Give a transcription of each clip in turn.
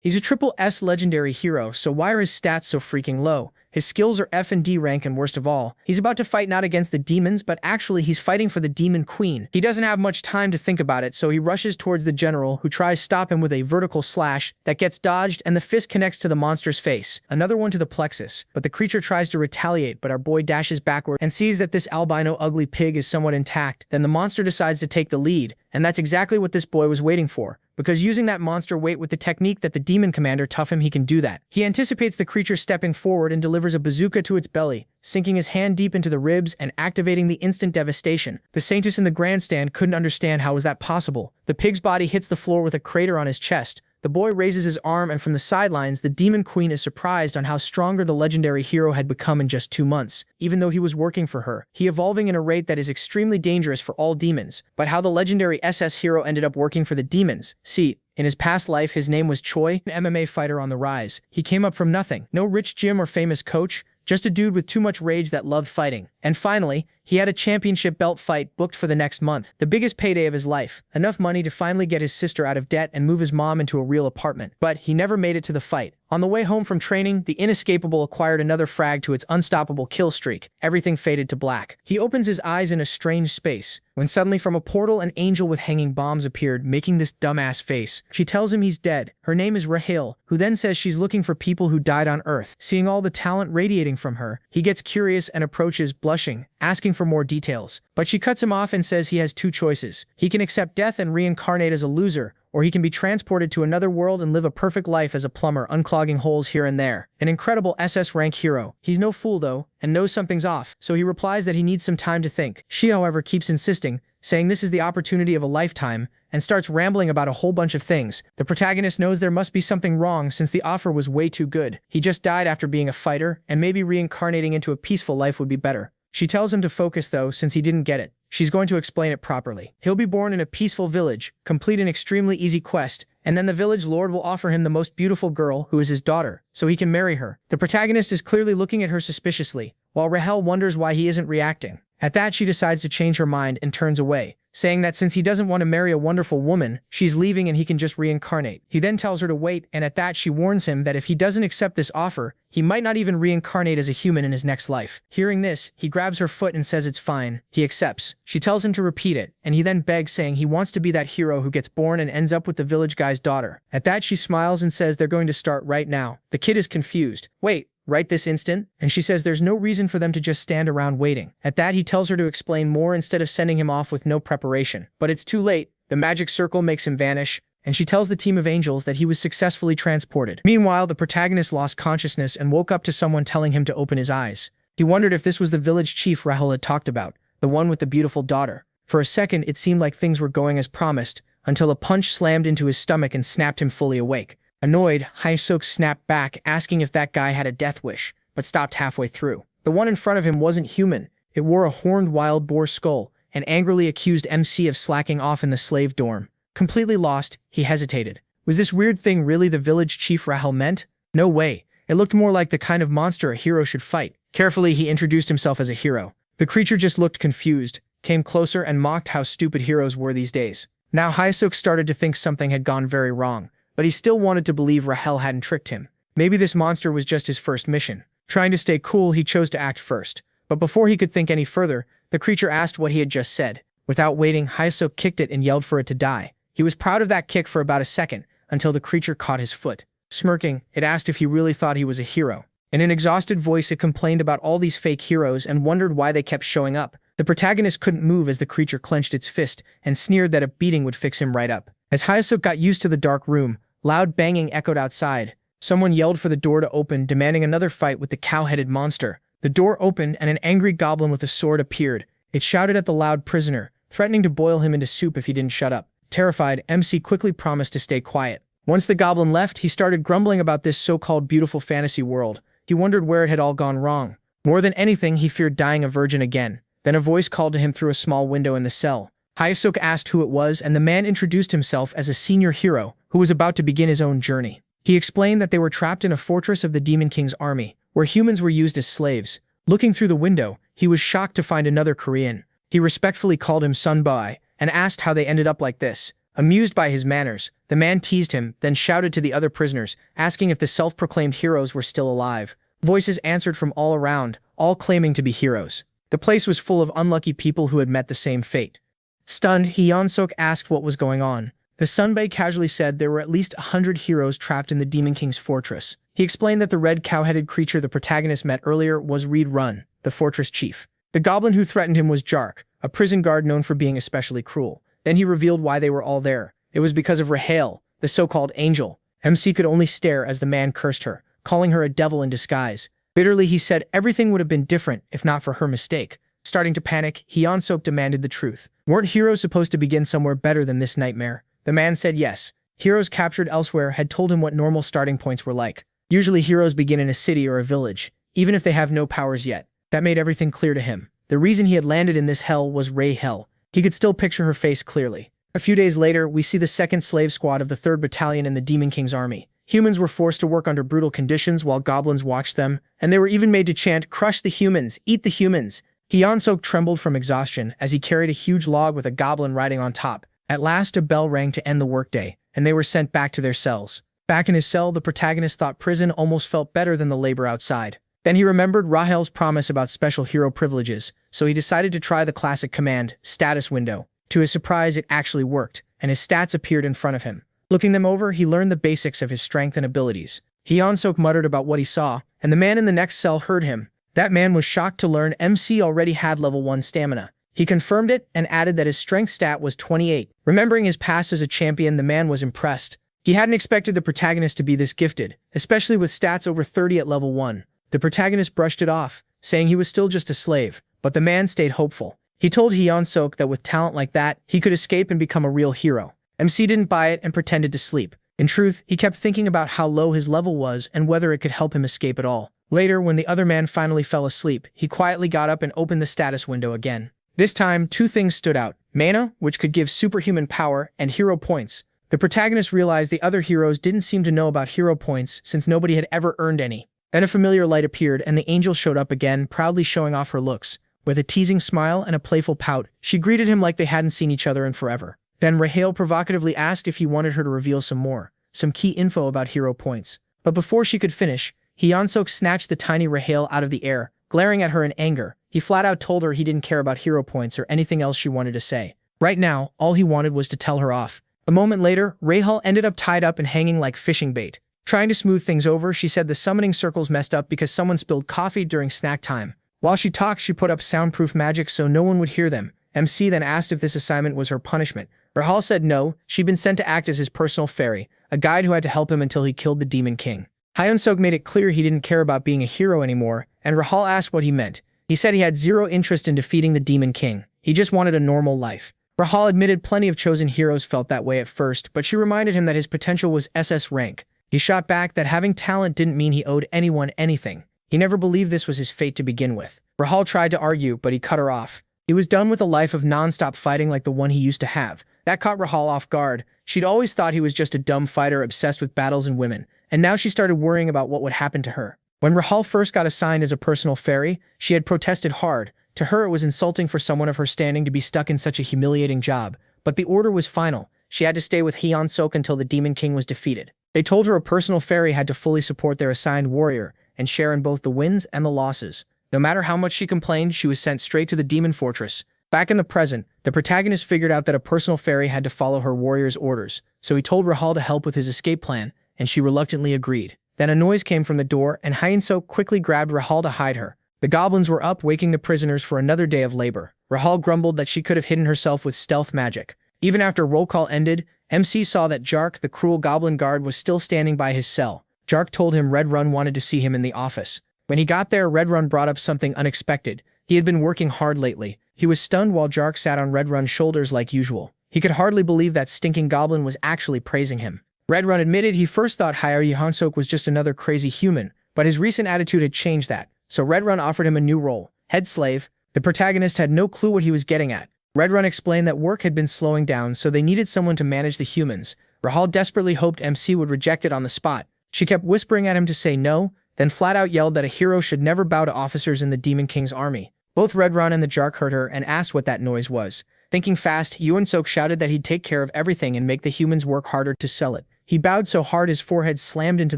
He's a triple S legendary hero, so why are his stats so freaking low? His skills are F and D rank, and worst of all, he's about to fight not against the demons, but actually he's fighting for the demon queen. He doesn't have much time to think about it, so he rushes towards the general, who tries to stop him with a vertical slash that gets dodged, and the fist connects to the monster's face. Another one to the plexus, but the creature tries to retaliate, but our boy dashes backward and sees that this albino ugly pig is somewhat intact. Then the monster decides to take the lead, and that's exactly what this boy was waiting for. Because using that monster weight with the technique that the demon commander taught him, he can do that. He anticipates the creature stepping forward and delivers a bazooka to its belly, sinking his hand deep into the ribs and activating the instant devastation. The Saintess in the grandstand couldn't understand how was that possible. The pig's body hits the floor with a crater on his chest. The boy raises his arm, and from the sidelines, the demon queen is surprised on how stronger the legendary hero had become in just 2 months. Even though he was working for her, he evolving in a rate that is extremely dangerous for all demons. But how the legendary SS hero ended up working for the demons? See, in his past life, his name was Choi, an MMA fighter on the rise. He came up from nothing. No rich gym or famous coach, just a dude with too much rage that loved fighting. And finally, he had a championship belt fight booked for the next month. The biggest payday of his life. Enough money to finally get his sister out of debt and move his mom into a real apartment. But he never made it to the fight. On the way home from training, the inescapable acquired another frag to its unstoppable kill streak. Everything faded to black. He opens his eyes in a strange space, when suddenly from a portal an angel with hanging bombs appeared, making this dumbass face. She tells him he's dead. Her name is Rahel, who then says she's looking for people who died on Earth. Seeing all the talent radiating from her, he gets curious and approaches, blushing, asking for more details. But she cuts him off and says he has 2 choices. He can accept death and reincarnate as a loser, or he can be transported to another world and live a perfect life as a plumber, unclogging holes here and there. An incredible SS-rank hero. He's no fool though, and knows something's off, so he replies that he needs some time to think. She, however, keeps insisting, saying this is the opportunity of a lifetime, and starts rambling about a whole bunch of things. The protagonist knows there must be something wrong since the offer was way too good. He just died after being a fighter, and maybe reincarnating into a peaceful life would be better. She tells him to focus though, since he didn't get it. She's going to explain it properly. He'll be born in a peaceful village, complete an extremely easy quest, and then the village lord will offer him the most beautiful girl, who is his daughter, so he can marry her. The protagonist is clearly looking at her suspiciously, while Rahel wonders why he isn't reacting. At that, she decides to change her mind and turns away, saying that since he doesn't want to marry a wonderful woman, she's leaving and he can just reincarnate. He then tells her to wait, and at that she warns him that if he doesn't accept this offer, he might not even reincarnate as a human in his next life. Hearing this, he grabs her foot and says it's fine. He accepts. She tells him to repeat it, and he then begs, saying he wants to be that hero who gets born and ends up with the village guy's daughter. At that, she smiles and says they're going to start right now. The kid is confused. Wait, right this instant? And she says there's no reason for them to just stand around waiting. At that, he tells her to explain more instead of sending him off with no preparation. But it's too late. The magic circle makes him vanish, and she tells the team of angels that he was successfully transported. Meanwhile, the protagonist lost consciousness and woke up to someone telling him to open his eyes. He wondered if this was the village chief Rahul had talked about, the one with the beautiful daughter. For a second, it seemed like things were going as promised, until a punch slammed into his stomach and snapped him fully awake. Annoyed, Hyesuk snapped back, asking if that guy had a death wish, but stopped halfway through. The one in front of him wasn't human. It wore a horned wild boar skull, and angrily accused MC of slacking off in the slave dorm. Completely lost, he hesitated. Was this weird thing really the village chief Rahul meant? No way. It looked more like the kind of monster a hero should fight. Carefully, he introduced himself as a hero. The creature just looked confused, came closer and mocked how stupid heroes were these days. Now Hyesuk started to think something had gone very wrong, but he still wanted to believe Rahul hadn't tricked him. Maybe this monster was just his first mission. Trying to stay cool, he chose to act first. But before he could think any further, the creature asked what he had just said. Without waiting, Hyesuk kicked it and yelled for it to die. He was proud of that kick for about a second, until the creature caught his foot. Smirking, it asked if he really thought he was a hero. In an exhausted voice, it complained about all these fake heroes and wondered why they kept showing up. The protagonist couldn't move as the creature clenched its fist and sneered that a beating would fix him right up. As Hyesuk got used to the dark room, loud banging echoed outside. Someone yelled for the door to open, demanding another fight with the cow-headed monster. The door opened and an angry goblin with a sword appeared. It shouted at the loud prisoner, threatening to boil him into soup if he didn't shut up. Terrified, MC quickly promised to stay quiet. Once the goblin left, he started grumbling about this so-called beautiful fantasy world. He wondered where it had all gone wrong. More than anything, he feared dying a virgin again. Then a voice called to him through a small window in the cell. Hyesuk asked who it was, and the man introduced himself as a senior hero who was about to begin his own journey. He explained that they were trapped in a fortress of the Demon King's army, where humans were used as slaves. Looking through the window, he was shocked to find another Korean. He respectfully called him Sunbai, and asked how they ended up like this. Amused by his manners, The man teased him, then shouted to the other prisoners, asking if the self-proclaimed heroes were still alive. Voices answered from all around, all claiming to be heroes. The place was full of unlucky people who had met the same fate. Stunned, Hyun-suk asked what was going on. The Sunbae casually said there were at least 100 heroes trapped in the Demon King's fortress. He explained that the red cow-headed creature the protagonist met earlier was Reed Run, the fortress chief. The goblin who threatened him was Jark, a prison guard known for being especially cruel. Then he revealed why they were all there. It was because of Rahel, the so-called angel. MC could only stare as the man cursed her, calling her a devil in disguise. Bitterly, he said everything would have been different if not for her mistake. Starting to panic, Hyun-suk demanded the truth. Weren't heroes supposed to begin somewhere better than this nightmare? The man said yes. Heroes captured elsewhere had told him what normal starting points were like. Usually heroes begin in a city or a village, even if they have no powers yet. That made everything clear to him. The reason he had landed in this hell was Rahel. He could still picture her face clearly. A few days later, we see the 2nd Slave Squad of the 3rd Battalion in the Demon King's army. Humans were forced to work under brutal conditions while goblins watched them, and they were even made to chant, "Crush the humans! Eat the humans!" Hyun-suk trembled from exhaustion as he carried a huge log with a goblin riding on top. At last, a bell rang to end the workday, and they were sent back to their cells. Back in his cell, the protagonist thought prison almost felt better than the labor outside. Then he remembered Rahel's promise about special hero privileges, so he decided to try the classic command, status window. To his surprise, it actually worked, and his stats appeared in front of him. Looking them over, he learned the basics of his strength and abilities. Hyun-suk muttered about what he saw, and the man in the next cell heard him. That man was shocked to learn MC already had level 1 stamina. He confirmed it and added that his strength stat was 28. Remembering his past as a champion, the man was impressed. He hadn't expected the protagonist to be this gifted, especially with stats over 30 at level 1. The protagonist brushed it off, saying he was still just a slave, but the man stayed hopeful. He told Hyun-suk that with talent like that, he could escape and become a real hero. MC didn't buy it and pretended to sleep. In truth, he kept thinking about how low his level was and whether it could help him escape at all. Later, when the other man finally fell asleep, he quietly got up and opened the status window again. This time, 2 things stood out: mana, which could give superhuman power, and hero points. The protagonist realized the other heroes didn't seem to know about hero points since nobody had ever earned any. Then a familiar light appeared and the angel showed up again, proudly showing off her looks. With a teasing smile and a playful pout, she greeted him like they hadn't seen each other in forever. Then Rahel provocatively asked if he wanted her to reveal some key info about hero points. But before she could finish, Hyun-suk snatched the tiny Rahel out of the air, glaring at her in anger. He flat out told her he didn't care about hero points or anything else she wanted to say. Right now, all he wanted was to tell her off. A moment later, Rahel ended up tied up and hanging like fishing bait. Trying to smooth things over, she said the summoning circles messed up because someone spilled coffee during snack time. While she talked, she put up soundproof magic so no one would hear them. MC then asked if this assignment was her punishment. Rahel said no, she'd been sent to act as his personal fairy, a guide who had to help him until he killed the Demon King. Hyun-suk made it clear he didn't care about being a hero anymore, and Rahel asked what he meant. He said he had zero interest in defeating the Demon King. He just wanted a normal life. Rahel admitted plenty of chosen heroes felt that way at first, but she reminded him that his potential was SS rank. He shot back that having talent didn't mean he owed anyone anything. He never believed this was his fate to begin with. Rahel tried to argue, but he cut her off. He was done with a life of non-stop fighting like the one he used to have. That caught Rahel off guard. She'd always thought he was just a dumb fighter obsessed with battles and women, and now she started worrying about what would happen to her. When Rahel first got assigned as a personal fairy, she had protested hard. To her, it was insulting for someone of her standing to be stuck in such a humiliating job. But the order was final. She had to stay with Hyun-suk until the Demon King was defeated. They told her a personal fairy had to fully support their assigned warrior and share in both the wins and the losses. No matter how much she complained, she was sent straight to the demon fortress. Back in the present, the protagonist figured out that a personal fairy had to follow her warrior's orders, so he told Rahel to help with his escape plan, and she reluctantly agreed. Then a noise came from the door, and Hyun-suk quickly grabbed Rahel to hide her. The goblins were up, waking the prisoners for another day of labor. Rahel grumbled that she could have hidden herself with stealth magic. Even after roll call ended, MC saw that Jark, the cruel goblin guard, was still standing by his cell. Jark told him Red Run wanted to see him in the office. When he got there, Red Run brought up something unexpected. He had been working hard lately. He was stunned while Jark sat on Red Run's shoulders like usual. He could hardly believe that stinking goblin was actually praising him. Red Run admitted he first thought Hyun-suk was just another crazy human, but his recent attitude had changed that. So Red Run offered him a new role, head slave. The protagonist had no clue what he was getting at. Red Run explained that work had been slowing down, so they needed someone to manage the humans. Rahel desperately hoped MC would reject it on the spot. She kept whispering at him to say no, then flat out yelled that a hero should never bow to officers in the Demon King's army. Both Red Run and the Jark heard her and asked what that noise was. Thinking fast, Yuan-Sok shouted that he'd take care of everything and make the humans work harder to sell it. He bowed so hard his forehead slammed into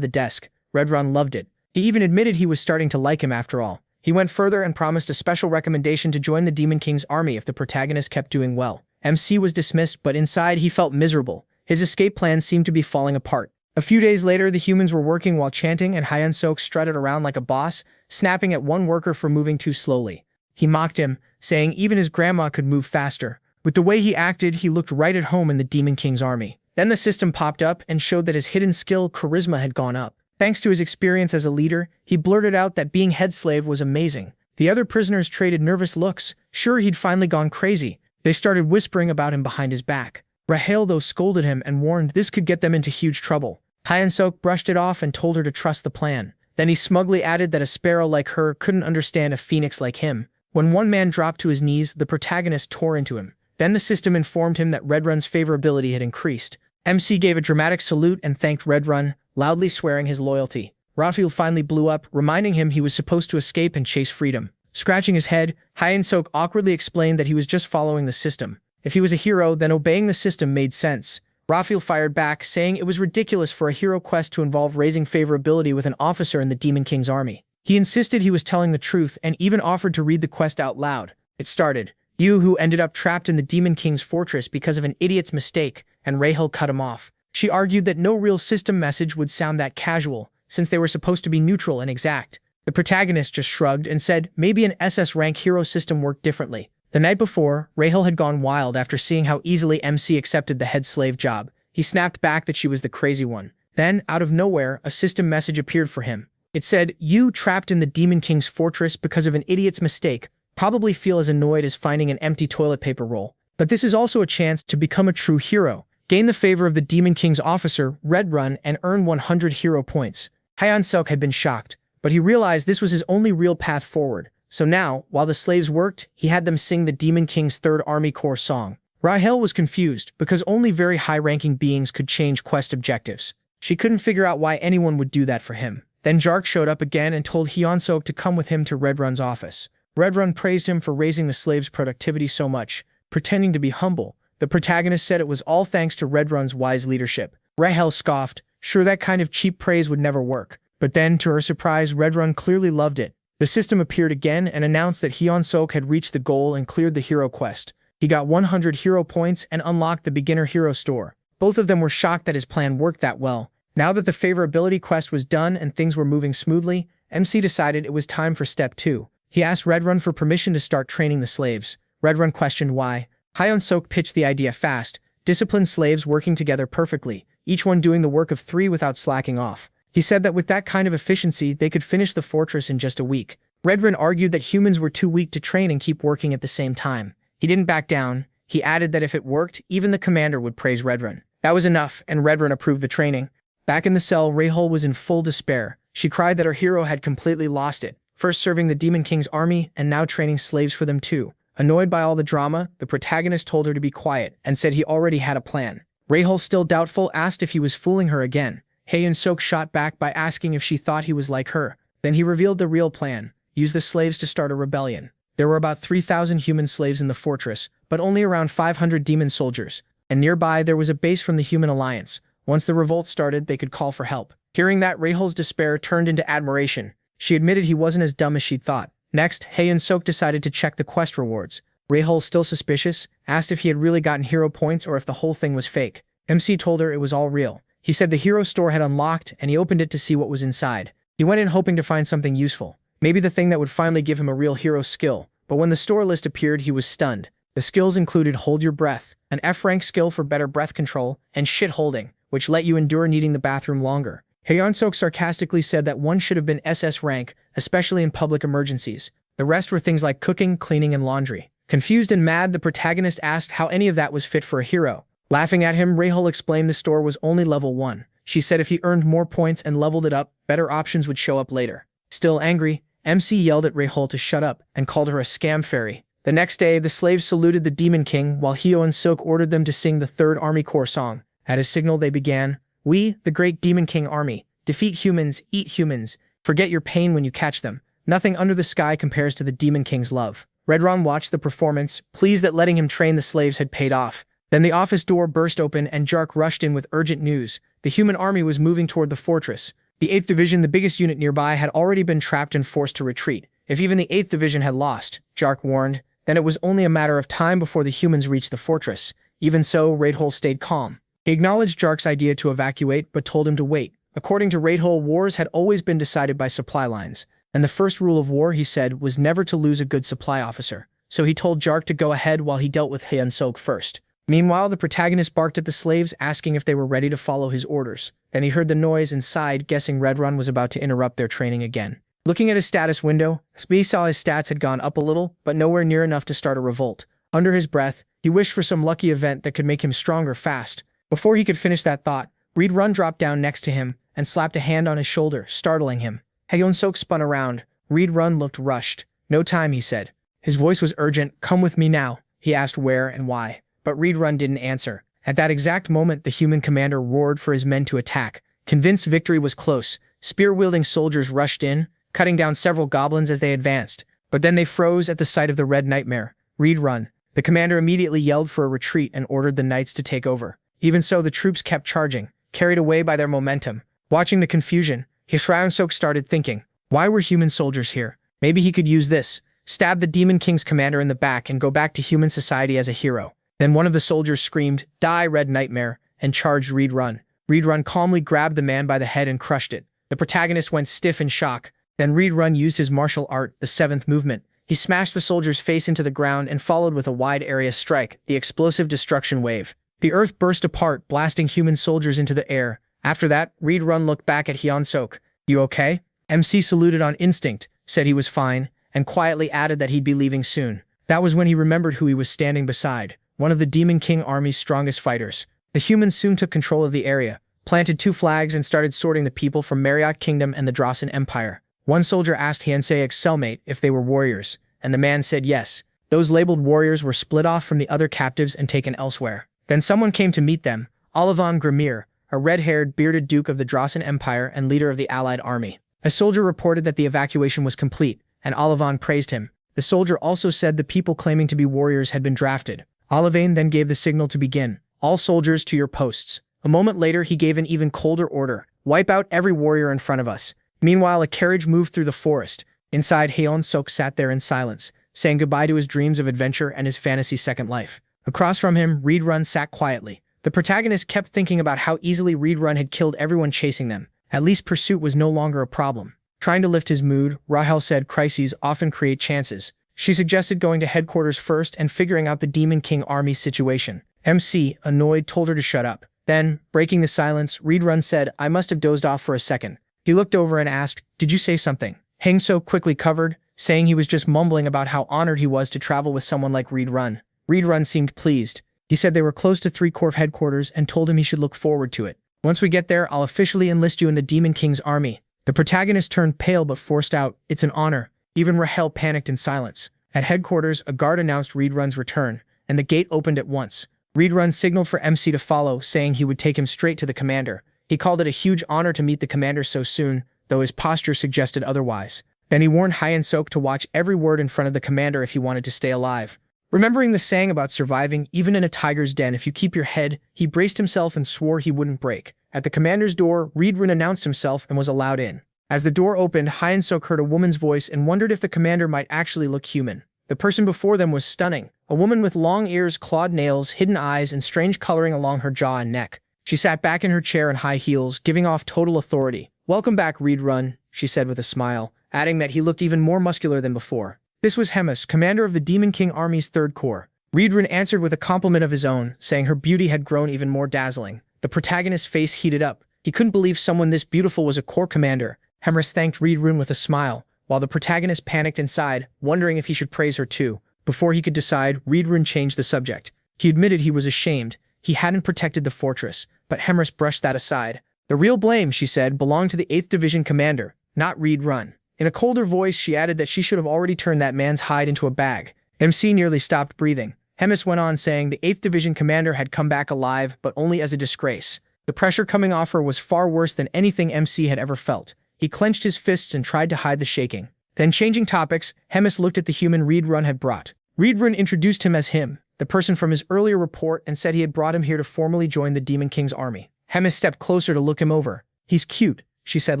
the desk. Redrun loved it. He even admitted he was starting to like him after all. He went further and promised a special recommendation to join the Demon King's army if the protagonist kept doing well. MC was dismissed, but inside he felt miserable. His escape plan seemed to be falling apart. A few days later, the humans were working while chanting, and Hyun-Sok strutted around like a boss, snapping at one worker for moving too slowly. He mocked him, saying even his grandma could move faster. With the way he acted, he looked right at home in the Demon King's army. Then the system popped up and showed that his hidden skill, charisma, had gone up. Thanks to his experience as a leader, he blurted out that being head slave was amazing. The other prisoners traded nervous looks, sure he'd finally gone crazy. They started whispering about him behind his back. Rahel, though, scolded him and warned this could get them into huge trouble. Hyun-Sok brushed it off and told her to trust the plan. Then he smugly added that a sparrow like her couldn't understand a phoenix like him. When one man dropped to his knees, the protagonist tore into him. Then the system informed him that Redrun's favorability had increased. MC gave a dramatic salute and thanked Redrun, loudly swearing his loyalty. Raphael finally blew up, reminding him he was supposed to escape and chase freedom. Scratching his head, Hyun-Sok awkwardly explained that he was just following the system. If he was a hero, then obeying the system made sense. Raphael fired back, saying it was ridiculous for a hero quest to involve raising favorability with an officer in the Demon King's army. He insisted he was telling the truth and even offered to read the quest out loud. It started. You who ended up trapped in the Demon King's fortress because of an idiot's mistake, and Rahel cut him off. She argued that no real system message would sound that casual, since they were supposed to be neutral and exact. The protagonist just shrugged and said maybe an SS-Rank Hero system worked differently. The night before, Rahel had gone wild after seeing how easily MC accepted the head slave job. He snapped back that she was the crazy one. Then, out of nowhere, a system message appeared for him. It said, you trapped in the Demon King's fortress because of an idiot's mistake, probably feel as annoyed as finding an empty toilet paper roll. But this is also a chance to become a true hero. Gain the favor of the Demon King's officer, Redrun, and earn 100 hero points. Hyun-Sok had been shocked, but he realized this was his only real path forward. So now, while the slaves worked, he had them sing the Demon King's 3rd Army Corps song. Rahel was confused, because only very high-ranking beings could change quest objectives. She couldn't figure out why anyone would do that for him. Then Jark showed up again and told Hyun-Sok to come with him to Redrun's office. Redrun praised him for raising the slaves' productivity so much, pretending to be humble. The protagonist said it was all thanks to Redrun's wise leadership. Rahel scoffed, sure that kind of cheap praise would never work. But then, to her surprise, Redrun clearly loved it. The system appeared again and announced that Hyun-Sok had reached the goal and cleared the hero quest. He got 100 hero points and unlocked the beginner hero store. Both of them were shocked that his plan worked that well. Now that the favorability quest was done and things were moving smoothly, MC decided it was time for step 2. He asked Redrun for permission to start training the slaves. Redrun questioned why. Hyun-Sok pitched the idea fast. Disciplined slaves working together perfectly, each one doing the work of 3 without slacking off. He said that with that kind of efficiency, they could finish the fortress in just a week. Redrun argued that humans were too weak to train and keep working at the same time. He didn't back down. He added that if it worked, even the commander would praise Redrun. That was enough, and Redrun approved the training. Back in the cell, Rahel was in full despair. She cried that her hero had completely lost it, first serving the Demon King's army and now training slaves for them too. Annoyed by all the drama, the protagonist told her to be quiet and said he already had a plan. Rahel, still doubtful, asked if he was fooling her again. Hyun-Sok shot back by asking if she thought he was like her. Then he revealed the real plan. Use the slaves to start a rebellion. There were about 3,000 human slaves in the fortress, but only around 500 demon soldiers. And nearby there was a base from the Human Alliance. Once the revolt started, they could call for help. Hearing that, Rahel's despair turned into admiration. She admitted he wasn't as dumb as she'd thought. Next, Hyun-Sok decided to check the quest rewards. Rahel, still suspicious, asked if he had really gotten hero points or if the whole thing was fake. MC told her it was all real. He said the hero store had unlocked and he opened it to see what was inside. He went in hoping to find something useful. Maybe the thing that would finally give him a real hero skill. But when the store list appeared, he was stunned. The skills included Hold Your Breath, an F-rank skill for better breath control, and Shit Holding, which let you endure needing the bathroom longer. Hyun-Sok sarcastically said that one should have been SS rank, especially in public emergencies. The rest were things like cooking, cleaning, and laundry. Confused and mad, the protagonist asked how any of that was fit for a hero. Laughing at him, Rahel explained the store was only level 1. She said if he earned more points and leveled it up, better options would show up later. Still angry, MC yelled at Rahel to shut up and called her a scam fairy. The next day, the slaves saluted the Demon King while Hyun-Sok ordered them to sing the 3rd Army Corps song. At his signal, they began, "We, the great Demon King army, defeat humans, eat humans, forget your pain when you catch them. Nothing under the sky compares to the Demon King's love." Redron watched the performance, pleased that letting him train the slaves had paid off. Then the office door burst open and Jark rushed in with urgent news. The human army was moving toward the fortress. The 8th Division, the biggest unit nearby, had already been trapped and forced to retreat. If even the 8th Division had lost, Jark warned, then it was only a matter of time before the humans reached the fortress. Even so, Raidhole stayed calm. He acknowledged Jark's idea to evacuate, but told him to wait. According to Raidhole, wars had always been decided by supply lines. And the first rule of war, he said, was never to lose a good supply officer. So he told Jark to go ahead while he dealt with Hyunsuk first. Meanwhile, the protagonist barked at the slaves, asking if they were ready to follow his orders. Then he heard the noise and sighed, guessing Redrun was about to interrupt their training again. Looking at his status window, Spee saw his stats had gone up a little, but nowhere near enough to start a revolt. Under his breath, he wished for some lucky event that could make him stronger fast. Before he could finish that thought, Redrun dropped down next to him and slapped a hand on his shoulder, startling him. Hyunsuk spun around. Redrun looked rushed. "No time," he said. His voice was urgent. "Come with me now." He asked where and why, but Redrun didn't answer. At that exact moment, the human commander roared for his men to attack. Convinced victory was close, spear-wielding soldiers rushed in, cutting down several goblins as they advanced. But then they froze at the sight of the Red Nightmare. Redrun. The commander immediately yelled for a retreat and ordered the knights to take over. Even so, the troops kept charging, carried away by their momentum. Watching the confusion, Hyunsuk started thinking, why were human soldiers here? Maybe he could use this, stab the Demon King's commander in the back and go back to human society as a hero. Then one of the soldiers screamed, "Die, Red Nightmare," and charged Redrun. Redrun calmly grabbed the man by the head and crushed it. The protagonist went stiff in shock. Then Redrun used his martial art, the 7th movement. He smashed the soldier's face into the ground and followed with a wide area strike, the explosive destruction wave. The earth burst apart, blasting human soldiers into the air. After that, Redrun looked back at Hyunsuk. "You okay?" MC saluted on instinct, said he was fine, and quietly added that he'd be leaving soon. That was when he remembered who he was standing beside, one of the Demon King army's strongest fighters. The humans soon took control of the area, planted 2 flags and started sorting the people from Marriott Kingdom and the Drasen Empire. One soldier asked Hyunsuk's cellmate if they were warriors, and the man said yes. Those labeled warriors were split off from the other captives and taken elsewhere. Then someone came to meet them, Olivon Grimir, a red-haired, bearded duke of the Drasen Empire and leader of the allied army. A soldier reported that the evacuation was complete, and Olivon praised him. The soldier also said the people claiming to be warriors had been drafted. Olivane then gave the signal to begin. "All soldiers to your posts." A moment later, he gave an even colder order. "Wipe out every warrior in front of us." Meanwhile, a carriage moved through the forest. Inside, Hyunsuk sat there in silence, saying goodbye to his dreams of adventure and his fantasy second life. Across from him, Redrun sat quietly. The protagonist kept thinking about how easily Redrun had killed everyone chasing them. At least pursuit was no longer a problem. Trying to lift his mood, Rahel said crises often create chances. She suggested going to headquarters first and figuring out the Demon King army's situation. MC, annoyed, told her to shut up. Then, breaking the silence, Redrun said, "I must have dozed off for a second." He looked over and asked, "Did you say something?" Hyunsuk quickly covered, saying he was just mumbling about how honored he was to travel with someone like Redrun. Redrun seemed pleased. He said they were close to 3 Corps headquarters and told him he should look forward to it. "Once we get there, I'll officially enlist you in the Demon King's army." The protagonist turned pale but forced out, "It's an honor." Even Rahel panicked in silence. At headquarters, a guard announced Redrun's return, and the gate opened at once. Redrun signaled for MC to follow, saying he would take him straight to the commander. He called it a huge honor to meet the commander so soon, though his posture suggested otherwise. Then he warned Hyunsuk to watch every word in front of the commander if he wanted to stay alive. Remembering the saying about surviving even in a tiger's den if you keep your head, he braced himself and swore he wouldn't break. At the commander's door, Redrun announced himself and was allowed in. As the door opened, Hyunsuk heard a woman's voice and wondered if the commander might actually look human. The person before them was stunning. A woman with long ears, clawed nails, hidden eyes, and strange coloring along her jaw and neck. She sat back in her chair in high heels, giving off total authority. "Welcome back, Redrun," she said with a smile, adding that he looked even more muscular than before. This was Hemis, commander of the Demon King Army's 3rd Corps. Redrun answered with a compliment of his own, saying her beauty had grown even more dazzling. The protagonist's face heated up. He couldn't believe someone this beautiful was a corps commander. Hemis thanked Redrun with a smile, while the protagonist panicked inside, wondering if he should praise her too. Before he could decide, Redrun changed the subject. He admitted he was ashamed. He hadn't protected the fortress, but Hemis brushed that aside. "The real blame," she said, "belonged to the 8th Division commander, not Redrun." In a colder voice, she added that she should have already turned that man's hide into a bag. MC nearly stopped breathing. Hemis went on saying the 8th Division commander had come back alive, but only as a disgrace. The pressure coming off her was far worse than anything MC had ever felt. He clenched his fists and tried to hide the shaking. Then changing topics, Hemis looked at the human Reedrun had brought. Reedrun introduced him as him, the person from his earlier report, and said he had brought him here to formally join the Demon King's army. Hemis stepped closer to look him over. He's cute, she said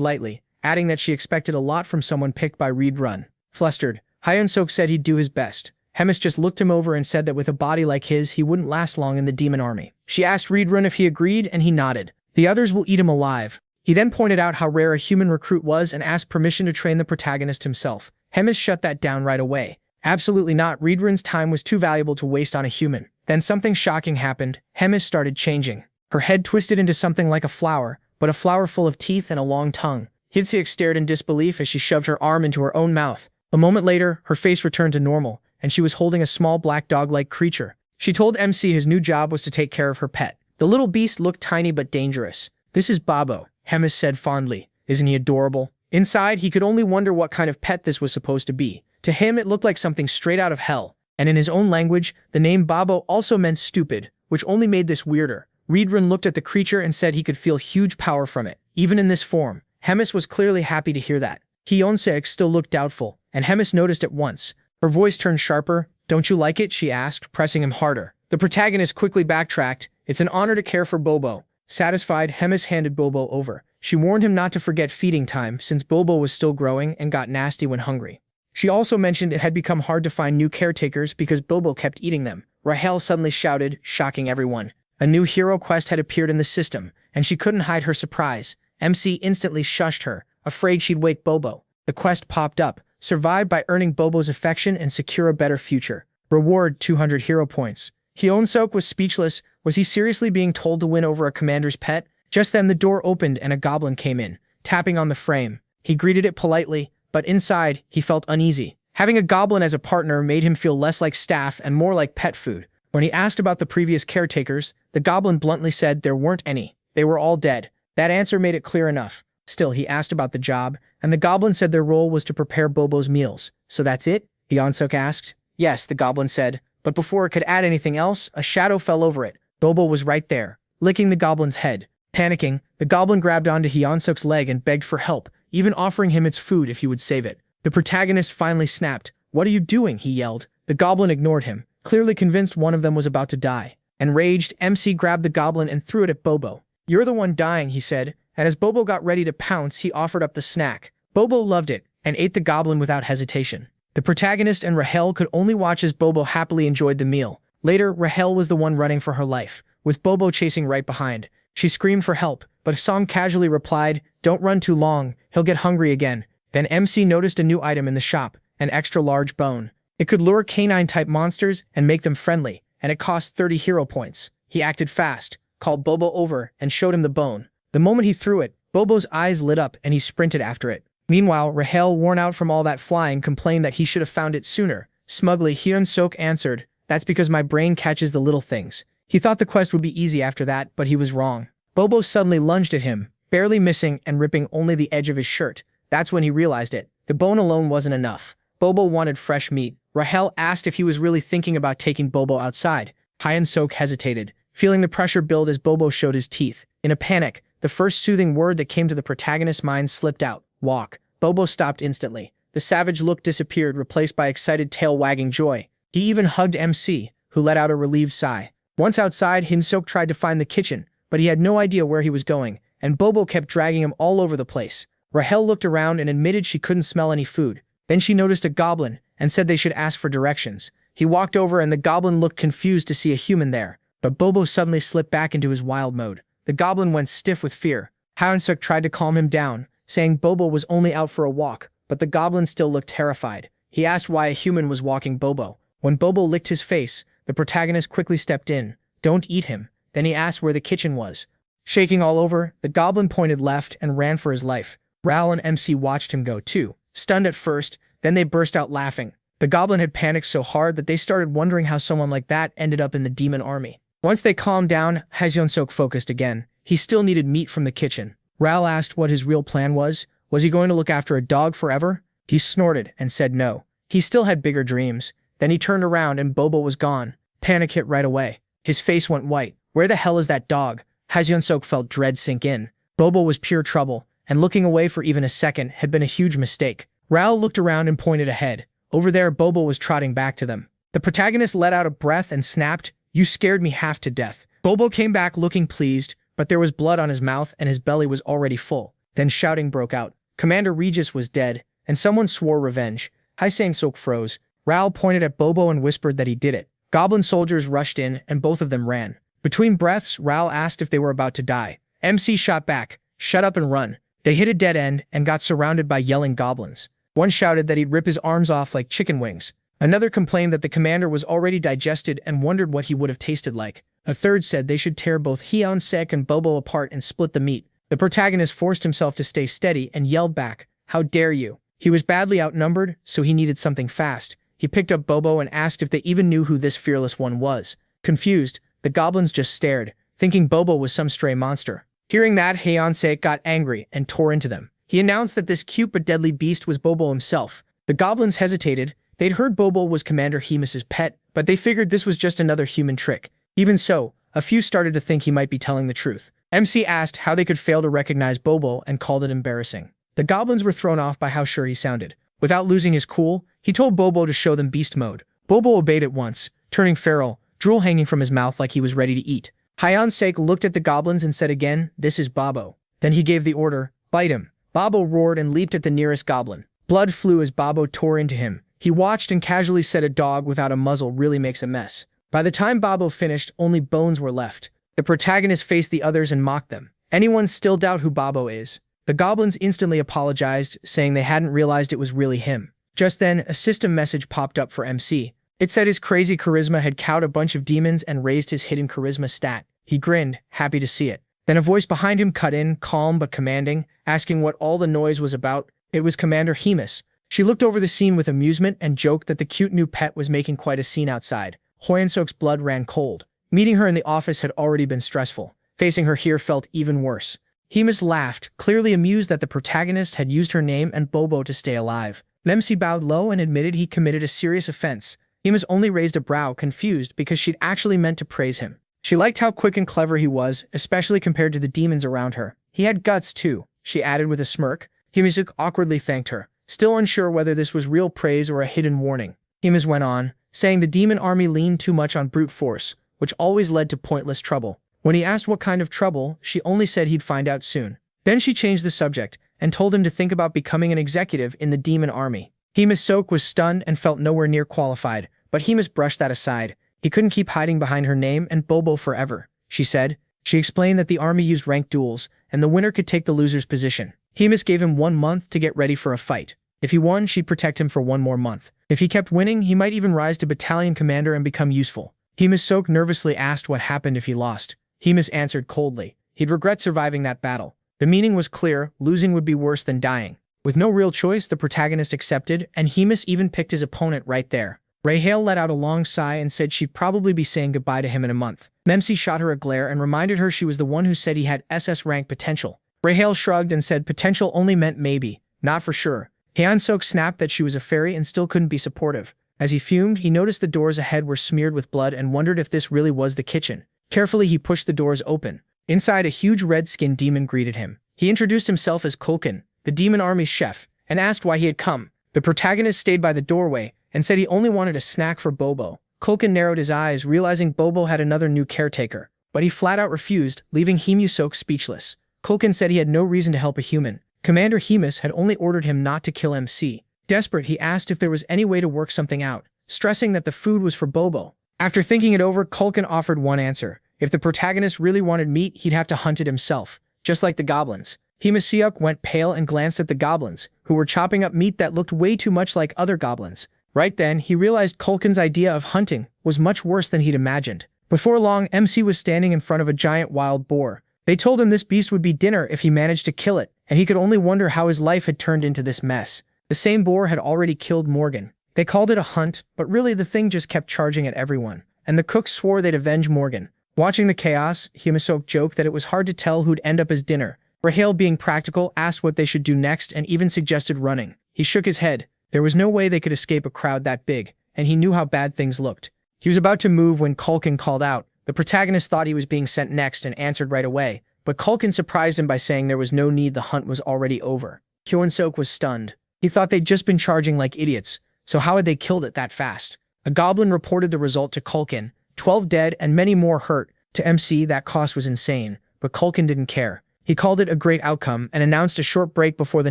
lightly, adding that she expected a lot from someone picked by Reedrun. Flustered, Hyunsuk said he'd do his best. Hemis just looked him over and said that with a body like his, he wouldn't last long in the demon army. She asked Reedrun if he agreed, and he nodded. The others will eat him alive. He then pointed out how rare a human recruit was and asked permission to train the protagonist himself. Hemis shut that down right away. Absolutely not, Reedrun's time was too valuable to waste on a human. Then something shocking happened. Hemis started changing. Her head twisted into something like a flower, but a flower full of teeth and a long tongue. Hyunsuk stared in disbelief as she shoved her arm into her own mouth. A moment later, her face returned to normal, and she was holding a small black dog-like creature. She told MC his new job was to take care of her pet. The little beast looked tiny but dangerous. This is Babo, Hemis said fondly. Isn't he adorable? Inside, he could only wonder what kind of pet this was supposed to be. To him, it looked like something straight out of hell. And in his own language, the name Babo also meant stupid, which only made this weirder. Reedrun looked at the creature and said he could feel huge power from it, even in this form. Hemis was clearly happy to hear that. Hyunsuk still looked doubtful, and Hemis noticed at once. Her voice turned sharper. Don't you like it? She asked, pressing him harder. The protagonist quickly backtracked. It's an honor to care for Bobo. Satisfied, Hemis handed Bobo over. She warned him not to forget feeding time since Bobo was still growing and got nasty when hungry. She also mentioned it had become hard to find new caretakers because Bobo kept eating them. Rahel suddenly shouted, shocking everyone. A new hero quest had appeared in the system, and she couldn't hide her surprise. MC instantly shushed her, afraid she'd wake Bobo. The quest popped up. Survive by earning Bobo's affection and secure a better future. Reward 200 hero points. Hyunsuk was speechless. Was he seriously being told to win over a commander's pet? Just then the door opened and a goblin came in, tapping on the frame. He greeted it politely, but inside, he felt uneasy. Having a goblin as a partner made him feel less like staff and more like pet food. When he asked about the previous caretakers, the goblin bluntly said there weren't any. They were all dead. That answer made it clear enough. Still, he asked about the job, and the goblin said their role was to prepare Bobo's meals. So that's it? Hyunsuk asked. Yes, the goblin said, but before it could add anything else, a shadow fell over it. Bobo was right there, licking the goblin's head. Panicking, the goblin grabbed onto Hyunsuk's leg and begged for help, even offering him its food if he would save it. The protagonist finally snapped. What are you doing? He yelled. The goblin ignored him, clearly convinced one of them was about to die. Enraged, MC grabbed the goblin and threw it at Bobo. You're the one dying, he said, and as Bobo got ready to pounce, he offered up the snack. Bobo loved it, and ate the goblin without hesitation. The protagonist and Rahel could only watch as Bobo happily enjoyed the meal. Later, Rahel was the one running for her life, with Bobo chasing right behind. She screamed for help, but Song casually replied, don't run too long, he'll get hungry again. Then MC noticed a new item in the shop, an extra-large bone. It could lure canine-type monsters and make them friendly, and it cost 30 hero points. He acted fast, called Bobo over, and showed him the bone. The moment he threw it, Bobo's eyes lit up and he sprinted after it. Meanwhile, Rahel, worn out from all that flying, complained that he should have found it sooner. Smugly, Hyunsuk answered, that's because my brain catches the little things. He thought the quest would be easy after that, but he was wrong. Bobo suddenly lunged at him, barely missing and ripping only the edge of his shirt. That's when he realized it. The bone alone wasn't enough. Bobo wanted fresh meat. Rahel asked if he was really thinking about taking Bobo outside. Hyunsuk hesitated, feeling the pressure build as Bobo showed his teeth. In a panic, the first soothing word that came to the protagonist's mind slipped out. Walk. Bobo stopped instantly. The savage look disappeared, replaced by excited tail-wagging joy. He even hugged MC, who let out a relieved sigh. Once outside, Hyunsuk tried to find the kitchen, but he had no idea where he was going, and Bobo kept dragging him all over the place. Rahel looked around and admitted she couldn't smell any food. Then she noticed a goblin, and said they should ask for directions. He walked over and the goblin looked confused to see a human there, but Bobo suddenly slipped back into his wild mode. The goblin went stiff with fear. Hyunsuk tried to calm him down, saying Bobo was only out for a walk, but the goblin still looked terrified. He asked why a human was walking Bobo. When Bobo licked his face, the protagonist quickly stepped in. Don't eat him. Then he asked where the kitchen was. Shaking all over, the goblin pointed left and ran for his life. Raoul and MC watched him go too, stunned at first, then they burst out laughing. The goblin had panicked so hard that they started wondering how someone like that ended up in the demon army. Once they calmed down, Hyunsuk focused again. He still needed meat from the kitchen. Raoul asked what his real plan was. Was he going to look after a dog forever? He snorted and said no. He still had bigger dreams. Then he turned around and Bobo was gone. Panic hit right away. His face went white. Where the hell is that dog? Hyunsuk felt dread sink in. Bobo was pure trouble, and looking away for even a second had been a huge mistake. Raoul looked around and pointed ahead. Over there, Bobo was trotting back to them. The protagonist let out a breath and snapped, "You scared me half to death." Bobo came back looking pleased, but there was blood on his mouth and his belly was already full. Then shouting broke out. Commander Regis was dead, and someone swore revenge. Sang-sok froze. Raoul pointed at Bobo and whispered that he did it. Goblin soldiers rushed in, and both of them ran. Between breaths, Raoul asked if they were about to die. MC shot back, "Shut up and run." They hit a dead end and got surrounded by yelling goblins. One shouted that he'd rip his arms off like chicken wings. Another complained that the commander was already digested and wondered what he would have tasted like. A third said they should tear both Hyun-sek and Bobo apart and split the meat. The protagonist forced himself to stay steady and yelled back, "How dare you?" He was badly outnumbered, so he needed something fast. He picked up Bobo and asked if they even knew who this fearless one was. Confused, the goblins just stared, thinking Bobo was some stray monster. Hearing that, Hyun-sek got angry and tore into them. He announced that this cute but deadly beast was Bobo himself. The goblins hesitated. They'd heard Bobo was Commander Hemus's pet, but they figured this was just another human trick. Even so, a few started to think he might be telling the truth. MC asked how they could fail to recognize Bobo and called it embarrassing. The goblins were thrown off by how sure he sounded. Without losing his cool, he told Bobo to show them beast mode. Bobo obeyed at once, turning feral, drool hanging from his mouth like he was ready to eat. Hyun-sek looked at the goblins and said again, "This is Bobo." Then he gave the order, "Bite him." Bobo roared and leaped at the nearest goblin. Blood flew as Bobo tore into him. He watched and casually said, "A dog without a muzzle really makes a mess." By the time Bobo finished, only bones were left. The protagonist faced the others and mocked them. "Anyone still doubt who Bobo is?" The goblins instantly apologized, saying they hadn't realized it was really him. Just then, a system message popped up for MC. It said his crazy charisma had cowed a bunch of demons and raised his hidden charisma stat. He grinned, happy to see it. Then a voice behind him cut in, calm but commanding, asking what all the noise was about. It was Commander Hemus. She looked over the scene with amusement and joked that the cute new pet was making quite a scene outside. Hyun-sok's blood ran cold. Meeting her in the office had already been stressful. Facing her here felt even worse. Hemus laughed, clearly amused that the protagonist had used her name and Bobo to stay alive. MC bowed low and admitted he committed a serious offense. Hemus only raised a brow, confused because she'd actually meant to praise him. She liked how quick and clever he was, especially compared to the demons around her. He had guts too, she added with a smirk. Hemus awkwardly thanked her, still unsure whether this was real praise or a hidden warning. Hemus went on, saying the demon army leaned too much on brute force, which always led to pointless trouble. When he asked what kind of trouble, she only said he'd find out soon. Then she changed the subject and told him to think about becoming an executive in the demon army. Hemus was stunned and felt nowhere near qualified, but Hemus brushed that aside. He couldn't keep hiding behind her name and Bobo forever, she said. She explained that the army used ranked duels, and the winner could take the loser's position. Hemus gave him 1 month to get ready for a fight. If he won, she'd protect him for 1 more month. If he kept winning, he might even rise to battalion commander and become useful. Hemus nervously asked what happened if he lost. Hemus answered coldly. He'd regret surviving that battle. The meaning was clear, losing would be worse than dying. With no real choice, the protagonist accepted, and Hemus even picked his opponent right there. Rahel let out a long sigh and said she'd probably be saying goodbye to him in a month. Memsi shot her a glare and reminded her she was the one who said he had SS rank potential. Rahel shrugged and said potential only meant maybe, not for sure. Hyun-sok snapped that she was a fairy and still couldn't be supportive. As he fumed, he noticed the doors ahead were smeared with blood and wondered if this really was the kitchen. Carefully, he pushed the doors open. Inside, a huge red-skinned demon greeted him. He introduced himself as Kulkin, the demon army's chef, and asked why he had come. The protagonist stayed by the doorway and said he only wanted a snack for Bobo. Kulkin narrowed his eyes, realizing Bobo had another new caretaker, but he flat-out refused, leaving Hemus speechless. Kulkin said he had no reason to help a human. Commander Hemus had only ordered him not to kill MC. Desperate, he asked if there was any way to work something out, stressing that the food was for Bobo. After thinking it over, Kulkin offered one answer. If the protagonist really wanted meat, he'd have to hunt it himself, just like the goblins. Hemus went pale and glanced at the goblins, who were chopping up meat that looked way too much like other goblins. Right then, he realized Kulkin's idea of hunting was much worse than he'd imagined. Before long, MC was standing in front of a giant wild boar. They told him this beast would be dinner if he managed to kill it, and he could only wonder how his life had turned into this mess. The same boar had already killed Morgan. They called it a hunt, but really the thing just kept charging at everyone, and the cooks swore they'd avenge Morgan. Watching the chaos, Hemus joked that it was hard to tell who'd end up as dinner. Rahel, being practical, asked what they should do next and even suggested running. He shook his head. There was no way they could escape a crowd that big, and he knew how bad things looked. He was about to move when Kulkin called out. The protagonist thought he was being sent next and answered right away, but Kulkin surprised him by saying there was no need, the hunt was already over. Hyun-sok was stunned. He thought they'd just been charging like idiots, so how had they killed it that fast? A goblin reported the result to Culkin, 12 dead and many more hurt. To MC, that cost was insane, but Culkin didn't care. He called it a great outcome and announced a short break before the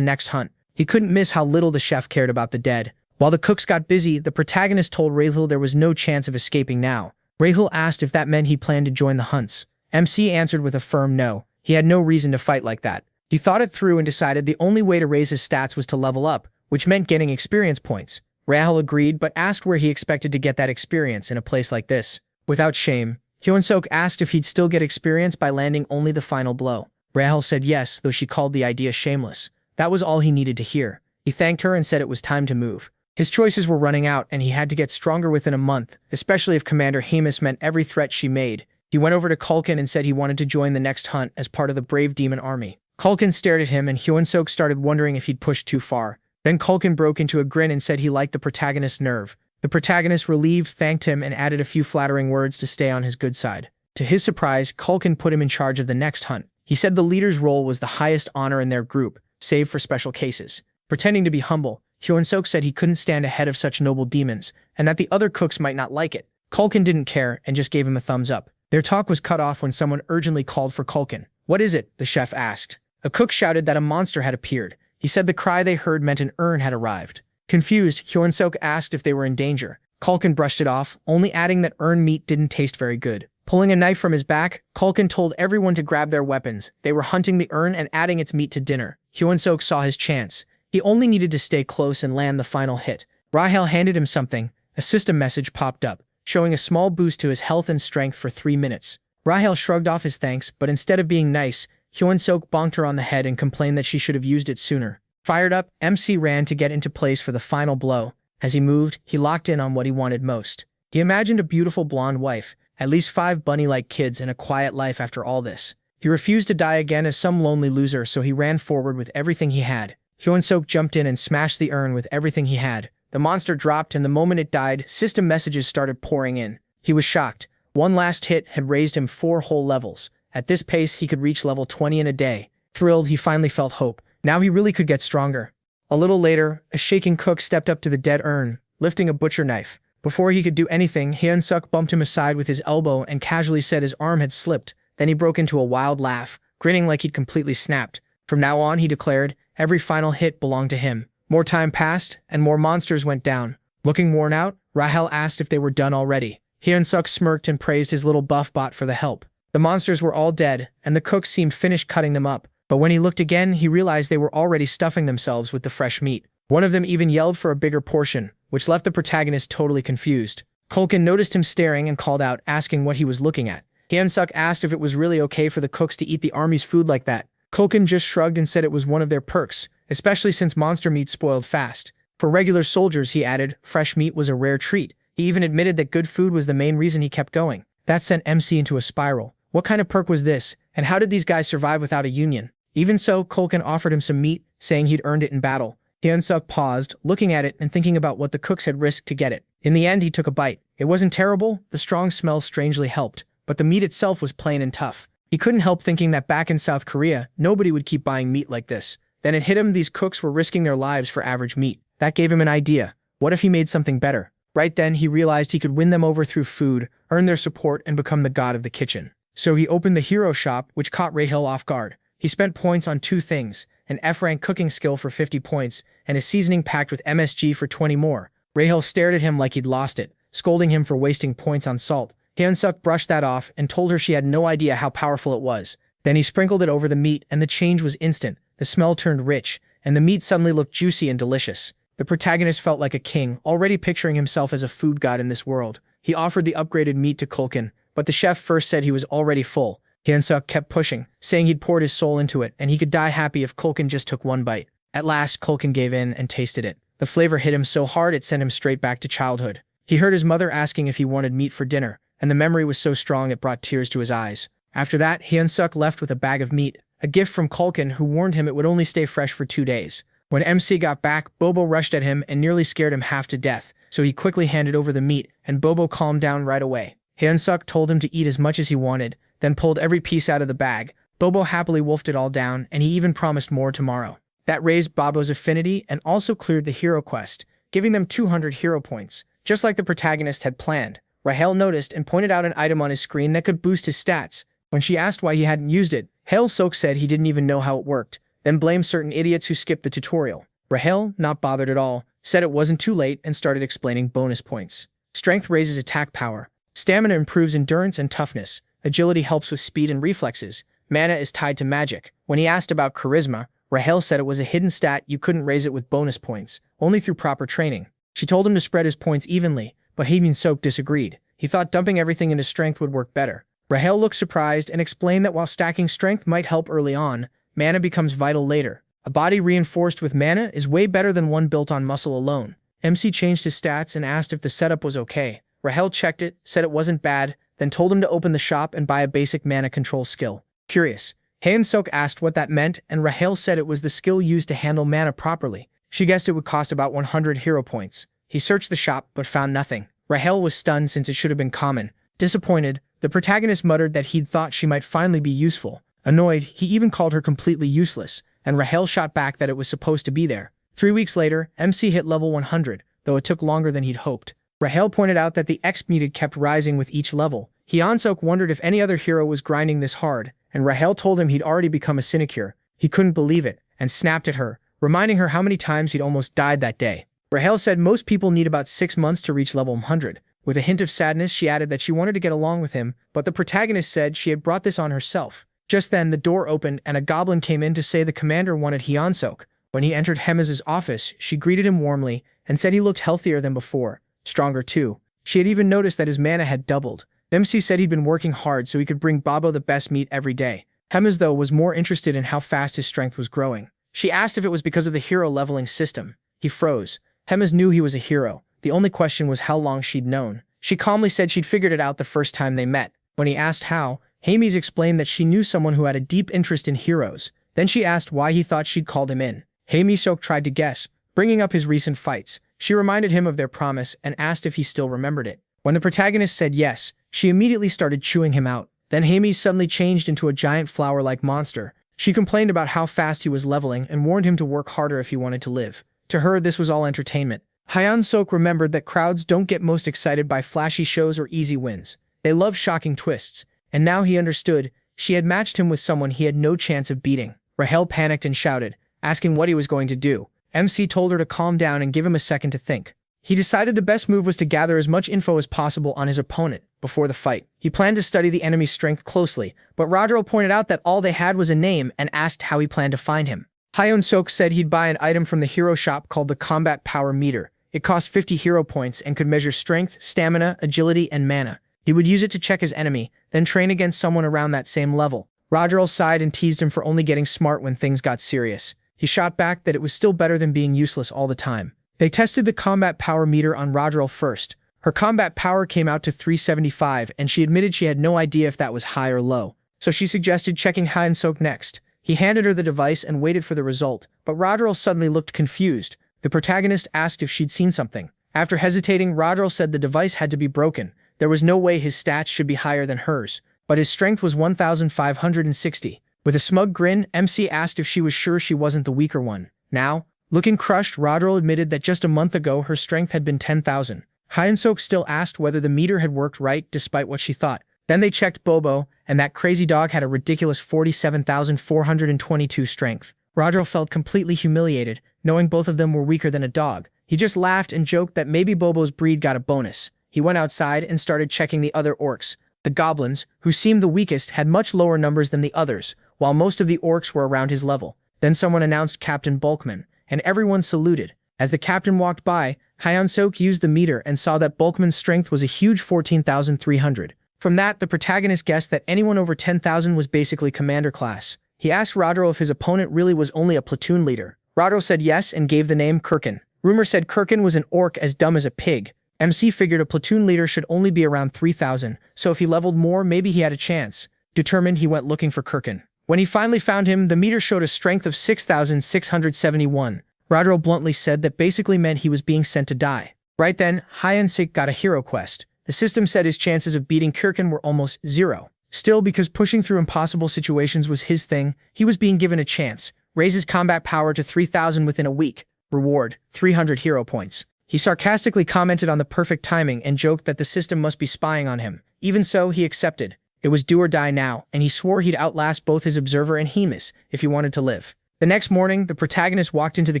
next hunt. He couldn't miss how little the chef cared about the dead. While the cooks got busy, the protagonist told Rahul there was no chance of escaping now. Rahul asked if that meant he planned to join the hunts. MC answered with a firm no. He had no reason to fight like that. He thought it through and decided the only way to raise his stats was to level up, which meant getting experience points. Rahul agreed, but asked where he expected to get that experience in a place like this. Without shame, Hyunsuk asked if he'd still get experience by landing only the final blow. Rahul said yes, though she called the idea shameless. That was all he needed to hear. He thanked her and said it was time to move. His choices were running out and he had to get stronger within a month, especially if Commander Hamus meant every threat she made. He went over to Culkin and said he wanted to join the next hunt as part of the brave demon army. Culkin stared at him and Hyunsuk started wondering if he'd pushed too far. Then Culkin broke into a grin and said he liked the protagonist's nerve. The protagonist, relieved, thanked him and added a few flattering words to stay on his good side. To his surprise, Culkin put him in charge of the next hunt. He said the leader's role was the highest honor in their group, save for special cases. Pretending to be humble, Hyunsuk said he couldn't stand ahead of such noble demons, and that the other cooks might not like it. Culkin didn't care and just gave him a thumbs up. Their talk was cut off when someone urgently called for Culkin. "What is it?" the chef asked. A cook shouted that a monster had appeared. He said the cry they heard meant an urn had arrived. Confused, Hyunsuk asked if they were in danger. Culkin brushed it off, only adding that urn meat didn't taste very good. Pulling a knife from his back, Culkin told everyone to grab their weapons. They were hunting the urn and adding its meat to dinner. Hyunsuk saw his chance. He only needed to stay close and land the final hit. Rahel handed him something. A system message popped up, showing a small boost to his health and strength for 3 minutes. Rahel shrugged off his thanks, but instead of being nice, Hyunsuk bonked her on the head and complained that she should have used it sooner. Fired up, MC ran to get into place for the final blow. As he moved, he locked in on what he wanted most. He imagined a beautiful blonde wife, at least 5 bunny-like kids, and a quiet life after all this. He refused to die again as some lonely loser, so he ran forward with everything he had. Hyunsuk jumped in and smashed the urn with everything he had. The monster dropped, and the moment it died, system messages started pouring in. He was shocked. One last hit had raised him 4 whole levels. At this pace, he could reach level 20 in a day. Thrilled, he finally felt hope. Now he really could get stronger. A little later, a shaking cook stepped up to the dead urn, lifting a butcher knife. Before he could do anything, Hyunsuk bumped him aside with his elbow and casually said his arm had slipped. Then he broke into a wild laugh, grinning like he'd completely snapped. From now on, he declared, every final hit belonged to him. More time passed, and more monsters went down. Looking worn out, Rahel asked if they were done already. Hyunsuk smirked and praised his little buff bot for the help. The monsters were all dead, and the cooks seemed finished cutting them up. But when he looked again, he realized they were already stuffing themselves with the fresh meat. One of them even yelled for a bigger portion, which left the protagonist totally confused. Culkin noticed him staring and called out, asking what he was looking at. Hyunsuk asked if it was really okay for the cooks to eat the army's food like that. Culkin just shrugged and said it was one of their perks, especially since monster meat spoiled fast. For regular soldiers, he added, fresh meat was a rare treat. He even admitted that good food was the main reason he kept going. That sent MC into a spiral. What kind of perk was this, and how did these guys survive without a union? Even so, Culkin offered him some meat, saying he'd earned it in battle. Hyunsuk paused, looking at it and thinking about what the cooks had risked to get it. In the end, he took a bite. It wasn't terrible, the strong smell strangely helped, but the meat itself was plain and tough. He couldn't help thinking that back in South Korea, nobody would keep buying meat like this. Then it hit him these cooks were risking their lives for average meat. That gave him an idea. What if he made something better? Right then, he realized he could win them over through food, earn their support, and become the god of the kitchen. So he opened the hero shop, which caught Rahel off guard. He spent points on 2 things, an F-rank cooking skill for 50 points, and a seasoning packed with MSG for 20 more. Rahel stared at him like he'd lost it, scolding him for wasting points on salt. Hyunsuk brushed that off and told her she had no idea how powerful it was. Then he sprinkled it over the meat, and the change was instant. The smell turned rich, and the meat suddenly looked juicy and delicious. The protagonist felt like a king, already picturing himself as a food god in this world. He offered the upgraded meat to Culkin, but the chef first said he was already full. Hyunsuk kept pushing, saying he'd poured his soul into it, and he could die happy if Culkin just took 1 bite. At last, Culkin gave in and tasted it. The flavor hit him so hard it sent him straight back to childhood. He heard his mother asking if he wanted meat for dinner, and the memory was so strong it brought tears to his eyes. After that, Hyunsuk left with a bag of meat, a gift from Culkin, who warned him it would only stay fresh for 2 days. When MC got back, Bobo rushed at him and nearly scared him half to death, so he quickly handed over the meat, and Bobo calmed down right away. Hyunsuk told him to eat as much as he wanted, then pulled every piece out of the bag. Bobo happily wolfed it all down, and he even promised more tomorrow. That raised Babo's affinity and also cleared the hero quest, giving them 200 hero points. Just like the protagonist had planned, Rahel noticed and pointed out an item on his screen that could boost his stats. When she asked why he hadn't used it, Hail-Sok said he didn't even know how it worked, then blamed certain idiots who skipped the tutorial. Rahel, not bothered at all, said it wasn't too late and started explaining bonus points. Strength raises attack power. Stamina improves endurance and toughness. Agility helps with speed and reflexes. Mana is tied to magic. When he asked about charisma, Rahel said it was a hidden stat you couldn't raise it with bonus points, only through proper training. She told him to spread his points evenly, but Hae-Min-Sok disagreed. He thought dumping everything into strength would work better. Rahel looked surprised and explained that while stacking strength might help early on, mana becomes vital later. A body reinforced with mana is way better than one built on muscle alone. MC changed his stats and asked if the setup was okay. Rahel checked it, said it wasn't bad, then told him to open the shop and buy a basic mana control skill. Curious, Hae-Min-Sok asked what that meant, and Rahel said it was the skill used to handle mana properly. She guessed it would cost about 100 hero points. He searched the shop but found nothing. Rahel was stunned since it should have been common. Disappointed, the protagonist muttered that he'd thought she might finally be useful. Annoyed, he even called her completely useless, and Rahel shot back that it was supposed to be there. 3 weeks later, MC hit level 100, though it took longer than he'd hoped. Rahel pointed out that the XP needed kept rising with each level. Hae-Min-Sok wondered if any other hero was grinding this hard, and Rahel told him he'd already become a sinecure. He couldn't believe it, and snapped at her, reminding her how many times he'd almost died that day. Rahel said most people need about 6 months to reach level 100. With a hint of sadness, she added that she wanted to get along with him, but the protagonist said she had brought this on herself. Just then, the door opened and a goblin came in to say the commander wanted Hae-Min-Sok. When he entered Hema's office, she greeted him warmly and said he looked healthier than before. Stronger too. She had even noticed that his mana had doubled. MC said he'd been working hard so he could bring Babo the best meat every day. Hema, though, was more interested in how fast his strength was growing. She asked if it was because of the hero leveling system. He froze. Hema knew he was a hero. The only question was how long she'd known. She calmly said she'd figured it out the first time they met. When he asked how, Hae-Min explained that she knew someone who had a deep interest in heroes. Then she asked why he thought she'd called him in. Hae-Min tried to guess, bringing up his recent fights. She reminded him of their promise and asked if he still remembered it. When the protagonist said yes, she immediately started chewing him out. Then Hae-Min suddenly changed into a giant flower-like monster. She complained about how fast he was leveling and warned him to work harder if he wanted to live. To her, this was all entertainment. Hae-Min remembered that crowds don't get most excited by flashy shows or easy wins. They love shocking twists. And now he understood. She had matched him with someone he had no chance of beating. Rahel panicked and shouted, asking what he was going to do. MC told her to calm down and give him a second to think. He decided the best move was to gather as much info as possible on his opponent before the fight. He planned to study the enemy's strength closely, but Rodriel pointed out that all they had was a name and asked how he planned to find him. Hae-Min said he'd buy an item from the hero shop called the Combat Power Meter. It cost 50 hero points and could measure strength, stamina, agility, and mana. He would use it to check his enemy, then train against someone around that same level. Rodriel sighed and teased him for only getting smart when things got serious. He shot back that it was still better than being useless all the time. They tested the combat power meter on Rodriel first. Her combat power came out to 375, and she admitted she had no idea if that was high or low. So she suggested checking Hae-Min next. He handed her the device and waited for the result, but Rodriel suddenly looked confused. The protagonist asked if she'd seen something. After hesitating, Rodriel said the device had to be broken. There was no way his stats should be higher than hers, but his strength was 1,560. With a smug grin, MC asked if she was sure she wasn't the weaker one. Now, looking crushed, Rodriel admitted that just a month ago her strength had been 10,000. Hae-Min still asked whether the meter had worked right despite what she thought. Then they checked Bobo, and that crazy dog had a ridiculous 47,422 strength. Rodriel felt completely humiliated, knowing both of them were weaker than a dog. He just laughed and joked that maybe Bobo's breed got a bonus. He went outside and started checking the other orcs. The goblins, who seemed the weakest, had much lower numbers than the others, while most of the orcs were around his level. Then someone announced Captain Bulkman, and everyone saluted. As the captain walked by, Hae-Min used the meter and saw that Bulkman's strength was a huge 14,300. From that, the protagonist guessed that anyone over 10,000 was basically commander class. He asked Rodriel if his opponent really was only a platoon leader. Rodriel said yes and gave the name Kirkin. Rumor said Kirkin was an orc as dumb as a pig. MC figured a platoon leader should only be around 3,000, so if he leveled more, maybe he had a chance. Determined, he went looking for Kirkin. When he finally found him, the meter showed a strength of 6,671. Rodriel bluntly said that basically meant he was being sent to die. Right then, Hae-Min got a hero quest. The system said his chances of beating Kirkin were almost zero. Still, because pushing through impossible situations was his thing, he was being given a chance. Raises combat power to 3,000 within a week. Reward, 300 hero points. He sarcastically commented on the perfect timing and joked that the system must be spying on him. Even so, he accepted. It was do or die now, and he swore he'd outlast both his observer and Hemus if he wanted to live. The next morning, the protagonist walked into the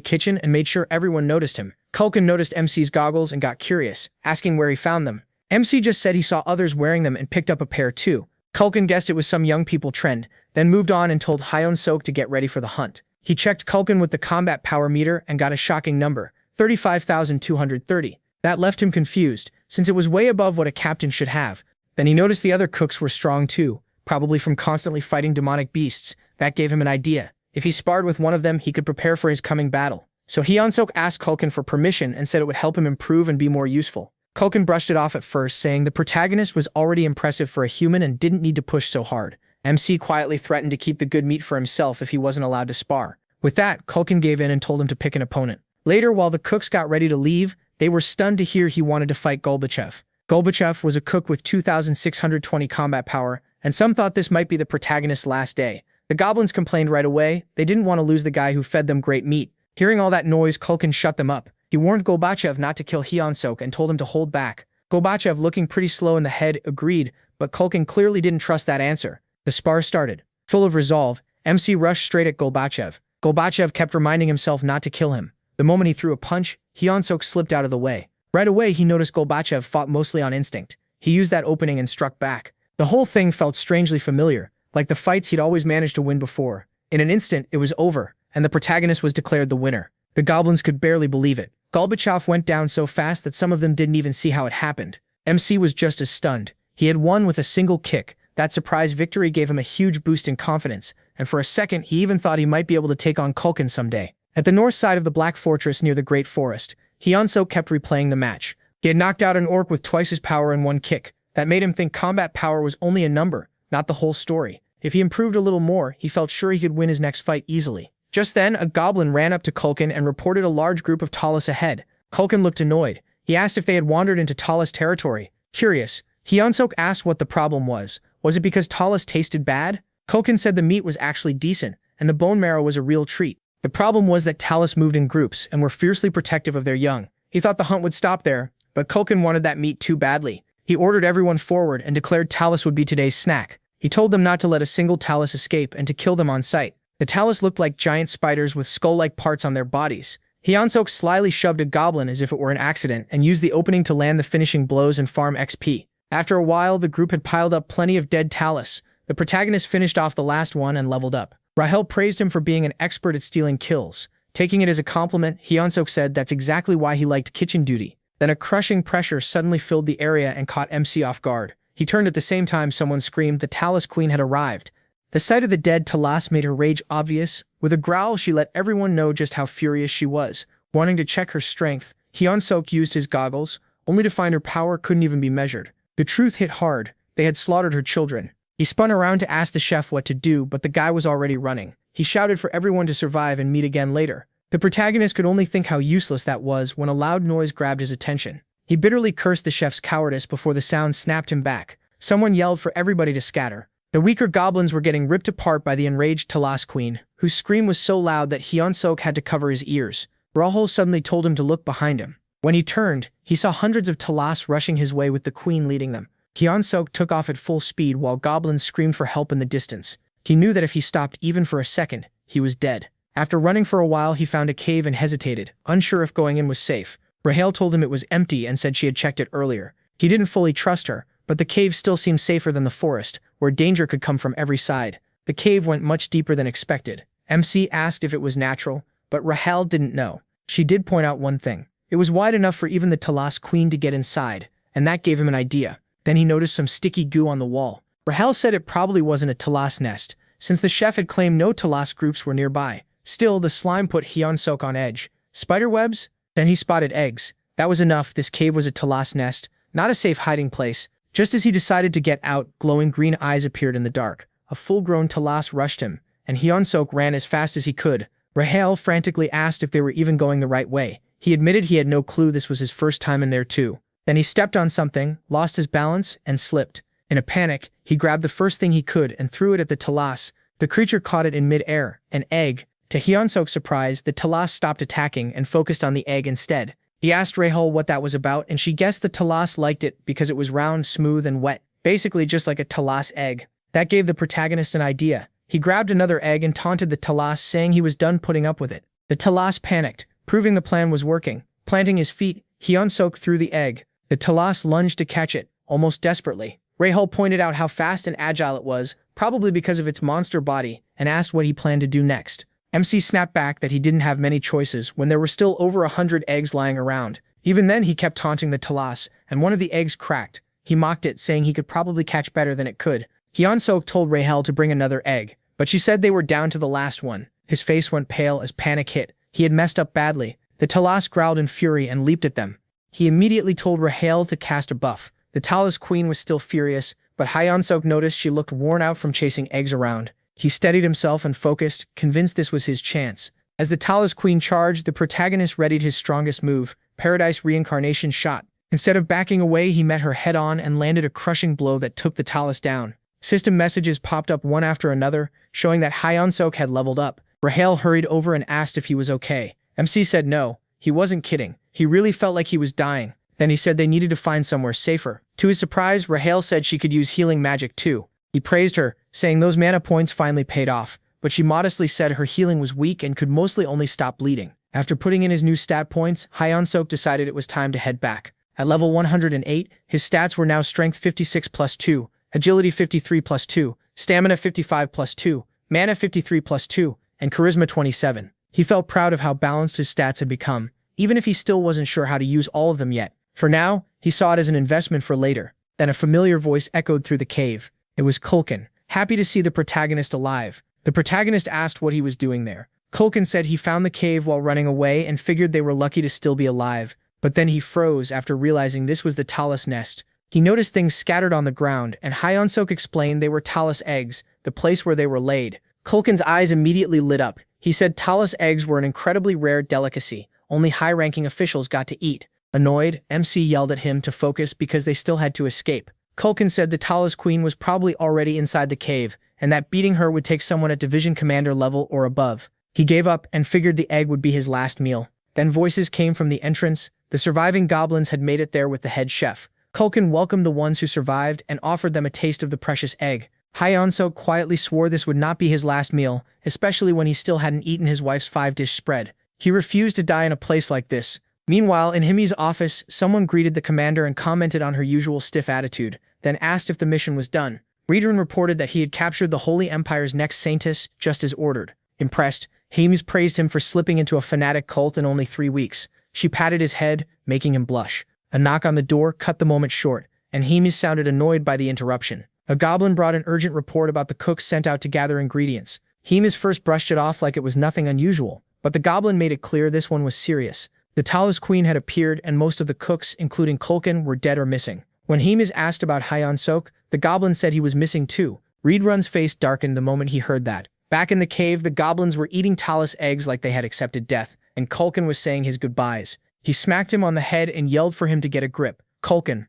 kitchen and made sure everyone noticed him. Culkin noticed MC's goggles and got curious, asking where he found them. MC just said he saw others wearing them and picked up a pair too. Culkin guessed it was some young people trend, then moved on and told Hyun-Sok to get ready for the hunt. He checked Culkin with the combat power meter and got a shocking number, 35,230. That left him confused, since it was way above what a captain should have. Then he noticed the other cooks were strong too, probably from constantly fighting demonic beasts. That gave him an idea. If he sparred with one of them, he could prepare for his coming battle. So Hyun-Sok asked Culkin for permission and said it would help him improve and be more useful. Culkin brushed it off at first, saying the protagonist was already impressive for a human and didn't need to push so hard. MC quietly threatened to keep the good meat for himself if he wasn't allowed to spar. With that, Culkin gave in and told him to pick an opponent. Later, while the cooks got ready to leave, they were stunned to hear he wanted to fight Gorbachev. Gorbachev was a cook with 2,620 combat power, and some thought this might be the protagonist's last day. The goblins complained right away. They didn't want to lose the guy who fed them great meat. Hearing all that noise, Culkin shut them up. He warned Gorbachev not to kill Hyun-Sok and told him to hold back. Gorbachev, looking pretty slow in the head, agreed, but Culkin clearly didn't trust that answer. The spar started. Full of resolve, MC rushed straight at Gorbachev. Gorbachev kept reminding himself not to kill him. The moment he threw a punch, Hyun-Sok slipped out of the way. Right away, he noticed Gorbachev fought mostly on instinct. He used that opening and struck back. The whole thing felt strangely familiar, like the fights he'd always managed to win before. In an instant, it was over, and the protagonist was declared the winner. The goblins could barely believe it. Gorbachev went down so fast that some of them didn't even see how it happened. MC was just as stunned. He had won with a single kick. That surprise victory gave him a huge boost in confidence, and for a second, he even thought he might be able to take on Culkin someday. At the north side of the Black Fortress near the Great Forest, Hyun-Sok kept replaying the match. He had knocked out an orc with twice his power in one kick. That made him think combat power was only a number, not the whole story. If he improved a little more, he felt sure he could win his next fight easily. Just then, a goblin ran up to Culkin and reported a large group of Talus ahead. Culkin looked annoyed. He asked if they had wandered into Talus territory. Curious, Hyun-Sok asked what the problem was. Was it because Talus tasted bad? Culkin said the meat was actually decent, and the bone marrow was a real treat. The problem was that Talus moved in groups and were fiercely protective of their young. He thought the hunt would stop there, but Culkin wanted that meat too badly. He ordered everyone forward and declared Talus would be today's snack. He told them not to let a single Talus escape and to kill them on sight. The Talus looked like giant spiders with skull-like parts on their bodies. Hyun-Sok slyly shoved a goblin as if it were an accident and used the opening to land the finishing blows and farm XP. After a while, the group had piled up plenty of dead Talus. The protagonist finished off the last one and leveled up. Rahel praised him for being an expert at stealing kills. Taking it as a compliment, Hyun-Sok said that's exactly why he liked kitchen duty. Then a crushing pressure suddenly filled the area and caught MC off guard. He turned at the same time someone screamed the Talus Queen had arrived. The sight of the dead Talus made her rage obvious. With a growl, she let everyone know just how furious she was. Wanting to check her strength, Hyun-Sok used his goggles, only to find her power couldn't even be measured. The truth hit hard. They had slaughtered her children. He spun around to ask the chef what to do, but the guy was already running. He shouted for everyone to survive and meet again later. The protagonist could only think how useless that was when a loud noise grabbed his attention. He bitterly cursed the chef's cowardice before the sound snapped him back. Someone yelled for everybody to scatter. The weaker goblins were getting ripped apart by the enraged Talus Queen, whose scream was so loud that Hyun-Sok had to cover his ears. Rahul suddenly told him to look behind him. When he turned, he saw hundreds of Talus rushing his way with the queen leading them. Hyun-Sok took off at full speed while goblins screamed for help in the distance. He knew that if he stopped even for a second, he was dead. After running for a while, he found a cave and hesitated, unsure if going in was safe. Rahel told him it was empty and said she had checked it earlier. He didn't fully trust her, but the cave still seemed safer than the forest, where danger could come from every side. The cave went much deeper than expected. MC asked if it was natural, but Rahel didn't know. She did point out one thing. It was wide enough for even the Talus Queen to get inside, and that gave him an idea. Then he noticed some sticky goo on the wall. Rahel said it probably wasn't a Talus nest, since the chef had claimed no Talus groups were nearby. Still, the slime put Hyun-Sok on edge. Spiderwebs? Then he spotted eggs. That was enough. This cave was a Talus nest, not a safe hiding place. Just as he decided to get out, glowing green eyes appeared in the dark. A full-grown Talus rushed him, and Hyun-Sok ran as fast as he could. Rahel frantically asked if they were even going the right way. He admitted he had no clue. This was his first time in there too. Then he stepped on something, lost his balance, and slipped. In a panic, he grabbed the first thing he could and threw it at the Talus. The creature caught it in mid-air. An egg. To Hyunsuk's surprise, the Talas stopped attacking and focused on the egg instead. He asked Rahul what that was about, and she guessed the Talas liked it because it was round, smooth, and wet, basically just like a Talas egg. That gave the protagonist an idea. He grabbed another egg and taunted the Talas, saying he was done putting up with it. The Talas panicked, proving the plan was working. Planting his feet, Hyunsuk threw the egg. The Talas lunged to catch it, almost desperately. Rahul pointed out how fast and agile it was, probably because of its monster body, and asked what he planned to do next. MC snapped back that he didn't have many choices when there were still over 100 eggs lying around. Even then, he kept taunting the Talas, and one of the eggs cracked. He mocked it, saying he could probably catch better than it could. Hyunsuk told Rahul to bring another egg, but she said they were down to the last one. His face went pale as panic hit. He had messed up badly. The Talas growled in fury and leaped at them. He immediately told Rahul to cast a buff. The Talas queen was still furious, but Hyunsuk noticed she looked worn out from chasing eggs around. He steadied himself and focused, convinced this was his chance. As the Talas queen charged, the protagonist readied his strongest move, Paradise Reincarnation shot. Instead of backing away, he met her head-on and landed a crushing blow that took the Talas down. System messages popped up one after another, showing that Hyunsuk had leveled up. Rahul hurried over and asked if he was okay. MC said no, he wasn't kidding. He really felt like he was dying. Then he said they needed to find somewhere safer. To his surprise, Rahul said she could use healing magic too. He praised her, saying those mana points finally paid off, but she modestly said her healing was weak and could mostly only stop bleeding. After putting in his new stat points, Hyunsuk decided it was time to head back. At level 108, his stats were now Strength 56 plus 2, Agility 53 plus 2, Stamina 55 plus 2, Mana 53 plus 2, and Charisma 27. He felt proud of how balanced his stats had become, even if he still wasn't sure how to use all of them yet. For now, he saw it as an investment for later. Then a familiar voice echoed through the cave. It was Kulkin, happy to see the protagonist alive. The protagonist asked what he was doing there. Kulkin said he found the cave while running away and figured they were lucky to still be alive. But then he froze after realizing this was the Talas nest. He noticed things scattered on the ground, and Hyunsuk explained they were Talas eggs, the place where they were laid. Kulkin's eyes immediately lit up. He said Talas eggs were an incredibly rare delicacy. Only high-ranking officials got to eat. Annoyed, MC yelled at him to focus because they still had to escape. Kulkin said the Talas queen was probably already inside the cave, and that beating her would take someone at division commander level or above. He gave up and figured the egg would be his last meal. Then voices came from the entrance. The surviving goblins had made it there with the head chef. Kulkin welcomed the ones who survived and offered them a taste of the precious egg. Hyunsuk quietly swore this would not be his last meal, especially when he still hadn't eaten his wife's 5-dish spread. He refused to die in a place like this. Meanwhile, in Himi's office, someone greeted the commander and commented on her usual stiff attitude, then asked if the mission was done. Riedran reported that he had captured the Holy Empire's next saintess, just as ordered. Impressed, Himes praised him for slipping into a fanatic cult in only 3 weeks. She patted his head, making him blush. A knock on the door cut the moment short, and Himes sounded annoyed by the interruption. A goblin brought an urgent report about the cooks sent out to gather ingredients. Himes first brushed it off like it was nothing unusual, but the goblin made it clear this one was serious. The Talas queen had appeared, and most of the cooks, including Kulkin, were dead or missing. When Himes asked about Hyunsuk, the goblin said he was missing too. Riedran's face darkened the moment he heard that. Back in the cave, the goblins were eating Talas eggs like they had accepted death, and Kulkin was saying his goodbyes. He smacked him on the head and yelled for him to get a grip. Kulkin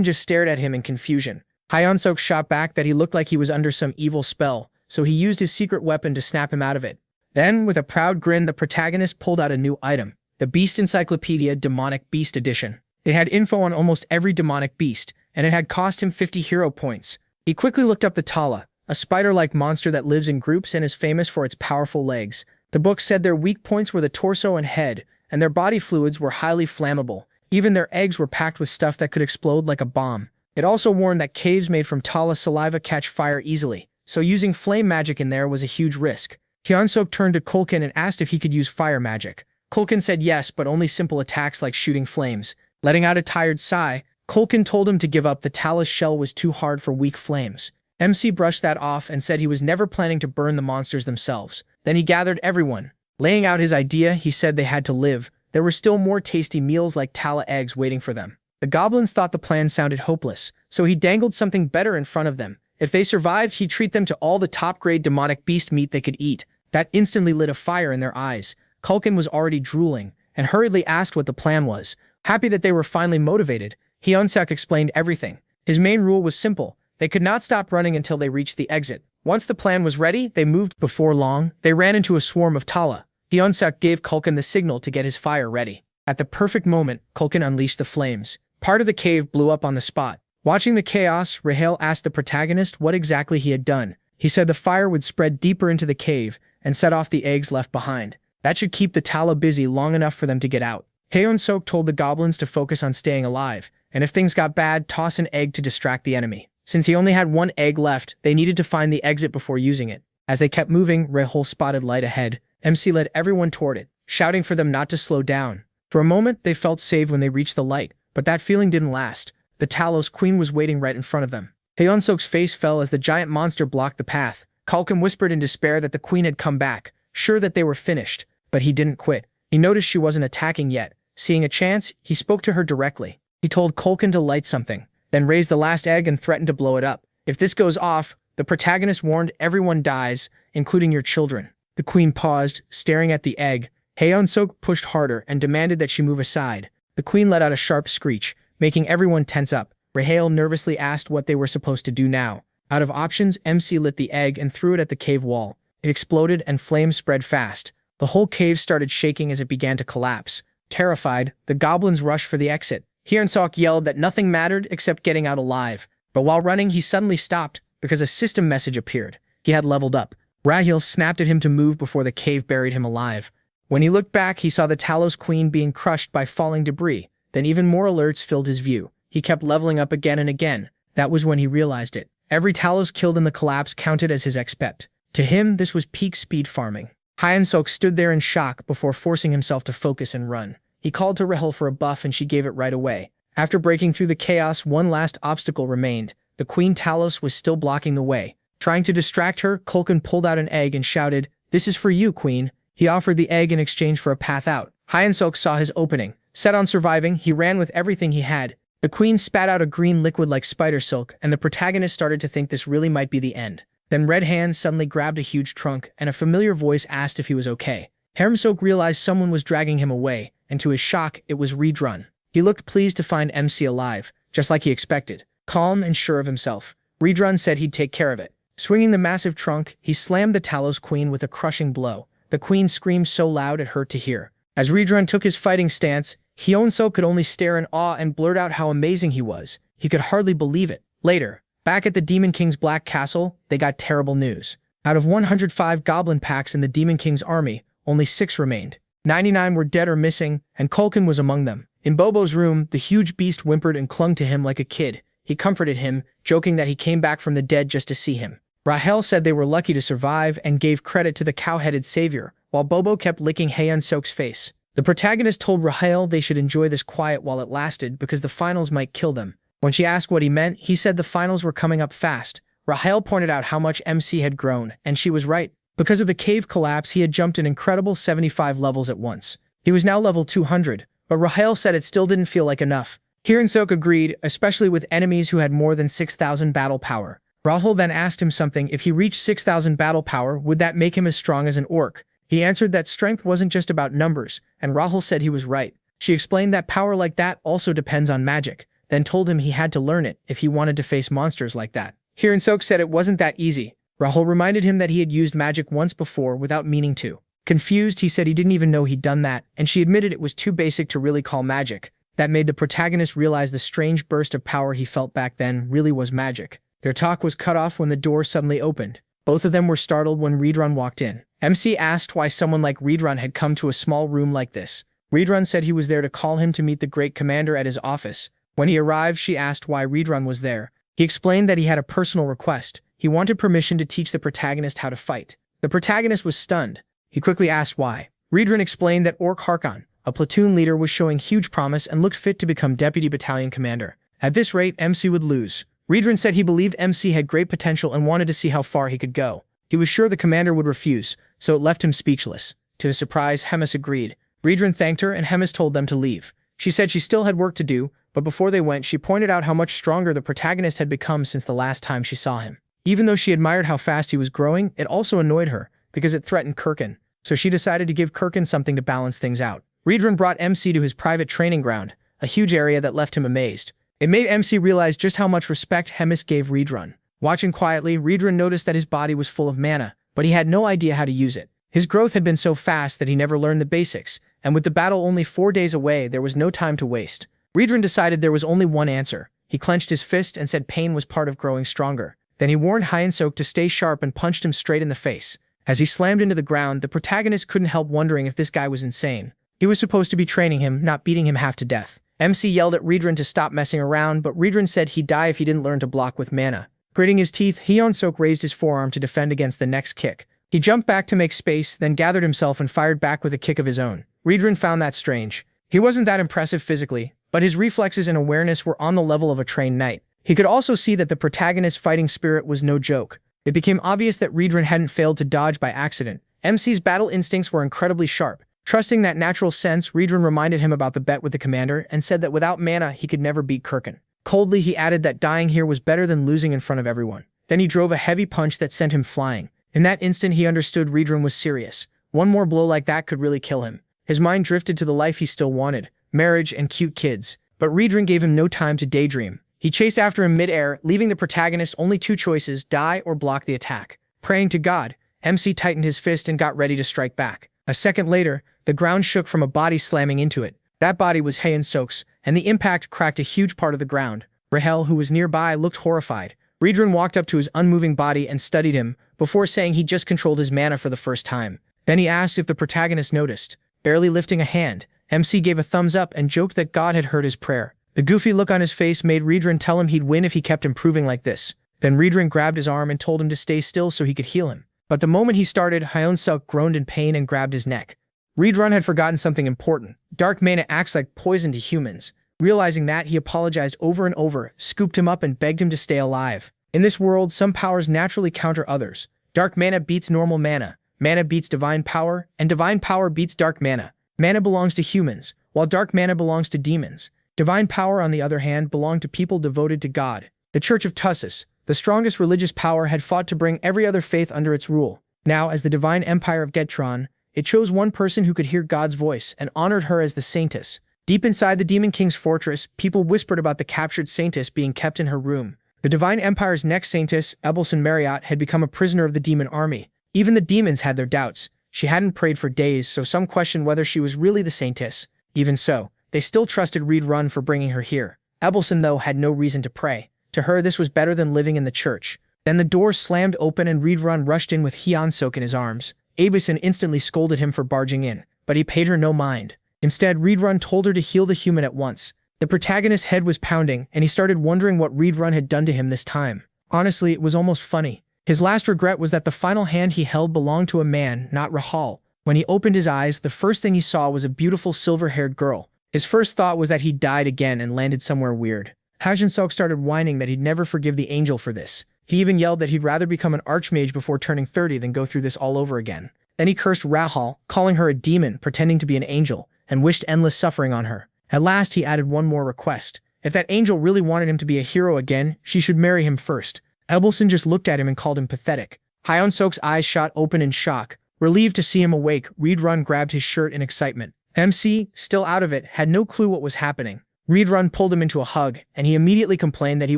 just stared at him in confusion. Hyunsuk shot back that he looked like he was under some evil spell, so he used his secret weapon to snap him out of it. Then, with a proud grin, the protagonist pulled out a new item. The Beast Encyclopedia Demonic Beast Edition. It had info on almost every demonic beast, and it had cost him 50 hero points. He quickly looked up the Tala, a spider-like monster that lives in groups and is famous for its powerful legs. The book said their weak points were the torso and head, and their body fluids were highly flammable. Even their eggs were packed with stuff that could explode like a bomb. It also warned that caves made from Tala saliva catch fire easily, so using flame magic in there was a huge risk. Hyunsuk turned to Kulkin and asked if he could use fire magic. Kulkin said yes, but only simple attacks like shooting flames. Letting out a tired sigh, Kulkin told him to give up. The Talas shell was too hard for weak flames. MC brushed that off and said he was never planning to burn the monsters themselves. Then he gathered everyone. Laying out his idea, he said they had to live. There were still more tasty meals like Tala eggs waiting for them. The goblins thought the plan sounded hopeless, so he dangled something better in front of them. If they survived, he'd treat them to all the top-grade demonic beast meat they could eat. That instantly lit a fire in their eyes. Kulkin was already drooling, and hurriedly asked what the plan was. Happy that they were finally motivated, Hyunsuk explained everything. His main rule was simple. They could not stop running until they reached the exit. Once the plan was ready, they moved. Before long, they ran into a swarm of Tala. Hyunsuk gave Kulkin the signal to get his fire ready. At the perfect moment, Kulkin unleashed the flames. Part of the cave blew up on the spot. Watching the chaos, Rahel asked the protagonist what exactly he had done. He said the fire would spread deeper into the cave and set off the eggs left behind. That should keep the Tala busy long enough for them to get out. Hyunsuk told the goblins to focus on staying alive, and if things got bad, toss an egg to distract the enemy. Since he only had one egg left, they needed to find the exit before using it. As they kept moving, Rahel spotted light ahead. MC led everyone toward it, shouting for them not to slow down. For a moment, they felt safe when they reached the light, but that feeling didn't last. The Talos Queen was waiting right in front of them. Hyunsuk's face fell as the giant monster blocked the path. Kulkin whispered in despair that the queen had come back, sure that they were finished, but he didn't quit. He noticed she wasn't attacking yet. Seeing a chance, he spoke to her directly. He told Kulkin to light something, then raised the last egg and threatened to blow it up. If this goes off, the protagonist warned, everyone dies, including your children. The queen paused, staring at the egg. Hyunsuk pushed harder and demanded that she move aside. The queen let out a sharp screech, making everyone tense up. Rahel nervously asked what they were supposed to do now. Out of options, MC lit the egg and threw it at the cave wall. It exploded and flames spread fast. The whole cave started shaking as it began to collapse. Terrified, the goblins rushed for the exit. Hyunsuk yelled that nothing mattered except getting out alive. But while running, he suddenly stopped because a system message appeared. He had leveled up. Rahel snapped at him to move before the cave buried him alive. When he looked back, he saw the Talos Queen being crushed by falling debris. Then even more alerts filled his view. He kept leveling up again and again. That was when he realized it. Every Talos killed in the collapse counted as his XP. To him, this was peak speed farming. Hyunsuk stood there in shock before forcing himself to focus and run. He called to Rahel for a buff and she gave it right away. After breaking through the chaos, one last obstacle remained. The Queen Talos was still blocking the way. Trying to distract her, Kulkin pulled out an egg and shouted, "This is for you, Queen." He offered the egg in exchange for a path out. Hyunsuk saw his opening. Set on surviving, he ran with everything he had. The queen spat out a green liquid like spider silk, and the protagonist started to think this really might be the end. Then Red Hand suddenly grabbed a huge trunk, and a familiar voice asked if he was okay. Hyunsuk realized someone was dragging him away, and to his shock, it was Redrun. He looked pleased to find MC alive, just like he expected. Calm and sure of himself, Redrun said he'd take care of it. Swinging the massive trunk, he slammed the Talos Queen with a crushing blow. The queen screamed so loud it hurt to hear. As Redrun took his fighting stance, Hyunsuk could only stare in awe and blurt out how amazing he was. He could hardly believe it. Later, back at the Demon King's Black Castle, they got terrible news. Out of 105 goblin packs in the Demon King's army, only 6 remained. 99 were dead or missing, and Kulkin was among them. In Bobo's room, the huge beast whimpered and clung to him like a kid. He comforted him, joking that he came back from the dead just to see him. Rahel said they were lucky to survive and gave credit to the cow-headed savior, while Bobo kept licking Hyunsuk's face. The protagonist told Rahel they should enjoy this quiet while it lasted because the finals might kill them. When she asked what he meant, he said the finals were coming up fast. Rahel pointed out how much MC had grown, and she was right. Because of the cave collapse, he had jumped an incredible 75 levels at once. He was now level 200, but Rahel said it still didn't feel like enough. Hyunsuk agreed, especially with enemies who had more than 6,000 battle power. Rahel then asked him something: if he reached 6,000 battle power, would that make him as strong as an orc? He answered that strength wasn't just about numbers, and Rahel said he was right. She explained that power like that also depends on magic, then told him he had to learn it if he wanted to face monsters like that. Hyunsuk said it wasn't that easy. Rahel reminded him that he had used magic once before without meaning to. Confused, he said he didn't even know he'd done that, and she admitted it was too basic to really call magic. That made the protagonist realize the strange burst of power he felt back then really was magic. Their talk was cut off when the door suddenly opened. Both of them were startled when Redrun walked in. MC asked why someone like Redrun had come to a small room like this. Redrun said he was there to call him to meet the great commander at his office. When he arrived, she asked why Redrun was there. He explained that he had a personal request. He wanted permission to teach the protagonist how to fight. The protagonist was stunned. He quickly asked why. Redrun explained that Orc Harkon, a platoon leader, was showing huge promise and looked fit to become deputy battalion commander. At this rate, MC would lose. Redrun said he believed MC had great potential and wanted to see how far he could go. He was sure the commander would refuse, so it left him speechless. To his surprise, Hemis agreed. Redrun thanked her and Hemis told them to leave. She said she still had work to do, but before they went, she pointed out how much stronger the protagonist had become since the last time she saw him. Even though she admired how fast he was growing, it also annoyed her, because it threatened Kirkin, so she decided to give Kirkin something to balance things out. Redrun brought MC to his private training ground, a huge area that left him amazed. It made MC realize just how much respect Hemis gave Redrun. Watching quietly, Ridran noticed that his body was full of mana, but he had no idea how to use it. His growth had been so fast that he never learned the basics, and with the battle only 4 days away, there was no time to waste. Ridran decided there was only one answer. He clenched his fist and said pain was part of growing stronger. Then he warned Hyunsuk to stay sharp and punched him straight in the face. As he slammed into the ground, the protagonist couldn't help wondering if this guy was insane. He was supposed to be training him, not beating him half to death. MC yelled at Ridran to stop messing around, but Ridran said he'd die if he didn't learn to block with mana. Gritting his teeth, Hyunsuk raised his forearm to defend against the next kick. He jumped back to make space, then gathered himself and fired back with a kick of his own. Ridran found that strange. He wasn't that impressive physically, but his reflexes and awareness were on the level of a trained knight. He could also see that the protagonist's fighting spirit was no joke. It became obvious that Ridran hadn't failed to dodge by accident. MC's battle instincts were incredibly sharp. Trusting that natural sense, Ridran reminded him about the bet with the commander and said that without mana, he could never beat Kirkin. Coldly, he added that dying here was better than losing in front of everyone. Then he drove a heavy punch that sent him flying. In that instant, he understood Ridran was serious. One more blow like that could really kill him. His mind drifted to the life he still wanted, marriage and cute kids. But Ridran gave him no time to daydream. He chased after him mid-air, leaving the protagonist only 2 choices: die or block the attack. Praying to God, MC tightened his fist and got ready to strike back. A second later, the ground shook from a body slamming into it. That body was Hyunsuk's, and the impact cracked a huge part of the ground. Rahel, who was nearby, looked horrified. Ridran walked up to his unmoving body and studied him, before saying he just controlled his mana for the first time. Then he asked if the protagonist noticed. Barely lifting a hand, MC gave a thumbs up and joked that God had heard his prayer. The goofy look on his face made Ridran tell him he'd win if he kept improving like this. Then Ridran grabbed his arm and told him to stay still so he could heal him. But the moment he started, Hyunsuk groaned in pain and grabbed his neck. Ridran had forgotten something important. Dark mana acts like poison to humans. Realizing that, he apologized over and over, scooped him up and begged him to stay alive. In this world, some powers naturally counter others. Dark mana beats normal mana. Mana beats divine power, and divine power beats dark mana. Mana belongs to humans, while dark mana belongs to demons. Divine power, on the other hand, belonged to people devoted to God. The Church of Tussis, the strongest religious power, had fought to bring every other faith under its rule. Now, as the divine empire of Gedtron, it chose one person who could hear God's voice and honored her as the Saintess. Deep inside the Demon King's fortress, people whispered about the captured Saintess being kept in her room. The Divine Empire's next Saintess, Ebelson Marriott, had become a prisoner of the demon army. Even the demons had their doubts. She hadn't prayed for days, so some questioned whether she was really the Saintess. Even so, they still trusted Ridran for bringing her here. Ebelson, though, had no reason to pray. To her, this was better than living in the church. Then the door slammed open and Ridran rushed in with Hyunsuk in his arms. Ebelson instantly scolded him for barging in, but he paid her no mind. Instead, Ridran told her to heal the human at once. The protagonist's head was pounding, and he started wondering what Ridran had done to him this time. Honestly, it was almost funny. His last regret was that the final hand he held belonged to a man, not Rahal. When he opened his eyes, the first thing he saw was a beautiful silver-haired girl. His first thought was that he'd died again and landed somewhere weird. Hyunsuk started whining that he'd never forgive the angel for this. He even yelled that he'd rather become an archmage before turning 30 than go through this all over again. Then he cursed Rahal, calling her a demon, pretending to be an angel, and wished endless suffering on her. At last, he added one more request. If that angel really wanted him to be a hero again, she should marry him first. Ebelson just looked at him and called him pathetic. Hyunsuk's eyes shot open in shock. Relieved to see him awake, Ridran grabbed his shirt in excitement. MC, still out of it, had no clue what was happening. Ridran pulled him into a hug, and he immediately complained that he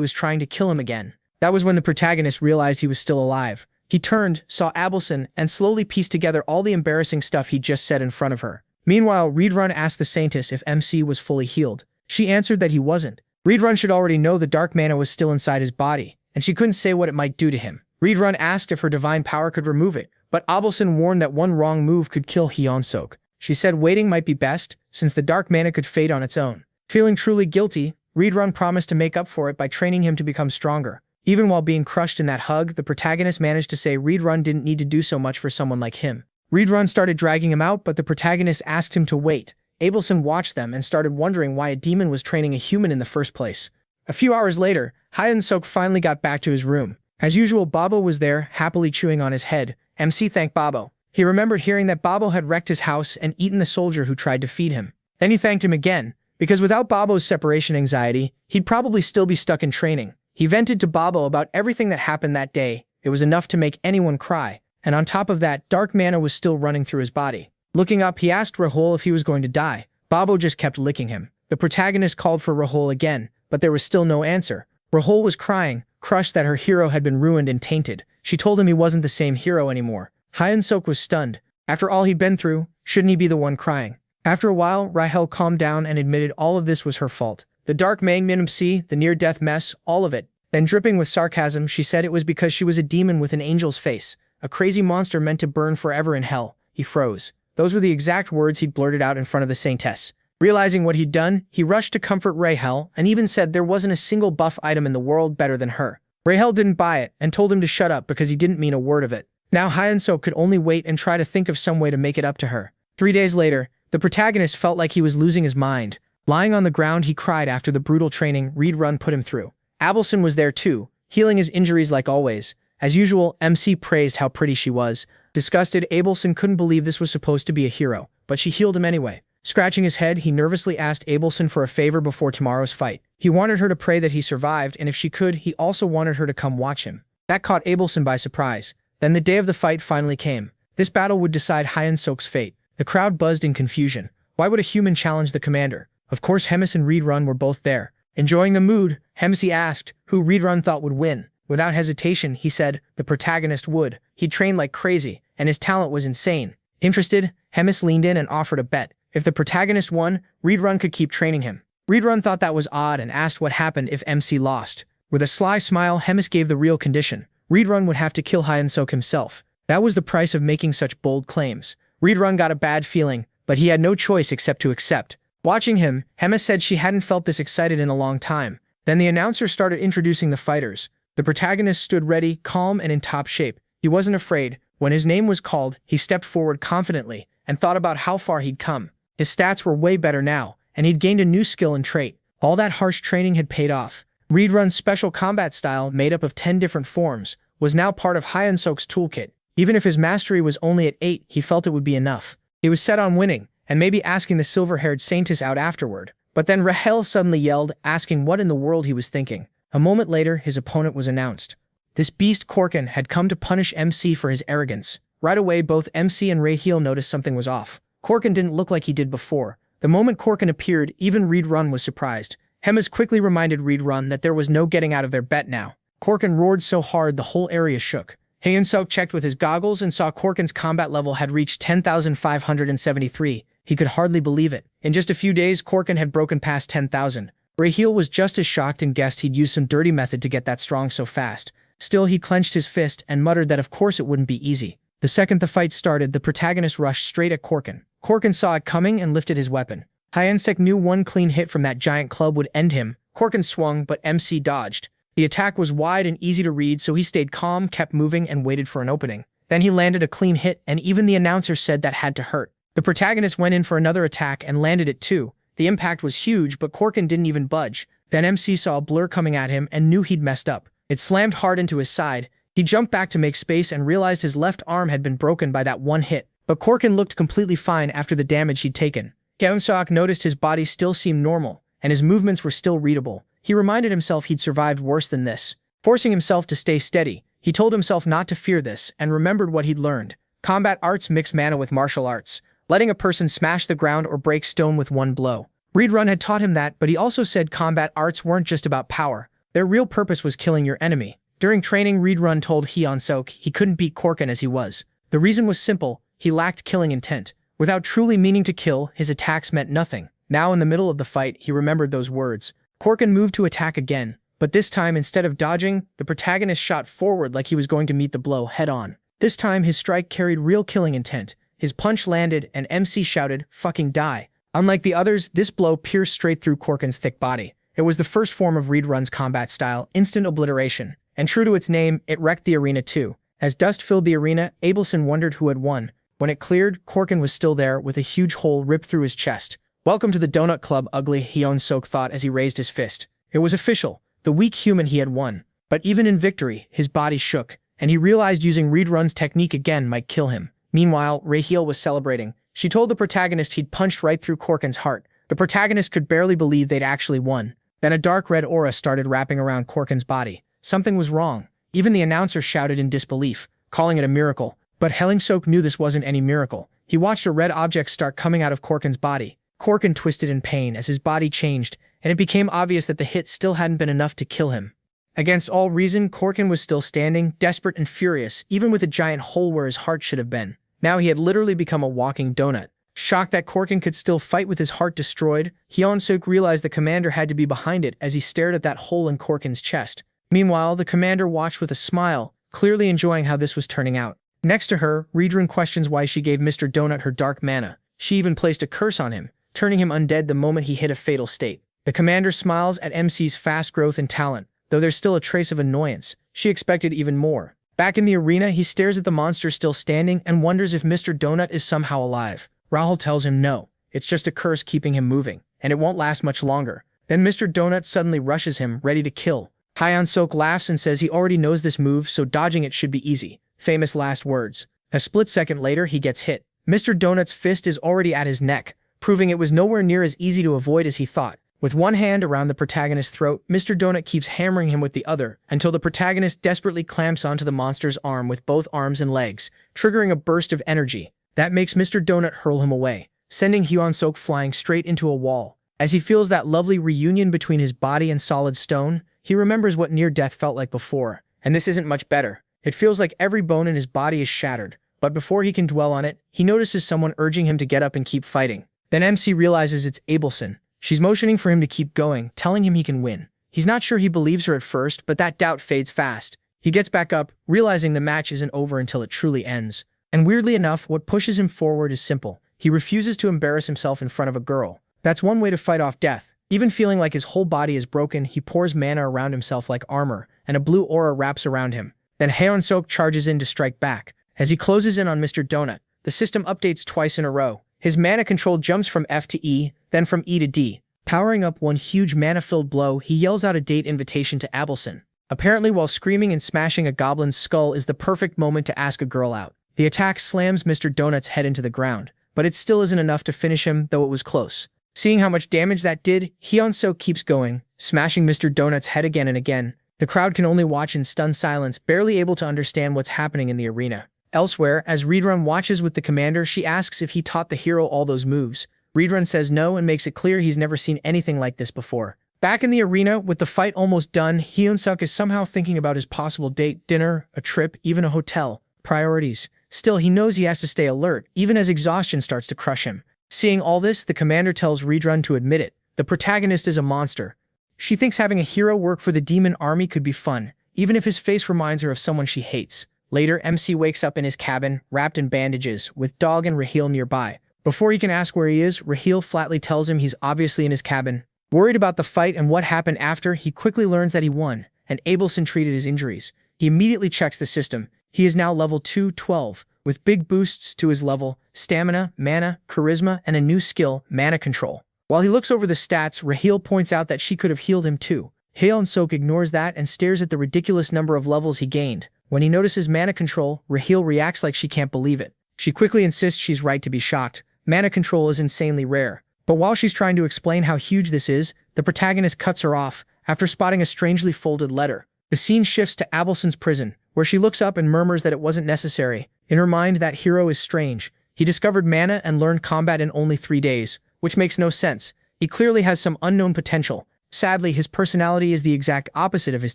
was trying to kill him again. That was when the protagonist realized he was still alive. He turned, saw Ebelson, and slowly pieced together all the embarrassing stuff he'd just said in front of her. Meanwhile, Ridran asked the Saintess if MC was fully healed. She answered that he wasn't. Ridran should already know the dark mana was still inside his body, and she couldn't say what it might do to him. Ridran asked if her divine power could remove it, but Ebelson warned that one wrong move could kill Hyunsuk. She said waiting might be best, since the dark mana could fade on its own. Feeling truly guilty, Ridran promised to make up for it by training him to become stronger. Even while being crushed in that hug, the protagonist managed to say Ridran didn't need to do so much for someone like him. Ridran started dragging him out, but the protagonist asked him to wait. Ebelson watched them and started wondering why a demon was training a human in the first place. A few hours later, Hyunsuk finally got back to his room. As usual, Babo was there, happily chewing on his head. MC thanked Babo. He remembered hearing that Babo had wrecked his house and eaten the soldier who tried to feed him. Then he thanked him again, because without Babo's separation anxiety, he'd probably still be stuck in training. He vented to Babo about everything that happened that day. It was enough to make anyone cry. And on top of that, dark mana was still running through his body. Looking up, he asked Rahul if he was going to die. Babo just kept licking him. The protagonist called for Rahul again, but there was still no answer. Rahul was crying, crushed that her hero had been ruined and tainted. She told him he wasn't the same hero anymore. Hyun-Suk was stunned. After all he'd been through, shouldn't he be the one crying? After a while, Rahel calmed down and admitted all of this was her fault. The dark main-minimc, the near-death mess, all of it. Then dripping with sarcasm, she said it was because she was a demon with an angel's face, a crazy monster meant to burn forever in hell. He froze. Those were the exact words he'd blurted out in front of the saintess. Realizing what he'd done, he rushed to comfort Rahel and even said there wasn't a single buff item in the world better than her. Rahel didn't buy it and told him to shut up because he didn't mean a word of it. Now Hyun-Suk could only wait and try to think of some way to make it up to her. 3 days later, the protagonist felt like he was losing his mind. Lying on the ground, he cried after the brutal training Run put him through. Abelson was there too, healing his injuries like always. As usual, MC praised how pretty she was. Disgusted, Abelson couldn't believe this was supposed to be a hero, but she healed him anyway. Scratching his head, he nervously asked Abelson for a favor before tomorrow's fight. He wanted her to pray that he survived, and if she could, he also wanted her to come watch him. That caught Abelson by surprise. Then the day of the fight finally came. This battle would decide Hyun-Suk's fate. The crowd buzzed in confusion. Why would a human challenge the commander? Of course Hemis and Run were both there. Enjoying the mood, Hemsi asked who Run thought would win. Without hesitation, he said the protagonist would. He trained like crazy, and his talent was insane. Interested, Hemis leaned in and offered a bet. If the protagonist won, Run could keep training him. Run thought that was odd and asked what happened if MC lost. With a sly smile, Hemis gave the real condition. Run would have to kill Hyun-Suk himself. That was the price of making such bold claims. Run got a bad feeling, but he had no choice except to accept. Watching him, Hemis said she hadn't felt this excited in a long time. Then the announcer started introducing the fighters. The protagonist stood ready, calm, and in top shape. He wasn't afraid. When his name was called, he stepped forward confidently and thought about how far he'd come. His stats were way better now, and he'd gained a new skill and trait. All that harsh training had paid off. Run's special combat style, made up of 10 different forms, was now part of Hyun-Suk's toolkit. Even if his mastery was only at 8, he felt it would be enough. He was set on winning, and maybe asking the silver-haired saintess out afterward. But then Rahel suddenly yelled, asking what in the world he was thinking. A moment later, his opponent was announced. This beast Korkin had come to punish MC for his arrogance. Right away, both MC and Rahel noticed something was off. Korkin didn't look like he did before. The moment Korkin appeared, even Run was surprised. Hemis quickly reminded Run that there was no getting out of their bet now. Korkin roared so hard the whole area shook. Hyun-Suk checked with his goggles and saw Korkin's combat level had reached 10,573. He could hardly believe it. In just a few days, Korkin had broken past 10,000. Rahel was just as shocked and guessed he'd used some dirty method to get that strong so fast. Still, he clenched his fist and muttered that of course it wouldn't be easy. The second the fight started, the protagonist rushed straight at Korkin. Korkin saw it coming and lifted his weapon. Hyun-Suk knew one clean hit from that giant club would end him. Korkin swung, but MC dodged. The attack was wide and easy to read, so he stayed calm, kept moving, and waited for an opening. Then he landed a clean hit, and even the announcer said that had to hurt. The protagonist went in for another attack and landed it too. The impact was huge, but Korkin didn't even budge. Then MC saw a blur coming at him and knew he'd messed up. It slammed hard into his side. He jumped back to make space and realized his left arm had been broken by that one hit. But Korkin looked completely fine after the damage he'd taken. Hyun-Suk noticed his body still seemed normal, and his movements were still readable. He reminded himself he'd survived worse than this. Forcing himself to stay steady, he told himself not to fear this and remembered what he'd learned. Combat arts mix mana with martial arts, letting a person smash the ground or break stone with one blow. Run had taught him that, but he also said combat arts weren't just about power. Their real purpose was killing your enemy. During training, Run told Hyun-Suk he couldn't beat Korkin as he was. The reason was simple: he lacked killing intent. Without truly meaning to kill, his attacks meant nothing. Now in the middle of the fight, he remembered those words. Korkin moved to attack again, but this time instead of dodging, the protagonist shot forward like he was going to meet the blow head-on. This time his strike carried real killing intent. His punch landed and MC shouted, "Fucking die." Unlike the others, this blow pierced straight through Korkin's thick body. It was the first form of Run's combat style, instant obliteration. And true to its name, it wrecked the arena too. As dust filled the arena, Abelson wondered who had won. When it cleared, Korkin was still there with a huge hole ripped through his chest. "Welcome to the Donut Club, ugly," Hyun-Suk thought as he raised his fist. It was official. The weak human he had won. But even in victory, his body shook, and he realized using Run's technique again might kill him. Meanwhile, Rahel was celebrating. She told the protagonist he'd punched right through Korkin's heart. The protagonist could barely believe they'd actually won. Then a dark red aura started wrapping around Korkin's body. Something was wrong. Even the announcer shouted in disbelief, calling it a miracle. But Hyun-Suk knew this wasn't any miracle. He watched a red object start coming out of Korkin's body. Korkin twisted in pain as his body changed, and it became obvious that the hit still hadn't been enough to kill him. Against all reason, Korkin was still standing, desperate and furious, even with a giant hole where his heart should have been. Now he had literally become a walking donut. Shocked that Korkin could still fight with his heart destroyed, Hyun-suk realized the commander had to be behind it as he stared at that hole in Korkin's chest. Meanwhile, the commander watched with a smile, clearly enjoying how this was turning out. Next to her, Ridran questions why she gave Mr. Donut her dark mana. She even placed a curse on him, turning him undead the moment he hit a fatal state. The commander smiles at MC's fast growth and talent, though there's still a trace of annoyance. She expected even more. Back in the arena, he stares at the monster still standing and wonders if Mr. Donut is somehow alive. Rahul tells him no, it's just a curse keeping him moving, and it won't last much longer. Then Mr. Donut suddenly rushes him, ready to kill. Hyun-suk laughs and says he already knows this move, so dodging it should be easy. Famous last words. A split second later, he gets hit. Mr. Donut's fist is already at his neck, proving it was nowhere near as easy to avoid as he thought. With one hand around the protagonist's throat, Mr. Donut keeps hammering him with the other, until the protagonist desperately clamps onto the monster's arm with both arms and legs, triggering a burst of energy. That makes Mr. Donut hurl him away, sending Hyun-suk flying straight into a wall. As he feels that lovely reunion between his body and solid stone, he remembers what near-death felt like before, and this isn't much better. It feels like every bone in his body is shattered, but before he can dwell on it, he notices someone urging him to get up and keep fighting. Then MC realizes it's Abelson. She's motioning for him to keep going, telling him he can win. He's not sure he believes her at first, but that doubt fades fast. He gets back up, realizing the match isn't over until it truly ends. And weirdly enough, what pushes him forward is simple. He refuses to embarrass himself in front of a girl. That's one way to fight off death. Even feeling like his whole body is broken, he pours mana around himself like armor, and a blue aura wraps around him. Then Hyun-suk charges in to strike back. As he closes in on Mr. Donut, the system updates twice in a row. His mana control jumps from F to E, then from E to D. Powering up one huge mana-filled blow, he yells out a date invitation to Abelson. Apparently, while screaming and smashing a goblin's skull is the perfect moment to ask a girl out. The attack slams Mr. Donut's head into the ground, but it still isn't enough to finish him, though it was close. Seeing how much damage that did, Hyun-suk keeps going, smashing Mr. Donut's head again and again. The crowd can only watch in stunned silence, barely able to understand what's happening in the arena. Elsewhere, as Ridran watches with the commander, she asks if he taught the hero all those moves. Ridran says no and makes it clear he's never seen anything like this before. Back in the arena, with the fight almost done, Hyun-suk is somehow thinking about his possible date, dinner, a trip, even a hotel. Priorities. Still, he knows he has to stay alert, even as exhaustion starts to crush him. Seeing all this, the commander tells Ridran to admit it. The protagonist is a monster. She thinks having a hero work for the demon army could be fun, even if his face reminds her of someone she hates. Later, MC wakes up in his cabin, wrapped in bandages, with Dog and Raheel nearby. Before he can ask where he is, Raheel flatly tells him he's obviously in his cabin. Worried about the fight and what happened after, he quickly learns that he won, and Abelson treated his injuries. He immediately checks the system. He is now level 212, with big boosts to his level, stamina, mana, charisma, and a new skill, mana control. While he looks over the stats, Raheel points out that she could have healed him too. Hyun-suk ignores that and stares at the ridiculous number of levels he gained. When he notices mana control, Raheel reacts like she can't believe it. She quickly insists she's right to be shocked. Mana control is insanely rare. But while she's trying to explain how huge this is, the protagonist cuts her off, after spotting a strangely folded letter. The scene shifts to Abelson's prison, where she looks up and murmurs that it wasn't necessary. In her mind, that hero is strange. He discovered mana and learned combat in only 3 days, which makes no sense. He clearly has some unknown potential. Sadly, his personality is the exact opposite of his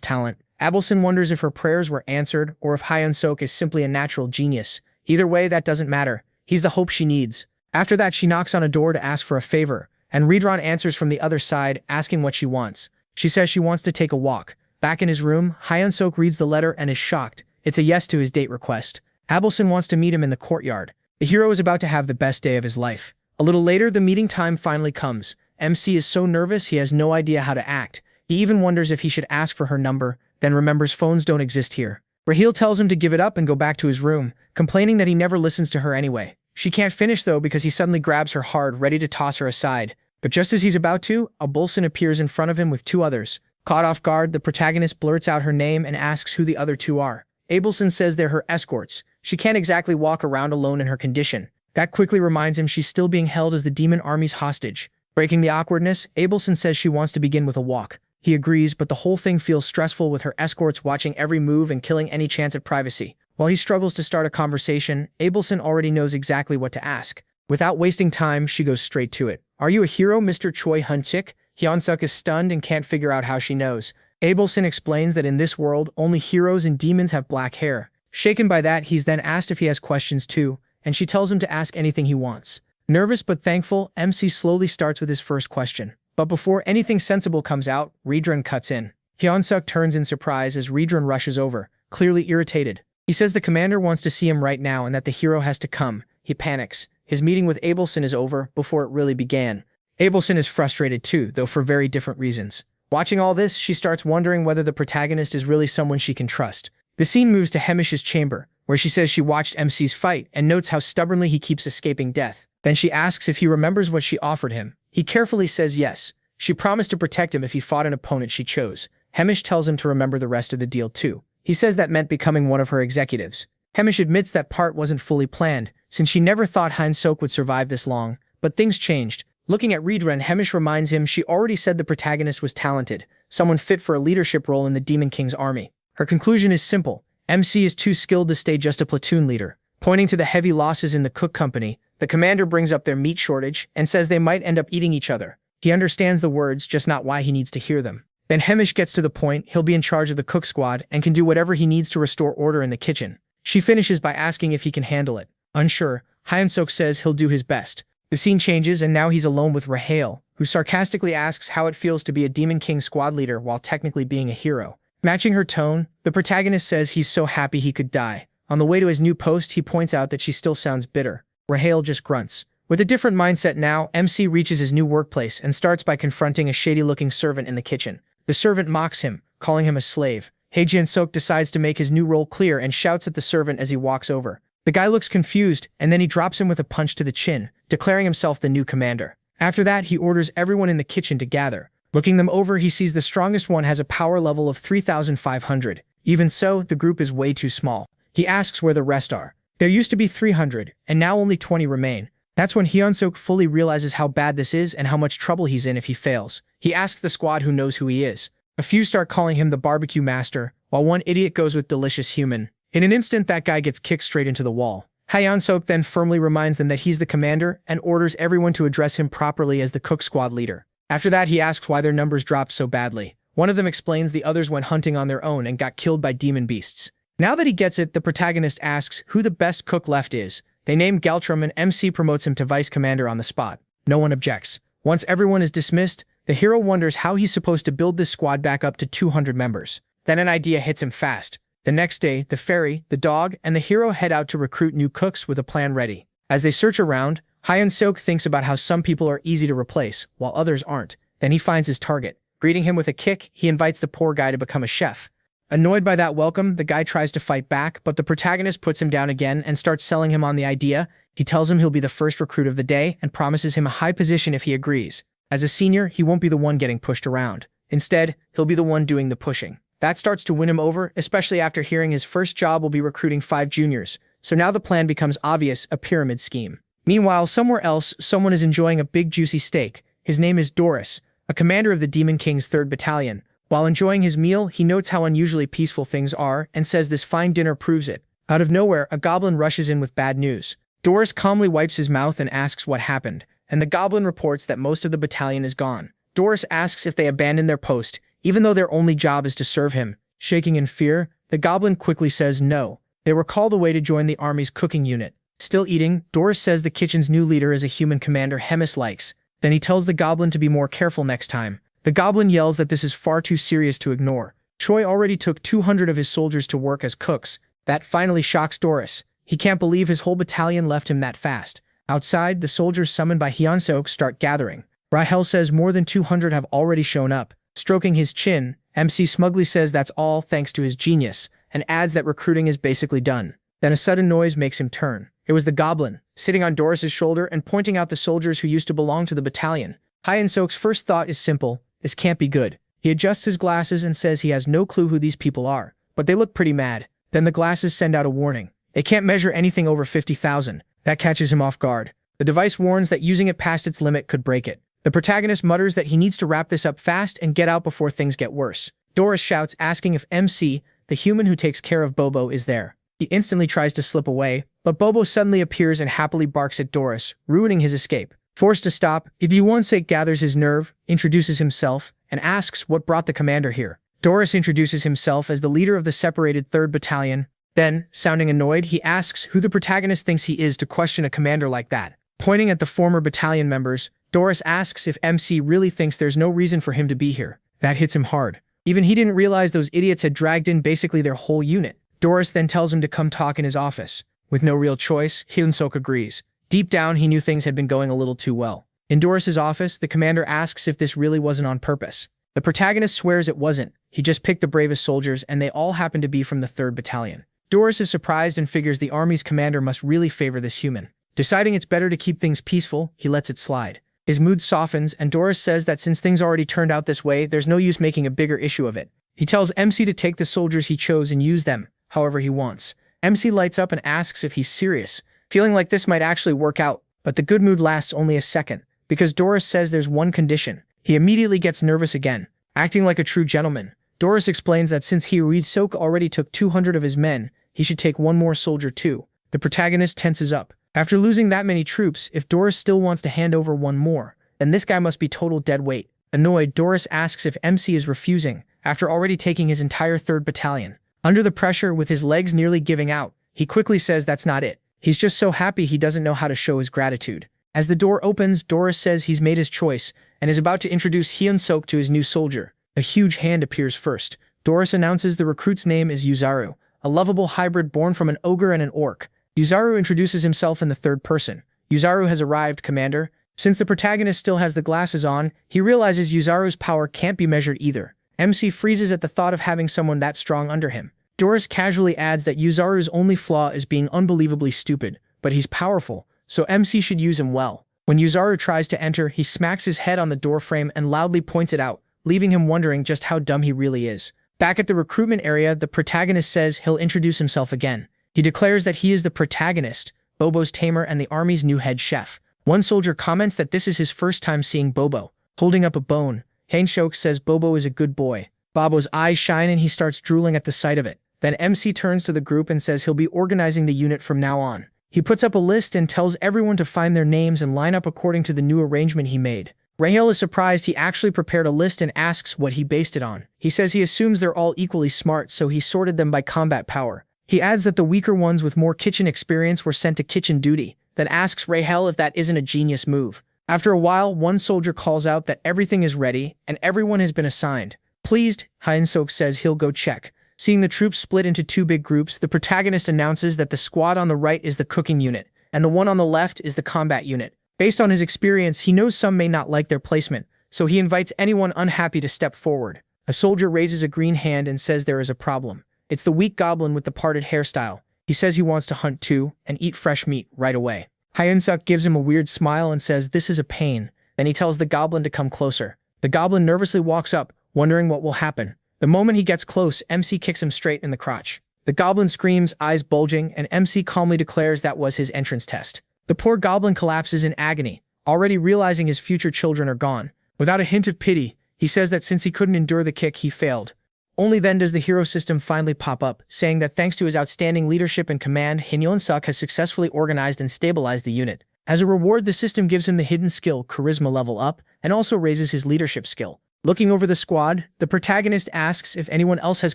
talent. Abelson wonders if her prayers were answered, or if Hyun-suk is simply a natural genius. Either way, that doesn't matter. He's the hope she needs. After that, she knocks on a door to ask for a favor, and Ridran answers from the other side, asking what she wants. She says she wants to take a walk. Back in his room, Hyun-suk reads the letter and is shocked. It's a yes to his date request. Abelson wants to meet him in the courtyard. The hero is about to have the best day of his life. A little later, the meeting time finally comes. MC is so nervous he has no idea how to act. He even wonders if he should ask for her number, then remembers phones don't exist here. Raheel tells him to give it up and go back to his room, complaining that he never listens to her anyway. She can't finish though because he suddenly grabs her hard, ready to toss her aside. But just as he's about to, Abelson appears in front of him with 2 others. Caught off guard, the protagonist blurts out her name and asks who the other 2 are. Abelson says they're her escorts. She can't exactly walk around alone in her condition. That quickly reminds him she's still being held as the demon army's hostage. Breaking the awkwardness, Abelson says she wants to begin with a walk. He agrees, but the whole thing feels stressful with her escorts watching every move and killing any chance at privacy. While he struggles to start a conversation, Abelson already knows exactly what to ask. Without wasting time, she goes straight to it. Are you a hero, Mr. Choi Hun-sik? Hyun-suk is stunned and can't figure out how she knows. Abelson explains that in this world, only heroes and demons have black hair. Shaken by that, he's then asked if he has questions too, and she tells him to ask anything he wants. Nervous but thankful, MC slowly starts with his first question. But before anything sensible comes out, Ridran cuts in. Hyunsuk turns in surprise as Ridran rushes over, clearly irritated. He says the commander wants to see him right now and that the hero has to come. He panics. His meeting with Abelson is over before it really began. Abelson is frustrated too, though for very different reasons. Watching all this, she starts wondering whether the protagonist is really someone she can trust. The scene moves to Hemish's chamber, where she says she watched MC's fight and notes how stubbornly he keeps escaping death. Then she asks if he remembers what she offered him. He carefully says yes. She promised to protect him if he fought an opponent she chose. Hemish tells him to remember the rest of the deal too. He says that meant becoming one of her executives. Hemish admits that part wasn't fully planned, since she never thought Hyunsuk would survive this long, but things changed. Looking at Ridran, Hemish reminds him she already said the protagonist was talented, someone fit for a leadership role in the Demon King's army. Her conclusion is simple. MC is too skilled to stay just a platoon leader. Pointing to the heavy losses in the cook company, the commander brings up their meat shortage and says they might end up eating each other. He understands the words, just not why he needs to hear them. Then Hemish gets to the point he'll be in charge of the cook squad and can do whatever he needs to restore order in the kitchen. She finishes by asking if he can handle it. Unsure, Hyunsuk says he'll do his best. The scene changes and now he's alone with Rahel, who sarcastically asks how it feels to be a Demon King squad leader while technically being a hero. Matching her tone, the protagonist says he's so happy he could die. On the way to his new post, he points out that she still sounds bitter. Rahel just grunts. With a different mindset now, MC reaches his new workplace and starts by confronting a shady-looking servant in the kitchen. The servant mocks him, calling him a slave. Hyunsuk decides to make his new role clear and shouts at the servant as he walks over. The guy looks confused, and then he drops him with a punch to the chin, declaring himself the new commander. After that, he orders everyone in the kitchen to gather. Looking them over, he sees the strongest one has a power level of 3,500. Even so, the group is way too small. He asks where the rest are. There used to be 300, and now only 20 remain. That's when Hyunsuk fully realizes how bad this is and how much trouble he's in if he fails. He asks the squad who knows who he is. A few start calling him the barbecue master, while one idiot goes with delicious human. In an instant, that guy gets kicked straight into the wall. Hyunsuk then firmly reminds them that he's the commander and orders everyone to address him properly as the cook squad leader. After that, he asks why their numbers dropped so badly. One of them explains the others went hunting on their own and got killed by demon beasts. Now that he gets it, the protagonist asks who the best cook left is. They name Galtrum and MC promotes him to vice commander on the spot. No one objects. Once everyone is dismissed, the hero wonders how he's supposed to build this squad back up to 200 members. Then an idea hits him fast. The next day, the fairy, the dog, and the hero head out to recruit new cooks with a plan ready. As they search around, Hyunsuk thinks about how some people are easy to replace, while others aren't. Then he finds his target. Greeting him with a kick, he invites the poor guy to become a chef. Annoyed by that welcome, the guy tries to fight back, but the protagonist puts him down again and starts selling him on the idea. He tells him he'll be the first recruit of the day and promises him a high position if he agrees. As a senior, he won't be the one getting pushed around. Instead, he'll be the one doing the pushing. That starts to win him over, especially after hearing his first job will be recruiting 5 juniors. So now the plan becomes obvious, a pyramid scheme. Meanwhile, somewhere else, someone is enjoying a big juicy steak. His name is Doris, a commander of the Demon King's 3rd Battalion. While enjoying his meal, he notes how unusually peaceful things are and says this fine dinner proves it. Out of nowhere, a goblin rushes in with bad news. Doris calmly wipes his mouth and asks what happened, and the goblin reports that most of the battalion is gone. Doris asks if they abandoned their post, even though their only job is to serve him. Shaking in fear, the goblin quickly says no. They were called away to join the army's cooking unit. Still eating, Doris says the kitchen's new leader is a human commander Hemis likes. Then he tells the goblin to be more careful next time. The goblin yells that this is far too serious to ignore. Choi already took 200 of his soldiers to work as cooks. That finally shocks Doris. He can't believe his whole battalion left him that fast. Outside, the soldiers summoned by Hyunsuk start gathering. Rahel says more than 200 have already shown up. Stroking his chin, MC smugly says that's all thanks to his genius, and adds that recruiting is basically done. Then a sudden noise makes him turn. It was the goblin, sitting on Doris's shoulder and pointing out the soldiers who used to belong to the battalion. Hyunsuk's first thought is simple. This can't be good. He adjusts his glasses and says he has no clue who these people are, but they look pretty mad. Then the glasses send out a warning. They can't measure anything over 50,000. That catches him off guard. The device warns that using it past its limit could break it. The protagonist mutters that he needs to wrap this up fast and get out before things get worse. Doris shouts, asking if MC, the human who takes care of Bobo, is there. He instantly tries to slip away, but Bobo suddenly appears and happily barks at Doris, ruining his escape. Forced to stop, Ibuonsake gathers his nerve, introduces himself, and asks what brought the commander here. Doris introduces himself as the leader of the separated 3rd Battalion. Then, sounding annoyed, he asks who the protagonist thinks he is to question a commander like that. Pointing at the former battalion members, Doris asks if MC really thinks there's no reason for him to be here. That hits him hard. Even he didn't realize those idiots had dragged in basically their whole unit. Doris then tells him to come talk in his office. With no real choice, Hyun-Suk agrees. Deep down, he knew things had been going a little too well. In Doris's office, the commander asks if this really wasn't on purpose. The protagonist swears it wasn't. He just picked the bravest soldiers, and they all happen to be from the 3rd Battalion. Doris is surprised and figures the army's commander must really favor this human. Deciding it's better to keep things peaceful, he lets it slide. His mood softens, and Doris says that since things already turned out this way, there's no use making a bigger issue of it. He tells MC to take the soldiers he chose and use them however he wants. MC lights up and asks if he's serious, feeling like this might actually work out, but the good mood lasts only a second, because Doris says there's one condition. He immediately gets nervous again. Acting like a true gentleman, Doris explains that since Hyun-Suk already took 200 of his men, he should take one more soldier too. The protagonist tenses up. After losing that many troops, if Doris still wants to hand over one more, then this guy must be total dead weight. Annoyed, Doris asks if MC is refusing, after already taking his entire 3rd Battalion. Under the pressure, with his legs nearly giving out, he quickly says that's not it. He's just so happy he doesn't know how to show his gratitude. As the door opens, Doris says he's made his choice and is about to introduce Hyun-Suk to his new soldier. A huge hand appears first. Doris announces the recruit's name is Yuzaru, a lovable hybrid born from an ogre and an orc. Yuzaru introduces himself in the 3rd person. Yuzaru has arrived, Commander. Since the protagonist still has the glasses on, he realizes Yuzaru's power can't be measured either. MC freezes at the thought of having someone that strong under him. Doris casually adds that Yuzaru's only flaw is being unbelievably stupid, but he's powerful, so MC should use him well. When Yuzaru tries to enter, he smacks his head on the doorframe and loudly points it out, leaving him wondering just how dumb he really is. Back at the recruitment area, the protagonist says he'll introduce himself again. He declares that he is the protagonist, Bobo's tamer and the army's new head chef. One soldier comments that this is his first time seeing Bobo. Holding up a bone, Hyun-Suk says Bobo is a good boy. Bobo's eyes shine and he starts drooling at the sight of it. Then MC turns to the group and says he'll be organizing the unit from now on. He puts up a list and tells everyone to find their names and line up according to the new arrangement he made. Rahel is surprised he actually prepared a list and asks what he based it on. He says he assumes they're all equally smart, so he sorted them by combat power. He adds that the weaker ones with more kitchen experience were sent to kitchen duty, then asks Rahel if that isn't a genius move. After a while, one soldier calls out that everything is ready and everyone has been assigned. Pleased, Hyun-Suk says he'll go check. Seeing the troops split into two big groups, the protagonist announces that the squad on the right is the cooking unit, and the one on the left is the combat unit. Based on his experience, he knows some may not like their placement, so he invites anyone unhappy to step forward. A soldier raises a green hand and says there is a problem. It's the weak goblin with the parted hairstyle. He says he wants to hunt too, and eat fresh meat right away. Hyun-Suk gives him a weird smile and says this is a pain. Then he tells the goblin to come closer. The goblin nervously walks up, wondering what will happen. The moment he gets close, MC kicks him straight in the crotch. The goblin screams, eyes bulging, and MC calmly declares that was his entrance test. The poor goblin collapses in agony, already realizing his future children are gone. Without a hint of pity, he says that since he couldn't endure the kick, he failed. Only then does the hero system finally pop up, saying that thanks to his outstanding leadership and command, Hyun-Suk has successfully organized and stabilized the unit. As a reward, the system gives him the hidden skill Charisma level up, and also raises his leadership skill. Looking over the squad, the protagonist asks if anyone else has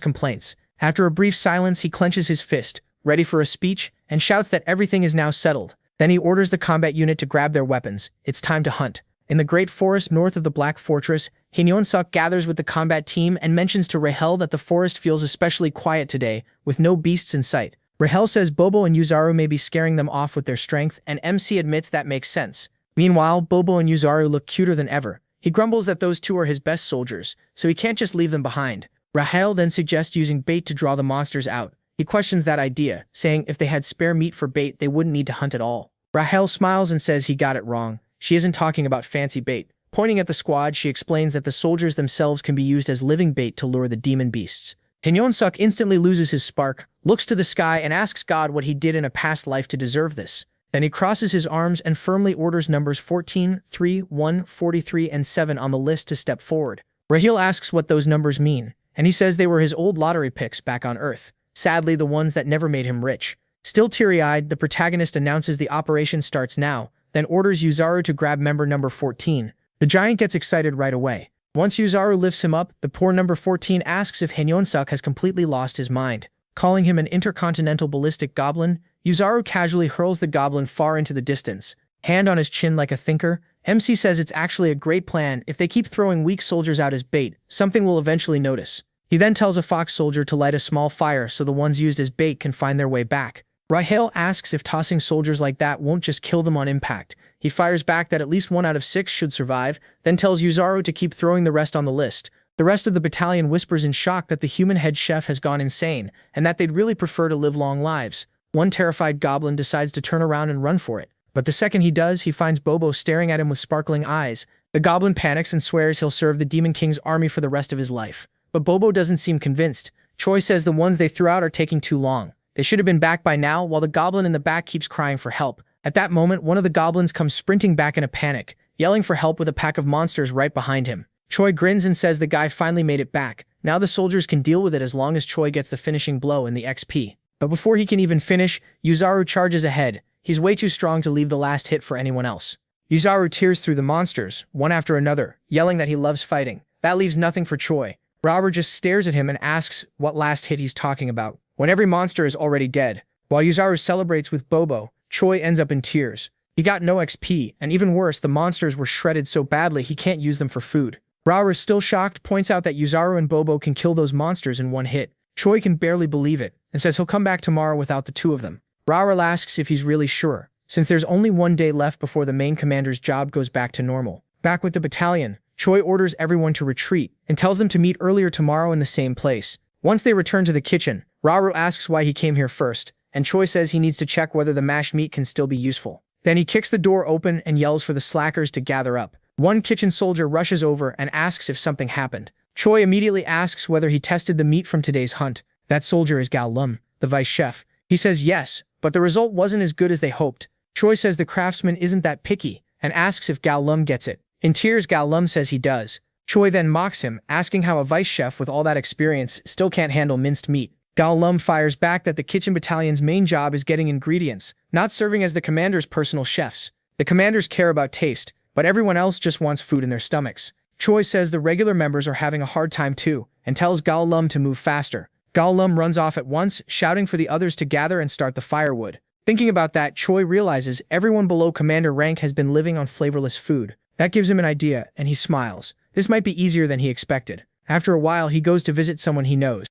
complaints. After a brief silence, he clenches his fist, ready for a speech, and shouts that everything is now settled. Then he orders the combat unit to grab their weapons. It's time to hunt. In the great forest north of the Black Fortress, Hyun-Suk gathers with the combat team and mentions to Rahel that the forest feels especially quiet today, with no beasts in sight. Rahel says Bobo and Yuzaru may be scaring them off with their strength, and MC admits that makes sense. Meanwhile, Bobo and Yuzaru look cuter than ever. He grumbles that those two are his best soldiers, so he can't just leave them behind. Rahel then suggests using bait to draw the monsters out. He questions that idea, saying if they had spare meat for bait, they wouldn't need to hunt at all. Rahel smiles and says he got it wrong. She isn't talking about fancy bait. Pointing at the squad, she explains that the soldiers themselves can be used as living bait to lure the demon beasts. Hyun-Suk instantly loses his spark, looks to the sky and asks God what he did in a past life to deserve this. Then he crosses his arms and firmly orders numbers 14, 3, 1, 43, and 7 on the list to step forward. Rahel asks what those numbers mean, and he says they were his old lottery picks back on Earth. Sadly, the ones that never made him rich. Still teary-eyed, the protagonist announces the operation starts now, then orders Yuzaru to grab member number 14. The giant gets excited right away. Once Yuzaru lifts him up, the poor number 14 asks if Hanyeonsuk has completely lost his mind. Calling him an intercontinental ballistic goblin, Yuzaru casually hurls the goblin far into the distance. Hand on his chin like a thinker, MC says it's actually a great plan if they keep throwing weak soldiers out as bait, something will eventually notice. He then tells a fox soldier to light a small fire so the ones used as bait can find their way back. Rahel asks if tossing soldiers like that won't just kill them on impact. He fires back that at least 1 out of 6 should survive, then tells Yuzaru to keep throwing the rest on the list. The rest of the battalion whispers in shock that the human head chef has gone insane, and that they'd really prefer to live long lives. One terrified goblin decides to turn around and run for it. But the second he does, he finds Bobo staring at him with sparkling eyes. The goblin panics and swears he'll serve the Demon King's army for the rest of his life. But Bobo doesn't seem convinced. Choi says the ones they threw out are taking too long. They should have been back by now, while the goblin in the back keeps crying for help. At that moment, one of the goblins comes sprinting back in a panic, yelling for help with a pack of monsters right behind him. Choi grins and says the guy finally made it back. Now the soldiers can deal with it as long as Choi gets the finishing blow in the XP. But before he can even finish, Yuzaru charges ahead. He's way too strong to leave the last hit for anyone else. Yuzaru tears through the monsters, one after another, yelling that he loves fighting. That leaves nothing for Choi. Robert just stares at him and asks what last hit he's talking about, when every monster is already dead. While Yuzaru celebrates with Bobo, Choi ends up in tears. He got no XP, and even worse, the monsters were shredded so badly he can't use them for food. Raoul, still shocked, points out that Yuzaru and Bobo can kill those monsters in one hit. Choi can barely believe it, and says he'll come back tomorrow without the two of them. Raoul asks if he's really sure, since there's only 1 day left before the main commander's job goes back to normal. Back with the battalion, Choi orders everyone to retreat, and tells them to meet earlier tomorrow in the same place. Once they return to the kitchen, Raoul asks why he came here first, and Choi says he needs to check whether the mashed meat can still be useful. Then he kicks the door open and yells for the slackers to gather up. One kitchen soldier rushes over and asks if something happened. Choi immediately asks whether he tested the meat from today's hunt. That soldier is Gao Lum, the vice chef. He says yes, but the result wasn't as good as they hoped. Choi says the craftsman isn't that picky, and asks if Gao Lum gets it. In tears, Gao Lum says he does. Choi then mocks him, asking how a vice chef with all that experience still can't handle minced meat. Gao Lum fires back that the kitchen battalion's main job is getting ingredients, not serving as the commander's personal chefs. The commanders care about taste, but everyone else just wants food in their stomachs. Choi says the regular members are having a hard time too, and tells Gao Lum to move faster. Gao Lum runs off at once, shouting for the others to gather and start the firewood. Thinking about that, Choi realizes everyone below commander rank has been living on flavorless food. That gives him an idea, and he smiles. This might be easier than he expected. After a while, he goes to visit someone he knows.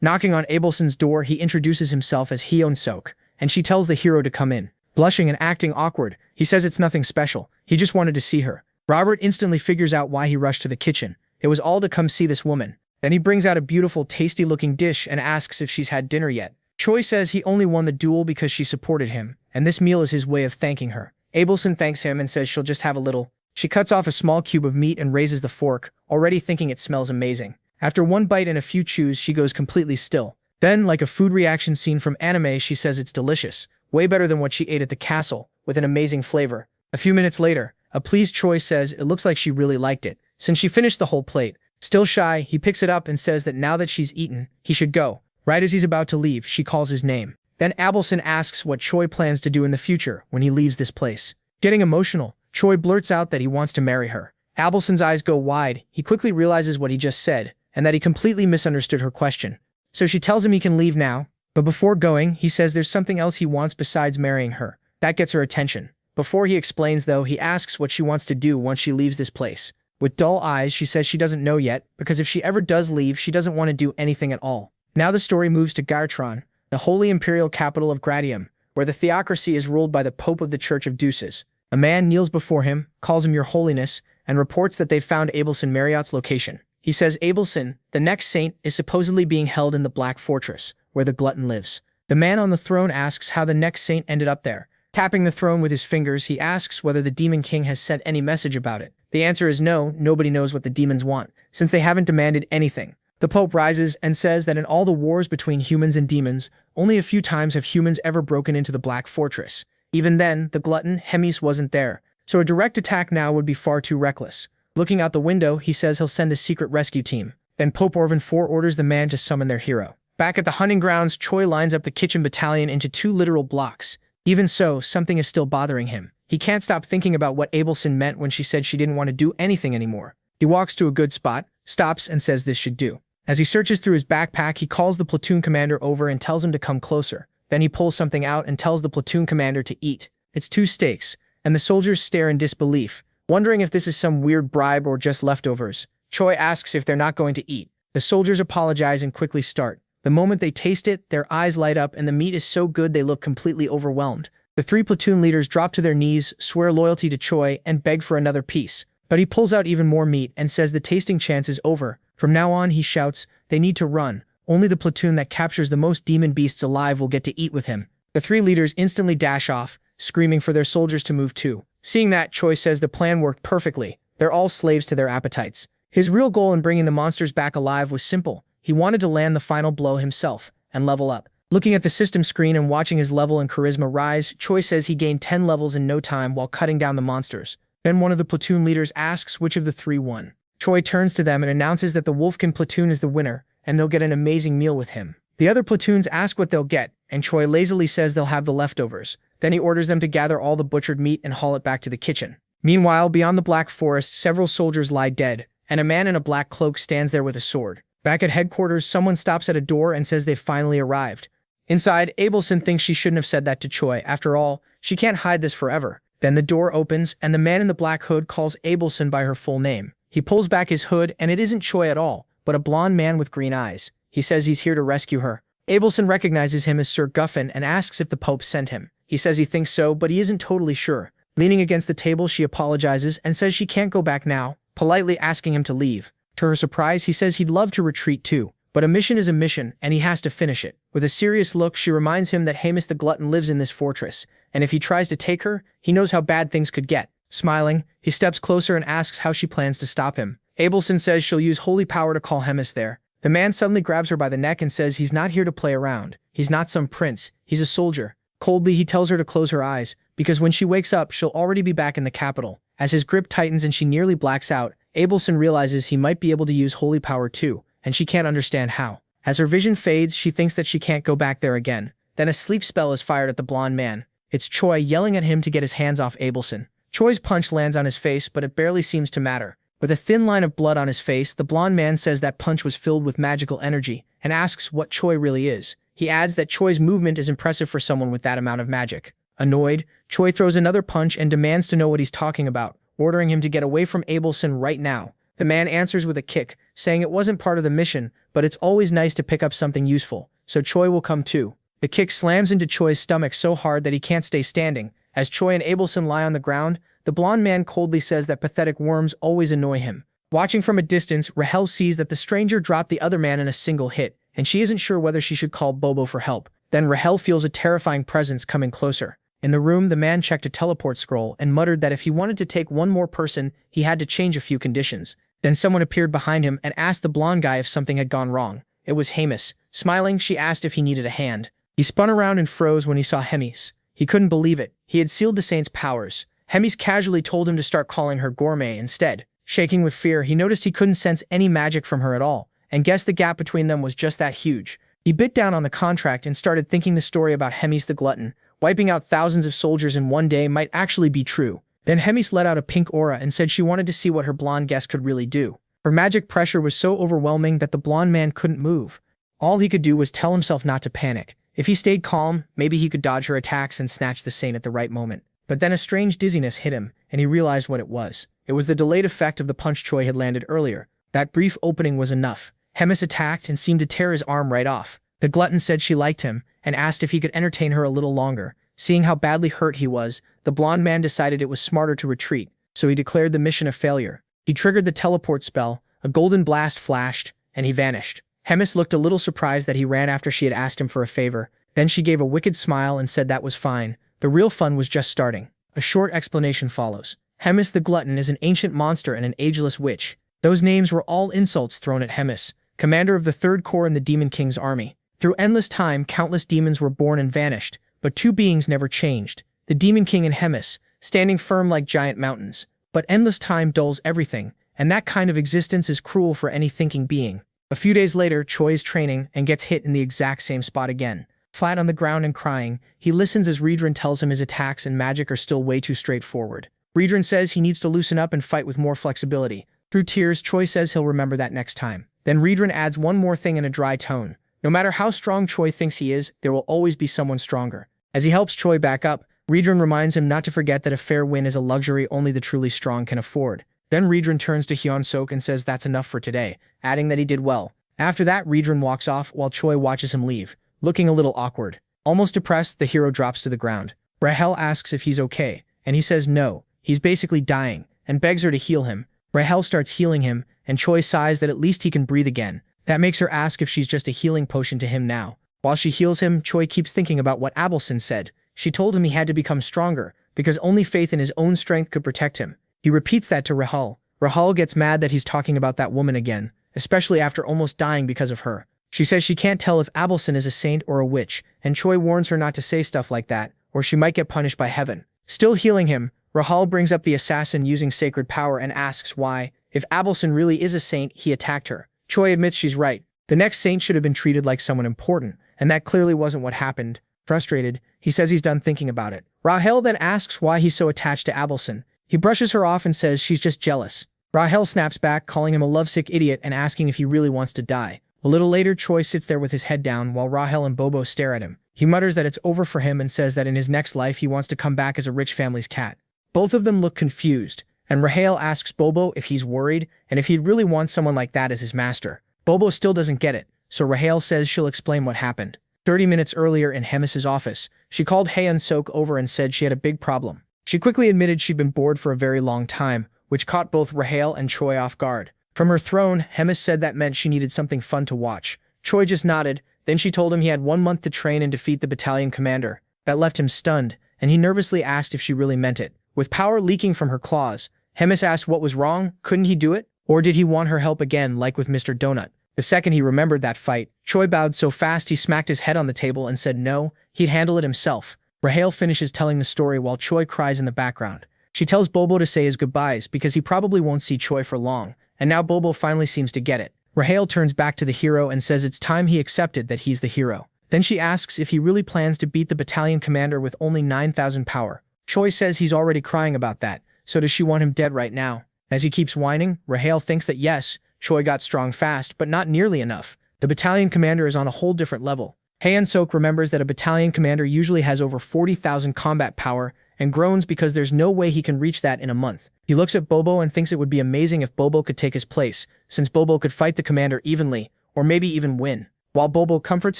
Knocking on Abelson's door, he introduces himself as Hyun-sok, and she tells the hero to come in. Blushing and acting awkward, he says it's nothing special. He just wanted to see her. Robert instantly figures out why he rushed to the kitchen. It was all to come see this woman. Then he brings out a beautiful, tasty-looking dish and asks if she's had dinner yet. Choi says he only won the duel because she supported him, and this meal is his way of thanking her. Abelson thanks him and says she'll just have a little. She cuts off a small cube of meat and raises the fork, already thinking it smells amazing. After one bite and a few chews, she goes completely still. Then, like a food reaction scene from anime, she says it's delicious, way better than what she ate at the castle, with an amazing flavor. A few minutes later, a pleased Choi says it looks like she really liked it, since she finished the whole plate. Still shy, he picks it up and says that now that she's eaten, he should go. Right as he's about to leave, she calls his name. Then Abelson asks what Choi plans to do in the future when he leaves this place. Getting emotional, Choi blurts out that he wants to marry her. Abelson's eyes go wide. He quickly realizes what he just said, and that he completely misunderstood her question. So she tells him he can leave now, but before going, he says there's something else he wants besides marrying her. That gets her attention. Before he explains though, he asks what she wants to do once she leaves this place. With dull eyes, she says she doesn't know yet, because if she ever does leave, she doesn't want to do anything at all. Now the story moves to Gartron, the holy imperial capital of Gradium, where the theocracy is ruled by the Pope of the Church of Deuces. A man kneels before him, calls him Your Holiness, and reports that they've found Abelson Marriott's location. He says Abelson, the next saint, is supposedly being held in the Black Fortress, where the glutton lives. The man on the throne asks how the next saint ended up there. Tapping the throne with his fingers, he asks whether the Demon King has sent any message about it. The answer is no, nobody knows what the demons want, since they haven't demanded anything. The Pope rises and says that in all the wars between humans and demons, only a few times have humans ever broken into the Black Fortress. Even then, the glutton, Hemis, wasn't there, so a direct attack now would be far too reckless. Looking out the window, he says he'll send a secret rescue team. Then Pope Orvan IV orders the man to summon their hero. Back at the hunting grounds, Choi lines up the kitchen battalion into 2 literal blocks. Even so, something is still bothering him. He can't stop thinking about what Abelson meant when she said she didn't want to do anything anymore. He walks to a good spot, stops, and says this should do. As he searches through his backpack, he calls the platoon commander over and tells him to come closer. Then he pulls something out and tells the platoon commander to eat. It's 2 steaks, and the soldiers stare in disbelief, wondering if this is some weird bribe or just leftovers. Choi asks if they're not going to eat. The soldiers apologize and quickly start. The moment they taste it, their eyes light up and the meat is so good they look completely overwhelmed. The 3 platoon leaders drop to their knees, swear loyalty to Choi, and beg for another piece. But he pulls out even more meat and says the tasting chance is over. From now on, he shouts, they need to run. Only the platoon that captures the most demon beasts alive will get to eat with him. The 3 leaders instantly dash off, screaming for their soldiers to move too. Seeing that, Choi says the plan worked perfectly. They're all slaves to their appetites. His real goal in bringing the monsters back alive was simple. He wanted to land the final blow himself and level up. Looking at the system screen and watching his level and charisma rise, Choi says he gained 10 levels in no time while cutting down the monsters. Then one of the platoon leaders asks which of the 3 won. Choi turns to them and announces that the Wolfkin platoon is the winner, and they'll get an amazing meal with him. The other platoons ask what they'll get, and Choi lazily says they'll have the leftovers. Then he orders them to gather all the butchered meat and haul it back to the kitchen. Meanwhile, beyond the Black Forest, several soldiers lie dead, and a man in a black cloak stands there with a sword. Back at headquarters, someone stops at a door and says they've finally arrived. Inside, Abelson thinks she shouldn't have said that to Choi. After all, she can't hide this forever. Then the door opens, and the man in the black hood calls Abelson by her full name. He pulls back his hood, and it isn't Choi at all, but a blonde man with green eyes. He says he's here to rescue her. Abelson recognizes him as Sir Guffin and asks if the Pope sent him. He says he thinks so, but he isn't totally sure. Leaning against the table, she apologizes and says she can't go back now, politely asking him to leave. To her surprise, he says he'd love to retreat too, but a mission is a mission, and he has to finish it. With a serious look, she reminds him that Hamus the Glutton lives in this fortress, and if he tries to take her, he knows how bad things could get. Smiling, he steps closer and asks how she plans to stop him. Abelson says she'll use holy power to call Hamus there. The man suddenly grabs her by the neck and says he's not here to play around. He's not some prince, he's a soldier. Coldly, he tells her to close her eyes, because when she wakes up, she'll already be back in the capital. As his grip tightens and she nearly blacks out, Abelson realizes he might be able to use holy power too, and she can't understand how. As her vision fades, she thinks that she can't go back there again. Then a sleep spell is fired at the blonde man. It's Choi yelling at him to get his hands off Abelson. Choi's punch lands on his face, but it barely seems to matter. With a thin line of blood on his face, the blonde man says that punch was filled with magical energy, and asks what Choi really is. He adds that Choi's movement is impressive for someone with that amount of magic. Annoyed, Choi throws another punch and demands to know what he's talking about, ordering him to get away from Abelson right now. The man answers with a kick, saying it wasn't part of the mission, but it's always nice to pick up something useful, so Choi will come too. The kick slams into Choi's stomach so hard that he can't stay standing. As Choi and Abelson lie on the ground, the blonde man coldly says that pathetic worms always annoy him. Watching from a distance, Rahel sees that the stranger dropped the other man in a single hit, and she isn't sure whether she should call Bobo for help. Then Rahel feels a terrifying presence coming closer. In the room, the man checked a teleport scroll and muttered that if he wanted to take one more person, he had to change a few conditions. Then someone appeared behind him and asked the blonde guy if something had gone wrong. It was Hamus. Smiling, she asked if he needed a hand. He spun around and froze when he saw Hemis. He couldn't believe it. He had sealed the saint's powers. Hemis casually told him to start calling her Gourmet instead. Shaking with fear, he noticed he couldn't sense any magic from her at all, and guessed the gap between them was just that huge. He bit down on the contract and started thinking the story about Hemis the Glutton, wiping out thousands of soldiers in one day, might actually be true. Then Hemis let out a pink aura and said she wanted to see what her blonde guest could really do. Her magic pressure was so overwhelming that the blonde man couldn't move. All he could do was tell himself not to panic. If he stayed calm, maybe he could dodge her attacks and snatch the saint at the right moment. But then a strange dizziness hit him, and he realized what it was. It was the delayed effect of the punch Choi had landed earlier. That brief opening was enough. Hemis attacked and seemed to tear his arm right off. The glutton said she liked him, and asked if he could entertain her a little longer. Seeing how badly hurt he was, the blonde man decided it was smarter to retreat, so he declared the mission a failure. He triggered the teleport spell, a golden blast flashed, and he vanished. Hemis looked a little surprised that he ran after she had asked him for a favor. Then she gave a wicked smile and said that was fine. The real fun was just starting. A short explanation follows. Hemis the Glutton is an ancient monster and an ageless witch. Those names were all insults thrown at Hemis, commander of the 3rd Corps in the Demon King's army. Through endless time, countless demons were born and vanished, but 2 beings never changed. The Demon King and Hemis, standing firm like giant mountains. But endless time dulls everything, and that kind of existence is cruel for any thinking being. A few days later, Choi is training and gets hit in the exact same spot again. Flat on the ground and crying, he listens as Riedran tells him his attacks and magic are still way too straightforward. Riedran says he needs to loosen up and fight with more flexibility. Through tears, Choi says he'll remember that next time. Then Riedran adds one more thing in a dry tone. No matter how strong Choi thinks he is, there will always be someone stronger. As he helps Choi back up, Riedran reminds him not to forget that a fair win is a luxury only the truly strong can afford. Then Riedran turns to Hyun-sok and says that's enough for today, adding that he did well. After that, Riedran walks off while Choi watches him leave, looking a little awkward. Almost depressed, the hero drops to the ground. Rahel asks if he's okay, and he says no, he's basically dying, and begs her to heal him. Rahel starts healing him, and Choi sighs that at least he can breathe again. That makes her ask if she's just a healing potion to him now. While she heals him, Choi keeps thinking about what Abelson said. She told him he had to become stronger, because only faith in his own strength could protect him. He repeats that to Rahel. Rahel gets mad that he's talking about that woman again, especially after almost dying because of her. She says she can't tell if Abelson is a saint or a witch, and Choi warns her not to say stuff like that, or she might get punished by heaven. Still healing him, Rahel brings up the assassin using sacred power and asks why, if Abelson really is a saint, he attacked her. Choi admits she's right. The next saint should have been treated like someone important, and that clearly wasn't what happened. Frustrated, he says he's done thinking about it. Rahel then asks why he's so attached to Abelson. He brushes her off and says she's just jealous. Rahel snaps back, calling him a lovesick idiot and asking if he really wants to die. A little later, Choi sits there with his head down while Rahel and Bobo stare at him. He mutters that it's over for him and says that in his next life he wants to come back as a rich family's cat. Both of them look confused, and Rahel asks Bobo if he's worried and if he'd really want someone like that as his master. Bobo still doesn't get it, so Rahel says she'll explain what happened. 30 minutes earlier in Hemis's office, she called Hyun-sok over and said she had a big problem. She quickly admitted she'd been bored for a very long time, which caught both Rahel and Choi off guard. From her throne, Hemis said that meant she needed something fun to watch. Choi just nodded, then she told him he had 1 month to train and defeat the battalion commander. That left him stunned, and he nervously asked if she really meant it. With power leaking from her claws, Hemis asked what was wrong, couldn't he do it? Or did he want her help again like with Mr. Donut? The second he remembered that fight, Choi bowed so fast he smacked his head on the table and said no, he'd handle it himself. Rahel finishes telling the story while Choi cries in the background. She tells Bobo to say his goodbyes because he probably won't see Choi for long, and now Bobo finally seems to get it. Rahel turns back to the hero and says it's time he accepted that he's the hero. Then she asks if he really plans to beat the battalion commander with only 9,000 power. Choi says he's already crying about that, so does she want him dead right now? As he keeps whining, Rahel thinks that yes, Choi got strong fast, but not nearly enough. The battalion commander is on a whole different level. Hyun-sok remembers that a battalion commander usually has over 40,000 combat power and groans because there's no way he can reach that in a month. He looks at Bobo and thinks it would be amazing if Bobo could take his place, since Bobo could fight the commander evenly, or maybe even win. While Bobo comforts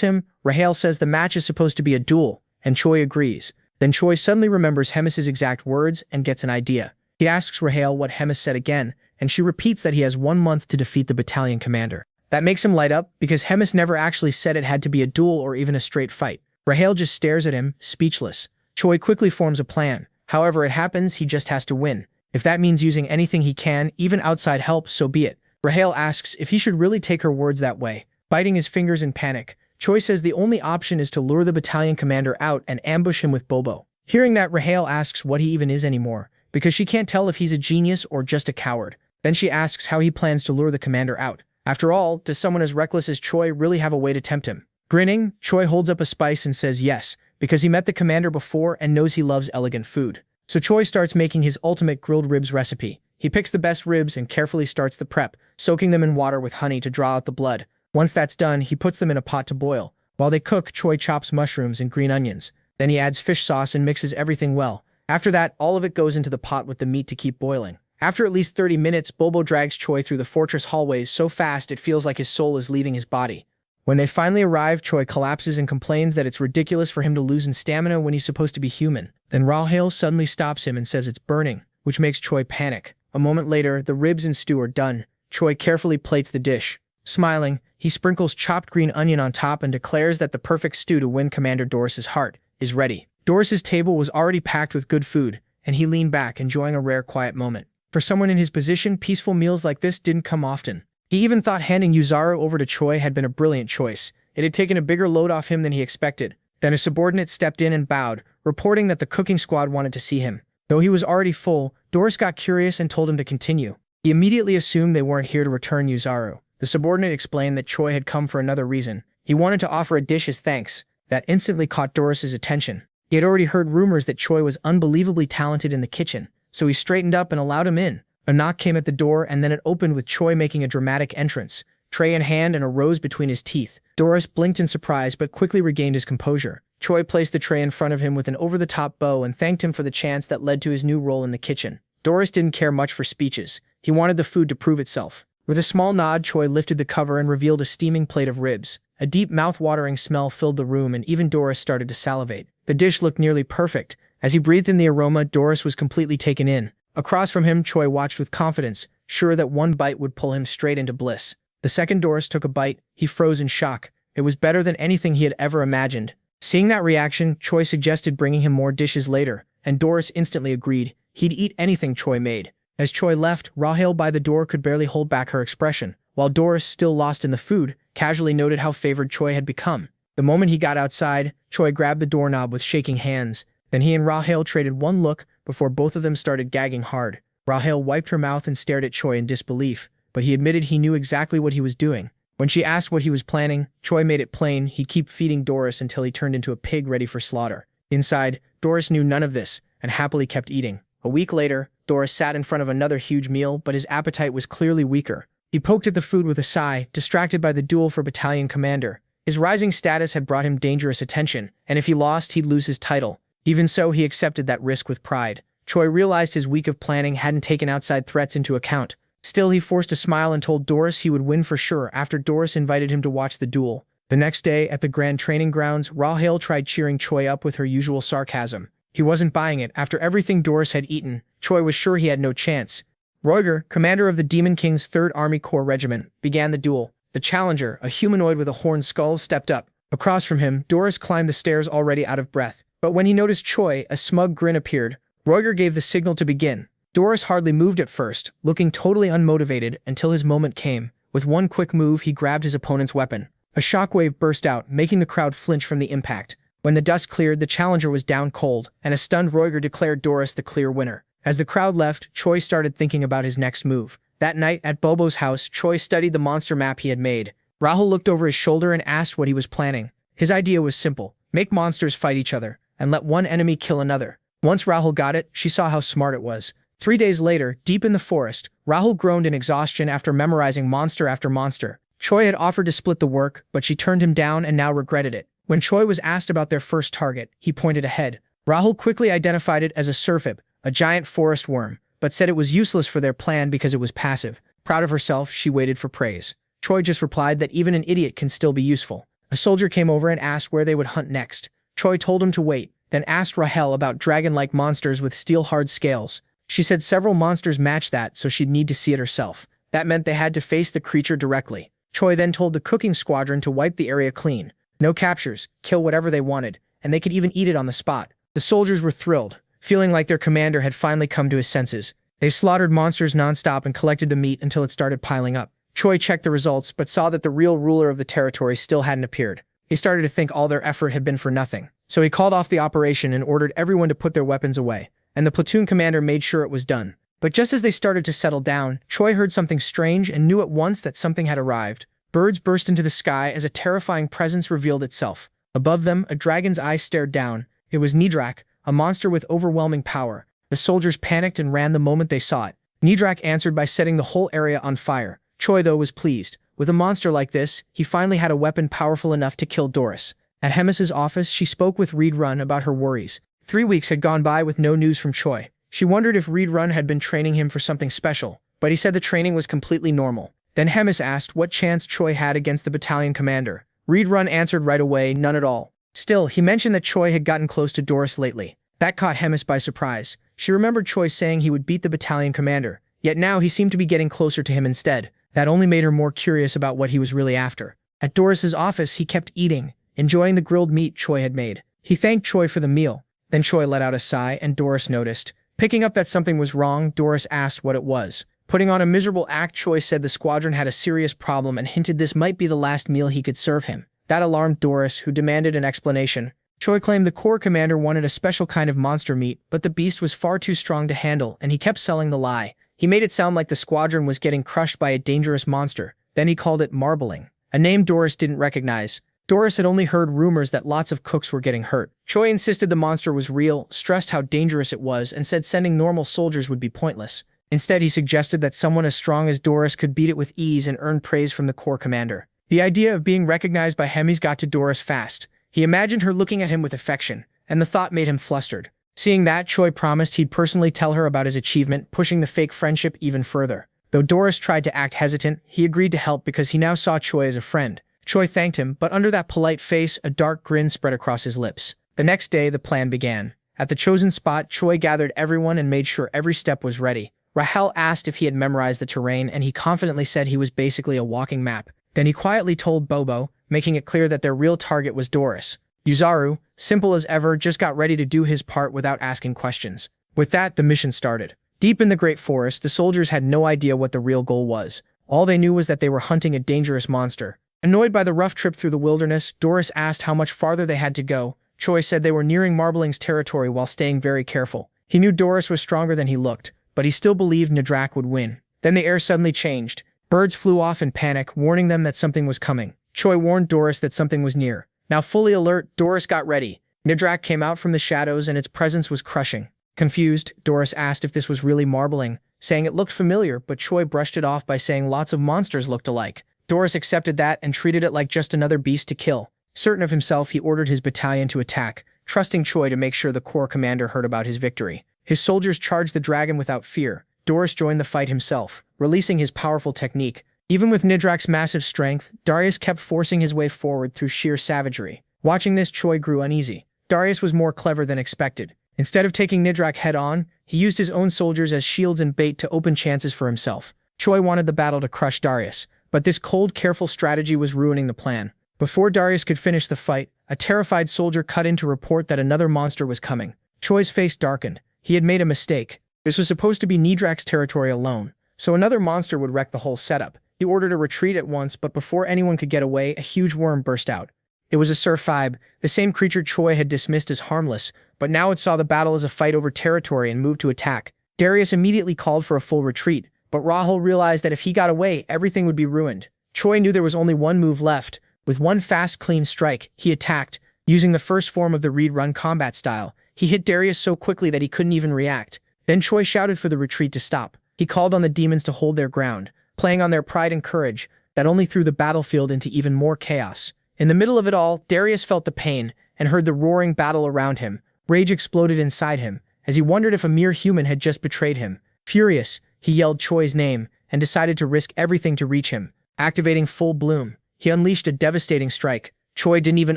him, Rahel says the match is supposed to be a duel, and Choi agrees. Then Choi suddenly remembers Hemis's exact words and gets an idea. He asks Rahel what Hemis said again, and she repeats that he has 1 month to defeat the battalion commander. That makes him light up, because Hemis never actually said it had to be a duel or even a straight fight. Rahel just stares at him, speechless. Choi quickly forms a plan. However it happens, he just has to win. If that means using anything he can, even outside help, so be it. Rahel asks if he should really take her words that way. Biting his fingers in panic, Choi says the only option is to lure the battalion commander out and ambush him with Bobo. Hearing that, Rahel asks what he even is anymore, because she can't tell if he's a genius or just a coward. Then she asks how he plans to lure the commander out. After all, does someone as reckless as Choi really have a way to tempt him? Grinning, Choi holds up a spice and says yes, because he met the commander before and knows he loves elegant food. So Choi starts making his ultimate grilled ribs recipe. He picks the best ribs and carefully starts the prep, soaking them in water with honey to draw out the blood. Once that's done, he puts them in a pot to boil. While they cook, Choi chops mushrooms and green onions. Then he adds fish sauce and mixes everything well. After that, all of it goes into the pot with the meat to keep boiling. After at least 30 minutes, Bobo drags Choi through the fortress hallways so fast it feels like his soul is leaving his body. When they finally arrive, Choi collapses and complains that it's ridiculous for him to lose in stamina when he's supposed to be human. Then Rahel suddenly stops him and says it's burning, which makes Choi panic. A moment later, the ribs and stew are done. Choi carefully plates the dish. Smiling, he sprinkles chopped green onion on top and declares that the perfect stew to win Commander Doris's heart is ready. Doris's table was already packed with good food, and he leaned back, enjoying a rare quiet moment. For someone in his position, peaceful meals like this didn't come often. He even thought handing Yuzaru over to Choi had been a brilliant choice. It had taken a bigger load off him than he expected. Then a subordinate stepped in and bowed, reporting that the cooking squad wanted to see him. Though he was already full, Doris got curious and told him to continue. He immediately assumed they weren't here to return Yuzaru. The subordinate explained that Choi had come for another reason. He wanted to offer a dish as thanks. That instantly caught Doris's attention. He had already heard rumors that Choi was unbelievably talented in the kitchen, so he straightened up and allowed him in. A knock came at the door and then it opened with Choi making a dramatic entrance, tray in hand and a rose between his teeth. Doris blinked in surprise but quickly regained his composure. Choi placed the tray in front of him with an over-the-top bow and thanked him for the chance that led to his new role in the kitchen. Doris didn't care much for speeches. He wanted the food to prove itself. With a small nod, Choi lifted the cover and revealed a steaming plate of ribs. A deep mouth-watering smell filled the room and even Doris started to salivate. The dish looked nearly perfect. As he breathed in the aroma, Doris was completely taken in. Across from him, Choi watched with confidence, sure that one bite would pull him straight into bliss. The second Doris took a bite, he froze in shock. It was better than anything he had ever imagined. Seeing that reaction, Choi suggested bringing him more dishes later, and Doris instantly agreed. He'd eat anything Choi made. As Choi left, Rahel by the door could barely hold back her expression, while Doris, still lost in the food, casually noted how favored Choi had become. The moment he got outside, Choi grabbed the doorknob with shaking hands. Then he and Rahel traded one look before both of them started gagging hard. Rahel wiped her mouth and stared at Choi in disbelief, but he admitted he knew exactly what he was doing. When she asked what he was planning, Choi made it plain he'd keep feeding Doris until he turned into a pig ready for slaughter. Inside, Doris knew none of this and happily kept eating. A week later, Doris sat in front of another huge meal, but his appetite was clearly weaker. He poked at the food with a sigh, distracted by the duel for battalion commander. His rising status had brought him dangerous attention, and if he lost, he'd lose his title. Even so, he accepted that risk with pride. Choi realized his week of planning hadn't taken outside threats into account. Still, he forced a smile and told Doris he would win for sure after Doris invited him to watch the duel. The next day, at the Grand Training Grounds, Rahel tried cheering Choi up with her usual sarcasm. He wasn't buying it. After everything Doris had eaten, Choi was sure he had no chance. Roiger, commander of the Demon King's 3rd Army Corps Regiment, began the duel. The challenger, a humanoid with a horned skull, stepped up. Across from him, Doris climbed the stairs already out of breath. But when he noticed Choi, a smug grin appeared. Roiger gave the signal to begin. Doris hardly moved at first, looking totally unmotivated until his moment came. With one quick move, he grabbed his opponent's weapon. A shockwave burst out, making the crowd flinch from the impact. When the dust cleared, the challenger was down cold, and a stunned Roiger declared Doris the clear winner. As the crowd left, Choi started thinking about his next move. That night, at Bobo's house, Choi studied the monster map he had made. Rahul looked over his shoulder and asked what he was planning. His idea was simple. Make monsters fight each other, and let one enemy kill another. Once Rahul got it, she saw how smart it was. 3 days later, deep in the forest, Rahul groaned in exhaustion after memorizing monster after monster. Choi had offered to split the work, but she turned him down and now regretted it. When Choi was asked about their first target, he pointed ahead. Rahul quickly identified it as a surfib, a giant forest worm, but said it was useless for their plan because it was passive. Proud of herself, she waited for praise. Choi just replied that even an idiot can still be useful. A soldier came over and asked where they would hunt next. Choi told him to wait, then asked Rahel about dragon-like monsters with steel-hard scales. She said several monsters matched that, so she'd need to see it herself. That meant they had to face the creature directly. Choi then told the cooking squadron to wipe the area clean. No captures, kill whatever they wanted, and they could even eat it on the spot. The soldiers were thrilled, feeling like their commander had finally come to his senses. They slaughtered monsters non-stop and collected the meat until it started piling up. Choi checked the results, but saw that the real ruler of the territory still hadn't appeared. He started to think all their effort had been for nothing. So he called off the operation and ordered everyone to put their weapons away, and the platoon commander made sure it was done. But just as they started to settle down, Choi heard something strange and knew at once that something had arrived. Birds burst into the sky as a terrifying presence revealed itself. Above them, a dragon's eyes stared down. It was Nidrak, a monster with overwhelming power. The soldiers panicked and ran the moment they saw it. Nidrak answered by setting the whole area on fire. Choi, though, was pleased. With a monster like this, he finally had a weapon powerful enough to kill Doris. At Hemis's office, she spoke with Reed Run about her worries. 3 weeks had gone by with no news from Choi. She wondered if Reed Run had been training him for something special, but he said the training was completely normal. Then Hemis asked what chance Choi had against the battalion commander. Reed Run answered right away, none at all. Still, he mentioned that Choi had gotten close to Doris lately. That caught Hemis by surprise. She remembered Choi saying he would beat the battalion commander, yet now he seemed to be getting closer to him instead. That only made her more curious about what he was really after. At Doris's office, he kept eating, enjoying the grilled meat Choi had made. He thanked Choi for the meal. Then Choi let out a sigh, and Doris noticed. Picking up that something was wrong, Doris asked what it was. Putting on a miserable act, Choi said the squadron had a serious problem and hinted this might be the last meal he could serve him. That alarmed Doris, who demanded an explanation. Choi claimed the Corps commander wanted a special kind of monster meat, but the beast was far too strong to handle, and he kept selling the lie. He made it sound like the squadron was getting crushed by a dangerous monster. Then he called it marbling, a name Doris didn't recognize. Doris had only heard rumors that lots of cooks were getting hurt. Choi insisted the monster was real, stressed how dangerous it was, and said sending normal soldiers would be pointless. Instead, he suggested that someone as strong as Doris could beat it with ease and earn praise from the corps commander. The idea of being recognized by Hemis got to Doris fast. He imagined her looking at him with affection, and the thought made him flustered. Seeing that, Choi promised he'd personally tell her about his achievement, pushing the fake friendship even further. Though Doris tried to act hesitant, he agreed to help because he now saw Choi as a friend. Choi thanked him, but under that polite face, a dark grin spread across his lips. The next day, the plan began. At the chosen spot, Choi gathered everyone and made sure every step was ready. Rahel asked if he had memorized the terrain, and he confidently said he was basically a walking map. Then he quietly told Bobo, making it clear that their real target was Doris. Yuzaru, simple as ever, just got ready to do his part without asking questions. With that, the mission started. Deep in the Great Forest, the soldiers had no idea what the real goal was. All they knew was that they were hunting a dangerous monster. Annoyed by the rough trip through the wilderness, Doris asked how much farther they had to go. Choi said they were nearing Marbling's territory while staying very careful. He knew Doris was stronger than he looked, but he still believed Nadrak would win. Then the air suddenly changed. Birds flew off in panic, warning them that something was coming. Choi warned Doris that something was near. Now fully alert, Doris got ready. Nadrak came out from the shadows and its presence was crushing. Confused, Doris asked if this was really Marbling, saying it looked familiar, but Choi brushed it off by saying lots of monsters looked alike. Doris accepted that and treated it like just another beast to kill. Certain of himself, he ordered his battalion to attack, trusting Choi to make sure the corps commander heard about his victory. His soldiers charged the dragon without fear. Doris joined the fight himself, releasing his powerful technique. Even with Nidrak's massive strength, Darius kept forcing his way forward through sheer savagery. Watching this, Choi grew uneasy. Darius was more clever than expected. Instead of taking Nidrak head-on, he used his own soldiers as shields and bait to open chances for himself. Choi wanted the battle to crush Darius, but this cold, careful strategy was ruining the plan. Before Darius could finish the fight, a terrified soldier cut in to report that another monster was coming. Choi's face darkened. He had made a mistake. This was supposed to be Nidrak's territory alone, so another monster would wreck the whole setup. He ordered a retreat at once, but before anyone could get away, a huge worm burst out. It was a Surfibe, the same creature Choi had dismissed as harmless, but now it saw the battle as a fight over territory and moved to attack. Darius immediately called for a full retreat, but Rahul realized that if he got away, everything would be ruined. Choi knew there was only one move left. With one fast, clean strike, he attacked. Using the first form of the read-run combat style, he hit Darius so quickly that he couldn't even react. Then Choi shouted for the retreat to stop. He called on the demons to hold their ground, playing on their pride and courage that only threw the battlefield into even more chaos. In the middle of it all, Darius felt the pain and heard the roaring battle around him. Rage exploded inside him, as he wondered if a mere human had just betrayed him. Furious, he yelled Choi's name and decided to risk everything to reach him. Activating Full Bloom, he unleashed a devastating strike. Choi didn't even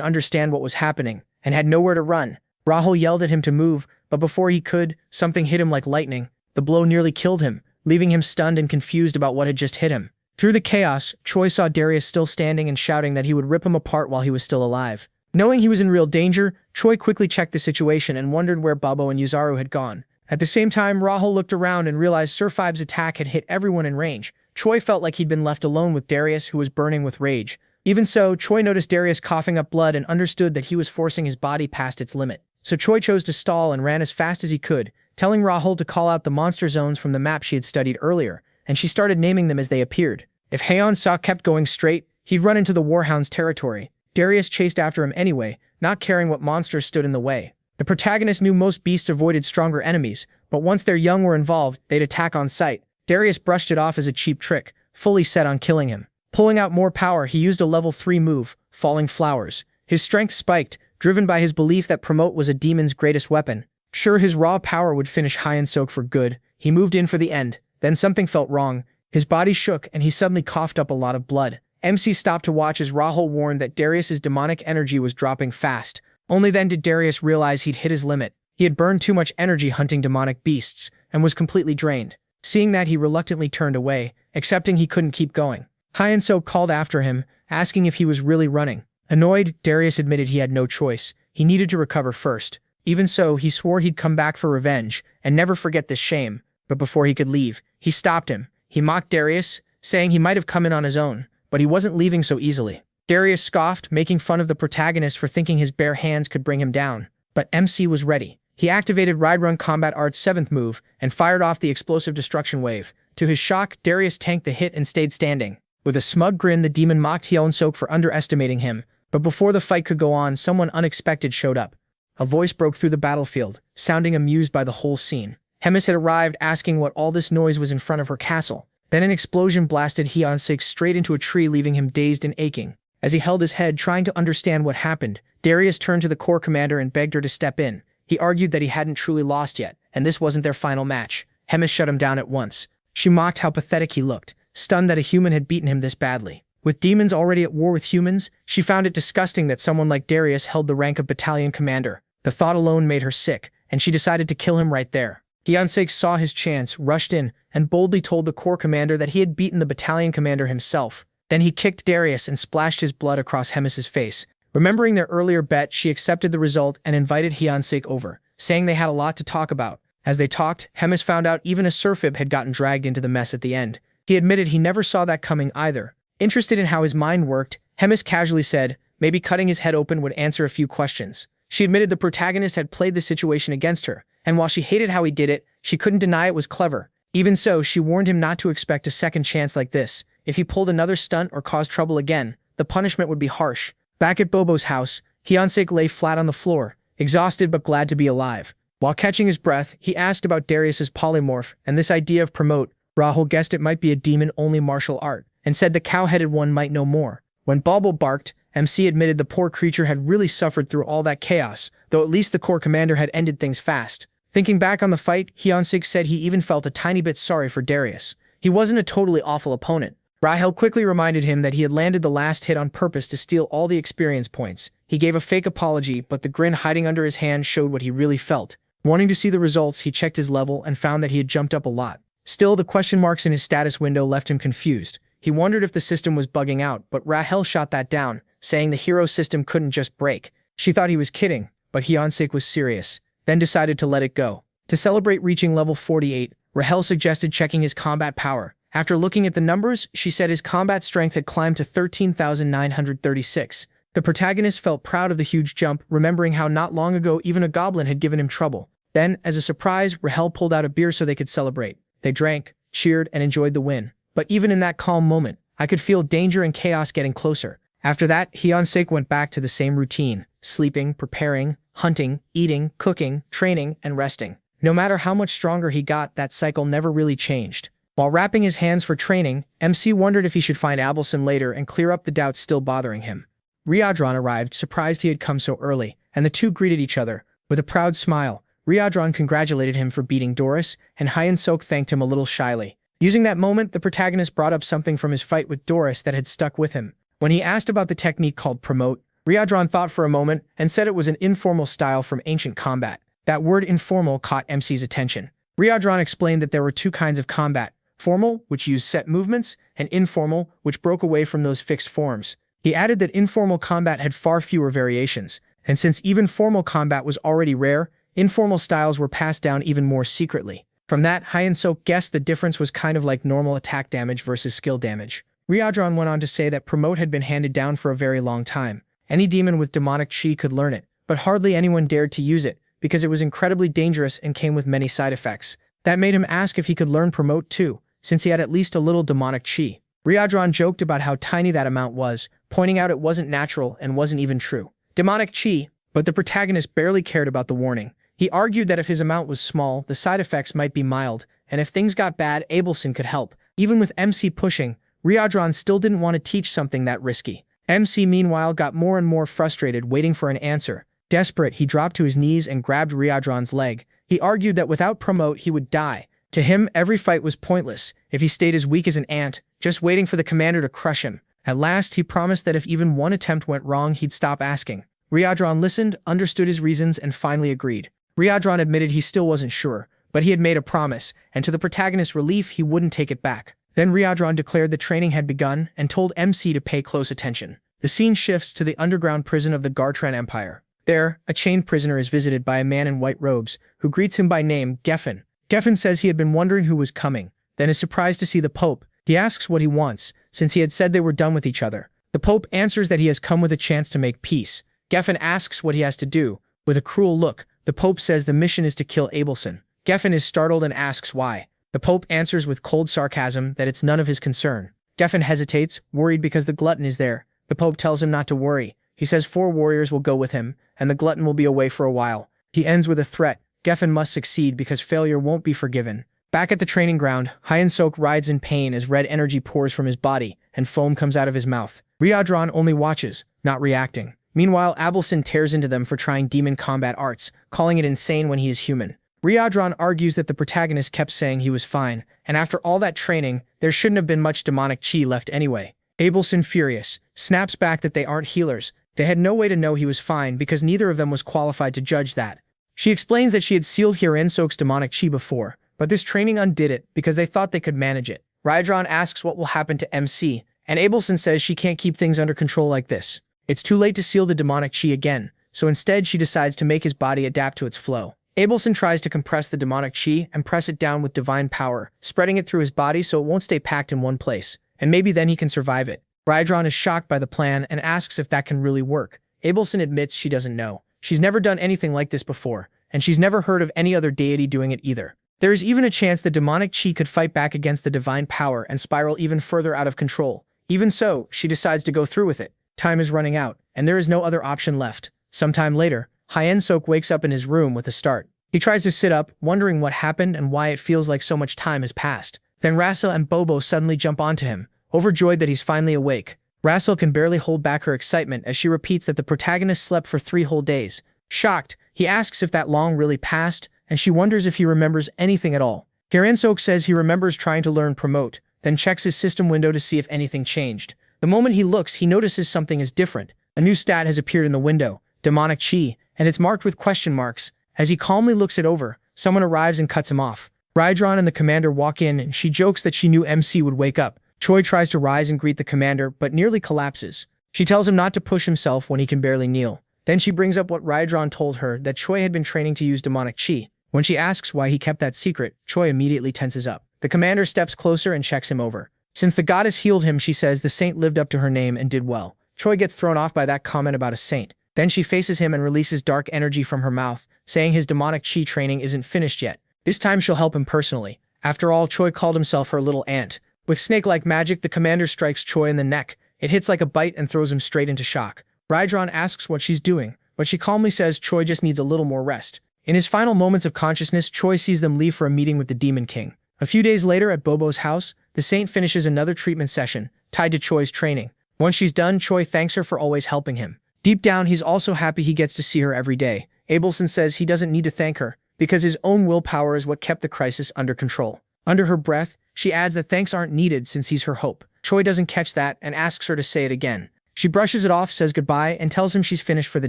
understand what was happening and had nowhere to run. Rahul yelled at him to move, but before he could, something hit him like lightning. The blow nearly killed him, leaving him stunned and confused about what had just hit him. Through the chaos, Choi saw Darius still standing and shouting that he would rip him apart while he was still alive. Knowing he was in real danger, Choi quickly checked the situation and wondered where Babo and Yuzaru had gone. At the same time, Rahul looked around and realized Surfibe's attack had hit everyone in range. Choi felt like he'd been left alone with Darius, who was burning with rage. Even so, Choi noticed Darius coughing up blood and understood that he was forcing his body past its limit. So Choi chose to stall and ran as fast as he could, telling Rahul to call out the monster zones from the map she had studied earlier, and she started naming them as they appeared. If Haeon Sa kept going straight, he'd run into the Warhound's territory. Darius chased after him anyway, not caring what monsters stood in the way. The protagonist knew most beasts avoided stronger enemies, but once their young were involved, they'd attack on sight. Darius brushed it off as a cheap trick, fully set on killing him. Pulling out more power, he used a level 3 move, Falling Flowers. His strength spiked, driven by his belief that Promote was a demon's greatest weapon. Sure, his raw power would finish Haeon Sok for good. He moved in for the end. Then something felt wrong. His body shook and he suddenly coughed up a lot of blood. MC stopped to watch as Rahul warned that Darius's demonic energy was dropping fast. Only then did Darius realize he'd hit his limit. He had burned too much energy hunting demonic beasts and was completely drained. Seeing that, he reluctantly turned away, accepting he couldn't keep going. Haeon Sok called after him, asking if he was really running. Annoyed, Darius admitted he had no choice. He needed to recover first. Even so, he swore he'd come back for revenge and never forget this shame. But before he could leave, he stopped him. He mocked Darius, saying he might have come in on his own, but he wasn't leaving so easily. Darius scoffed, making fun of the protagonist for thinking his bare hands could bring him down. But MC was ready. He activated Ride-Run Combat Art's 7th move and fired off the explosive destruction wave. To his shock, Darius tanked the hit and stayed standing. With a smug grin, the demon mocked Haeon Sok for underestimating him. But before the fight could go on, someone unexpected showed up. A voice broke through the battlefield, sounding amused by the whole scene. Hemis had arrived asking what all this noise was in front of her castle. Then an explosion blasted Hyunsik straight into a tree, leaving him dazed and aching. As he held his head trying to understand what happened, Darius turned to the corps commander and begged her to step in. He argued that he hadn't truly lost yet, and this wasn't their final match. Hemis shut him down at once. She mocked how pathetic he looked, stunned that a human had beaten him this badly. With demons already at war with humans, she found it disgusting that someone like Darius held the rank of battalion commander. The thought alone made her sick, and she decided to kill him right there. Hyunsik saw his chance, rushed in, and boldly told the corps commander that he had beaten the battalion commander himself. Then he kicked Darius and splashed his blood across Hemis's face. Remembering their earlier bet, she accepted the result and invited Hyunsik over, saying they had a lot to talk about. As they talked, Hemis found out even a Surfib had gotten dragged into the mess at the end. He admitted he never saw that coming either. Interested in how his mind worked, Hemis casually said maybe cutting his head open would answer a few questions. She admitted the protagonist had played the situation against her, and while she hated how he did it, she couldn't deny it was clever. Even so, she warned him not to expect a second chance like this. If he pulled another stunt or caused trouble again, the punishment would be harsh. Back at Bobo's house, Hyunsik lay flat on the floor, exhausted but glad to be alive. While catching his breath, he asked about Darius's polymorph and this idea of promote. Rahul guessed it might be a demon-only martial art, and said the cow-headed one might know more. When Bobo barked, MC admitted the poor creature had really suffered through all that chaos, though at least the corps commander had ended things fast. Thinking back on the fight, Hyunsik said he even felt a tiny bit sorry for Darius. He wasn't a totally awful opponent. Rahel quickly reminded him that he had landed the last hit on purpose to steal all the experience points. He gave a fake apology, but the grin hiding under his hand showed what he really felt. Wanting to see the results, he checked his level and found that he had jumped up a lot. Still, the question marks in his status window left him confused. He wondered if the system was bugging out, but Rahel shot that down, saying the hero system couldn't just break. She thought he was kidding, but Hyunsik was serious, then decided to let it go. To celebrate reaching level 48, Rahel suggested checking his combat power. After looking at the numbers, she said his combat strength had climbed to 13,936. The protagonist felt proud of the huge jump, remembering how not long ago even a goblin had given him trouble. Then, as a surprise, Rahel pulled out a beer so they could celebrate. They drank, cheered, and enjoyed the win. But even in that calm moment, I could feel danger and chaos getting closer. After that, Hyunsik went back to the same routine: sleeping, preparing, hunting, eating, cooking, training, and resting. No matter how much stronger he got, that cycle never really changed. While wrapping his hands for training, MC wondered if he should find Abelson later and clear up the doubts still bothering him. Riadron arrived, surprised he had come so early, and the two greeted each other. With a proud smile, Riadron congratulated him for beating Doris, and Hyunsik thanked him a little shyly. Using that moment, the protagonist brought up something from his fight with Doris that had stuck with him. When he asked about the technique called promote, Riadron thought for a moment and said it was an informal style from ancient combat. That word informal caught MC's attention. Riadron explained that there were two kinds of combat: formal, which used set movements, and informal, which broke away from those fixed forms. He added that informal combat had far fewer variations, and since even formal combat was already rare, informal styles were passed down even more secretly. From that, Hyunsik guessed the difference was kind of like normal attack damage versus skill damage. Riadron went on to say that promote had been handed down for a very long time. Any demon with demonic chi could learn it, but hardly anyone dared to use it, because it was incredibly dangerous and came with many side effects. That made him ask if he could learn promote too, since he had at least a little demonic chi. Riadron joked about how tiny that amount was, pointing out it wasn't natural and wasn't even true. Demonic chi, but the protagonist barely cared about the warning. He argued that if his amount was small, the side effects might be mild, and if things got bad, Abelson could help. Even with MC pushing, Riadron still didn't want to teach something that risky. MC meanwhile got more and more frustrated, waiting for an answer. Desperate, he dropped to his knees and grabbed Riadron's leg. He argued that without promote, he would die. To him, every fight was pointless, if he stayed as weak as an ant, just waiting for the commander to crush him. At last, he promised that if even one attempt went wrong, he'd stop asking. Riadron listened, understood his reasons, and finally agreed. Riadron admitted he still wasn't sure, but he had made a promise, and to the protagonist's relief, he wouldn't take it back. Then Riadron declared the training had begun and told MC to pay close attention. The scene shifts to the underground prison of the Gartran Empire. There, a chained prisoner is visited by a man in white robes, who greets him by name, Geffen. Geffen says he had been wondering who was coming, then is surprised to see the Pope. He asks what he wants, since he had said they were done with each other. The Pope answers that he has come with a chance to make peace. Geffen asks what he has to do. With a cruel look, the Pope says the mission is to kill Abelson. Geffen is startled and asks why. The Pope answers with cold sarcasm that it's none of his concern. Geffen hesitates, worried because the glutton is there. The Pope tells him not to worry. He says 4 warriors will go with him, and the glutton will be away for a while. He ends with a threat. Geffen must succeed because failure won't be forgiven. Back at the training ground, Hyunsuk rides in pain as red energy pours from his body and foam comes out of his mouth. Ryodran only watches, not reacting. Meanwhile, Abelson tears into them for trying demon combat arts, calling it insane when he is human. Ryodran argues that the protagonist kept saying he was fine, and after all that training, there shouldn't have been much demonic chi left anyway. Abelson, furious, snaps back that they aren't healers. They had no way to know he was fine because neither of them was qualified to judge that. She explains that she had sealed Hyunsuk's demonic chi before, but this training undid it because they thought they could manage it. Ryodran asks what will happen to MC, and Abelson says she can't keep things under control like this. It's too late to seal the demonic chi again, so instead she decides to make his body adapt to its flow. Abelson tries to compress the demonic chi and press it down with divine power, spreading it through his body so it won't stay packed in one place, and maybe then he can survive it. Ryodran is shocked by the plan and asks if that can really work. Abelson admits she doesn't know. She's never done anything like this before, and she's never heard of any other deity doing it either. There is even a chance the demonic chi could fight back against the divine power and spiral even further out of control. Even so, she decides to go through with it. Time is running out, and there is no other option left. Sometime later, Hyunsuk wakes up in his room with a start. He tries to sit up, wondering what happened and why it feels like so much time has passed. Then Rassel and Bobo suddenly jump onto him, overjoyed that he's finally awake. Rassel can barely hold back her excitement as she repeats that the protagonist slept for 3 whole days. Shocked, he asks if that long really passed, and she wonders if he remembers anything at all. Hyunsuk says he remembers trying to learn promote, then checks his system window to see if anything changed. The moment he looks, he notices something is different. A new stat has appeared in the window, demonic chi, and it's marked with question marks. As he calmly looks it over, someone arrives and cuts him off. Ryodran and the commander walk in and she jokes that she knew MC would wake up. Choi tries to rise and greet the commander, but nearly collapses. She tells him not to push himself when he can barely kneel. Then she brings up what Ryodran told her, that Choi had been training to use demonic chi. When she asks why he kept that secret, Choi immediately tenses up. The commander steps closer and checks him over. Since the goddess healed him, she says the saint lived up to her name and did well. Choi gets thrown off by that comment about a saint. Then she faces him and releases dark energy from her mouth, saying his demonic chi training isn't finished yet. This time she'll help him personally. After all, Choi called himself her little ant. With snake-like magic, the commander strikes Choi in the neck. It hits like a bite and throws him straight into shock. Ryodran asks what she's doing, but she calmly says Choi just needs a little more rest. In his final moments of consciousness, Choi sees them leave for a meeting with the Demon King. A few days later at Bobo's house, the saint finishes another treatment session, tied to Choi's training. Once she's done, Choi thanks her for always helping him. Deep down, he's also happy he gets to see her every day. Abelson says he doesn't need to thank her, because his own willpower is what kept the crisis under control. Under her breath, she adds that thanks aren't needed since he's her hope. Choi doesn't catch that and asks her to say it again. She brushes it off, says goodbye, and tells him she's finished for the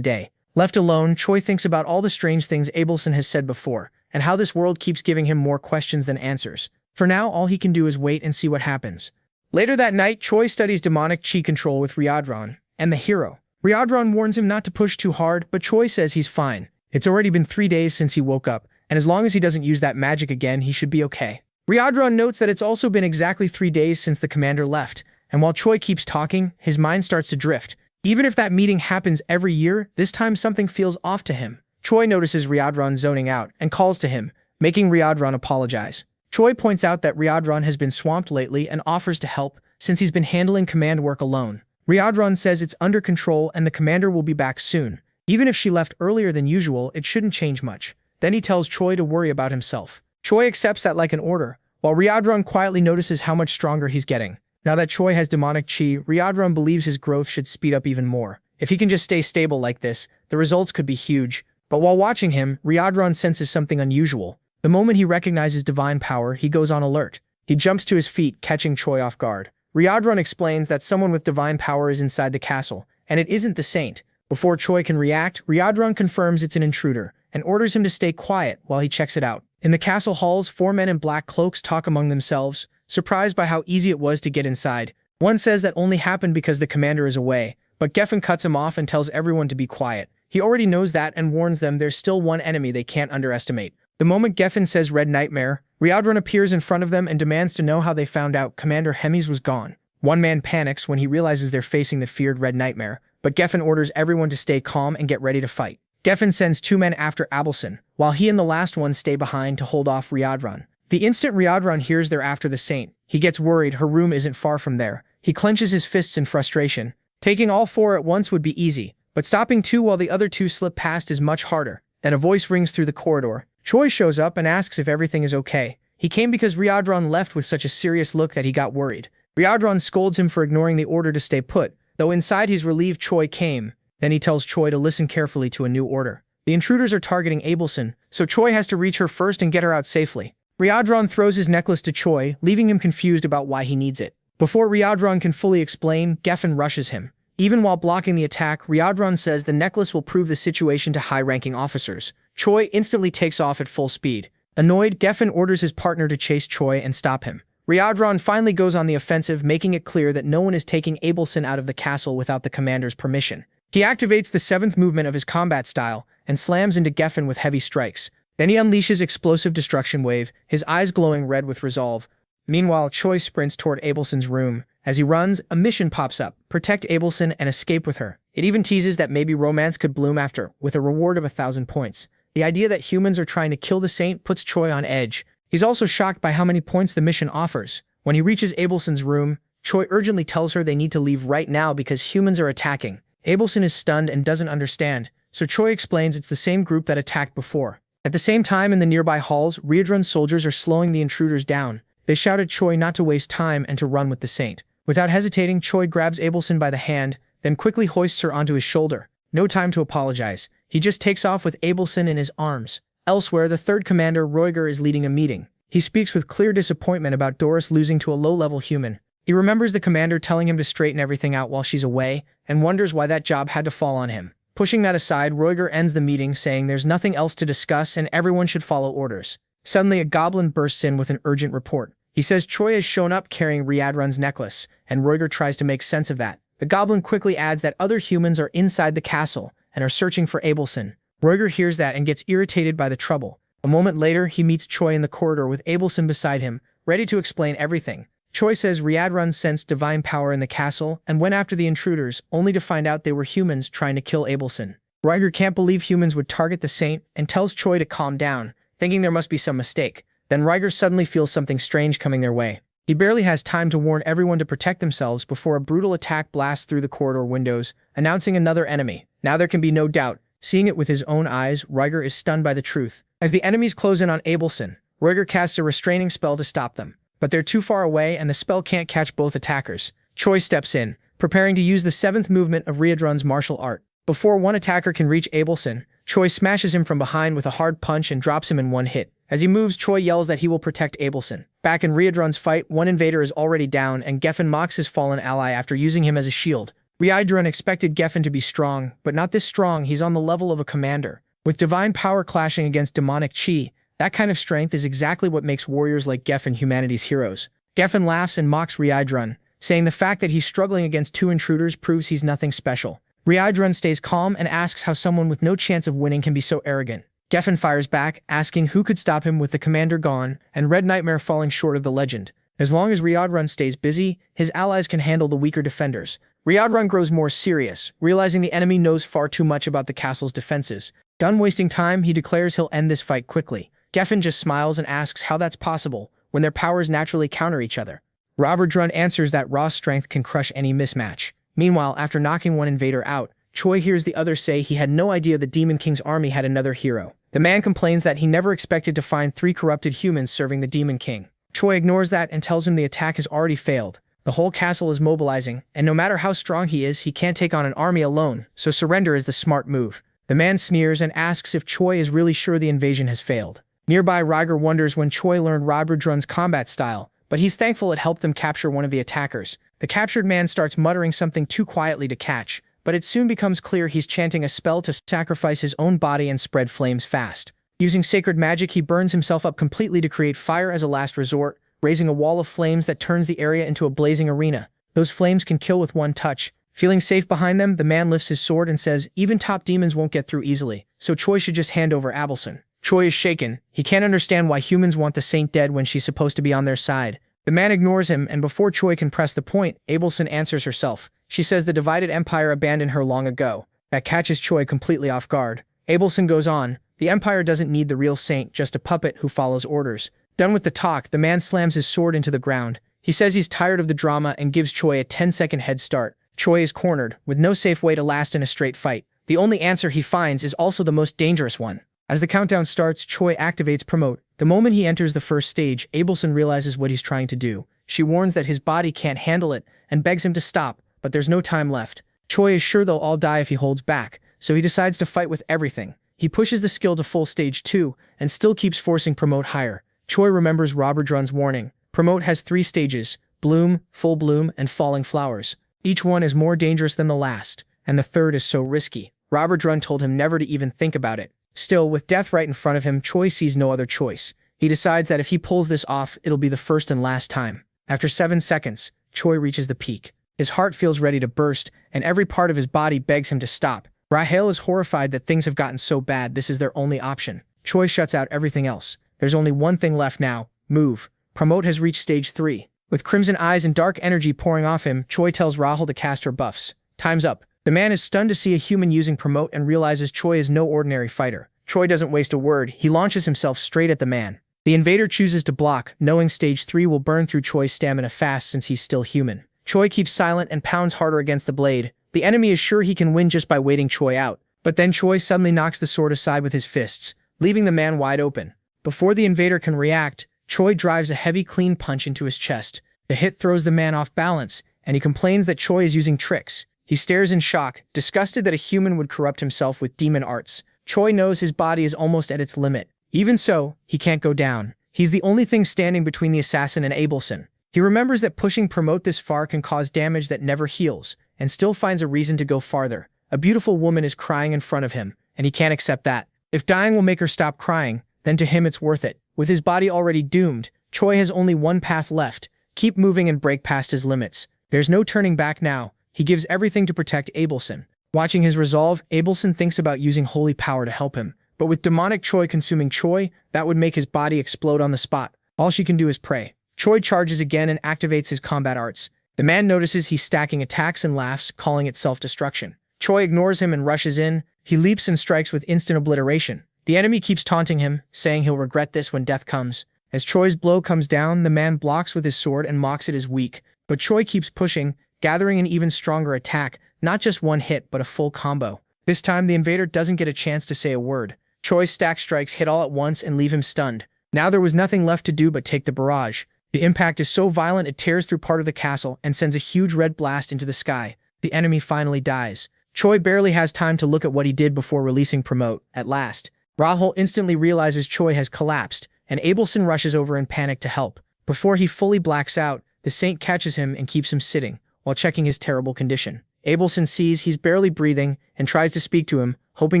day. Left alone, Choi thinks about all the strange things Abelson has said before, and how this world keeps giving him more questions than answers. For now, all he can do is wait and see what happens. Later that night, Choi studies demonic chi control with Ryodran and the hero. Ryodran warns him not to push too hard, but Choi says he's fine. It's already been 3 days since he woke up, and as long as he doesn't use that magic again, he should be okay. Ryodran notes that it's also been exactly 3 days since the commander left, and while Choi keeps talking, his mind starts to drift. Even if that meeting happens every year, this time something feels off to him. Choi notices Ryodran zoning out and calls to him, making Ryodran apologize. Choi points out that Ryodran has been swamped lately and offers to help, since he's been handling command work alone. Ryodran says it's under control and the commander will be back soon. Even if she left earlier than usual, it shouldn't change much. Then he tells Choi to worry about himself. Choi accepts that like an order, while Ryodran quietly notices how much stronger he's getting. Now that Choi has demonic chi, Ryodran believes his growth should speed up even more. If he can just stay stable like this, the results could be huge. But while watching him, Ryodran senses something unusual. The moment he recognizes divine power, he goes on alert. He jumps to his feet, catching Choi off guard. Ryodran explains that someone with divine power is inside the castle, and it isn't the saint. Before Choi can react, Ryodran confirms it's an intruder, and orders him to stay quiet while he checks it out. In the castle halls, 4 men in black cloaks talk among themselves, surprised by how easy it was to get inside. One says that only happened because the commander is away, but Geffen cuts him off and tells everyone to be quiet. He already knows that and warns them there's still one enemy they can't underestimate. The moment Geffen says Red Nightmare, Ryodran appears in front of them and demands to know how they found out Commander Hemis was gone. One man panics when he realizes they're facing the feared Red Nightmare, but Geffen orders everyone to stay calm and get ready to fight. Geffen sends 2 men after Abelson, while he and the last one stay behind to hold off Ryodran. The instant Ryodran hears they're after the saint, he gets worried her room isn't far from there. He clenches his fists in frustration. Taking all 4 at once would be easy, but stopping 2 while the other 2 slip past is much harder. Then a voice rings through the corridor. Choi shows up and asks if everything is okay. He came because Ryodron left with such a serious look that he got worried. Ryodron scolds him for ignoring the order to stay put, though inside he's relieved Choi came. Then he tells Choi to listen carefully to a new order. The intruders are targeting Abelson, so Choi has to reach her first and get her out safely. Ryodron throws his necklace to Choi, leaving him confused about why he needs it. Before Ryodron can fully explain, Geffen rushes him. Even while blocking the attack, Ryodron says the necklace will prove the situation to high-ranking officers. Choi instantly takes off at full speed. Annoyed, Geffen orders his partner to chase Choi and stop him. Ryodron finally goes on the offensive, making it clear that no one is taking Abelson out of the castle without the commander's permission. He activates the 7th movement of his combat style and slams into Geffen with heavy strikes. Then he unleashes explosive destruction wave, his eyes glowing red with resolve. Meanwhile, Choi sprints toward Abelson's room. As he runs, a mission pops up: protect Abelson and escape with her. It even teases that maybe romance could bloom after, with a reward of 1,000 points. The idea that humans are trying to kill the saint puts Choi on edge. He's also shocked by how many points the mission offers. When he reaches Abelson's room, Choi urgently tells her they need to leave right now because humans are attacking. Abelson is stunned and doesn't understand, so Choi explains it's the same group that attacked before. At the same time, in the nearby halls, Ryodron's soldiers are slowing the intruders down. They shout at Choi not to waste time and to run with the saint. Without hesitating, Choi grabs Abelson by the hand, then quickly hoists her onto his shoulder. No time to apologize. He just takes off with Abelson in his arms. Elsewhere, the 3rd commander, Roiger, is leading a meeting. He speaks with clear disappointment about Doris losing to a low-level human. He remembers the commander telling him to straighten everything out while she's away, and wonders why that job had to fall on him. Pushing that aside, Roiger ends the meeting saying there's nothing else to discuss and everyone should follow orders. Suddenly, a goblin bursts in with an urgent report. He says Choi has shown up carrying Ryodron's necklace, and Roiger tries to make sense of that. The goblin quickly adds that other humans are inside the castle and are searching for Abelson. Roiger hears that and gets irritated by the trouble. A moment later, he meets Choi in the corridor with Abelson beside him, ready to explain everything. Choi says Ryodron sensed divine power in the castle and went after the intruders, only to find out they were humans trying to kill Abelson. Roiger can't believe humans would target the saint and tells Choi to calm down, thinking there must be some mistake. Then Roiger suddenly feels something strange coming their way. He barely has time to warn everyone to protect themselves before a brutal attack blasts through the corridor windows, announcing another enemy. Now there can be no doubt. Seeing it with his own eyes, Roiger is stunned by the truth. As the enemies close in on Abelson, Roiger casts a restraining spell to stop them. But they're too far away and the spell can't catch both attackers. Choi steps in, preparing to use the 7th movement of Ryodron's martial art. Before one attacker can reach Abelson, Choi smashes him from behind with a hard punch and drops him in one hit. As he moves, Choi yells that he will protect Abelson. Back in Ryodron's fight, one invader is already down and Geffen mocks his fallen ally after using him as a shield. Ryodron expected Geffen to be strong, but not this strong. He's on the level of a commander. With divine power clashing against demonic chi, that kind of strength is exactly what makes warriors like Geffen humanity's heroes. Geffen laughs and mocks Ryodron, saying the fact that he's struggling against 2 intruders proves he's nothing special. Ryodron stays calm and asks how someone with no chance of winning can be so arrogant. Geffen fires back, asking who could stop him with the commander gone and Red Nightmare falling short of the legend. As long as Ryodron stays busy, his allies can handle the weaker defenders. Ryodron grows more serious, realizing the enemy knows far too much about the castle's defenses. Done wasting time, he declares he'll end this fight quickly. Geffen just smiles and asks how that's possible, when their powers naturally counter each other. Ryodron answers that raw strength can crush any mismatch. Meanwhile, after knocking one invader out, Choi hears the other say he had no idea the Demon King's army had another hero. The man complains that he never expected to find 3 corrupted humans serving the Demon King. Choi ignores that and tells him the attack has already failed. The whole castle is mobilizing, and no matter how strong he is, he can't take on an army alone, so surrender is the smart move. The man sneers and asks if Choi is really sure the invasion has failed. Nearby, Roiger wonders when Choi learned Ryodron's combat style, but he's thankful it helped them capture one of the attackers. The captured man starts muttering something too quietly to catch, but it soon becomes clear he's chanting a spell to sacrifice his own body and spread flames fast. Using sacred magic, he burns himself up completely to create fire as a last resort, raising a wall of flames that turns the area into a blazing arena. Those flames can kill with one touch. Feeling safe behind them, the man lifts his sword and says even top demons won't get through easily, so Choi should just hand over Abelson. Choi is shaken. He can't understand why humans want the saint dead when she's supposed to be on their side. The man ignores him, and before Choi can press the point, Abelson answers herself. She says the divided empire abandoned her long ago. That catches Choi completely off guard. Abelson goes on, the empire doesn't need the real saint, just a puppet who follows orders. Done with the talk, the man slams his sword into the ground. He says he's tired of the drama and gives Choi a 10-second head start. Choi is cornered, with no safe way to last in a straight fight. The only answer he finds is also the most dangerous one. As the countdown starts, Choi activates Promote. The moment he enters the first stage, Abelson realizes what he's trying to do. She warns that his body can't handle it and begs him to stop, but there's no time left. Choi is sure they'll all die if he holds back, so he decides to fight with everything. He pushes the skill to full stage 2 and still keeps forcing Promote higher. Choi remembers Roberdrun's warning. Promote has 3 stages: Bloom, Full Bloom, and Falling Flowers. Each one is more dangerous than the last, and the third is so risky. Roberdrun told him never to even think about it. Still, with death right in front of him, Choi sees no other choice. He decides that if he pulls this off, it'll be the first and last time. After 7 seconds, Choi reaches the peak. His heart feels ready to burst, and every part of his body begs him to stop. Rahel is horrified that things have gotten so bad this is their only option. Choi shuts out everything else. There's only one thing left now: move. Promote has reached stage 3. With crimson eyes and dark energy pouring off him, Choi tells Rahel to cast her buffs. Time's up. The man is stunned to see a human using Promote and realizes Choi is no ordinary fighter. Choi doesn't waste a word. He launches himself straight at the man. The invader chooses to block, knowing stage 3 will burn through Choi's stamina fast since he's still human. Choi keeps silent and pounds harder against the blade. The enemy is sure he can win just by waiting Choi out. But then Choi suddenly knocks the sword aside with his fists, leaving the man wide open. Before the invader can react, Choi drives a heavy clean punch into his chest. The hit throws the man off balance, and he complains that Choi is using tricks. He stares in shock, disgusted that a human would corrupt himself with demon arts. Choi knows his body is almost at its limit. Even so, he can't go down. He's the only thing standing between the assassin and Abelson. He remembers that pushing Promote this far can cause damage that never heals, and still finds a reason to go farther. A beautiful woman is crying in front of him, and he can't accept that. If dying will make her stop crying, then to him it's worth it. With his body already doomed, Choi has only one path left: keep moving and break past his limits. There's no turning back now. He gives everything to protect Abelson. Watching his resolve, Abelson thinks about using holy power to help him. But with demonic Choi consuming Choi, that would make his body explode on the spot. All she can do is pray. Choi charges again and activates his combat arts. The man notices he's stacking attacks and laughs, calling it self-destruction. Choi ignores him and rushes in. He leaps and strikes with instant obliteration. The enemy keeps taunting him, saying he'll regret this when death comes. As Choi's blow comes down, the man blocks with his sword and mocks it as weak. But Choi keeps pushing, gathering an even stronger attack, not just one hit, but a full combo. This time, the invader doesn't get a chance to say a word. Choi's stack strikes hit all at once and leave him stunned. Now there was nothing left to do but take the barrage. The impact is so violent it tears through part of the castle and sends a huge red blast into the sky. The enemy finally dies. Choi barely has time to look at what he did before releasing Promote. At last, Rahul instantly realizes Choi has collapsed, and Abelson rushes over in panic to help. Before he fully blacks out, the saint catches him and keeps him sitting, while checking his terrible condition. Abelson sees he's barely breathing and tries to speak to him, hoping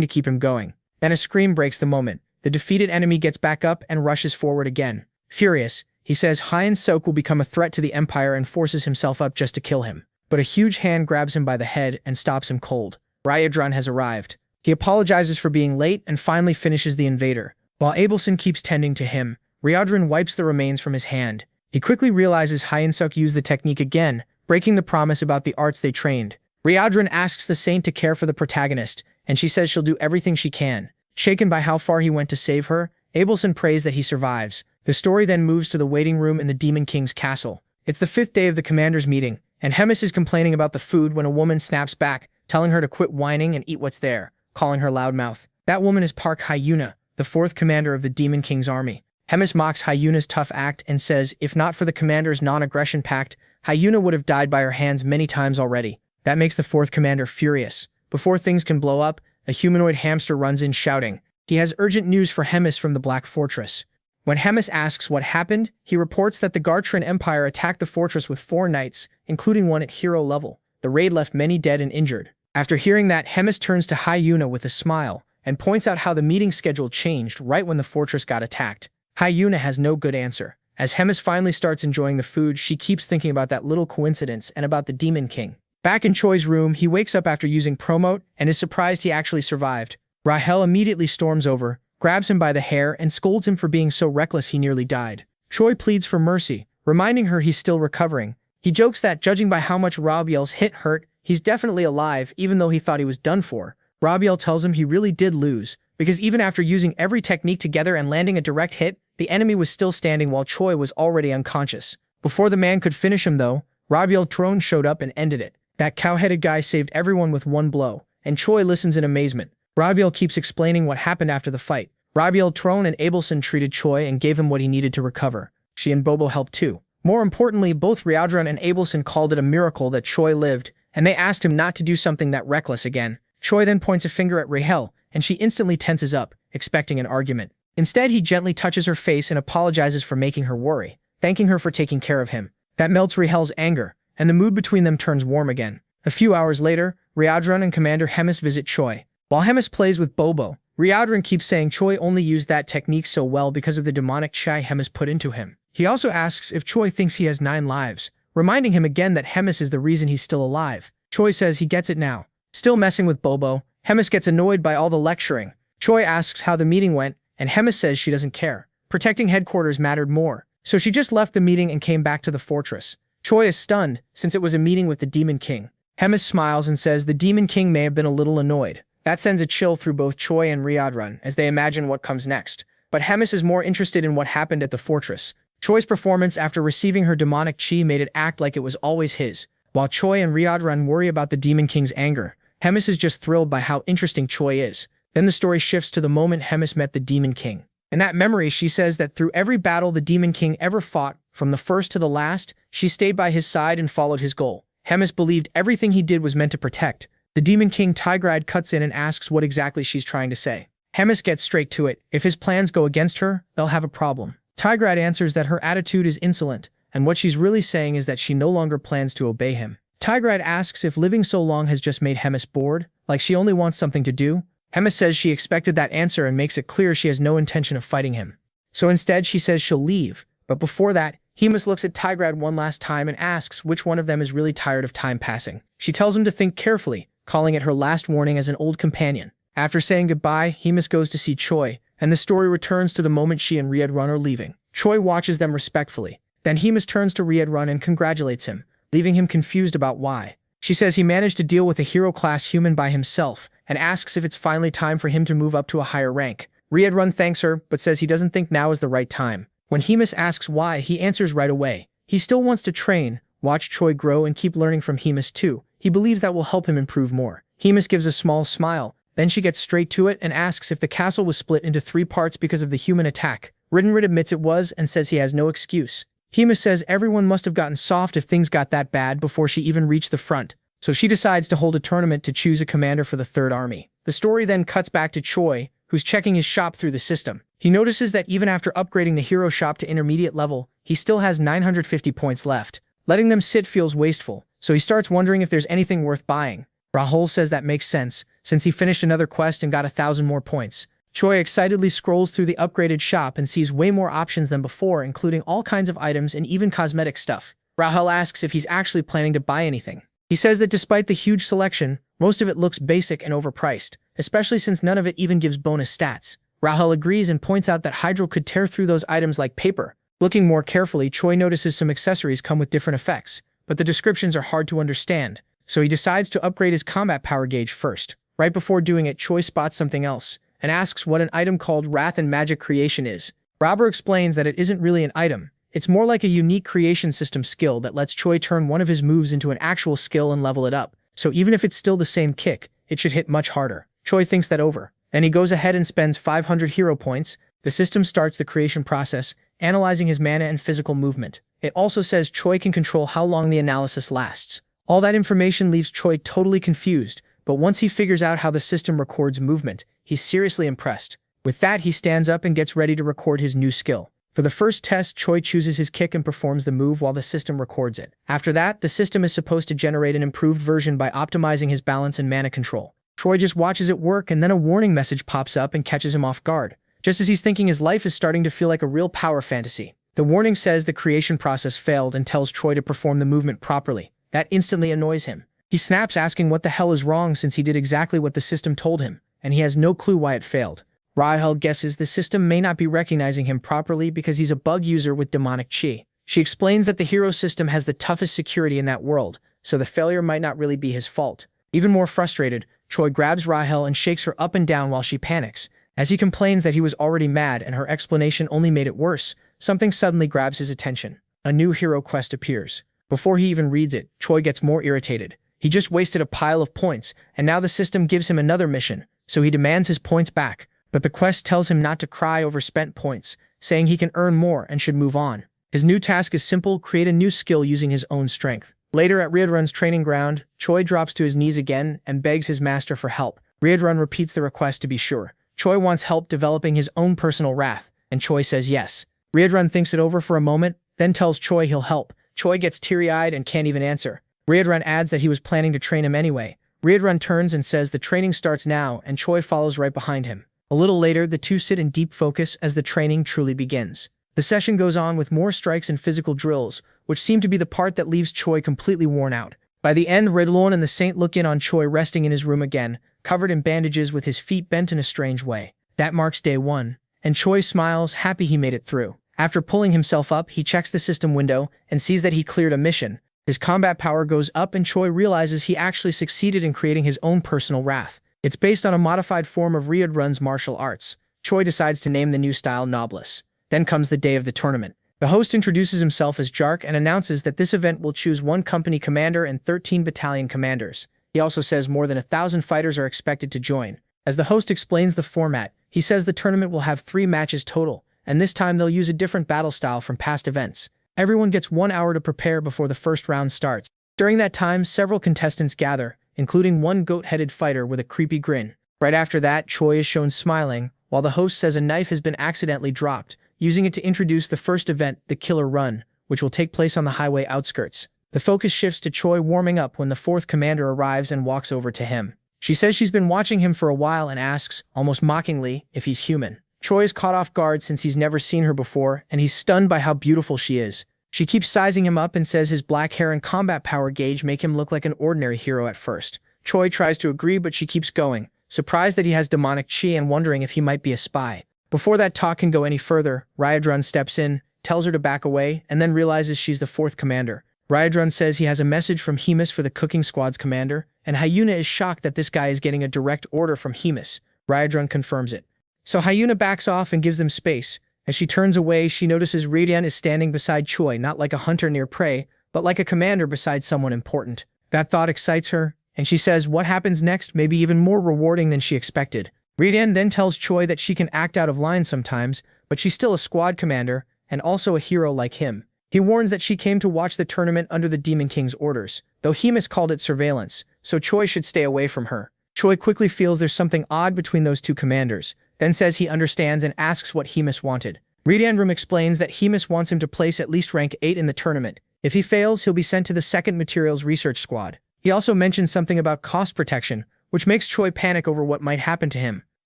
to keep him going. Then a scream breaks the moment. The defeated enemy gets back up and rushes forward again. Furious, he says Hyeon-sok will become a threat to the Empire and forces himself up just to kill him. But a huge hand grabs him by the head and stops him cold. Ryadrun has arrived. He apologizes for being late and finally finishes the invader. While Abelson keeps tending to him, Ryadrun wipes the remains from his hand. He quickly realizes Hyeon-sok used the technique again, breaking the promise about the arts they trained. Ryadrun asks the saint to care for the protagonist, and she says she'll do everything she can. Shaken by how far he went to save her, Abelson prays that he survives. The story then moves to the waiting room in the Demon King's castle. It's the 5th day of the commander's meeting, and Hemis is complaining about the food when a woman snaps back, telling her to quit whining and eat what's there, calling her loudmouth. That woman is Park Hyuna, the 4th commander of the Demon King's army. Hemis mocks Hyuna's tough act and says if not for the commander's non-aggression pact, Hyuna would have died by her hands many times already. That makes the 4th commander furious. Before things can blow up, a humanoid hamster runs in shouting. He has urgent news for Hemis from the Black Fortress. When Hemis asks what happened, he reports that the Gartran Empire attacked the fortress with 4 knights, including one at hero level. The raid left many dead and injured. After hearing that, Hemis turns to Hyuna with a smile and points out how the meeting schedule changed right when the fortress got attacked. Hyuna has no good answer. As Hemis finally starts enjoying the food, she keeps thinking about that little coincidence and about the Demon King. Back in Choi's room, he wakes up after using Promote and is surprised he actually survived. Rahel immediately storms over, grabs him by the hair, and scolds him for being so reckless he nearly died. Choi pleads for mercy, reminding her he's still recovering. He jokes that, judging by how much Rabiel's hit hurt, he's definitely alive even though he thought he was done for. Rabiel tells him he really did lose, because even after using every technique together and landing a direct hit, the enemy was still standing while Choi was already unconscious. Before the man could finish him though, Rabiel Tron showed up and ended it. That cow-headed guy saved everyone with one blow, and Choi listens in amazement. Rabiel keeps explaining what happened after the fight. Rabiel, Trone, and Abelson treated Choi and gave him what he needed to recover. She and Bobo helped too. More importantly, both Riadran and Abelson called it a miracle that Choi lived, and they asked him not to do something that reckless again. Choi then points a finger at Rahel, and she instantly tenses up, expecting an argument. Instead, he gently touches her face and apologizes for making her worry, thanking her for taking care of him. That melts Rahel's anger, and the mood between them turns warm again. A few hours later, Riadran and Commander Hemis visit Choi. While Hemis plays with Bobo, Riadran keeps saying Choi only used that technique so well because of the demonic chi Hemis put into him. He also asks if Choi thinks he has 9 lives, reminding him again that Hemis is the reason he's still alive. Choi says he gets it now. Still messing with Bobo, Hemis gets annoyed by all the lecturing. Choi asks how the meeting went, and Hemis says she doesn't care. Protecting headquarters mattered more, so she just left the meeting and came back to the fortress. Choi is stunned, since it was a meeting with the Demon King. Hemis smiles and says the Demon King may have been a little annoyed. That sends a chill through both Choi and Riadran as they imagine what comes next. But Hemis is more interested in what happened at the fortress. Choi's performance after receiving her demonic chi made it act like it was always his. While Choi and Riadran worry about the Demon King's anger, Hemis is just thrilled by how interesting Choi is. Then the story shifts to the moment Hemis met the Demon King. In that memory, she says that through every battle the Demon King ever fought, from the first to the last, she stayed by his side and followed his goal. Hemis believed everything he did was meant to protect. The Demon King Tigrid cuts in and asks what exactly she's trying to say. Hemis gets straight to it. If his plans go against her, they'll have a problem. Tigrid answers that her attitude is insolent, and what she's really saying is that she no longer plans to obey him. Tigrid asks if living so long has just made Hemis bored, like she only wants something to do. Hemis says she expected that answer and makes it clear she has no intention of fighting him. So instead she says she'll leave, but before that, Hemis looks at Tigrid one last time and asks which one of them is really tired of time passing. She tells him to think carefully, calling it her last warning as an old companion. After saying goodbye, Hemis goes to see Choi, and the story returns to the moment she and Riadran are leaving. Choi watches them respectfully. Then Hemis turns to Riadran and congratulates him, leaving him confused about why. She says he managed to deal with a hero-class human by himself, and asks if it's finally time for him to move up to a higher rank. Riadran thanks her, but says he doesn't think now is the right time. When Hemis asks why, he answers right away. He still wants to train, watch Choi grow and keep learning from Hemis too. He believes that will help him improve more. Hemis gives a small smile, then she gets straight to it and asks if the castle was split into 3 parts because of the human attack. Riddenrid admits it was and says he has no excuse. Hemis says everyone must have gotten soft if things got that bad before she even reached the front, so she decides to hold a tournament to choose a commander for the Third Army. The story then cuts back to Choi, who's checking his shop through the system. He notices that even after upgrading the hero shop to intermediate level, he still has 950 points left. Letting them sit feels wasteful, so he starts wondering if there's anything worth buying. Rahul says that makes sense, since he finished another quest and got 1,000 more points. Choi excitedly scrolls through the upgraded shop and sees way more options than before, including all kinds of items and even cosmetic stuff. Rahul asks if he's actually planning to buy anything. He says that despite the huge selection, most of it looks basic and overpriced, especially since none of it even gives bonus stats. Rahul agrees and points out that Hydro could tear through those items like paper. Looking more carefully, Choi notices some accessories come with different effects, but the descriptions are hard to understand, so he decides to upgrade his combat power gauge first. Right before doing it, Choi spots something else, and asks what an item called Wrath and Magic Creation is. Robber explains that it isn't really an item. It's more like a unique creation system skill that lets Choi turn one of his moves into an actual skill and level it up, so even if it's still the same kick, it should hit much harder. Choi thinks that over. Then he goes ahead and spends 500 hero points. The system starts the creation process, analyzing his mana and physical movement. It also says Choi can control how long the analysis lasts. All that information leaves Choi totally confused, but once he figures out how the system records movement, he's seriously impressed. With that, he stands up and gets ready to record his new skill. For the first test, Choi chooses his kick and performs the move while the system records it. After that, the system is supposed to generate an improved version by optimizing his balance and mana control. Choi just watches it work, and then a warning message pops up and catches him off guard. Just as he's thinking his life is starting to feel like a real power fantasy. The warning says the creation process failed and tells Choi to perform the movement properly. That instantly annoys him. He snaps, asking what the hell is wrong since he did exactly what the system told him, and he has no clue why it failed. Rahel guesses the system may not be recognizing him properly because he's a bug user with demonic chi. She explains that the hero system has the toughest security in that world, so the failure might not really be his fault. Even more frustrated, Choi grabs Rahel and shakes her up and down while she panics. As he complains that he was already mad and her explanation only made it worse, something suddenly grabs his attention. A new hero quest appears. Before he even reads it, Choi gets more irritated. He just wasted a pile of points, and now the system gives him another mission, so he demands his points back. but the quest tells him not to cry over spent points, saying he can earn more and should move on. His new task is simple: create a new skill using his own strength. Later at Riedrun's training ground, Choi drops to his knees again and begs his master for help. Riedrun repeats the request to be sure. Choi wants help developing his own personal wrath, and Choi says yes. Riedrun thinks it over for a moment, then tells Choi he'll help. Choi gets teary-eyed and can't even answer. Riedrun adds that he was planning to train him anyway. Riedrun turns and says the training starts now, and Choi follows right behind him. A little later, the two sit in deep focus as the training truly begins. The session goes on with more strikes and physical drills, which seem to be the part that leaves Choi completely worn out. By the end, Riedlon and the Saint look in on Choi resting in his room again, covered in bandages with his feet bent in a strange way. That marks day 1, and Choi smiles, happy he made it through. After pulling himself up, he checks the system window and sees that he cleared a mission. His combat power goes up and Choi realizes he actually succeeded in creating his own personal wrath. It's based on a modified form of Riedrun's martial arts. Choi decides to name the new style Noblesse. Then comes the day of the tournament. The host introduces himself as Jark and announces that this event will choose 1 company commander and 13 battalion commanders. He also says more than 1,000 fighters are expected to join. As the host explains the format, he says the tournament will have 3 matches total, and this time they'll use a different battle style from past events. Everyone gets 1 hour to prepare before the first round starts. During that time, several contestants gather, including one goat-headed fighter with a creepy grin. Right after that, Choi is shown smiling, while the host says a knife has been accidentally dropped, using it to introduce the first event, the Killer Run, which will take place on the highway outskirts. The focus shifts to Choi warming up when the 4th commander arrives and walks over to him. She says she's been watching him for a while and asks, almost mockingly, if he's human. Choi is caught off guard since he's never seen her before, and he's stunned by how beautiful she is. She keeps sizing him up and says his black hair and combat power gauge make him look like an ordinary hero at first. Choi tries to agree, but she keeps going, surprised that he has demonic chi and wondering if he might be a spy. Before that talk can go any further, Riedrun steps in, tells her to back away, and then realizes she's the 4th commander. Riedrun says he has a message from Hemus for the cooking squad's commander, and Hyuna is shocked that this guy is getting a direct order from Hemus. Riedrun confirms it. So Hyuna backs off and gives them space. As she turns away, she notices Riedrun is standing beside Choi, not like a hunter near prey, but like a commander beside someone important. That thought excites her, and she says what happens next may be even more rewarding than she expected. Riedrun then tells Choi that she can act out of line sometimes, but she's still a squad commander, and also a hero like him. He warns that she came to watch the tournament under the Demon King's orders, though Hemus called it surveillance, so Choi should stay away from her. Choi quickly feels there's something odd between those two commanders, then says he understands and asks what Hemus wanted. Riedrun explains that Hemus wants him to place at least rank 8 in the tournament. If he fails, he'll be sent to the 2nd Materials Research Squad. He also mentions something about cost protection, which makes Choi panic over what might happen to him.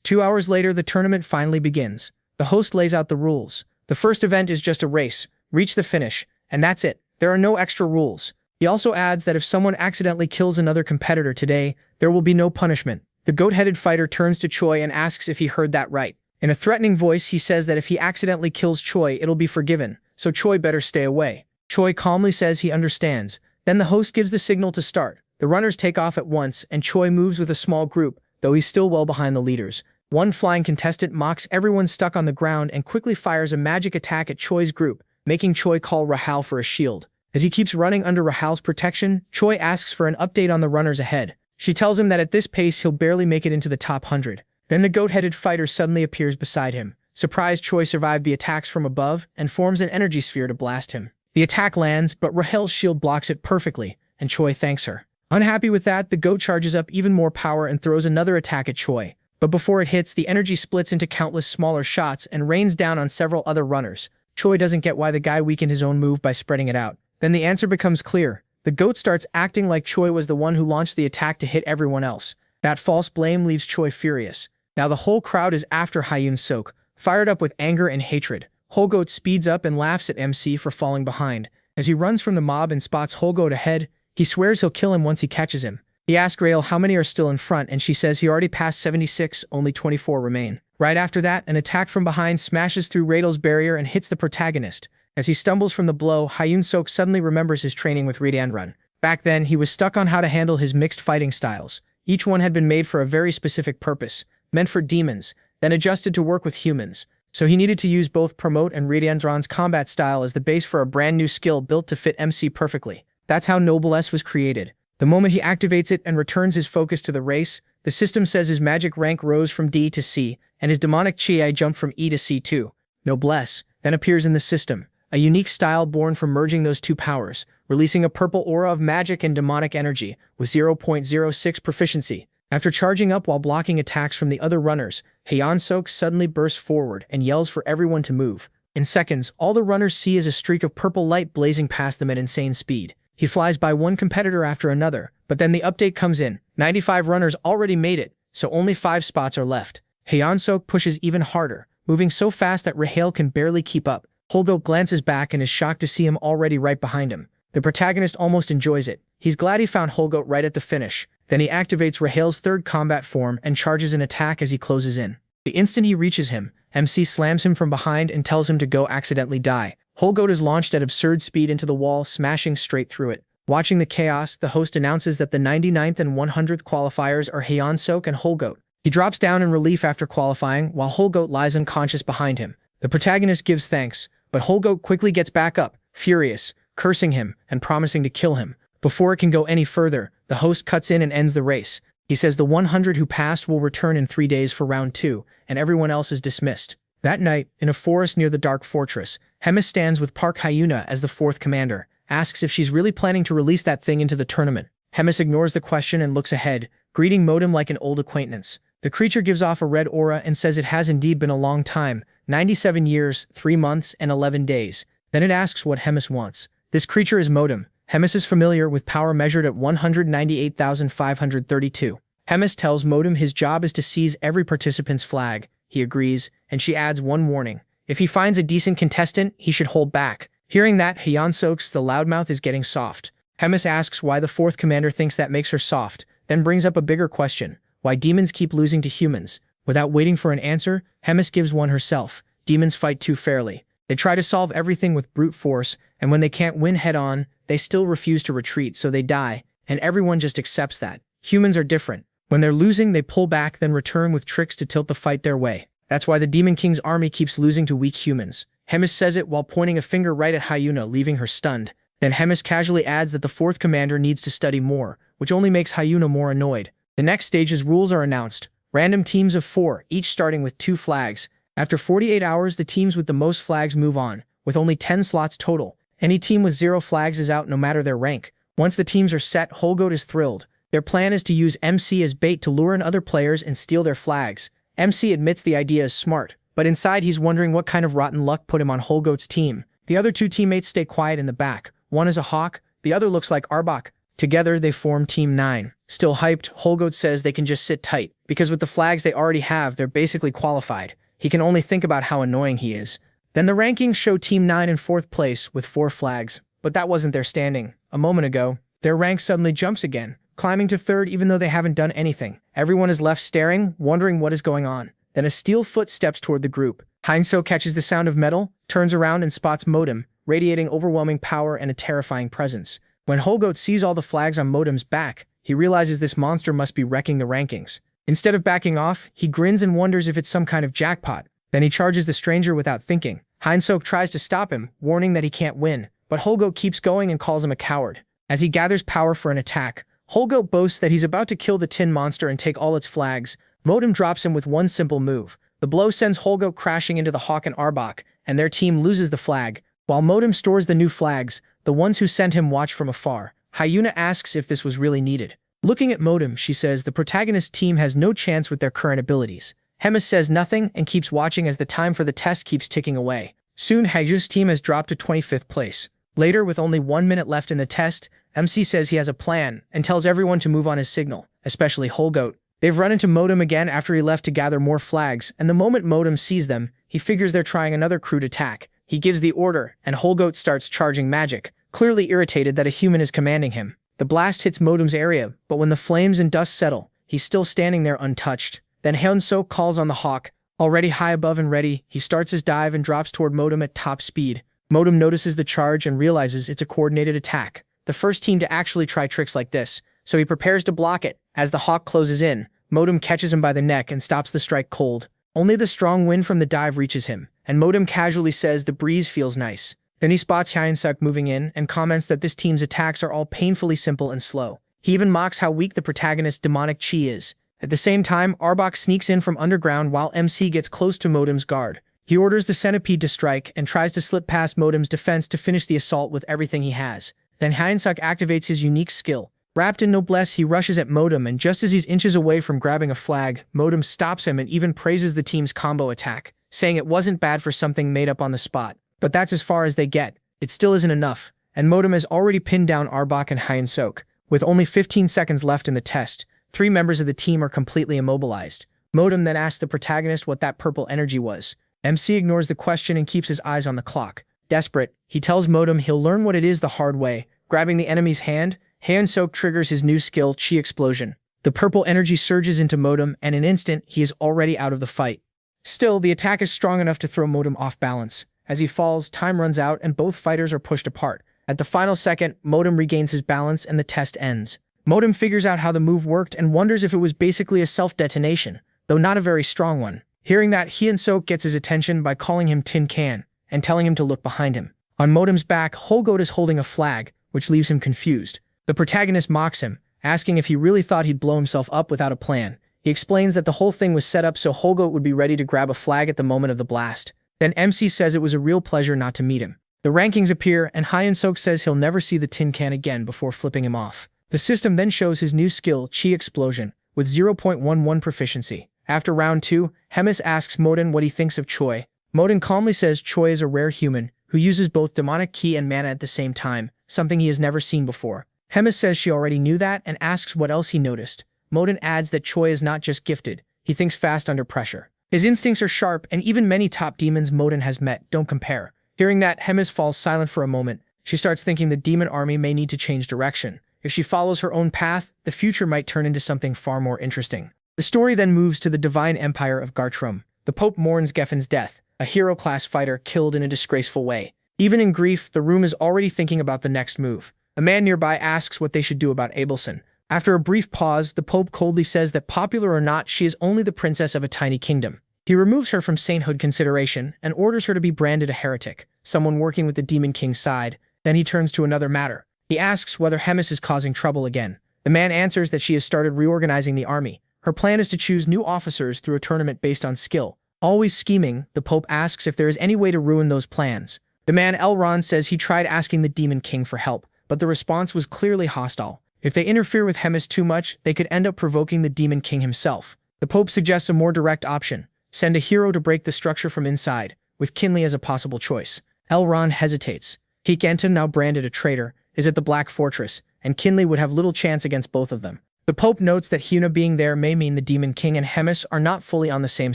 2 hours later, the tournament finally begins. The host lays out the rules. The first event is just a race, reach the finish, and that's it. There are no extra rules. He also adds that if someone accidentally kills another competitor today, there will be no punishment. The goat-headed fighter turns to Choi and asks if he heard that right. In a threatening voice, he says that if he accidentally kills Choi, it'll be forgiven, so Choi better stay away. Choi calmly says he understands. Then the host gives the signal to start. The runners take off at once, and Choi moves with a small group, though he's still well behind the leaders. One flying contestant mocks everyone stuck on the ground and quickly fires a magic attack at Choi's group, making Choi call Rahal for a shield. As he keeps running under Rahal's protection, Choi asks for an update on the runners ahead. She tells him that at this pace he'll barely make it into the top 100. Then the goat-headed fighter suddenly appears beside him. Surprised, Choi survived the attacks from above and forms an energy sphere to blast him. The attack lands, but Rahal's shield blocks it perfectly, and Choi thanks her. Unhappy with that, the goat charges up even more power and throws another attack at Choi. But before it hits, the energy splits into countless smaller shots and rains down on several other runners. Choi doesn't get why the guy weakened his own move by spreading it out. Then the answer becomes clear. The goat starts acting like Choi was the one who launched the attack to hit everyone else. That false blame leaves Choi furious. Now the whole crowd is after Hyun Sok, fired up with anger and hatred. Holgoat speeds up and laughs at MC for falling behind. As he runs from the mob and spots Holgoat ahead, he swears he'll kill him once he catches him. He asks Rael how many are still in front, and she says he already passed 76, only 24 remain. Right after that, an attack from behind smashes through Rael's barrier and hits the protagonist. As he stumbles from the blow, Hyun Sok suddenly remembers his training with Riedrun. Back then, he was stuck on how to handle his mixed fighting styles. Each one had been made for a very specific purpose, meant for demons, then adjusted to work with humans. So he needed to use both Promote and Riedrun's combat style as the base for a brand new skill built to fit MC perfectly. That's how Noblesse was created. The moment he activates it and returns his focus to the race, The system says his magic rank rose from D to C, and his demonic chi jumped from E to C too. Noblesse then appears in the system, a unique style born from merging those two powers, releasing a purple aura of magic and demonic energy with 0.06 proficiency. After charging up while blocking attacks from the other runners, Hyeonsuk suddenly bursts forward and yells for everyone to move. In seconds, all the runners see is a streak of purple light blazing past them at insane speed. He flies by one competitor after another, but then the update comes in. 95 runners already made it, so only 5 spots are left. Hyeonsuk pushes even harder, moving so fast that Rahel can barely keep up. Holgo glances back and is shocked to see him already right behind him. The protagonist almost enjoys it. He's glad he found Holgo right at the finish. Then he activates Rahel's third combat form and charges an attack as he closes in. The instant he reaches him, MC slams him from behind and tells him to go accidentally die. Holgo is launched at absurd speed into the wall, smashing straight through it. Watching the chaos, the host announces that the 99th and 100th qualifiers are Hyeonsuk and Holgo. He drops down in relief after qualifying, while Holgo lies unconscious behind him. The protagonist gives thanks, but Holgo quickly gets back up, furious, cursing him and promising to kill him. Before it can go any further, the host cuts in and ends the race. He says the 100 who passed will return in 3 days for round 2, and everyone else is dismissed. That night, in a forest near the Dark Fortress, Hemis stands with Park Hyuna as the 4th commander, asks if she's really planning to release that thing into the tournament. Hemis ignores the question and looks ahead, greeting Modem like an old acquaintance. The creature gives off a red aura and says it has indeed been a long time, 97 years, 3 months, and 11 days. Then it asks what Hemis wants. This creature is Modem. Hemis is familiar with power measured at 198,532. Hemis tells Modem his job is to seize every participant's flag. He agrees, and she adds one warning. If he finds a decent contestant, he should hold back. Hearing that, Hyeonsuk's the loudmouth is getting soft. Hemis asks why the 4th commander thinks that makes her soft, then brings up a bigger question, why demons keep losing to humans. Without waiting for an answer, Hemis gives one herself. Demons fight too fairly. They try to solve everything with brute force, and when they can't win head-on, they still refuse to retreat, so they die, and everyone just accepts that. Humans are different. When they're losing, they pull back, then return with tricks to tilt the fight their way. That's why the Demon King's army keeps losing to weak humans. Hemis says it while pointing a finger right at Hyuna, leaving her stunned. Then Hemis casually adds that the 4th commander needs to study more, which only makes Hyuna more annoyed. The next stage's rules are announced. Random teams of 4, each starting with 2 flags. After 48 hours, the teams with the most flags move on, with only 10 slots total. Any team with 0 flags is out no matter their rank. Once the teams are set, Holgoat is thrilled. Their plan is to use MC as bait to lure in other players and steal their flags. MC admits the idea is smart, but inside he's wondering what kind of rotten luck put him on Holgoat's team. The other 2 teammates stay quiet in the back. One is a hawk, the other looks like Arbok. Together they form Team 9. Still hyped, Holgoat says they can just sit tight, because with the flags they already have, they're basically qualified. He can only think about how annoying he is. Then the rankings show Team 9 in 4th place with 4 flags, but that wasn't their standing. A moment ago, their rank suddenly jumps again, climbing to 3rd even though they haven't done anything. Everyone is left staring, wondering what is going on. Then a steel foot steps toward the group. Heinso catches the sound of metal, turns around and spots Modem, radiating overwhelming power and a terrifying presence. When Holgoat sees all the flags on Modem's back, he realizes this monster must be wrecking the rankings. Instead of backing off, he grins and wonders if it's some kind of jackpot. Then he charges the stranger without thinking. Heinsook tries to stop him, warning that he can't win, but Holgoat keeps going and calls him a coward. As he gathers power for an attack, Holgoat boasts that he's about to kill the tin monster and take all its flags. Modem drops him with one simple move. The blow sends Holgoat crashing into the Hawk and Arbok, and their team loses the flag. While Modem stores the new flags, the ones who sent him watch from afar. Hyuna asks if this was really needed. Looking at Modem, she says the protagonist team has no chance with their current abilities. Hemis says nothing and keeps watching as the time for the test keeps ticking away. Soon, Haeju's team has dropped to 25th place. Later, with only 1 minute left in the test, MC says he has a plan and tells everyone to move on his signal, especially Holgoat. They've run into Modem again after he left to gather more flags, and the moment Modem sees them, he figures they're trying another crude attack. He gives the order, and Holgoat starts charging magic, clearly irritated that a human is commanding him. The blast hits Modem's area, but when the flames and dust settle, he's still standing there untouched. Then Hyunsuk calls on the Hawk. Already high above and ready, he starts his dive and drops toward Modem at top speed. Modem notices the charge and realizes it's a coordinated attack. The first team to actually try tricks like this, so he prepares to block it. As the Hawk closes in, Modem catches him by the neck and stops the strike cold. Only the strong wind from the dive reaches him, and Modem casually says the breeze feels nice. Then he spots Hyunsuk moving in and comments that this team's attacks are all painfully simple and slow. He even mocks how weak the protagonist's demonic chi is. At the same time, Arbok sneaks in from underground while MC gets close to Modem's guard. He orders the centipede to strike and tries to slip past Modem's defense to finish the assault with everything he has. Then Hyeonsuk activates his unique skill. Wrapped in noblesse, he rushes at Modem, and just as he's inches away from grabbing a flag, Modem stops him and even praises the team's combo attack, saying it wasn't bad for something made up on the spot. But that's as far as they get. It still isn't enough, and Modem has already pinned down Arbok and Hyeonsuk. With only 15 seconds left in the test, 3 members of the team are completely immobilized. Modem then asks the protagonist what that purple energy was. MC ignores the question and keeps his eyes on the clock. Desperate, he tells Modem he'll learn what it is the hard way. Grabbing the enemy's hand, Hyeonsuk triggers his new skill, Chi Explosion. The purple energy surges into Modem, and in an instant, he is already out of the fight. Still, the attack is strong enough to throw Modem off balance. As he falls, time runs out and both fighters are pushed apart. At the final second, Modem regains his balance and the test ends. Modem figures out how the move worked and wonders if it was basically a self-detonation, though not a very strong one. Hearing that, Hyeonsuk gets his attention by calling him Tin Can and telling him to look behind him. On Modem's back, Holgoat is holding a flag, which leaves him confused. The protagonist mocks him, asking if he really thought he'd blow himself up without a plan. He explains that the whole thing was set up so Holgoat would be ready to grab a flag at the moment of the blast. Then MC says it was a real pleasure not to meet him. The rankings appear, and Hyeonsuk says he'll never see the Tin Can again before flipping him off. The system then shows his new skill, Chi Explosion, with 0.11 proficiency. After round 2, Hemis asks Modem what he thinks of Choi. Modem calmly says Choi is a rare human who uses both demonic ki and mana at the same time, something he has never seen before. Hemis says she already knew that and asks what else he noticed. Modem adds that Choi is not just gifted, he thinks fast under pressure. His instincts are sharp, and even many top demons Modem has met don't compare. Hearing that, Hemis falls silent for a moment. She starts thinking the demon army may need to change direction. If she follows her own path, the future might turn into something far more interesting. The story then moves to the divine empire of Gartrum. The Pope mourns Geffin's death, a hero-class fighter killed in a disgraceful way. Even in grief, the room is already thinking about the next move. A man nearby asks what they should do about Abelson. After a brief pause, the Pope coldly says that popular or not, she is only the princess of a tiny kingdom. He removes her from sainthood consideration and orders her to be branded a heretic, someone working with the Demon King's side. Then he turns to another matter. He asks whether Hemis is causing trouble again. The man answers that she has started reorganizing the army. Her plan is to choose new officers through a tournament based on skill. Always scheming, the Pope asks if there is any way to ruin those plans. The man Elrond says he tried asking the Demon King for help, but the response was clearly hostile. If they interfere with Hemis too much, they could end up provoking the Demon King himself. The Pope suggests a more direct option. Send a hero to break the structure from inside, with Kinley as a possible choice. Elrond hesitates. Hikenten, now branded a traitor, is at the Black Fortress, and Kinley would have little chance against both of them. The Pope notes that Hyuna being there may mean the Demon King and Hemis are not fully on the same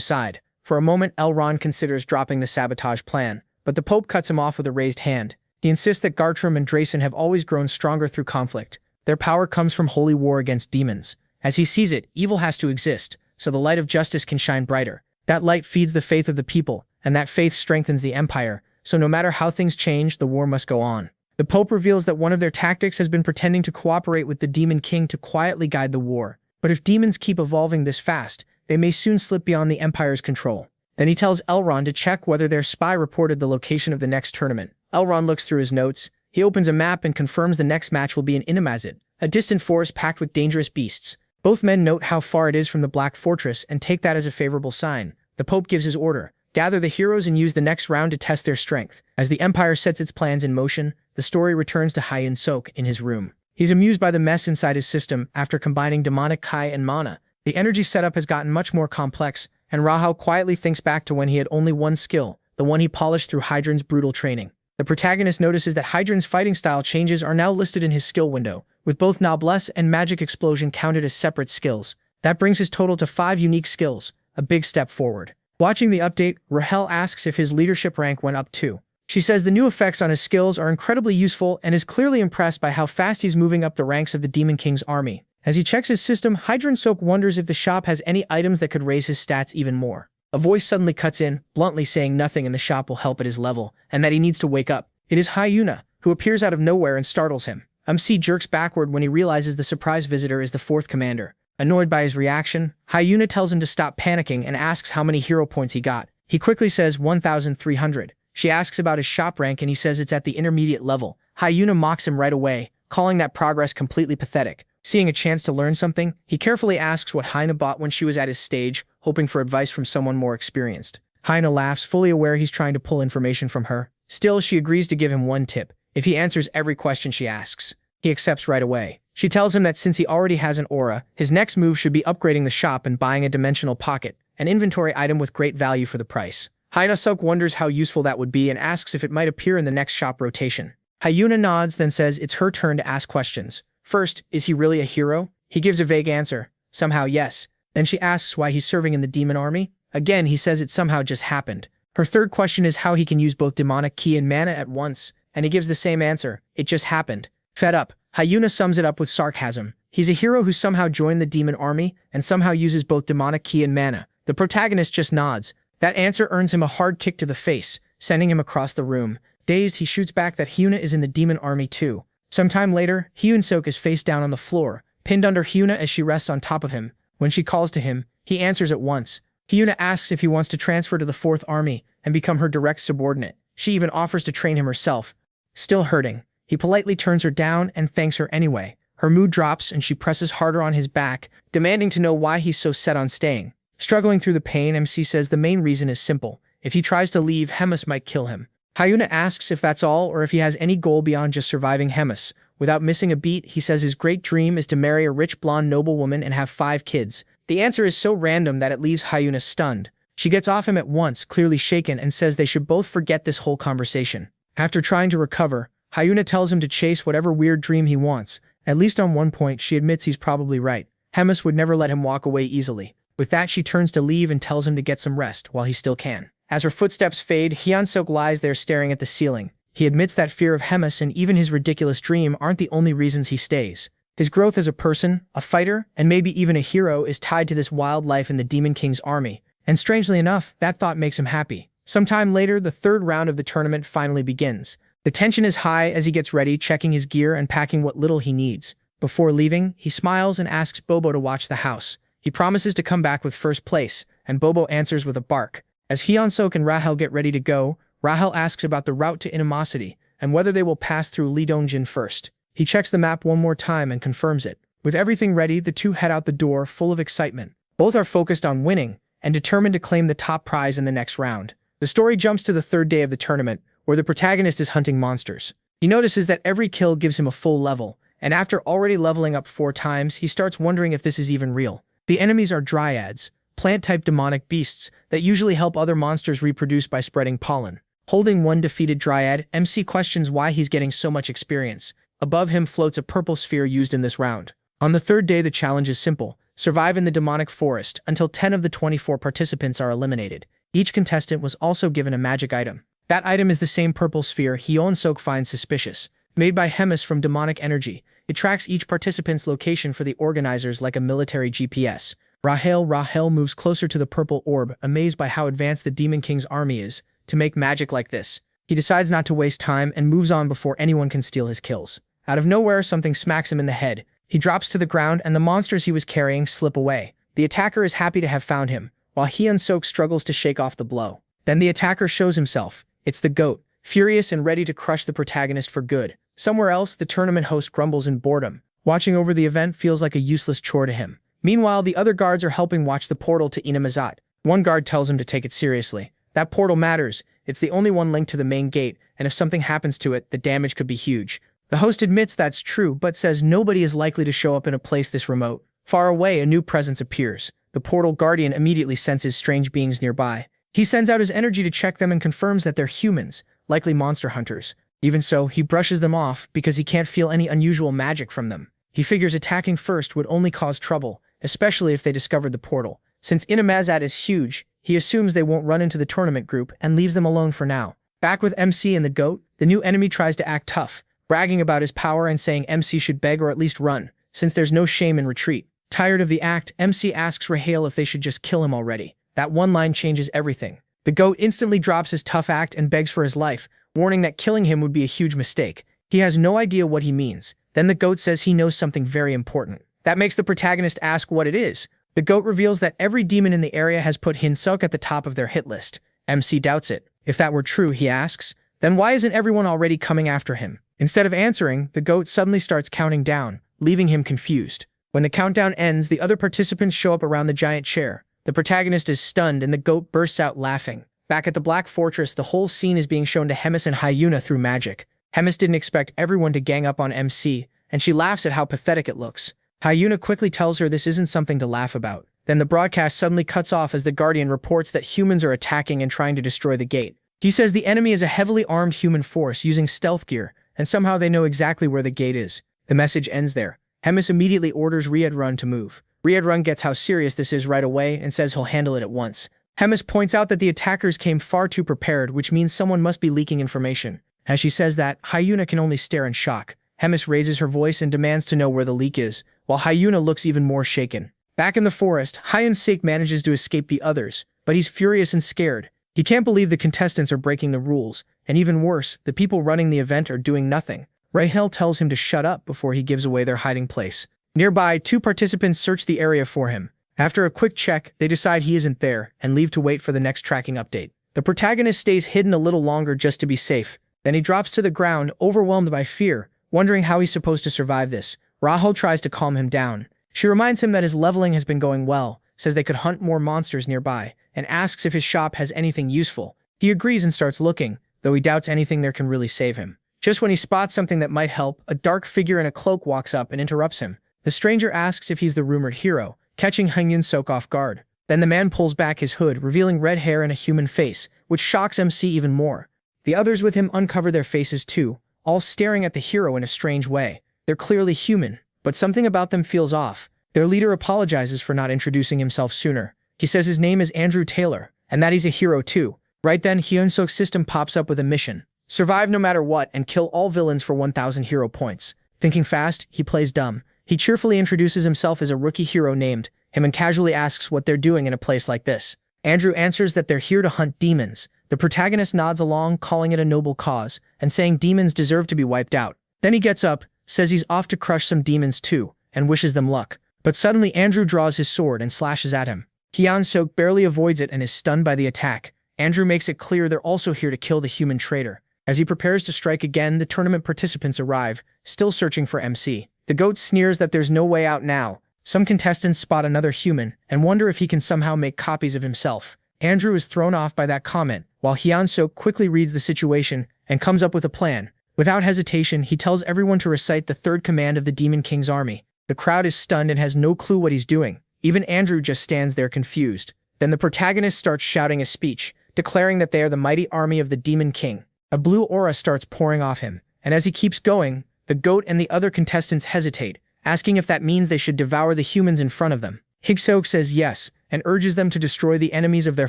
side. For a moment, Elrond considers dropping the sabotage plan, but the Pope cuts him off with a raised hand. He insists that Gartrum and Drasen have always grown stronger through conflict. Their power comes from holy war against demons. As he sees it, evil has to exist, so the light of justice can shine brighter. That light feeds the faith of the people, and that faith strengthens the empire, so no matter how things change, the war must go on. The Pope reveals that one of their tactics has been pretending to cooperate with the Demon King to quietly guide the war. But if demons keep evolving this fast, they may soon slip beyond the Empire's control. Then he tells Elrond to check whether their spy reported the location of the next tournament. Elrond looks through his notes. He opens a map and confirms the next match will be in Inamazit, a distant forest packed with dangerous beasts. Both men note how far it is from the Black Fortress and take that as a favorable sign. The Pope gives his order. Gather the heroes and use the next round to test their strength. As the Empire sets its plans in motion, the story returns to Hyeonsuk in his room. He's amused by the mess inside his system after combining demonic Kai and mana. The energy setup has gotten much more complex, and Rahao quietly thinks back to when he had only one skill, the one he polished through Hydran's brutal training. The protagonist notices that Hydran's fighting style changes are now listed in his skill window, with both Noblesse and Magic Explosion counted as separate skills. That brings his total to 5 unique skills, a big step forward. Watching the update, Rahel asks if his leadership rank went up too. She says the new effects on his skills are incredibly useful and is clearly impressed by how fast he's moving up the ranks of the Demon King's army. As he checks his system, Hyeonsuk wonders if the shop has any items that could raise his stats even more. A voice suddenly cuts in, bluntly saying nothing in the shop will help at his level, and that he needs to wake up. It is Hyuna, who appears out of nowhere and startles him. MC jerks backward when he realizes the surprise visitor is the 4th commander. Annoyed by his reaction, Hyuna tells him to stop panicking and asks how many hero points he got. He quickly says 1,300. She asks about his shop rank and he says it's at the intermediate level. Hyuna mocks him right away, calling that progress completely pathetic. Seeing a chance to learn something, he carefully asks what Hyuna bought when she was at his stage, hoping for advice from someone more experienced. Hyuna laughs, fully aware he's trying to pull information from her. Still, she agrees to give him one tip: if he answers every question she asks. He accepts right away. She tells him that since he already has an aura, his next move should be upgrading the shop and buying a dimensional pocket, an inventory item with great value for the price. Hyuna wonders how useful that would be and asks if it might appear in the next shop rotation. Hyuna nods, then says it's her turn to ask questions. First, is he really a hero? He gives a vague answer. Somehow, yes. Then she asks why he's serving in the demon army. Again, he says it somehow just happened. Her third question is how he can use both demonic ki and mana at once, and he gives the same answer. It just happened. Fed up, Hyuna sums it up with sarcasm. He's a hero who somehow joined the demon army and somehow uses both demonic ki and mana. The protagonist just nods. That answer earns him a hard kick to the face, sending him across the room. Dazed, he shoots back that Hyuna is in the demon army too. Sometime later, Hyunsuk is face down on the floor, pinned under Hyuna as she rests on top of him. When she calls to him, he answers at once. Hyuna asks if he wants to transfer to the 4th Army and become her direct subordinate. She even offers to train him herself. Still hurting, he politely turns her down and thanks her anyway. Her mood drops and she presses harder on his back, demanding to know why he's so set on staying. Struggling through the pain, MC says the main reason is simple. If he tries to leave, Hemis might kill him. Hyuna asks if that's all or if he has any goal beyond just surviving Hemis. Without missing a beat, he says his great dream is to marry a rich blonde noblewoman and have 5 kids. The answer is so random that it leaves Hyuna stunned. She gets off him at once, clearly shaken, and says they should both forget this whole conversation. After trying to recover, Hyuna tells him to chase whatever weird dream he wants. At least on one point, she admits he's probably right. Hemis would never let him walk away easily. With that, she turns to leave and tells him to get some rest while he still can. As her footsteps fade, Hyunsuk lies there staring at the ceiling. He admits that fear of Hemis and even his ridiculous dream aren't the only reasons he stays. His growth as a person, a fighter, and maybe even a hero is tied to this wild life in the Demon King's army. And strangely enough, that thought makes him happy. Sometime later, the 3rd round of the tournament finally begins. The tension is high as he gets ready, checking his gear and packing what little he needs. Before leaving, he smiles and asks Bobo to watch the house. He promises to come back with first place, and Bobo answers with a bark. As Hyunsuk and Rahel get ready to go, Rahel asks about the route to Inimosity and whether they will pass through Lidongjin first. He checks the map one more time and confirms it. With everything ready, the two head out the door full of excitement. Both are focused on winning and determined to claim the top prize in the next round. The story jumps to the 3rd day of the tournament, where the protagonist is hunting monsters. He notices that every kill gives him a full level, and after already leveling up 4 times, he starts wondering if this is even real. The enemies are dryads, plant-type demonic beasts that usually help other monsters reproduce by spreading pollen. Holding one defeated dryad, MC questions why he's getting so much experience. Above him floats a purple sphere used in this round. On the 3rd day, the challenge is simple. Survive in the demonic forest until 10 of the 24 participants are eliminated. Each contestant was also given a magic item. That item is the same purple sphere Hyunsuk finds suspicious. Made by Hemis from demonic energy, it tracks each participant's location for the organizers like a military GPS. Rahel moves closer to the purple orb, amazed by how advanced the Demon King's army is to make magic like this. He decides not to waste time and moves on before anyone can steal his kills. Out of nowhere, something smacks him in the head. He drops to the ground and the monsters he was carrying slip away. The attacker is happy to have found him, while Hyunsuk struggles to shake off the blow. Then the attacker shows himself. It's the goat, furious and ready to crush the protagonist for good. Somewhere else, the tournament host grumbles in boredom. Watching over the event feels like a useless chore to him. Meanwhile, the other guards are helping watch the portal to Inimazat. One guard tells him to take it seriously. That portal matters. It's the only one linked to the main gate, and if something happens to it, the damage could be huge. The host admits that's true, but says nobody is likely to show up in a place this remote. Far away, a new presence appears. The portal guardian immediately senses strange beings nearby. He sends out his energy to check them and confirms that they're humans, likely monster hunters. Even so, he brushes them off because he can't feel any unusual magic from them. He figures attacking first would only cause trouble, especially if they discovered the portal. Since Inimazat is huge, he assumes they won't run into the tournament group and leaves them alone for now. Back with MC and the goat, the new enemy tries to act tough, bragging about his power and saying MC should beg or at least run, since there's no shame in retreat. Tired of the act, MC asks Rahel if they should just kill him already. That one line changes everything. The goat instantly drops his tough act and begs for his life, warning that killing him would be a huge mistake. He has no idea what he means. Then the goat says he knows something very important. That makes the protagonist ask what it is. The goat reveals that every demon in the area has put Hyunsuk at the top of their hit list. MC doubts it. If that were true, he asks, then why isn't everyone already coming after him? Instead of answering, the goat suddenly starts counting down, leaving him confused. When the countdown ends, the other participants show up around the giant chair. The protagonist is stunned and the goat bursts out laughing. Back at the Black Fortress, the whole scene is being shown to Hemis and Hyuna through magic. Hemis didn't expect everyone to gang up on MC, and she laughs at how pathetic it looks. Hyuna quickly tells her this isn't something to laugh about. Then the broadcast suddenly cuts off as the Guardian reports that humans are attacking and trying to destroy the gate. He says the enemy is a heavily armed human force using stealth gear, and somehow they know exactly where the gate is. The message ends there. Hemis immediately orders Run to move. Run gets how serious this is right away and says he'll handle it at once. Hemis points out that the attackers came far too prepared, which means someone must be leaking information. As she says that, Hyuna can only stare in shock. Hemis raises her voice and demands to know where the leak is, while Hyuna looks even more shaken. Back in the forest, Hyun-sik manages to escape the others, but he's furious and scared. He can't believe the contestants are breaking the rules, and even worse, the people running the event are doing nothing. Rahel tells him to shut up before he gives away their hiding place. Nearby, 2 participants search the area for him. After a quick check, they decide he isn't there and leave to wait for the next tracking update. The protagonist stays hidden a little longer just to be safe. Then he drops to the ground, overwhelmed by fear, wondering how he's supposed to survive this. Rahel tries to calm him down. She reminds him that his leveling has been going well, says they could hunt more monsters nearby, and asks if his shop has anything useful. He agrees and starts looking, though he doubts anything there can really save him. Just when he spots something that might help, a dark figure in a cloak walks up and interrupts him. The stranger asks if he's the rumored hero, catching Hyun-sik off guard. Then the man pulls back his hood, revealing red hair and a human face, which shocks MC even more. The others with him uncover their faces too, all staring at the hero in a strange way. They're clearly human, but something about them feels off. Their leader apologizes for not introducing himself sooner. He says his name is Andrew Taylor, and that he's a hero too. Right then, Hyun-sik's system pops up with a mission. Survive no matter what and kill all villains for 1,000 hero points. Thinking fast, he plays dumb. He cheerfully introduces himself as a rookie hero named him and casually asks what they're doing in a place like this. Andrew answers that they're here to hunt demons. The protagonist nods along, calling it a noble cause, and saying demons deserve to be wiped out. Then he gets up, says he's off to crush some demons too, and wishes them luck. But suddenly Andrew draws his sword and slashes at him. Hyun-sik barely avoids it and is stunned by the attack. Andrew makes it clear they're also here to kill the human traitor. As he prepares to strike again, the tournament participants arrive, still searching for MC. The goat sneers that there's no way out now. Some contestants spot another human and wonder if he can somehow make copies of himself. Andrew is thrown off by that comment, while Hyun-sik quickly reads the situation and comes up with a plan. Without hesitation, he tells everyone to recite the 3rd command of the Demon King's army. The crowd is stunned and has no clue what he's doing. Even Andrew just stands there confused. Then the protagonist starts shouting a speech, declaring that they are the mighty army of the Demon King. A blue aura starts pouring off him, and as he keeps going, the goat and the other contestants hesitate, asking if that means they should devour the humans in front of them. Hyun-sik says yes, and urges them to destroy the enemies of their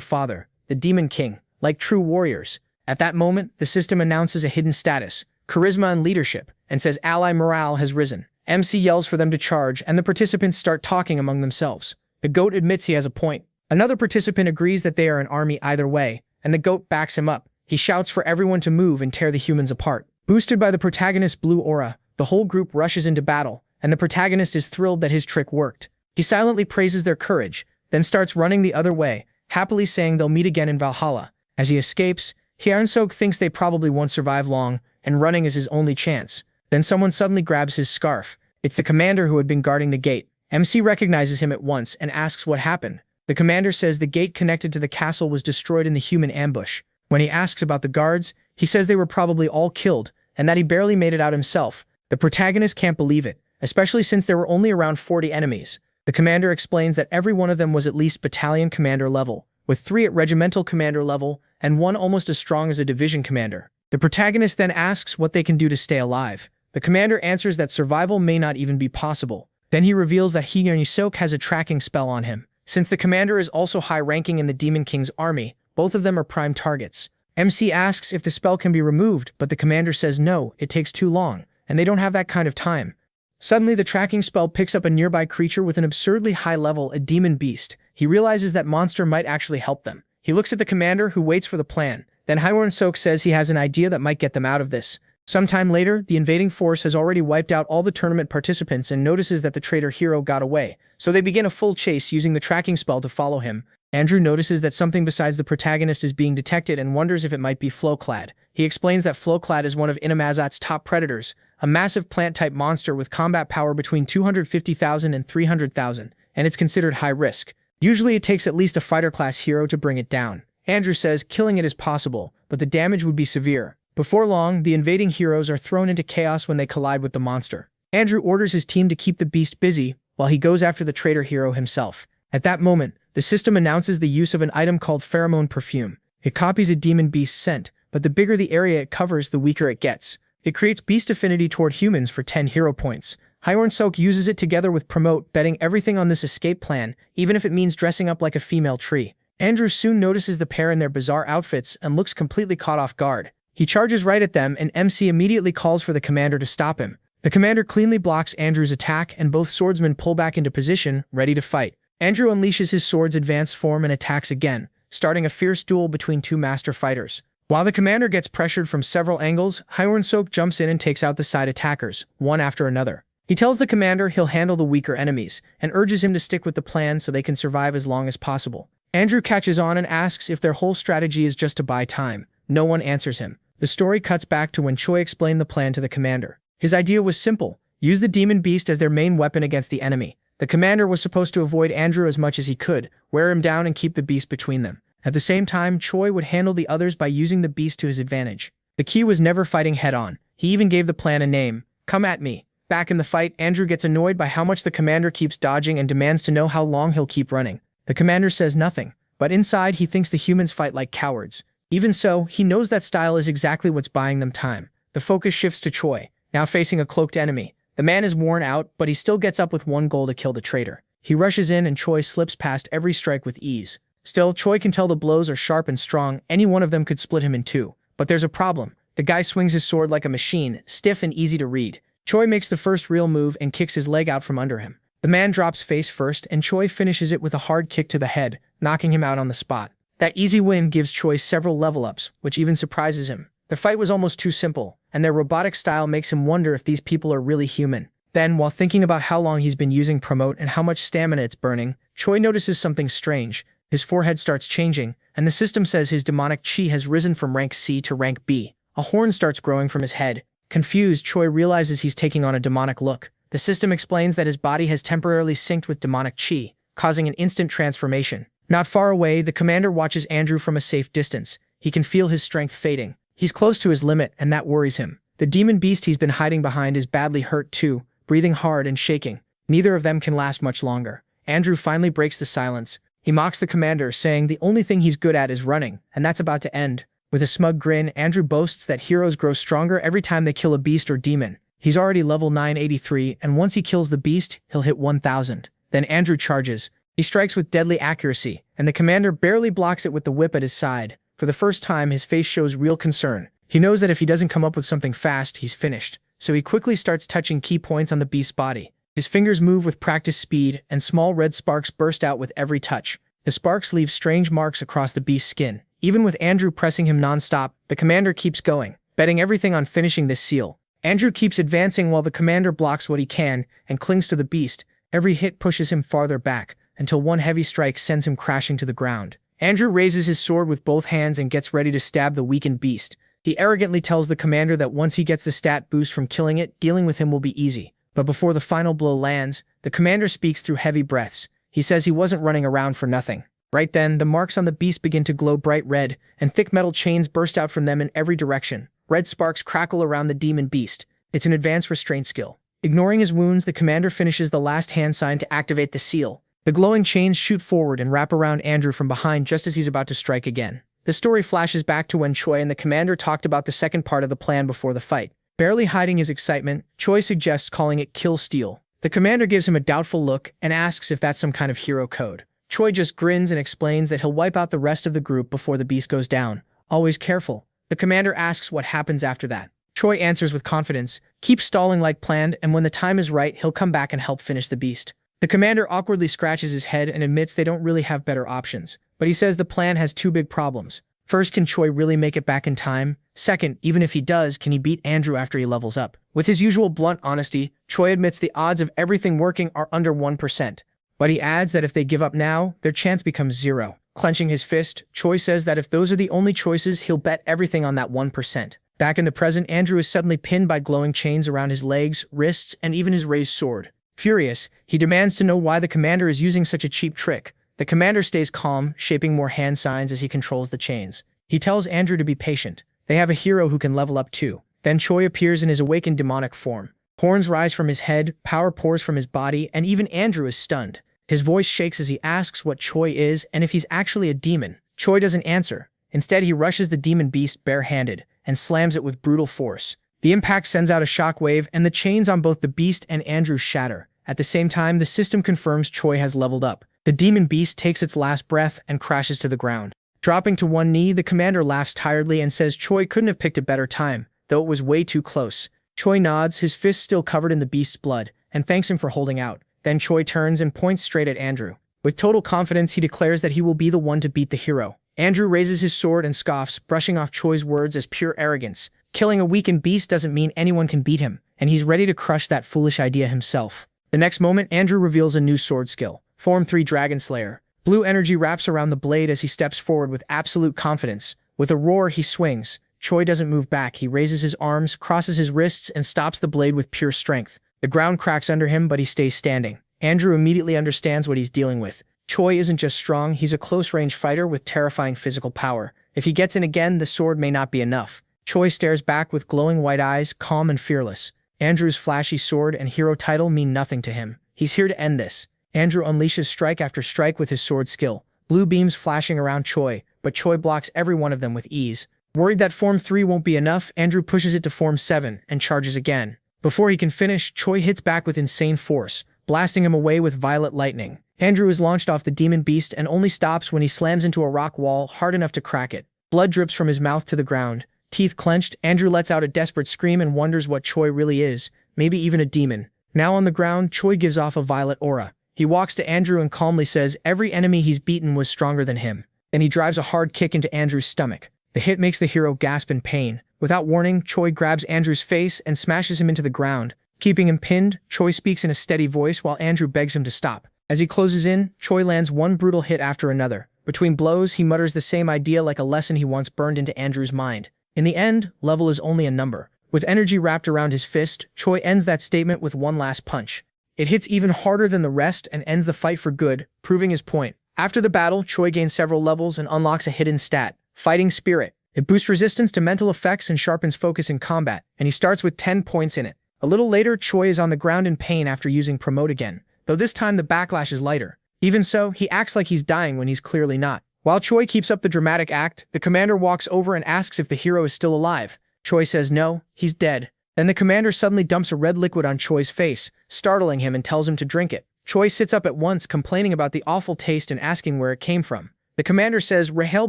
father, the Demon King, like true warriors. At that moment, the system announces a hidden status, charisma and leadership, and says ally morale has risen. MC yells for them to charge, and the participants start talking among themselves. The goat admits he has a point. Another participant agrees that they are an army either way, and the goat backs him up. He shouts for everyone to move and tear the humans apart. Boosted by the protagonist's blue aura, the whole group rushes into battle, and the protagonist is thrilled that his trick worked. He silently praises their courage, then starts running the other way, happily saying they'll meet again in Valhalla. As he escapes, Hyun-sik thinks they probably won't survive long, and running is his only chance. Then someone suddenly grabs his scarf. It's the commander who had been guarding the gate. MC recognizes him at once and asks what happened. The commander says the gate connected to the castle was destroyed in the human ambush. When he asks about the guards, he says they were probably all killed, and that he barely made it out himself. The protagonist can't believe it, especially since there were only around 40 enemies. The commander explains that every one of them was at least battalion commander level, with 3 at regimental commander level, and 1 almost as strong as a division commander. The protagonist then asks what they can do to stay alive. The commander answers that survival may not even be possible. Then he reveals that Hyun-sik has a tracking spell on him. Since the commander is also high-ranking in the Demon King's army, both of them are prime targets. MC asks if the spell can be removed, but the commander says no, it takes too long, and they don't have that kind of time. Suddenly, the tracking spell picks up a nearby creature with an absurdly high level, a demon beast. He realizes that monster might actually help them. He looks at the commander, who waits for the plan. Then Hyun-sik says he has an idea that might get them out of this. Sometime later, the invading force has already wiped out all the tournament participants and notices that the traitor hero got away, so they begin a full chase using the tracking spell to follow him. Andrew notices that something besides the protagonist is being detected and wonders if it might be Flowclad. He explains that Flowclad is one of Inamazat's top predators, a massive plant-type monster with combat power between 250,000 and 300,000, and it's considered high risk. Usually it takes at least a fighter-class hero to bring it down. Andrew says killing it is possible, but the damage would be severe. Before long, the invading heroes are thrown into chaos when they collide with the monster. Andrew orders his team to keep the beast busy, while he goes after the traitor hero himself. At that moment, the system announces the use of an item called pheromone perfume. It copies a demon beast's scent, but the bigger the area it covers, the weaker it gets. It creates beast affinity toward humans for 10 hero points. Hyornsok uses it together with Promote, betting everything on this escape plan, even if it means dressing up like a female tree. Andrew soon notices the pair in their bizarre outfits and looks completely caught off guard. He charges right at them and MC immediately calls for the commander to stop him. The commander cleanly blocks Andrew's attack and both swordsmen pull back into position, ready to fight. Andrew unleashes his sword's advanced form and attacks again, starting a fierce duel between two master fighters. While the commander gets pressured from several angles, Hyornsok jumps in and takes out the side attackers, one after another. He tells the commander he'll handle the weaker enemies, and urges him to stick with the plan so they can survive as long as possible. Andrew catches on and asks if their whole strategy is just to buy time. No one answers him. The story cuts back to when Choi explained the plan to the commander. His idea was simple: use the demon beast as their main weapon against the enemy. The commander was supposed to avoid Andrew as much as he could, wear him down and keep the beast between them. At the same time, Choi would handle the others by using the beast to his advantage. The key was never fighting head-on. He even gave the plan a name: Come at me. Back in the fight, Andrew gets annoyed by how much the commander keeps dodging and demands to know how long he'll keep running. The commander says nothing, but inside he thinks the humans fight like cowards. Even so, he knows that style is exactly what's buying them time. The focus shifts to Choi, now facing a cloaked enemy. The man is worn out, but he still gets up with one goal: to kill the traitor. He rushes in and Choi slips past every strike with ease. Still, Choi can tell the blows are sharp and strong. Any one of them could split him in two. But there's a problem. The guy swings his sword like a machine, stiff and easy to read. Choi makes the first real move and kicks his leg out from under him. The man drops face first and Choi finishes it with a hard kick to the head, knocking him out on the spot. That easy win gives Choi several level ups, which even surprises him. The fight was almost too simple, and their robotic style makes him wonder if these people are really human. Then, while thinking about how long he's been using Promote and how much stamina it's burning, Choi notices something strange. His forehead starts changing, and the system says his demonic chi has risen from rank C to rank B. A horn starts growing from his head. Confused, Choi realizes he's taking on a demonic look. The system explains that his body has temporarily synced with demonic chi, causing an instant transformation. Not far away, the commander watches Andrew from a safe distance. He can feel his strength fading. He's close to his limit, and that worries him. The demon beast he's been hiding behind is badly hurt too, breathing hard and shaking. Neither of them can last much longer. Andrew finally breaks the silence. He mocks the commander, saying the only thing he's good at is running, and that's about to end. With a smug grin, Andrew boasts that heroes grow stronger every time they kill a beast or demon. He's already level 983, and once he kills the beast, he'll hit 1000. Then Andrew charges. He strikes with deadly accuracy, and the commander barely blocks it with the whip at his side. For the first time, his face shows real concern. He knows that if he doesn't come up with something fast, he's finished. So he quickly starts touching key points on the beast's body. His fingers move with practiced speed, and small red sparks burst out with every touch. The sparks leave strange marks across the beast's skin. Even with Andrew pressing him non-stop, the commander keeps going, betting everything on finishing this seal. Andrew keeps advancing while the commander blocks what he can and clings to the beast. Every hit pushes him farther back, until one heavy strike sends him crashing to the ground. Andrew raises his sword with both hands and gets ready to stab the weakened beast. He arrogantly tells the commander that once he gets the stat boost from killing it, dealing with him will be easy. But before the final blow lands, the commander speaks through heavy breaths. He says he wasn't running around for nothing. Right then, the marks on the beast begin to glow bright red, and thick metal chains burst out from them in every direction. Red sparks crackle around the demon beast. It's an advanced restraint skill. Ignoring his wounds, the commander finishes the last hand sign to activate the seal. The glowing chains shoot forward and wrap around Andrew from behind just as he's about to strike again. The story flashes back to when Choi and the commander talked about the second part of the plan before the fight. Barely hiding his excitement, Choi suggests calling it Kill Steal. The commander gives him a doubtful look and asks if that's some kind of hero code. Choi just grins and explains that he'll wipe out the rest of the group before the beast goes down. Always careful. The commander asks what happens after that. Choi answers with confidence, keep stalling like planned, and when the time is right, he'll come back and help finish the beast. The commander awkwardly scratches his head and admits they don't really have better options. But he says the plan has two big problems. First, can Choi really make it back in time? Second, even if he does, can he beat Andrew after he levels up? With his usual blunt honesty, Choi admits the odds of everything working are under 1%. But he adds that if they give up now, their chance becomes 0. Clenching his fist, Choi says that if those are the only choices, he'll bet everything on that 1%. Back in the present, Andrew is suddenly pinned by glowing chains around his legs, wrists, and even his raised sword. Furious, he demands to know why the commander is using such a cheap trick. The commander stays calm, shaping more hand signs as he controls the chains. He tells Andrew to be patient. They have a hero who can level up too. Then Choi appears in his awakened demonic form. Horns rise from his head, power pours from his body, and even Andrew is stunned. His voice shakes as he asks what Choi is and if he's actually a demon. Choi doesn't answer. Instead, he rushes the demon beast barehanded and slams it with brutal force. The impact sends out a shockwave, and the chains on both the beast and Andrew shatter. At the same time, the system confirms Choi has leveled up. The demon beast takes its last breath and crashes to the ground. Dropping to one knee, the commander laughs tiredly and says Choi couldn't have picked a better time, though it was way too close. Choi nods, his fist still covered in the beast's blood, and thanks him for holding out. Then Choi turns and points straight at Andrew. With total confidence, he declares that he will be the one to beat the hero. Andrew raises his sword and scoffs, brushing off Choi's words as pure arrogance. Killing a weakened beast doesn't mean anyone can beat him, and he's ready to crush that foolish idea himself. The next moment, Andrew reveals a new sword skill, Form 3 Dragon Slayer. Blue energy wraps around the blade as he steps forward with absolute confidence. With a roar, he swings. Choi doesn't move back. He raises his arms, crosses his wrists, and stops the blade with pure strength. The ground cracks under him, but he stays standing. Andrew immediately understands what he's dealing with. Choi isn't just strong, he's a close-range fighter with terrifying physical power. If he gets in again, the sword may not be enough. Choi stares back with glowing white eyes, calm and fearless. Andrew's flashy sword and hero title mean nothing to him. He's here to end this. Andrew unleashes strike after strike with his sword skill. Blue beams flashing around Choi, but Choi blocks every one of them with ease. Worried that Form 3 won't be enough, Andrew pushes it to Form 7 and charges again. Before he can finish, Choi hits back with insane force, blasting him away with violet lightning. Andrew is launched off the demon beast and only stops when he slams into a rock wall hard enough to crack it. Blood drips from his mouth to the ground. Teeth clenched, Andrew lets out a desperate scream and wonders what Choi really is, maybe even a demon. Now on the ground, Choi gives off a violet aura. He walks to Andrew and calmly says every enemy he's beaten was stronger than him. Then he drives a hard kick into Andrew's stomach. The hit makes the hero gasp in pain. Without warning, Choi grabs Andrew's face and smashes him into the ground. Keeping him pinned, Choi speaks in a steady voice while Andrew begs him to stop. As he closes in, Choi lands one brutal hit after another. Between blows, he mutters the same idea like a lesson he once burned into Andrew's mind. In the end, level is only a number. With energy wrapped around his fist, Choi ends that statement with one last punch. It hits even harder than the rest and ends the fight for good, proving his point. After the battle, Choi gains several levels and unlocks a hidden stat, Fighting Spirit. It boosts resistance to mental effects and sharpens focus in combat, and he starts with 10 points in it. A little later, Choi is on the ground in pain after using Promote again, though this time the backlash is lighter. Even so, he acts like he's dying when he's clearly not. While Choi keeps up the dramatic act, the commander walks over and asks if the hero is still alive. Choi says no, he's dead. Then the commander suddenly dumps a red liquid on Choi's face, startling him and tells him to drink it. Choi sits up at once, complaining about the awful taste and asking where it came from. The commander says Rahel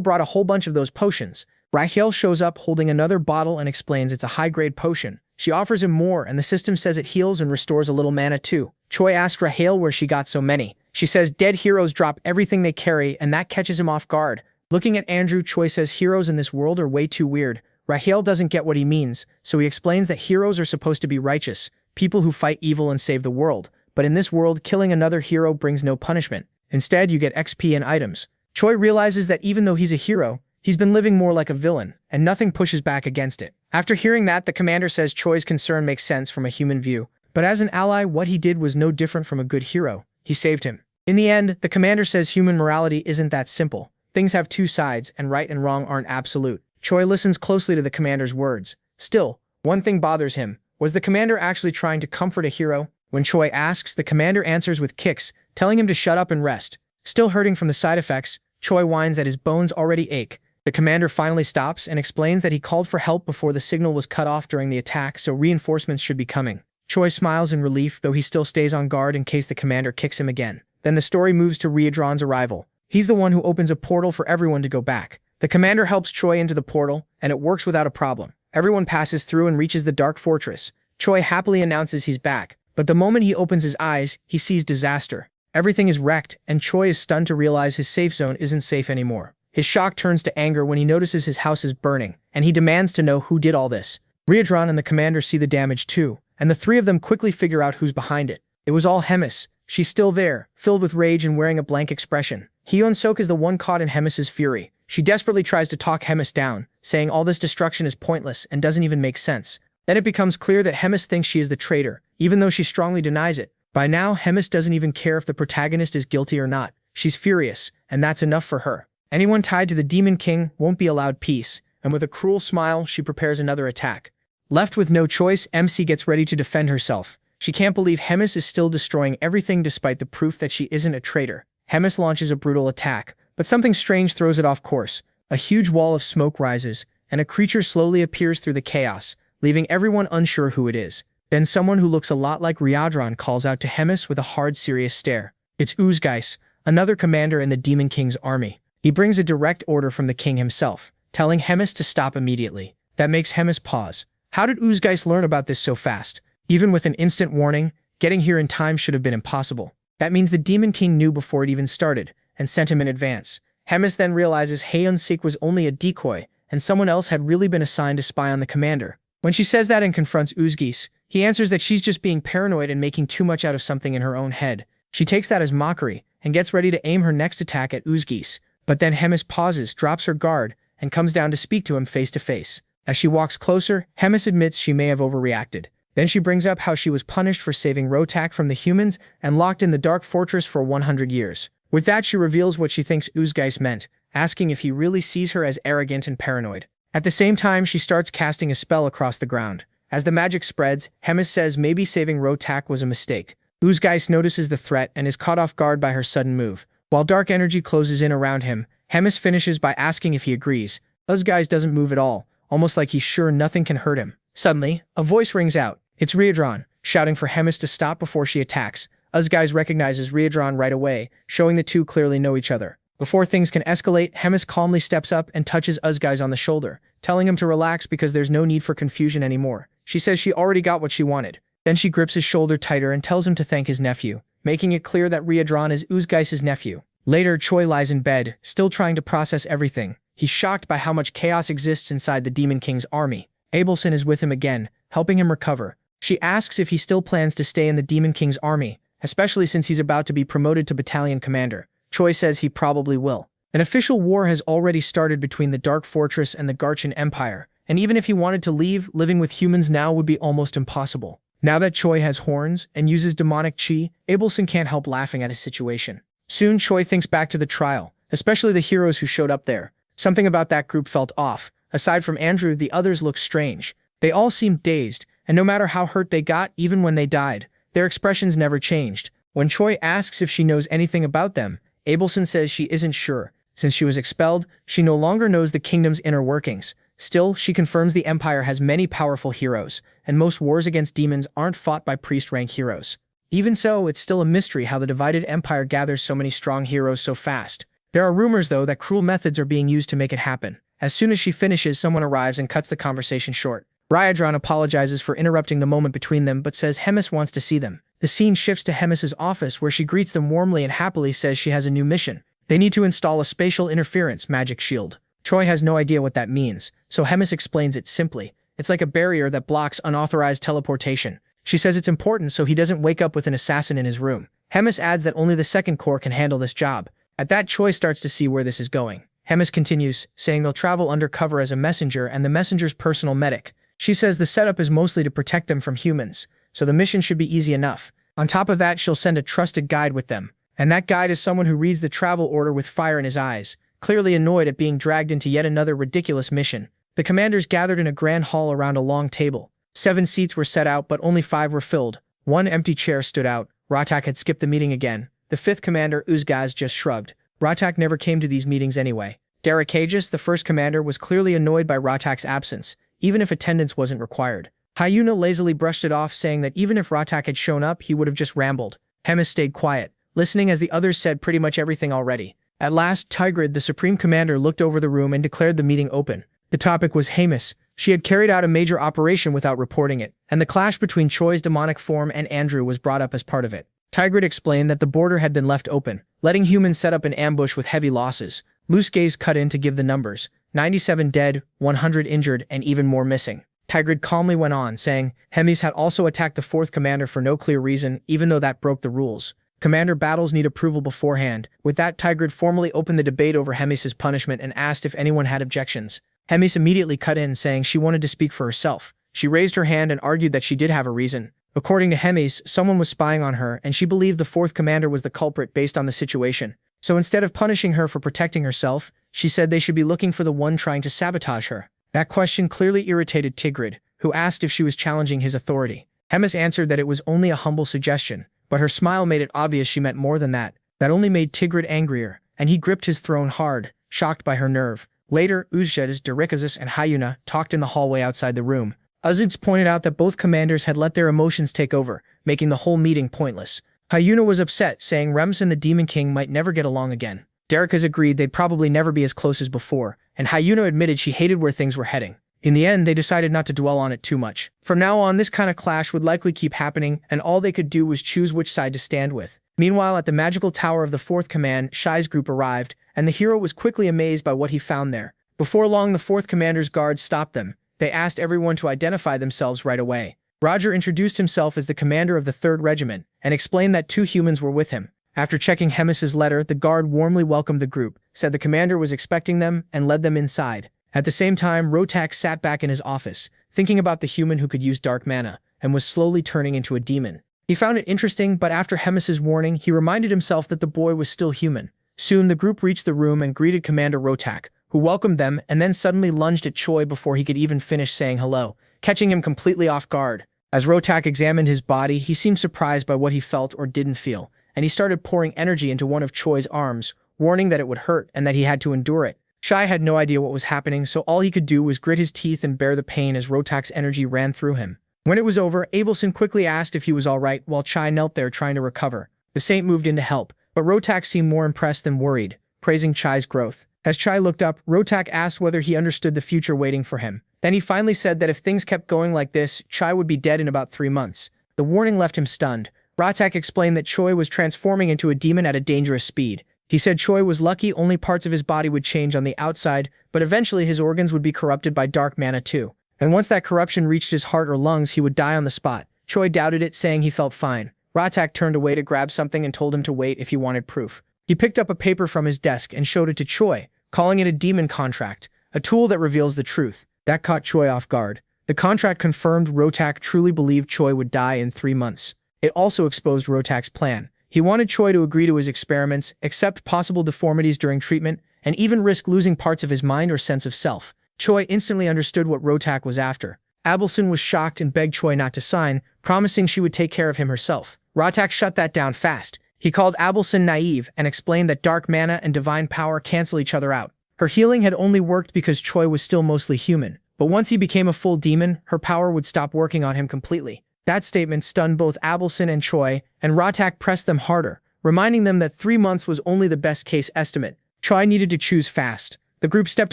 brought a whole bunch of those potions. Rahel shows up holding another bottle and explains it's a high-grade potion. She offers him more, and the system says it heals and restores a little mana too. Choi asks Rahel where she got so many. She says dead heroes drop everything they carry, and that catches him off guard. Looking at Andrew, Choi says heroes in this world are way too weird. Rahel doesn't get what he means, so he explains that heroes are supposed to be righteous, people who fight evil and save the world. But in this world, killing another hero brings no punishment. Instead, you get XP and items. Choi realizes that even though he's a hero, he's been living more like a villain, and nothing pushes back against it. After hearing that, the commander says Choi's concern makes sense from a human view. But as an ally, what he did was no different from a good hero. He saved him. In the end, the commander says human morality isn't that simple. Things have two sides, and right and wrong aren't absolute. Choi listens closely to the commander's words. Still, one thing bothers him. Was the commander actually trying to comfort a hero? When Choi asks, the commander answers with kicks, telling him to shut up and rest. Still hurting from the side effects, Choi whines that his bones already ache. The commander finally stops and explains that he called for help before the signal was cut off during the attack, so reinforcements should be coming. Choi smiles in relief, though he still stays on guard in case the commander kicks him again. Then the story moves to Riadron's arrival. He's the one who opens a portal for everyone to go back. The commander helps Choi into the portal, and it works without a problem. Everyone passes through and reaches the Dark Fortress. Choi happily announces he's back, but the moment he opens his eyes, he sees disaster. Everything is wrecked, and Choi is stunned to realize his safe zone isn't safe anymore. His shock turns to anger when he notices his house is burning, and he demands to know who did all this. Riadron and the commander see the damage too, and the three of them quickly figure out who's behind it. It was all Hemis. She's still there, filled with rage and wearing a blank expression. Hyun-sok is the one caught in Hemis's fury. She desperately tries to talk Hemis down, saying all this destruction is pointless and doesn't even make sense. Then it becomes clear that Hemis thinks she is the traitor, even though she strongly denies it. By now, Hemis doesn't even care if the protagonist is guilty or not. She's furious, and that's enough for her. Anyone tied to the Demon King won't be allowed peace, and with a cruel smile, she prepares another attack. Left with no choice, MC gets ready to defend herself. She can't believe Hemis is still destroying everything despite the proof that she isn't a traitor. Hemis launches a brutal attack, but something strange throws it off course. A huge wall of smoke rises, and a creature slowly appears through the chaos, leaving everyone unsure who it is. Then someone who looks a lot like Reincarnated calls out to Hemis with a hard, serious stare. It's Uzgeis, another commander in the Demon King's army. He brings a direct order from the king himself, telling Hemis to stop immediately. That makes Hemis pause. How did Uzgeis learn about this so fast? Even with an instant warning, getting here in time should have been impossible. That means the Demon King knew before it even started, and sent him in advance. Hemis then realizes Hyun-sik was only a decoy, and someone else had really been assigned to spy on the commander. When she says that and confronts Uzgeis, he answers that she's just being paranoid and making too much out of something in her own head. She takes that as mockery, and gets ready to aim her next attack at Uzgeis. But then Hemis pauses, drops her guard, and comes down to speak to him face to face. As she walks closer, Hemis admits she may have overreacted. Then she brings up how she was punished for saving Rotak from the humans and locked in the Dark Fortress for 100 years. With that, she reveals what she thinks Uzgeis meant, asking if he really sees her as arrogant and paranoid. At the same time, she starts casting a spell across the ground. As the magic spreads, Hemis says maybe saving Rotak was a mistake. Uzgeis notices the threat and is caught off guard by her sudden move. While dark energy closes in around him, Hemis finishes by asking if he agrees. Uzgeis doesn't move at all, almost like he's sure nothing can hurt him. Suddenly, a voice rings out. It's Reincarnated, shouting for Hemis to stop before she attacks. Uzgeis recognizes Reincarnated right away, showing the two clearly know each other. Before things can escalate, Hemis calmly steps up and touches Uzgeis on the shoulder, telling him to relax because there's no need for confusion anymore. She says she already got what she wanted. Then she grips his shoulder tighter and tells him to thank his nephew, making it clear that Reincarnated is Uzgeis' nephew. Later, Choi lies in bed, still trying to process everything. He's shocked by how much chaos exists inside the Demon King's army. Abelson is with him again, helping him recover. She asks if he still plans to stay in the Demon King's army, especially since he's about to be promoted to battalion commander. Choi says he probably will. An official war has already started between the Dark Fortress and the Garchan Empire, and even if he wanted to leave, living with humans now would be almost impossible. Now that Choi has horns and uses demonic chi, Abelson can't help laughing at his situation. Soon Choi thinks back to the trial, especially the heroes who showed up there. Something about that group felt off. Aside from Andrew, the others looked strange. They all seemed dazed, and no matter how hurt they got, even when they died, their expressions never changed. When Choi asks if she knows anything about them, Abelson says she isn't sure. Since she was expelled, she no longer knows the kingdom's inner workings. Still, she confirms the Empire has many powerful heroes, and most wars against demons aren't fought by priest-rank heroes. Even so, it's still a mystery how the divided Empire gathers so many strong heroes so fast. There are rumors, though, that cruel methods are being used to make it happen. As soon as she finishes, someone arrives and cuts the conversation short. Reincarnated apologizes for interrupting the moment between them but says Hemis wants to see them. The scene shifts to Hemis's office where she greets them warmly and happily says she has a new mission. They need to install a spatial interference magic shield. Choi has no idea what that means, so Hemis explains it simply. It's like a barrier that blocks unauthorized teleportation. She says it's important so he doesn't wake up with an assassin in his room. Hemis adds that only the Second Corps can handle this job. At that, Choi starts to see where this is going. Hemis continues, saying they'll travel undercover as a messenger and the messenger's personal medic. She says the setup is mostly to protect them from humans, so the mission should be easy enough. On top of that, she'll send a trusted guide with them. And that guide is someone who reads the travel order with fire in his eyes, clearly annoyed at being dragged into yet another ridiculous mission. The commanders gathered in a grand hall around a long table. 7 seats were set out, but only 5 were filled. 1 empty chair stood out. Rotak had skipped the meeting again. The 5th commander, Uzgeis, just shrugged. Rotak never came to these meetings anyway. Derekages, the 1st commander, was clearly annoyed by Rotak's absence, even if attendance wasn't required. Hyuna lazily brushed it off, saying that even if Rotak had shown up, he would have just rambled. Hemis stayed quiet, listening as the others said pretty much everything already. At last, Tigrid, the supreme commander, looked over the room and declared the meeting open. The topic was Hemis. She had carried out a major operation without reporting it, and the clash between Choi's demonic form and Andrew was brought up as part of it. Tigrid explained that the border had been left open, letting humans set up an ambush with heavy losses. Loose Gaze cut in to give the numbers: 97 dead, 100 injured, and even more missing. Tigrid calmly went on, saying Hemis had also attacked the 4th commander for no clear reason, even though that broke the rules. Commander battles need approval beforehand. With that, Tigrid formally opened the debate over Hemis's punishment and asked if anyone had objections. Hemis immediately cut in, saying she wanted to speak for herself. She raised her hand and argued that she did have a reason. According to Hemis, someone was spying on her, and she believed the fourth commander was the culprit based on the situation. So instead of punishing her for protecting herself, she said they should be looking for the one trying to sabotage her. That question clearly irritated Tigrid, who asked if she was challenging his authority. Hemis answered that it was only a humble suggestion, but her smile made it obvious she meant more than that. That only made Tigrid angrier, and he gripped his throne hard, shocked by her nerve. Later, Uzjez, Derikazus, and Hyuna talked in the hallway outside the room. Uzjez pointed out that both commanders had let their emotions take over, making the whole meeting pointless. Hyuna was upset, saying Rems and the Demon King might never get along again. Derikazus agreed they'd probably never be as close as before, and Hyuna admitted she hated where things were heading. In the end, they decided not to dwell on it too much. From now on, this kind of clash would likely keep happening, and all they could do was choose which side to stand with. Meanwhile, at the magical tower of the fourth command, Shai's group arrived, and the hero was quickly amazed by what he found there. Before long, the fourth commander's guards stopped them. They asked everyone to identify themselves right away. Roger introduced himself as the commander of the 3rd Regiment, and explained that 2 humans were with him. After checking Hemis's letter, the guard warmly welcomed the group, said the commander was expecting them, and led them inside. At the same time, Rotak sat back in his office, thinking about the human who could use dark mana, and was slowly turning into a demon. He found it interesting, but after Hemis's warning, he reminded himself that the boy was still human. Soon, the group reached the room and greeted Commander Rotak, who welcomed them and then suddenly lunged at Choi before he could even finish saying hello, catching him completely off guard. As Rotak examined his body, he seemed surprised by what he felt or didn't feel, and he started pouring energy into one of Choi's arms, warning that it would hurt and that he had to endure it. Shai had no idea what was happening, so all he could do was grit his teeth and bear the pain as Rotak's energy ran through him. When it was over, Abelson quickly asked if he was alright while Chai knelt there trying to recover. The saint moved in to help, but Rotak seemed more impressed than worried, praising Chai's growth. As Chai looked up, Rotak asked whether he understood the future waiting for him. Then he finally said that if things kept going like this, Chai would be dead in about 3 months. The warning left him stunned. Rotak explained that Choi was transforming into a demon at a dangerous speed. He said Choi was lucky only parts of his body would change on the outside, but eventually his organs would be corrupted by dark mana too. And once that corruption reached his heart or lungs, he would die on the spot. Choi doubted it, saying he felt fine. Rotak turned away to grab something and told him to wait if he wanted proof. He picked up a paper from his desk and showed it to Choi, calling it a demon contract, a tool that reveals the truth. That caught Choi off guard. The contract confirmed Rotak truly believed Choi would die in 3 months. It also exposed Rotak's plan. He wanted Choi to agree to his experiments, accept possible deformities during treatment, and even risk losing parts of his mind or sense of self. Choi instantly understood what Rotak was after. Abelson was shocked and begged Choi not to sign, promising she would take care of him herself. Rotak shut that down fast. He called Abelson naive and explained that dark mana and divine power cancel each other out. Her healing had only worked because Choi was still mostly human, but once he became a full demon, her power would stop working on him completely. That statement stunned both Abelson and Choi, and Rotak pressed them harder, reminding them that 3 months was only the best-case estimate. Choi needed to choose fast. The group stepped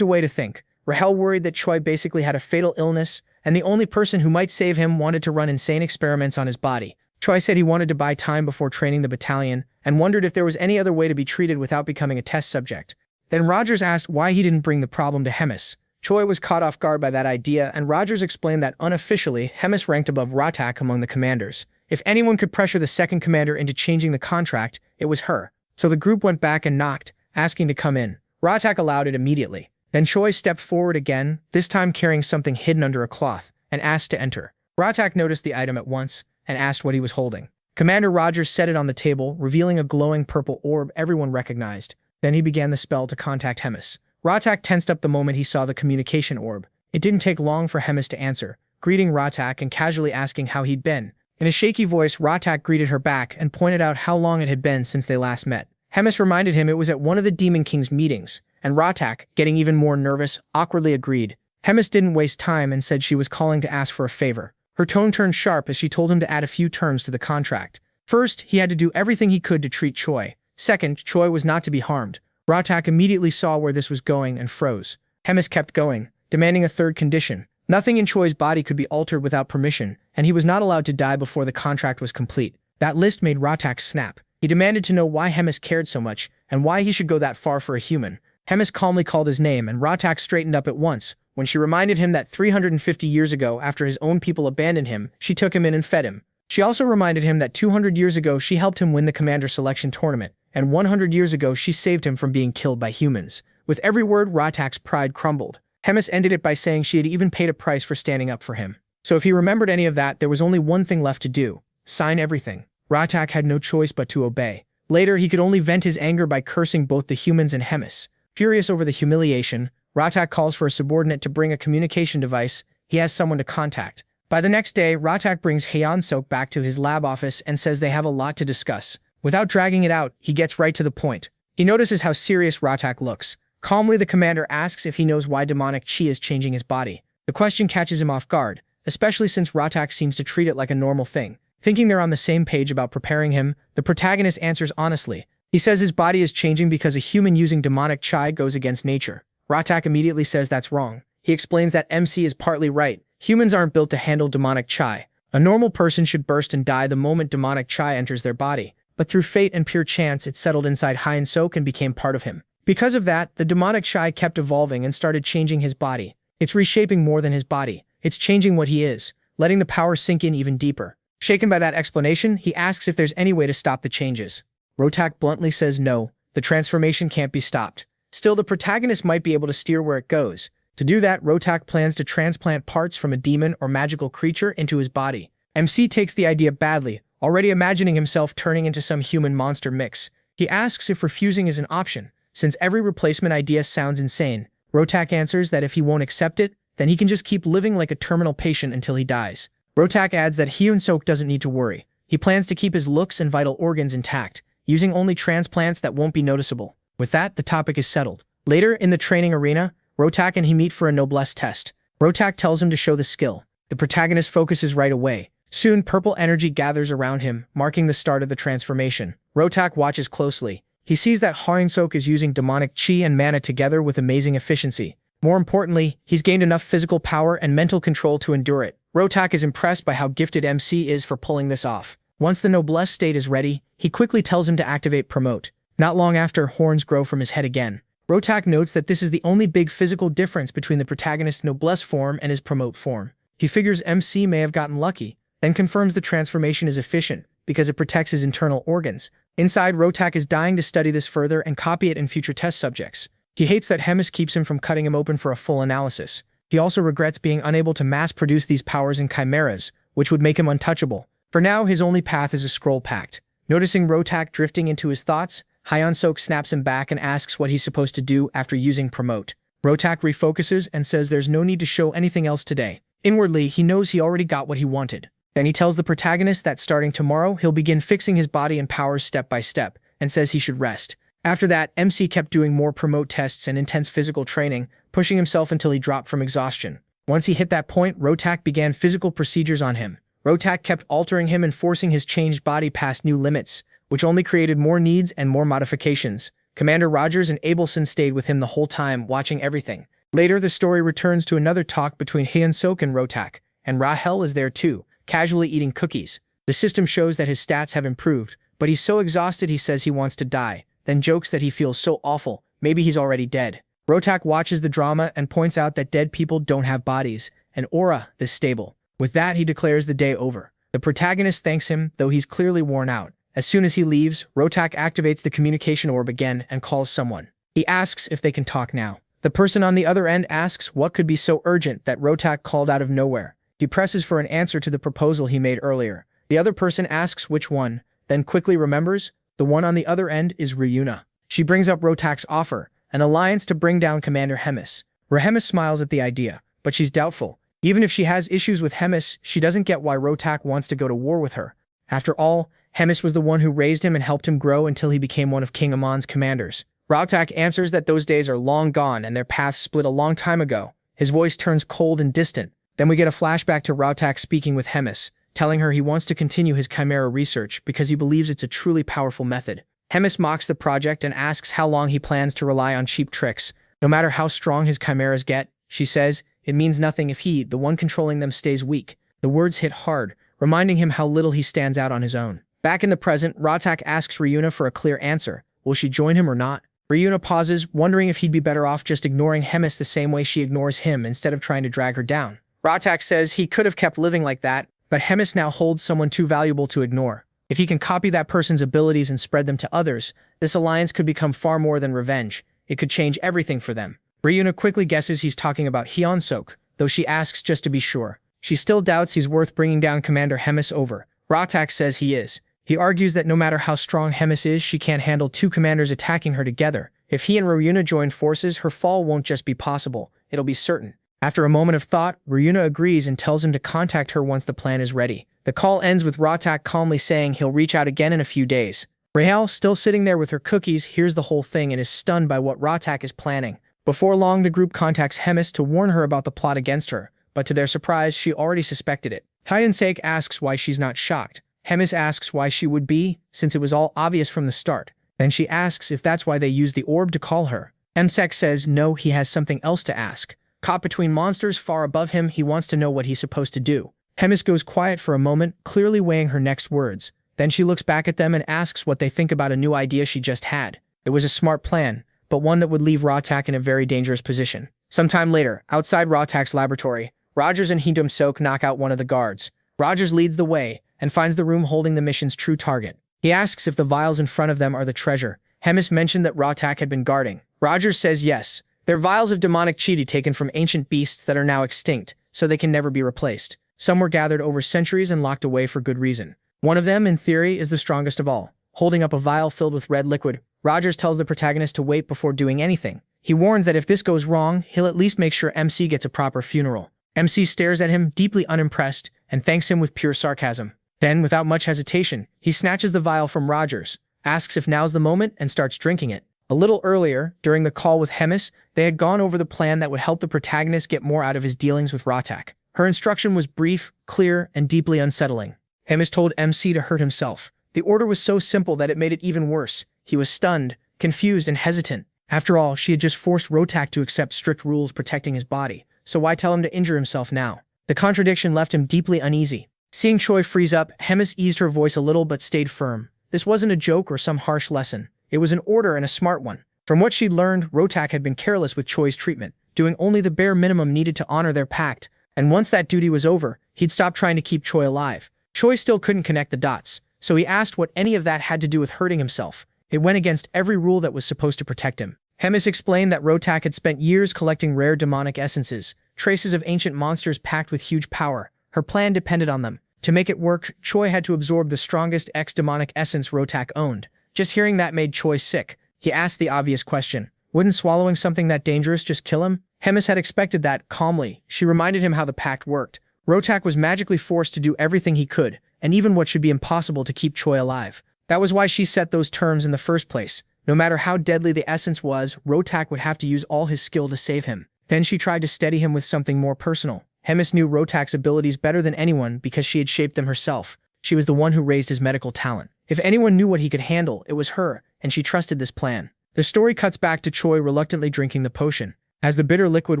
away to think. Rahel worried that Choi basically had a fatal illness, and the only person who might save him wanted to run insane experiments on his body. Choi said he wanted to buy time before training the battalion, and wondered if there was any other way to be treated without becoming a test subject. Then Rogers asked why he didn't bring the problem to Hemis. Choi was caught off guard by that idea, and Rogers explained that unofficially, Hemis ranked above Rotak among the commanders. If anyone could pressure the second commander into changing the contract, it was her. So the group went back and knocked, asking to come in. Rotak allowed it immediately. Then Choi stepped forward again, this time carrying something hidden under a cloth, and asked to enter. Rotak noticed the item at once, and asked what he was holding. Commander Rogers set it on the table, revealing a glowing purple orb everyone recognized. Then he began the spell to contact Hemis. Rotak tensed up the moment he saw the communication orb. It didn't take long for Hemis to answer, greeting Rotak and casually asking how he'd been. In a shaky voice, Rotak greeted her back and pointed out how long it had been since they last met. Hemis reminded him it was at one of the Demon King's meetings, and Rotak, getting even more nervous, awkwardly agreed. Hemis didn't waste time and said she was calling to ask for a favor. Her tone turned sharp as she told him to add a few terms to the contract. First, he had to do everything he could to treat Choi. Second, Choi was not to be harmed. Rotak immediately saw where this was going and froze. Hemis kept going, demanding a third condition. Nothing in Choi's body could be altered without permission, and he was not allowed to die before the contract was complete. That list made Rotak snap. He demanded to know why Hemis cared so much, and why he should go that far for a human. Hemis calmly called his name, and Rotak straightened up at once. When she reminded him that 350 years ago, after his own people abandoned him, she took him in and fed him. She also reminded him that 200 years ago she helped him win the commander selection tournament, and 100 years ago she saved him from being killed by humans. With every word, Ratak's pride crumbled. Hemis ended it by saying she had even paid a price for standing up for him. So if he remembered any of that, there was only one thing left to do: sign everything. Ratak had no choice but to obey. Later, he could only vent his anger by cursing both the humans and Hemis. Furious over the humiliation, Ratak calls for a subordinate to bring a communication device. He has someone to contact. By the next day, Ratak brings Hyeon-sok back to his lab office and says they have a lot to discuss. Without dragging it out, he gets right to the point. He notices how serious Ratak looks. Calmly, the commander asks if he knows why demonic chi is changing his body. The question catches him off guard, especially since Ratak seems to treat it like a normal thing. Thinking they're on the same page about preparing him, the protagonist answers honestly. He says his body is changing because a human using demonic chi goes against nature. Ratak immediately says that's wrong. He explains that MC is partly right. Humans aren't built to handle demonic chi. A normal person should burst and die the moment demonic chi enters their body. But through fate and pure chance, it settled inside Hyeon-sok and became part of him. Because of that, the demonic chi kept evolving and started changing his body. It's reshaping more than his body. It's changing what he is, letting the power sink in even deeper. Shaken by that explanation, he asks if there's any way to stop the changes. Ratak bluntly says no, the transformation can't be stopped. Still, the protagonist might be able to steer where it goes. To do that, Ratak plans to transplant parts from a demon or magical creature into his body. MC takes the idea badly, already imagining himself turning into some human monster mix. He asks if refusing is an option, since every replacement idea sounds insane. Ratak answers that if he won't accept it, then he can just keep living like a terminal patient until he dies. Ratak adds that Hyeon-sok doesn't need to worry. He plans to keep his looks and vital organs intact, using only transplants that won't be noticeable. With that, the topic is settled. Later, in the training arena, Ratak and he meet for a noblesse test. Ratak tells him to show the skill. The protagonist focuses right away. Soon, purple energy gathers around him, marking the start of the transformation. Ratak watches closely. He sees that Hyeon-sok is using demonic chi and mana together with amazing efficiency. More importantly, he's gained enough physical power and mental control to endure it. Ratak is impressed by how gifted MC is for pulling this off. Once the noblesse state is ready, he quickly tells him to activate promote. Not long after, horns grow from his head again. Ratak notes that this is the only big physical difference between the protagonist's noblesse form and his promote form. He figures MC may have gotten lucky, then confirms the transformation is efficient because it protects his internal organs. Inside, Ratak is dying to study this further and copy it in future test subjects. He hates that Hemis keeps him from cutting him open for a full analysis. He also regrets being unable to mass-produce these powers in chimeras, which would make him untouchable. For now, his only path is a scroll pact. Noticing Ratak drifting into his thoughts, Hyeon-sok snaps him back and asks what he's supposed to do after using promote. Ratak refocuses and says there's no need to show anything else today. Inwardly, he knows he already got what he wanted. Then he tells the protagonist that starting tomorrow, he'll begin fixing his body and powers step by step, and says he should rest. After that, MC kept doing more promote tests and intense physical training, pushing himself until he dropped from exhaustion. Once he hit that point, Ratak began physical procedures on him. Ratak kept altering him and forcing his changed body past new limits, which only created more needs and more modifications. Commander Rogers and Abelson stayed with him the whole time, watching everything. Later, the story returns to another talk between Hyeon-sok and Ratak, and Rahel is there too, casually eating cookies. The system shows that his stats have improved, but he's so exhausted he says he wants to die, then jokes that he feels so awful, maybe he's already dead. Ratak watches the drama and points out that dead people don't have bodies, and aura is stable. With that, he declares the day over. The protagonist thanks him, though he's clearly worn out. As soon as he leaves, Ratak activates the communication orb again and calls someone. He asks if they can talk now. The person on the other end asks what could be so urgent that Ratak called out of nowhere. He presses for an answer to the proposal he made earlier. The other person asks which one, then quickly remembers the one on the other end is Ryuna. She brings up Ratak's offer, an alliance to bring down Commander Hemis. Hemis smiles at the idea, but she's doubtful. Even if she has issues with Hemis, she doesn't get why Ratak wants to go to war with her. After all, Hemis was the one who raised him and helped him grow until he became one of King Amon's commanders. Ratak answers that those days are long gone and their paths split a long time ago. His voice turns cold and distant. Then we get a flashback to Ratak speaking with Hemis, telling her he wants to continue his chimera research because he believes it's a truly powerful method. Hemis mocks the project and asks how long he plans to rely on cheap tricks. No matter how strong his chimeras get, she says, it means nothing if he, the one controlling them, stays weak. The words hit hard, reminding him how little he stands out on his own. Back in the present, Ratak asks Ryuna for a clear answer. Will she join him or not? Ryuna pauses, wondering if he'd be better off just ignoring Hemis the same way she ignores him instead of trying to drag her down. Ratak says he could have kept living like that, But Hemis now holds someone too valuable to ignore. If he can copy that person's abilities and spread them to others, this alliance could become far more than revenge. It could change everything for them. Ryuna quickly guesses he's talking about Hyunsuk, though she asks just to be sure. She still doubts he's worth bringing down Commander Hemis over. Rotak says he is. He argues that no matter how strong Hemis is, she can't handle two commanders attacking her together. If he and Ryuna join forces, her fall won't just be possible, it'll be certain. After a moment of thought, Ryuna agrees and tells him to contact her once the plan is ready. The call ends with Rotak calmly saying he'll reach out again in a few days. Rahel, still sitting there with her cookies, hears the whole thing and is stunned by what Rotak is planning. Before long, the group contacts Hemis to warn her about the plot against her, but to their surprise, she already suspected it. Hyunsuk asks why she's not shocked. Hemis asks why she would be, since it was all obvious from the start. Then she asks if that's why they used the orb to call her. Msek says no, he has something else to ask. Caught between monsters far above him, he wants to know what he's supposed to do. Hemis goes quiet for a moment, clearly weighing her next words. Then she looks back at them and asks what they think about a new idea she just had. It was a smart plan, but one that would leave Rotak in a very dangerous position. Sometime later, outside Rotak's laboratory, Rogers and Hyunsuk knock out one of the guards. Rogers leads the way and finds the room holding the mission's true target. He asks if the vials in front of them are the treasure. Hemis mentioned that Rotak had been guarding. Rogers says yes. They're vials of demonic chi taken from ancient beasts that are now extinct, so they can never be replaced. Some were gathered over centuries and locked away for good reason. One of them, in theory, is the strongest of all. Holding up a vial filled with red liquid, Rogers tells the protagonist to wait before doing anything. He warns that if this goes wrong, he'll at least make sure MC gets a proper funeral. MC stares at him, deeply unimpressed, and thanks him with pure sarcasm. Then, without much hesitation, he snatches the vial from Rogers, asks if now's the moment, and starts drinking it. A little earlier, during the call with Hemis, they had gone over the plan that would help the protagonist get more out of his dealings with Rotak. Her instruction was brief, clear, and deeply unsettling. Hemis told MC to hurt himself. The order was so simple that it made it even worse. He was stunned, confused, and hesitant. After all, she had just forced Rotak to accept strict rules protecting his body, so why tell him to injure himself now? The contradiction left him deeply uneasy. Seeing Choi freeze up, Hemis eased her voice a little but stayed firm. This wasn't a joke or some harsh lesson. It was an order and a smart one. From what she'd learned, Rotak had been careless with Choi's treatment, doing only the bare minimum needed to honor their pact, and once that duty was over, he'd stop trying to keep Choi alive. Choi still couldn't connect the dots, so he asked what any of that had to do with hurting himself. It went against every rule that was supposed to protect him. Hemis explained that Rotak had spent years collecting rare demonic essences, traces of ancient monsters packed with huge power. Her plan depended on them. To make it work, Choi had to absorb the strongest ex-demonic essence Rotak owned. Just hearing that made Choi sick. He asked the obvious question. Wouldn't swallowing something that dangerous just kill him? Hemis had expected that, calmly. She reminded him how the pact worked. Rotak was magically forced to do everything he could, and even what should be impossible to keep Choi alive. That was why she set those terms in the first place. No matter how deadly the essence was, Rotak would have to use all his skill to save him. Then she tried to steady him with something more personal. Hemis knew Rotak's abilities better than anyone because she had shaped them herself. She was the one who raised his medical talent. If anyone knew what he could handle, it was her, and she trusted this plan. The story cuts back to Choi reluctantly drinking the potion. As the bitter liquid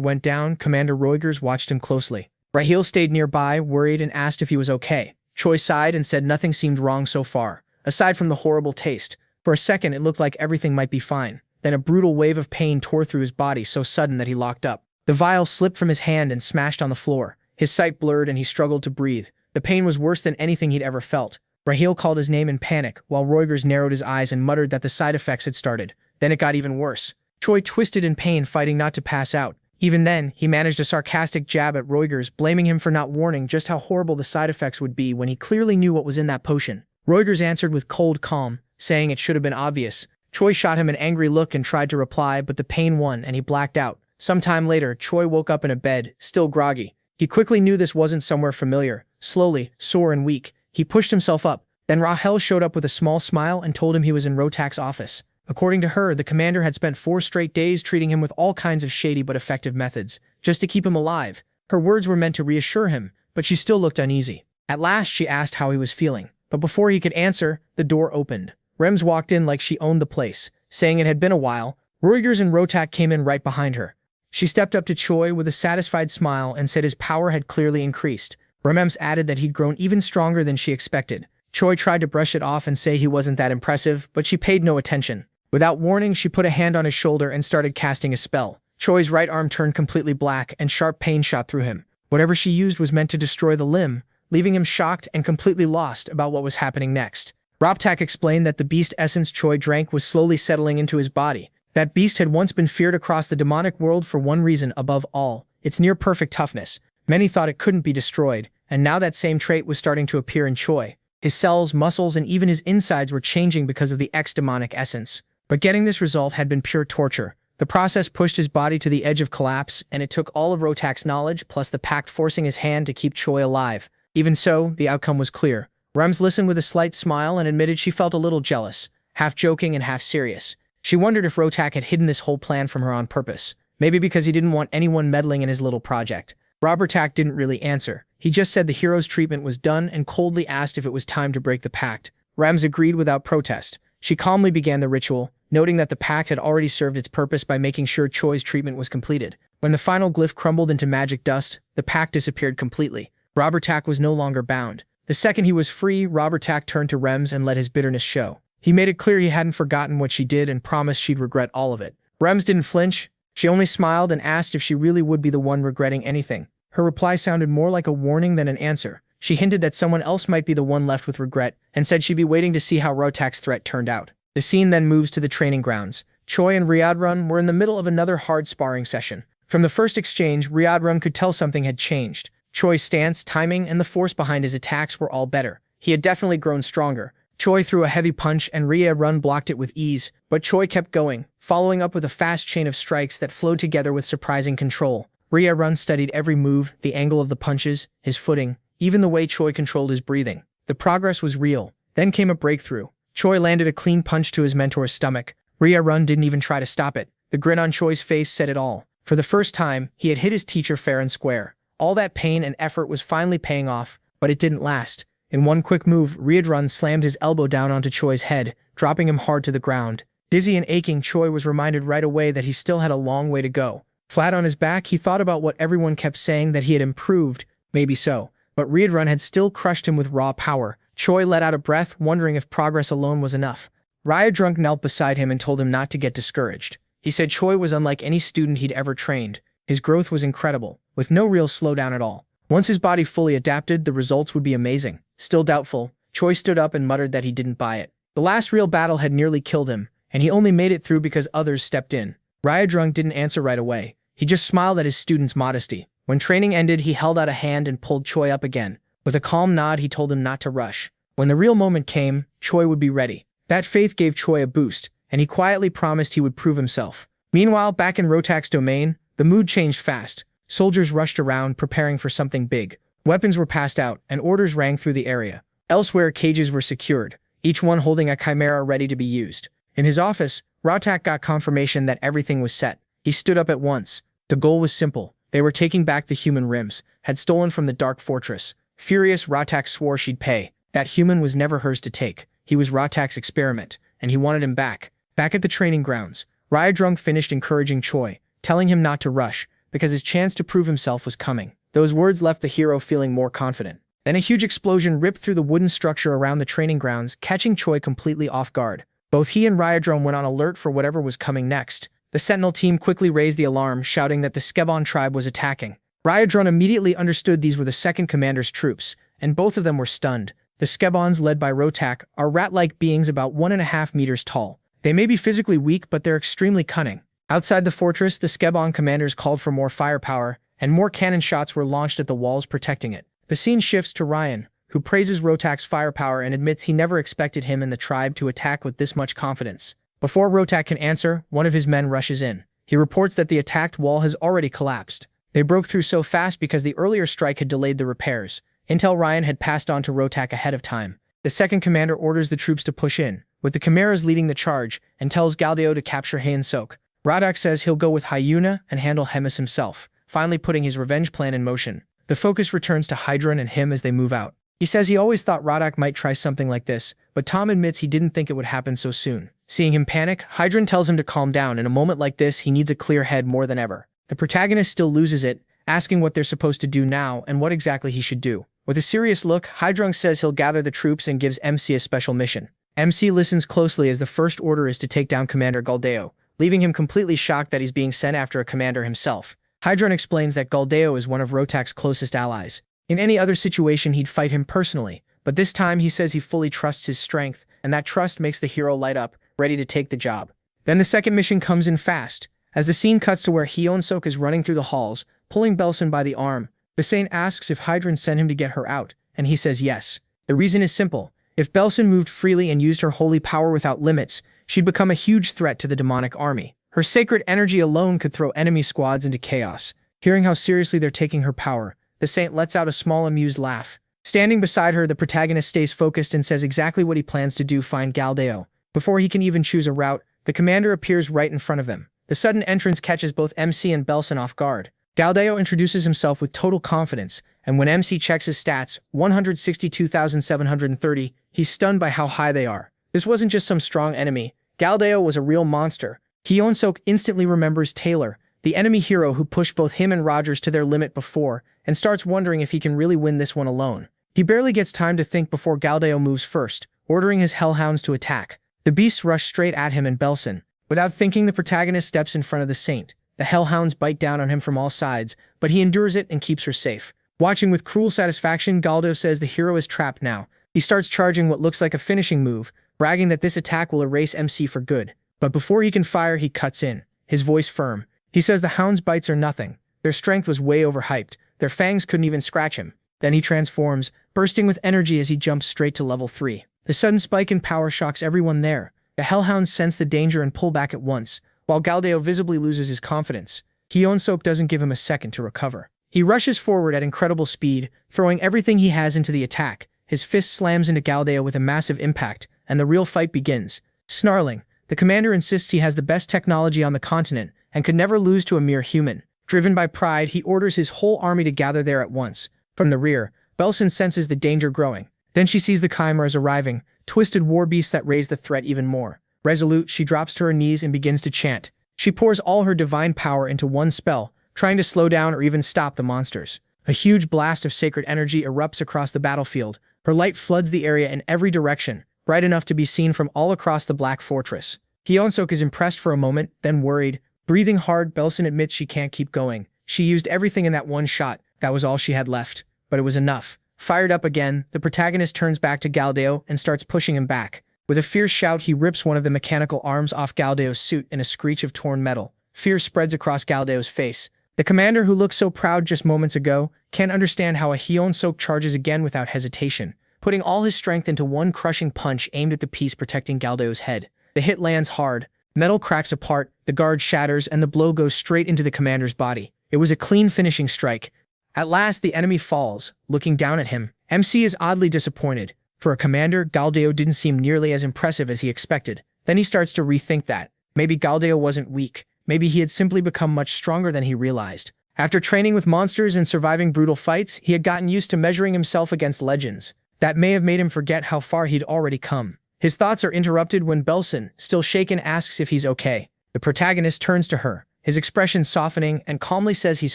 went down, Commander Roigers watched him closely. Raheel stayed nearby, worried, and asked if he was okay. Choi sighed and said nothing seemed wrong so far, aside from the horrible taste. For a second, it looked like everything might be fine. Then a brutal wave of pain tore through his body so sudden that he locked up. The vial slipped from his hand and smashed on the floor. His sight blurred and he struggled to breathe. The pain was worse than anything he'd ever felt. Raheel called his name in panic, while Roigers narrowed his eyes and muttered that the side effects had started. Then it got even worse. Choi twisted in pain, fighting not to pass out. Even then, he managed a sarcastic jab at Roigers, blaming him for not warning just how horrible the side effects would be when he clearly knew what was in that potion. Roigers answered with cold calm, saying it should have been obvious. Choi shot him an angry look and tried to reply, but the pain won and he blacked out. Sometime later, Choi woke up in a bed, still groggy. He quickly knew this wasn't somewhere familiar. Slowly, sore and weak, he pushed himself up. Then Rahel showed up with a small smile and told him he was in Rotak's office. According to her, the commander had spent 4 straight days treating him with all kinds of shady but effective methods, just to keep him alive. Her words were meant to reassure him, but she still looked uneasy. At last, she asked how he was feeling. But before he could answer, the door opened. Rems walked in like she owned the place, saying it had been a while. Roigers and Rotak came in right behind her. She stepped up to Choi with a satisfied smile and said his power had clearly increased. Rems added that he'd grown even stronger than she expected. Choi tried to brush it off and say he wasn't that impressive, but she paid no attention. Without warning, she put a hand on his shoulder and started casting a spell. Choi's right arm turned completely black and sharp pain shot through him. Whatever she used was meant to destroy the limb, leaving him shocked and completely lost about what was happening next. Roptak explained that the beast essence Choi drank was slowly settling into his body. That beast had once been feared across the demonic world for one reason above all, its near-perfect toughness. Many thought it couldn't be destroyed, and now that same trait was starting to appear in Choi. His cells, muscles, and even his insides were changing because of the ex-demonic essence. But getting this result had been pure torture. The process pushed his body to the edge of collapse, and it took all of Rotak's knowledge plus the pact forcing his hand to keep Choi alive. Even so, the outcome was clear. Rems listened with a slight smile and admitted she felt a little jealous, half joking and half serious. She wondered if Rotak had hidden this whole plan from her on purpose, maybe because he didn't want anyone meddling in his little project. Robertak didn't really answer. He just said the hero's treatment was done and coldly asked if it was time to break the pact. Rems agreed without protest. She calmly began the ritual, noting that the pact had already served its purpose by making sure Choi's treatment was completed. When the final glyph crumbled into magic dust, the pact disappeared completely. Robertak was no longer bound. The second he was free, Robertak turned to Rems and let his bitterness show. He made it clear he hadn't forgotten what she did and promised she'd regret all of it. Rems didn't flinch. She only smiled and asked if she really would be the one regretting anything. Her reply sounded more like a warning than an answer. She hinted that someone else might be the one left with regret, and said she'd be waiting to see how Rotak's threat turned out. The scene then moves to the training grounds. Choi and Riyadrun were in the middle of another hard sparring session. From the first exchange, Riyadrun could tell something had changed. Choi's stance, timing, and the force behind his attacks were all better. He had definitely grown stronger. Choi threw a heavy punch and Riyadrun blocked it with ease, but Choi kept going, following up with a fast chain of strikes that flowed together with surprising control. Riyadrun studied every move, the angle of the punches, his footing, even the way Choi controlled his breathing. The progress was real. Then came a breakthrough. Choi landed a clean punch to his mentor's stomach. Riyadrun didn't even try to stop it. The grin on Choi's face said it all. For the first time, he had hit his teacher fair and square. All that pain and effort was finally paying off, but it didn't last. In one quick move, Riyadrun slammed his elbow down onto Choi's head, dropping him hard to the ground. Dizzy and aching, Choi was reminded right away that he still had a long way to go. Flat on his back, he thought about what everyone kept saying, that he had improved. Maybe so. But Riyadrun had still crushed him with raw power. Choi let out a breath, wondering if progress alone was enough. Riyadrun knelt beside him and told him not to get discouraged. He said Choi was unlike any student he'd ever trained. His growth was incredible, with no real slowdown at all. Once his body fully adapted, the results would be amazing. Still doubtful, Choi stood up and muttered that he didn't buy it. The last real battle had nearly killed him, and he only made it through because others stepped in. Riyadrun didn't answer right away. He just smiled at his student's modesty. When training ended, he held out a hand and pulled Choi up again. With a calm nod, he told him not to rush. When the real moment came, Choi would be ready. That faith gave Choi a boost, and he quietly promised he would prove himself. Meanwhile, back in Rotak's domain, the mood changed fast. Soldiers rushed around, preparing for something big. Weapons were passed out, and orders rang through the area. Elsewhere, cages were secured, each one holding a chimera ready to be used. In his office, Rotak got confirmation that everything was set. He stood up at once. The goal was simple. They were taking back the human rims, had stolen from the Dark Fortress. Furious, Rotak swore she'd pay. That human was never hers to take. He was Rotak's experiment, and he wanted him back. Back at the training grounds, Riyadrun finished encouraging Choi, telling him not to rush, because his chance to prove himself was coming. Those words left the hero feeling more confident. Then a huge explosion ripped through the wooden structure around the training grounds, catching Choi completely off guard. Both he and Riyadrun went on alert for whatever was coming next. The Sentinel team quickly raised the alarm, shouting that the Skebon tribe was attacking. Riyadrun immediately understood these were the second commander's troops, and both of them were stunned. The Skebons, led by Rotak, are rat-like beings about 1.5 meters tall. They may be physically weak, but they're extremely cunning. Outside the fortress, the Skebon commanders called for more firepower, and more cannon shots were launched at the walls protecting it. The scene shifts to Ryan, who praises Rotak's firepower and admits he never expected him and the tribe to attack with this much confidence. Before Rotak can answer, one of his men rushes in. He reports that the attacked wall has already collapsed. They broke through so fast because the earlier strike had delayed the repairs. Intel Ryan had passed on to Rotak ahead of time. The second commander orders the troops to push in, with the Chimeras leading the charge, and tells Galdeo to capture Hae and Sok. Rodak says he'll go with Hyuna and handle Hemis himself, finally putting his revenge plan in motion. The focus returns to Hydron and him as they move out. He says he always thought Rodak might try something like this, but Tom admits he didn't think it would happen so soon. Seeing him panic, Hydron tells him to calm down. In a moment like this, he needs a clear head more than ever. The protagonist still loses it, asking what they're supposed to do now and what exactly he should do. With a serious look, Hydron says he'll gather the troops and gives MC a special mission. MC listens closely as the first order is to take down Commander Galdeo, leaving him completely shocked that he's being sent after a commander himself. Hydron explains that Galdeo is one of Rotak's closest allies. In any other situation, he'd fight him personally, but this time he says he fully trusts his strength, and that trust makes the hero light up, ready to take the job. Then the second mission comes in fast. As the scene cuts to where Hyun-suk is running through the halls, pulling Belson by the arm, the saint asks if Hydran sent him to get her out, and he says yes. The reason is simple. If Belson moved freely and used her holy power without limits, she'd become a huge threat to the demonic army. Her sacred energy alone could throw enemy squads into chaos. Hearing how seriously they're taking her power, the saint lets out a small amused laugh. Standing beside her, the protagonist stays focused and says exactly what he plans to do: find Galdeo. Before he can even choose a route, the commander appears right in front of them. The sudden entrance catches both MC and Belson off guard. Galdeo introduces himself with total confidence, and when MC checks his stats, 162,730, he's stunned by how high they are. This wasn't just some strong enemy. Galdeo was a real monster. Hyun-suk instantly remembers Taylor, the enemy hero who pushed both him and Rogers to their limit before, and starts wondering if he can really win this one alone. He barely gets time to think before Galdeo moves first, ordering his hellhounds to attack. The beasts rush straight at him and Belson. Without thinking, the protagonist steps in front of the saint. The hellhounds bite down on him from all sides, but he endures it and keeps her safe. Watching with cruel satisfaction, Galdeo says the hero is trapped now. He starts charging what looks like a finishing move, bragging that this attack will erase MC for good. But before he can fire, he cuts in, his voice firm. He says the hound's bites are nothing. Their strength was way overhyped. Their fangs couldn't even scratch him. Then he transforms, bursting with energy as he jumps straight to level 3. The sudden spike in power shocks everyone there. The hellhounds sense the danger and pull back at once, while Galdeo visibly loses his confidence. Hyun-suk doesn't give him a second to recover. He rushes forward at incredible speed, throwing everything he has into the attack. His fist slams into Galdeo with a massive impact, and the real fight begins. Snarling, the commander insists he has the best technology on the continent and could never lose to a mere human. Driven by pride, he orders his whole army to gather there at once. From the rear, Belson senses the danger growing. Then she sees the chimeras arriving, twisted war beasts that raise the threat even more. Resolute, she drops to her knees and begins to chant. She pours all her divine power into one spell, trying to slow down or even stop the monsters. A huge blast of sacred energy erupts across the battlefield. Her light floods the area in every direction, bright enough to be seen from all across the Black Fortress. Hyun-suk is impressed for a moment, then worried. Breathing hard, Belson admits she can't keep going. She used everything in that one shot. That was all she had left. But it was enough. Fired up again, the protagonist turns back to Galdeo and starts pushing him back. With a fierce shout, he rips one of the mechanical arms off Galdeo's suit in a screech of torn metal. Fear spreads across Galdeo's face. The commander, who looked so proud just moments ago, can't understand how a Hyun-suk charges again without hesitation, putting all his strength into one crushing punch aimed at the piece protecting Galdeo's head. The hit lands hard. Metal cracks apart, the guard shatters, and the blow goes straight into the commander's body. It was a clean finishing strike. At last, the enemy falls, looking down at him. MC is oddly disappointed. For a commander, Galdeo didn't seem nearly as impressive as he expected. Then he starts to rethink that. Maybe Galdeo wasn't weak. Maybe he had simply become much stronger than he realized. After training with monsters and surviving brutal fights, he had gotten used to measuring himself against legends. That may have made him forget how far he'd already come. His thoughts are interrupted when Belson, still shaken, asks if he's okay. The protagonist turns to her, his expression softening, and calmly says he's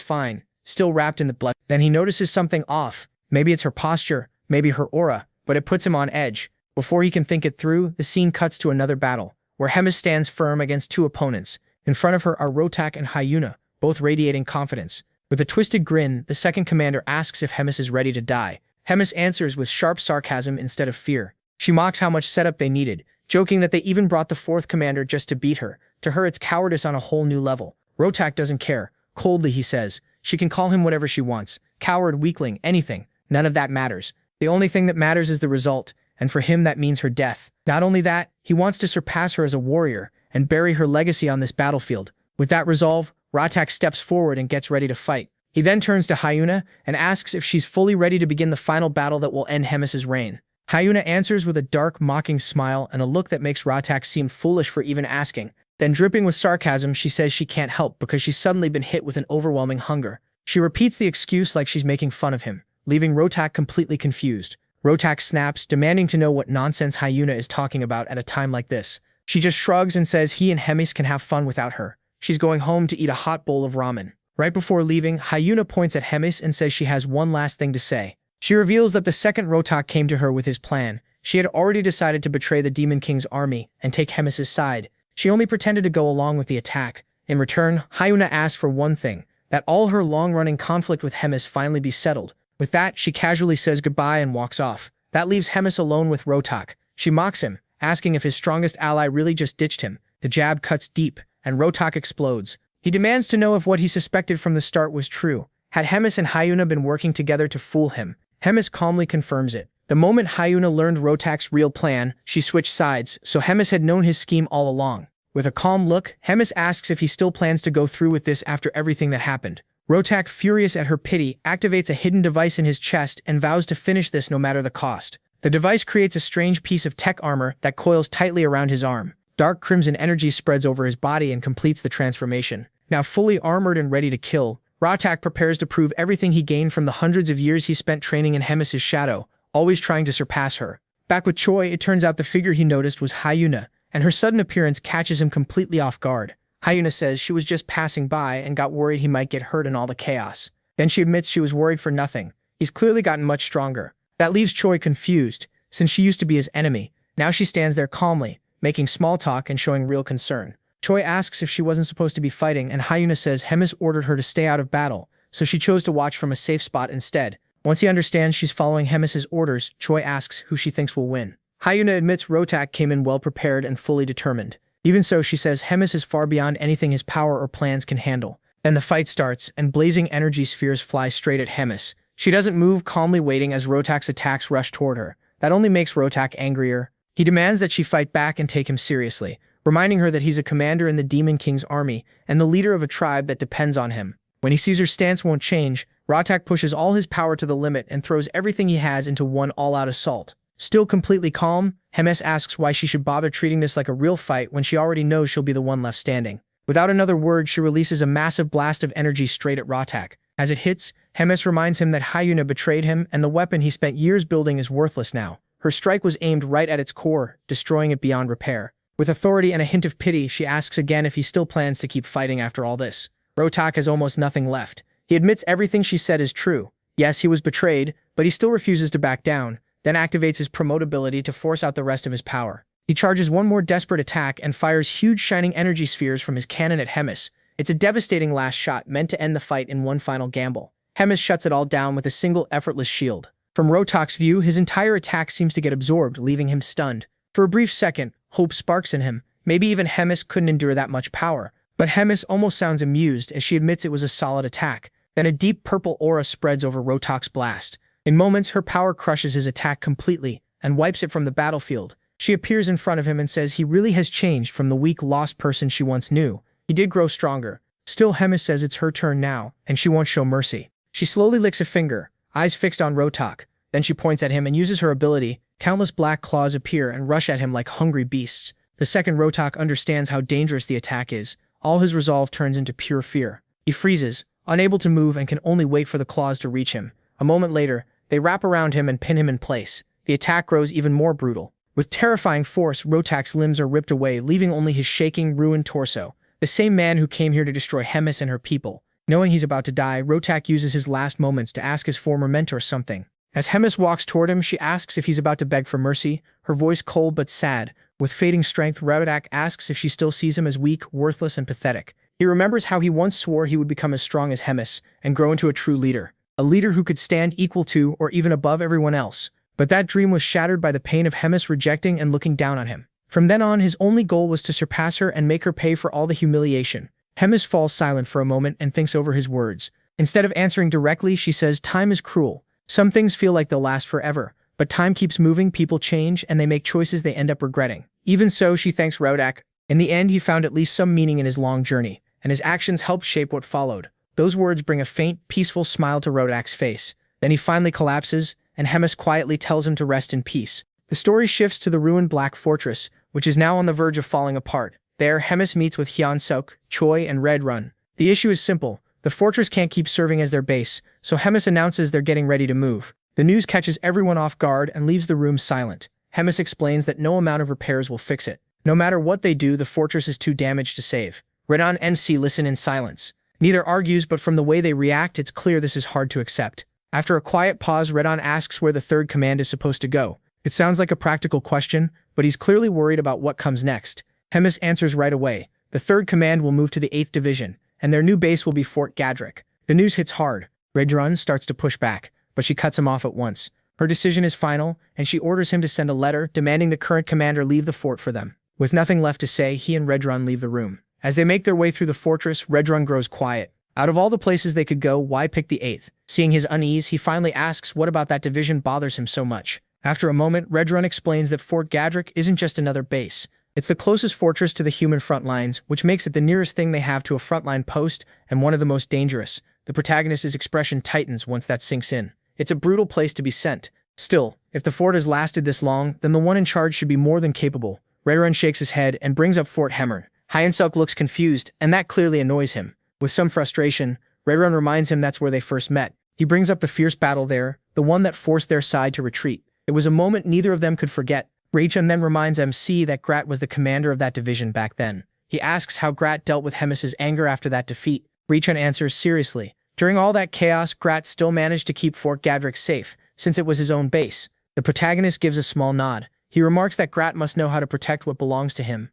fine, still wrapped in the blood. Then he notices something off. Maybe it's her posture, maybe her aura, but it puts him on edge. Before he can think it through, the scene cuts to another battle, where Hemis stands firm against two opponents. In front of her are Rotak and Hyuna, both radiating confidence. With a twisted grin, the second commander asks if Hemis is ready to die. Hemis answers with sharp sarcasm instead of fear. She mocks how much setup they needed, joking that they even brought the fourth commander just to beat her. To her, it's cowardice on a whole new level. Rotak doesn't care. Coldly, he says, she can call him whatever she wants. Coward, weakling, anything. None of that matters. The only thing that matters is the result, and for him that means her death. Not only that, he wants to surpass her as a warrior and bury her legacy on this battlefield. With that resolve, Rotak steps forward and gets ready to fight. He then turns to Hyuna and asks if she's fully ready to begin the final battle that will end Hemis's reign. Hyuna answers with a dark, mocking smile and a look that makes Rotak seem foolish for even asking. Then, dripping with sarcasm, she says she can't help because she's suddenly been hit with an overwhelming hunger. She repeats the excuse like she's making fun of him, leaving Rotak completely confused. Rotak snaps, demanding to know what nonsense Hyuna is talking about at a time like this. She just shrugs and says he and Hemis can have fun without her. She's going home to eat a hot bowl of ramen. Right before leaving, Hyuna points at Hemis and says she has one last thing to say. She reveals that the second Rotak came to her with his plan, she had already decided to betray the Demon King's army and take Hemis's side. She only pretended to go along with the attack. In return, Hyuna asked for one thing, that all her long-running conflict with Hemis finally be settled. With that, she casually says goodbye and walks off. That leaves Hemis alone with Rotak. She mocks him, asking if his strongest ally really just ditched him. The jab cuts deep, and Rotak explodes. He demands to know if what he suspected from the start was true. Had Hemis and Hyuna been working together to fool him? Hemis calmly confirms it. The moment Hyuna learned Rotak's real plan, she switched sides, so Hemis had known his scheme all along. With a calm look, Hemis asks if he still plans to go through with this after everything that happened. Rotak, furious at her pity, activates a hidden device in his chest and vows to finish this no matter the cost. The device creates a strange piece of tech armor that coils tightly around his arm. Dark crimson energy spreads over his body and completes the transformation. Now fully armored and ready to kill, Rotak prepares to prove everything he gained from the hundreds of years he spent training in Hemis' shadow, always trying to surpass her. Back with Choi, it turns out the figure he noticed was Hyuna, and her sudden appearance catches him completely off guard. Hyuna says she was just passing by and got worried he might get hurt in all the chaos. Then she admits she was worried for nothing. He's clearly gotten much stronger. That leaves Choi confused, since she used to be his enemy. Now she stands there calmly, making small talk and showing real concern. Choi asks if she wasn't supposed to be fighting, and Hyuna says Hemis ordered her to stay out of battle, so she chose to watch from a safe spot instead. Once he understands she's following Hemis' orders, Choi asks who she thinks will win. Hyuna admits Rotak came in well prepared and fully determined. Even so, she says Hemis is far beyond anything his power or plans can handle. Then the fight starts, and blazing energy spheres fly straight at Hemis. She doesn't move, calmly waiting as Rotak's attacks rush toward her. That only makes Rotak angrier. He demands that she fight back and take him seriously, reminding her that he's a commander in the Demon King's army and the leader of a tribe that depends on him. When he sees her stance won't change, Rotak pushes all his power to the limit and throws everything he has into one all-out assault. Still completely calm, Hemis asks why she should bother treating this like a real fight when she already knows she'll be the one left standing. Without another word, she releases a massive blast of energy straight at Rotak. As it hits, Hemis reminds him that Hyuna betrayed him and the weapon he spent years building is worthless now. Her strike was aimed right at its core, destroying it beyond repair. With authority and a hint of pity, she asks again if he still plans to keep fighting after all this. Rotak has almost nothing left. He admits everything she said is true. Yes, he was betrayed, but he still refuses to back down, then activates his promote ability to force out the rest of his power. He charges one more desperate attack and fires huge shining energy spheres from his cannon at Hemis. It's a devastating last shot meant to end the fight in one final gamble. Hemis shuts it all down with a single effortless shield. From Rotak's view, his entire attack seems to get absorbed, leaving him stunned. For a brief second, hope sparks in him. Maybe even Hemis couldn't endure that much power. But Hemis almost sounds amused as she admits it was a solid attack. Then a deep purple aura spreads over Rotak's blast. In moments, her power crushes his attack completely and wipes it from the battlefield. She appears in front of him and says he really has changed from the weak, lost person she once knew. He did grow stronger. Still, Hemis says it's her turn now, and she won't show mercy. She slowly licks a finger, eyes fixed on Rotak. Then she points at him and uses her ability. Countless black claws appear and rush at him like hungry beasts. The second Rotak understands how dangerous the attack is, all his resolve turns into pure fear. He freezes, unable to move, and can only wait for the claws to reach him. A moment later, they wrap around him and pin him in place. The attack grows even more brutal. With terrifying force, Rotak's limbs are ripped away, leaving only his shaking, ruined torso. The same man who came here to destroy Hemis and her people. Knowing he's about to die, Rotak uses his last moments to ask his former mentor something. As Hemis walks toward him, she asks if he's about to beg for mercy, her voice cold but sad. With fading strength, Rotak asks if she still sees him as weak, worthless, and pathetic. He remembers how he once swore he would become as strong as Hemis and grow into a true leader. A leader who could stand equal to or even above everyone else. But that dream was shattered by the pain of Hemis rejecting and looking down on him. From then on, his only goal was to surpass her and make her pay for all the humiliation. Hemis falls silent for a moment and thinks over his words. Instead of answering directly, she says, "Time is cruel. Some things feel like they'll last forever, but time keeps moving, people change, and they make choices they end up regretting." Even so, she thanks Rotak. In the end, he found at least some meaning in his long journey, and his actions helped shape what followed. Those words bring a faint, peaceful smile to Rotak's face. Then he finally collapses, and Hemis quietly tells him to rest in peace. The story shifts to the ruined Black Fortress, which is now on the verge of falling apart. There, Hemis meets with Hyun-Suk, Choi, and Red Run. The issue is simple. The fortress can't keep serving as their base, so Hemis announces they're getting ready to move. The news catches everyone off guard and leaves the room silent. Hemis explains that no amount of repairs will fix it. No matter what they do, the fortress is too damaged to save. Redan and C listen in silence. Neither argues, but from the way they react, it's clear this is hard to accept. After a quiet pause, Redan asks where the third command is supposed to go. It sounds like a practical question, but he's clearly worried about what comes next. Hemis answers right away. The third command will move to the 8th Division, and their new base will be Fort Gadrick. The news hits hard. Redrun starts to push back, but she cuts him off at once. Her decision is final, and she orders him to send a letter demanding the current commander leave the fort for them. With nothing left to say, he and Redrun leave the room. As they make their way through the fortress, Redrun grows quiet. Out of all the places they could go, why pick the 8th? Seeing his unease, he finally asks what about that division bothers him so much. After a moment, Redrun explains that Fort Gadrick isn't just another base. It's the closest fortress to the human front lines, which makes it the nearest thing they have to a frontline post and one of the most dangerous. The protagonist's expression tightens once that sinks in. It's a brutal place to be sent. Still, if the fort has lasted this long, then the one in charge should be more than capable. Redrun shakes his head and brings up Fort Hemmer. Hyenselk looks confused, and that clearly annoys him. With some frustration, Redrun reminds him that's where they first met. He brings up the fierce battle there, the one that forced their side to retreat. It was a moment neither of them could forget. Rachun then reminds MC that Grat was the commander of that division back then. He asks how Grat dealt with Hemis's anger after that defeat. Rachun answers seriously. During all that chaos, Grat still managed to keep Fort Gadrick safe, since it was his own base. The protagonist gives a small nod. He remarks that Grat must know how to protect what belongs to him.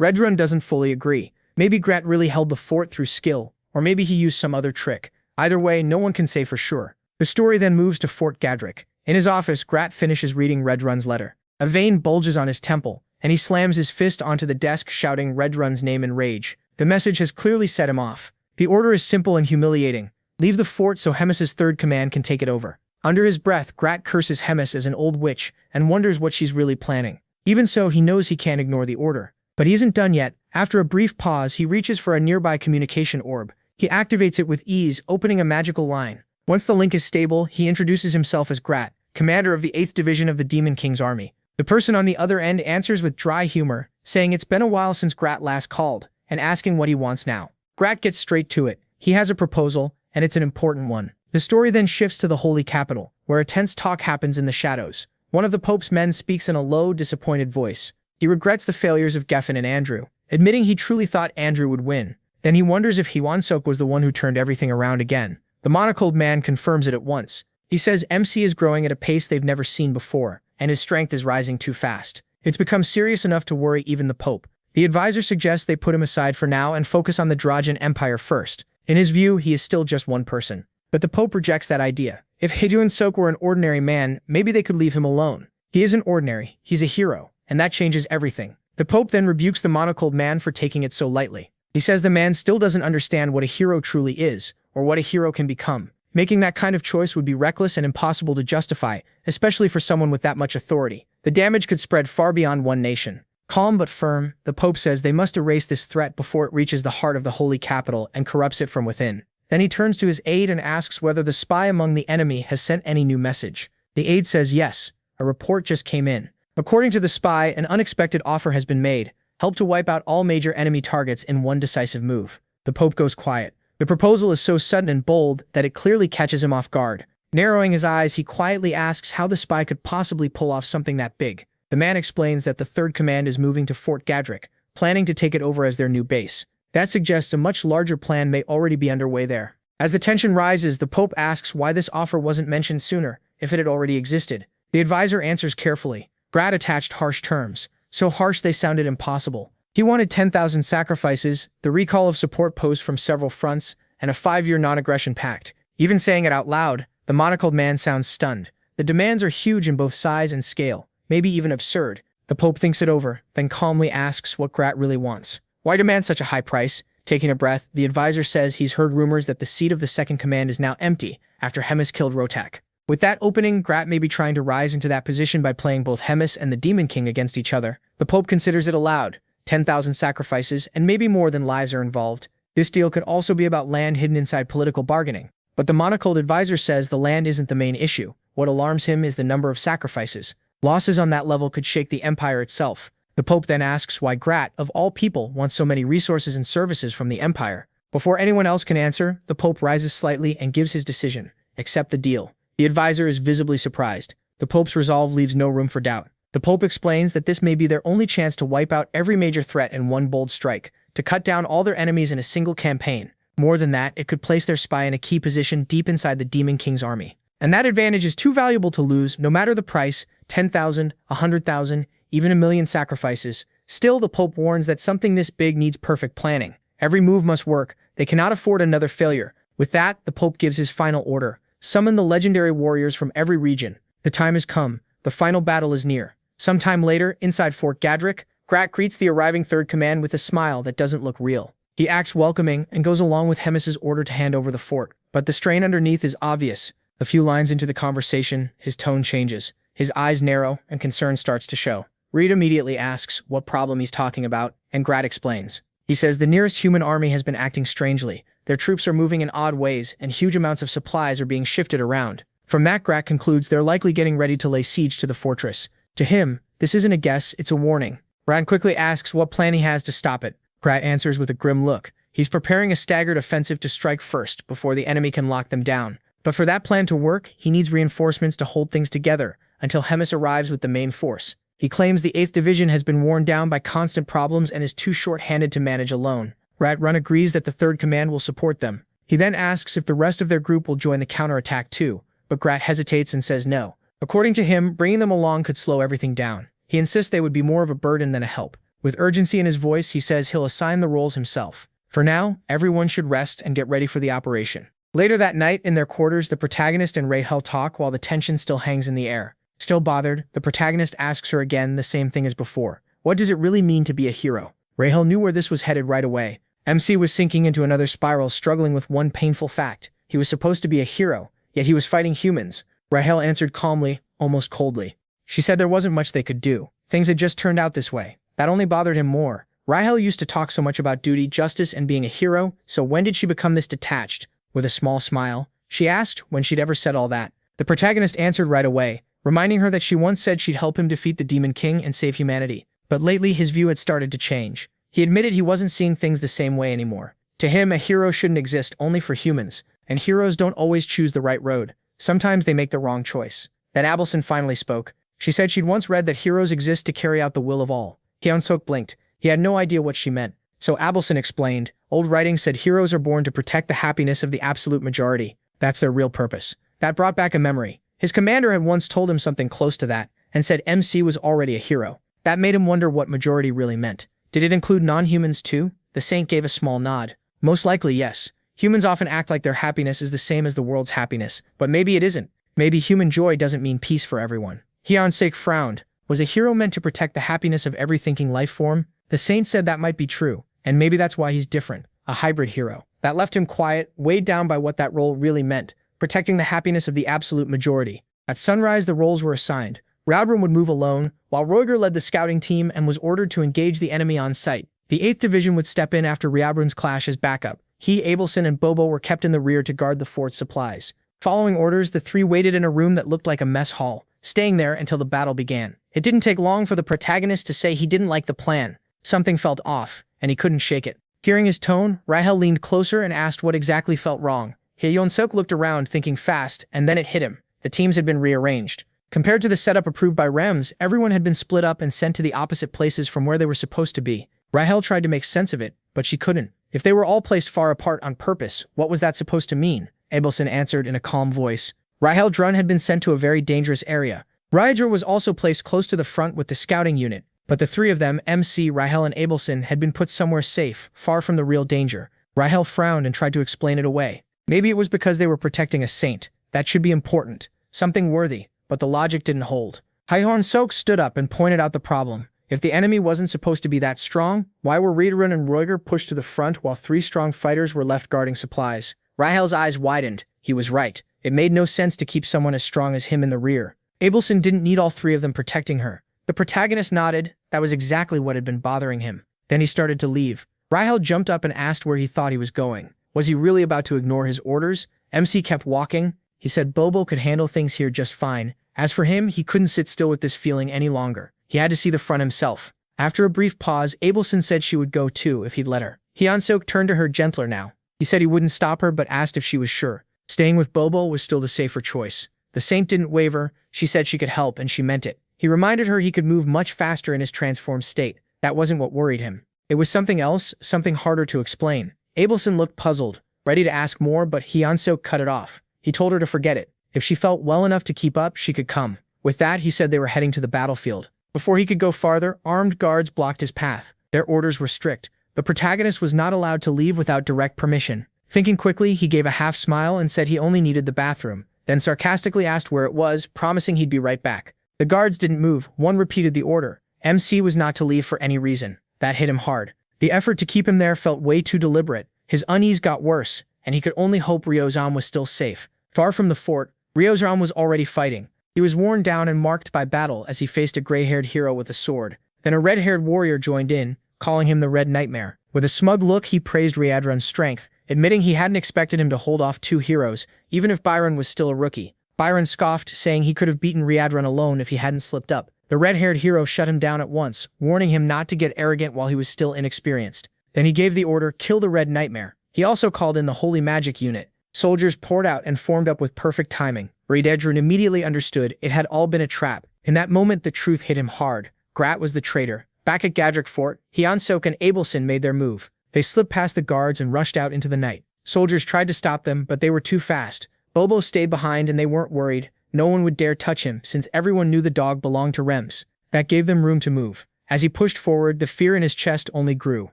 Redrun doesn't fully agree. Maybe Grat really held the fort through skill, or maybe he used some other trick. Either way, no one can say for sure. The story then moves to Fort Gadrick. In his office, Grat finishes reading Redrun's letter. A vein bulges on his temple, and he slams his fist onto the desk, shouting Redrun's name in rage. The message has clearly set him off. The order is simple and humiliating. Leave the fort so Hemis's 3rd command can take it over. Under his breath, Grat curses Hemis as an old witch and wonders what she's really planning. Even so, he knows he can't ignore the order. But he isn't done yet. After a brief pause, he reaches for a nearby communication orb. He activates it with ease, opening a magical line. Once the link is stable, he introduces himself as Grat, commander of the 8th Division of the Demon King's army. The person on the other end answers with dry humor, saying it's been a while since Grat last called, and asking what he wants now. Grat gets straight to it. He has a proposal, and it's an important one. The story then shifts to the Holy Capital, where a tense talk happens in the shadows. One of the Pope's men speaks in a low, disappointed voice. He regrets the failures of Geffen and Andrew, admitting he truly thought Andrew would win. Then he wonders if Hwansok was the one who turned everything around again. The monocled man confirms it at once. He says MC is growing at a pace they've never seen before, and his strength is rising too fast. It's become serious enough to worry even the Pope. The advisor suggests they put him aside for now and focus on the Drajan Empire first. In his view, he is still just one person. But the Pope rejects that idea. If Hwansok were an ordinary man, maybe they could leave him alone. He isn't ordinary, he's a hero, and that changes everything. The Pope then rebukes the monocled man for taking it so lightly. He says the man still doesn't understand what a hero truly is, or what a hero can become. Making that kind of choice would be reckless and impossible to justify, especially for someone with that much authority. The damage could spread far beyond one nation. Calm but firm, the Pope says they must erase this threat before it reaches the heart of the Holy Capital and corrupts it from within. Then he turns to his aide and asks whether the spy among the enemy has sent any new message. The aide says yes, a report just came in. According to the spy, an unexpected offer has been made, help to wipe out all major enemy targets in one decisive move. The Pope goes quiet. The proposal is so sudden and bold that it clearly catches him off guard. Narrowing his eyes, he quietly asks how the spy could possibly pull off something that big. The man explains that the 3rd Command is moving to Fort Gadrick, planning to take it over as their new base. That suggests a much larger plan may already be underway there. As the tension rises, the Pope asks why this offer wasn't mentioned sooner, if it had already existed. The advisor answers carefully. Grat attached harsh terms, so harsh they sounded impossible. He wanted 10,000 sacrifices, the recall of support posts from several fronts, and a 5-year non-aggression pact. Even saying it out loud, the monocled man sounds stunned. The demands are huge in both size and scale, maybe even absurd. The Pope thinks it over, then calmly asks what Grat really wants. Why demand such a high price? Taking a breath, the advisor says he's heard rumors that the seat of the 2nd Command is now empty after Hemis killed Rotak. With that opening, Grat may be trying to rise into that position by playing both Hemis and the Demon King against each other. The Pope considers it allowed. 10,000 sacrifices, and maybe more than lives are involved. This deal could also be about land hidden inside political bargaining. But the monocled advisor says the land isn't the main issue. What alarms him is the number of sacrifices. Losses on that level could shake the Empire itself. The Pope then asks why Grat, of all people, wants so many resources and services from the Empire. Before anyone else can answer, the Pope rises slightly and gives his decision. Accept the deal. The advisor is visibly surprised. The Pope's resolve leaves no room for doubt. The Pope explains that this may be their only chance to wipe out every major threat in one bold strike, to cut down all their enemies in a single campaign. More than that, it could place their spy in a key position deep inside the Demon King's army. And that advantage is too valuable to lose, no matter the price, 10,000, 100,000, even 1,000,000 sacrifices. Still, the Pope warns that something this big needs perfect planning. Every move must work. They cannot afford another failure. With that, the Pope gives his final order. Summon the legendary warriors from every region. The time has come. The final battle is near. Sometime later, inside Fort Gadrick, Grat greets the arriving third command with a smile that doesn't look real. He acts welcoming and goes along with Hemis's order to hand over the fort. But the strain underneath is obvious. A few lines into the conversation, his tone changes. His eyes narrow and concern starts to show. Reed immediately asks what problem he's talking about, and Grat explains. He says the nearest human army has been acting strangely. Their troops are moving in odd ways, and huge amounts of supplies are being shifted around. From that, Grat concludes they're likely getting ready to lay siege to the fortress. To him, this isn't a guess, it's a warning. Grat quickly asks what plan he has to stop it. Grat answers with a grim look. He's preparing a staggered offensive to strike first, before the enemy can lock them down. But for that plan to work, he needs reinforcements to hold things together, until Hemis arrives with the main force. He claims the 8th Division has been worn down by constant problems and is too short-handed to manage alone. Rat-Run agrees that the 3rd Command will support them. He then asks if the rest of their group will join the counterattack too, but Grat hesitates and says no. According to him, bringing them along could slow everything down. He insists they would be more of a burden than a help. With urgency in his voice, he says he'll assign the roles himself. For now, everyone should rest and get ready for the operation. Later that night, in their quarters, the protagonist and Rahel talk while the tension still hangs in the air. Still bothered, the protagonist asks her again the same thing as before. What does it really mean to be a hero? Rahel knew where this was headed right away. MC was sinking into another spiral, struggling with one painful fact. He was supposed to be a hero, yet he was fighting humans. Rahel answered calmly, almost coldly. She said there wasn't much they could do. Things had just turned out this way. That only bothered him more. Rahel used to talk so much about duty, justice, and being a hero, so when did she become this detached? With a small smile, she asked when she'd ever said all that. The protagonist answered right away, reminding her that she once said she'd help him defeat the Demon King and save humanity. But lately, his view had started to change. He admitted he wasn't seeing things the same way anymore. To him, a hero shouldn't exist only for humans, and heroes don't always choose the right road. Sometimes they make the wrong choice. Then Abelson finally spoke. She said she'd once read that heroes exist to carry out the will of all. Hyun-Suk blinked. He had no idea what she meant. So Abelson explained, old writings said heroes are born to protect the happiness of the absolute majority. That's their real purpose. That brought back a memory. His commander had once told him something close to that, and said MC was already a hero. That made him wonder what majority really meant. Did it include non-humans too? The saint gave a small nod. Most likely yes. Humans often act like their happiness is the same as the world's happiness, but maybe it isn't. Maybe human joy doesn't mean peace for everyone. Hyun-Suk frowned. Was a hero meant to protect the happiness of every thinking life form? The saint said that might be true, and maybe that's why he's different. A hybrid hero. That left him quiet, weighed down by what that role really meant. Protecting the happiness of the absolute majority. At sunrise, the roles were assigned. Raudram would move alone, while Roiger led the scouting team and was ordered to engage the enemy on sight. The 8th Division would step in after Raudram's clash as backup. He, Abelson, and Bobo were kept in the rear to guard the fort's supplies. Following orders, the three waited in a room that looked like a mess hall, staying there until the battle began. It didn't take long for the protagonist to say he didn't like the plan. Something felt off, and he couldn't shake it. Hearing his tone, Rahel leaned closer and asked what exactly felt wrong. Hyun-Suk looked around, thinking fast, and then it hit him. The teams had been rearranged. Compared to the setup approved by Rems, everyone had been split up and sent to the opposite places from where they were supposed to be. Rahel tried to make sense of it, but she couldn't. If they were all placed far apart on purpose, what was that supposed to mean? Abelson answered in a calm voice. Rahel Drun had been sent to a very dangerous area. Raiger was also placed close to the front with the scouting unit, but the three of them, MC, Rahel, and Abelson, had been put somewhere safe, far from the real danger. Rahel frowned and tried to explain it away. Maybe it was because they were protecting a saint. That should be important. Something worthy, but the logic didn't hold. Hyun-Suk stood up and pointed out the problem. If the enemy wasn't supposed to be that strong, why were Riederun and Roiger pushed to the front while three strong fighters were left guarding supplies? Rahel's eyes widened. He was right. It made no sense to keep someone as strong as him in the rear. Abelson didn't need all three of them protecting her. The protagonist nodded. That was exactly what had been bothering him. Then he started to leave. Rahel jumped up and asked where he thought he was going. Was he really about to ignore his orders? MC kept walking. He said Bobo could handle things here just fine. As for him, he couldn't sit still with this feeling any longer. He had to see the front himself. After a brief pause, Abelson said she would go too if he'd let her. Hyun-Suk turned to her gentler now. He said he wouldn't stop her but asked if she was sure. Staying with Bobo was still the safer choice. The saint didn't waver. She said she could help and she meant it. He reminded her he could move much faster in his transformed state. That wasn't what worried him. It was something else, something harder to explain. Abelson looked puzzled, ready to ask more, but Hyun-Suk cut it off. He told her to forget it. If she felt well enough to keep up, she could come. With that, he said they were heading to the battlefield. Before he could go farther, armed guards blocked his path. Their orders were strict. The protagonist was not allowed to leave without direct permission. Thinking quickly, he gave a half smile and said he only needed the bathroom. then sarcastically asked where it was, promising he'd be right back. The guards didn't move. One repeated the order. MC was not to leave for any reason. That hit him hard. The effort to keep him there felt way too deliberate. His unease got worse, and he could only hope Ryozan was still safe. Far from the fort, Ryozan was already fighting. He was worn down and marked by battle as he faced a gray-haired hero with a sword. Then a red-haired warrior joined in, calling him the Red Nightmare. With a smug look, he praised Ryadran's strength, admitting he hadn't expected him to hold off two heroes, even if Byron was still a rookie. Byron scoffed, saying he could have beaten Ryadran alone if he hadn't slipped up. The red-haired hero shut him down at once, warning him not to get arrogant while he was still inexperienced. Then he gave the order, "Kill the Red Nightmare." He also called in the Holy Magic unit. Soldiers poured out and formed up with perfect timing. Ryadran immediately understood it had all been a trap. In that moment, the truth hit him hard. Grat was the traitor. Back at Gadrick Fort, Hyunsuk and Abelson made their move. They slipped past the guards and rushed out into the night. Soldiers tried to stop them, but they were too fast. Bobo stayed behind and they weren't worried. No one would dare touch him, since everyone knew the dog belonged to Rems. That gave them room to move. As he pushed forward, the fear in his chest only grew.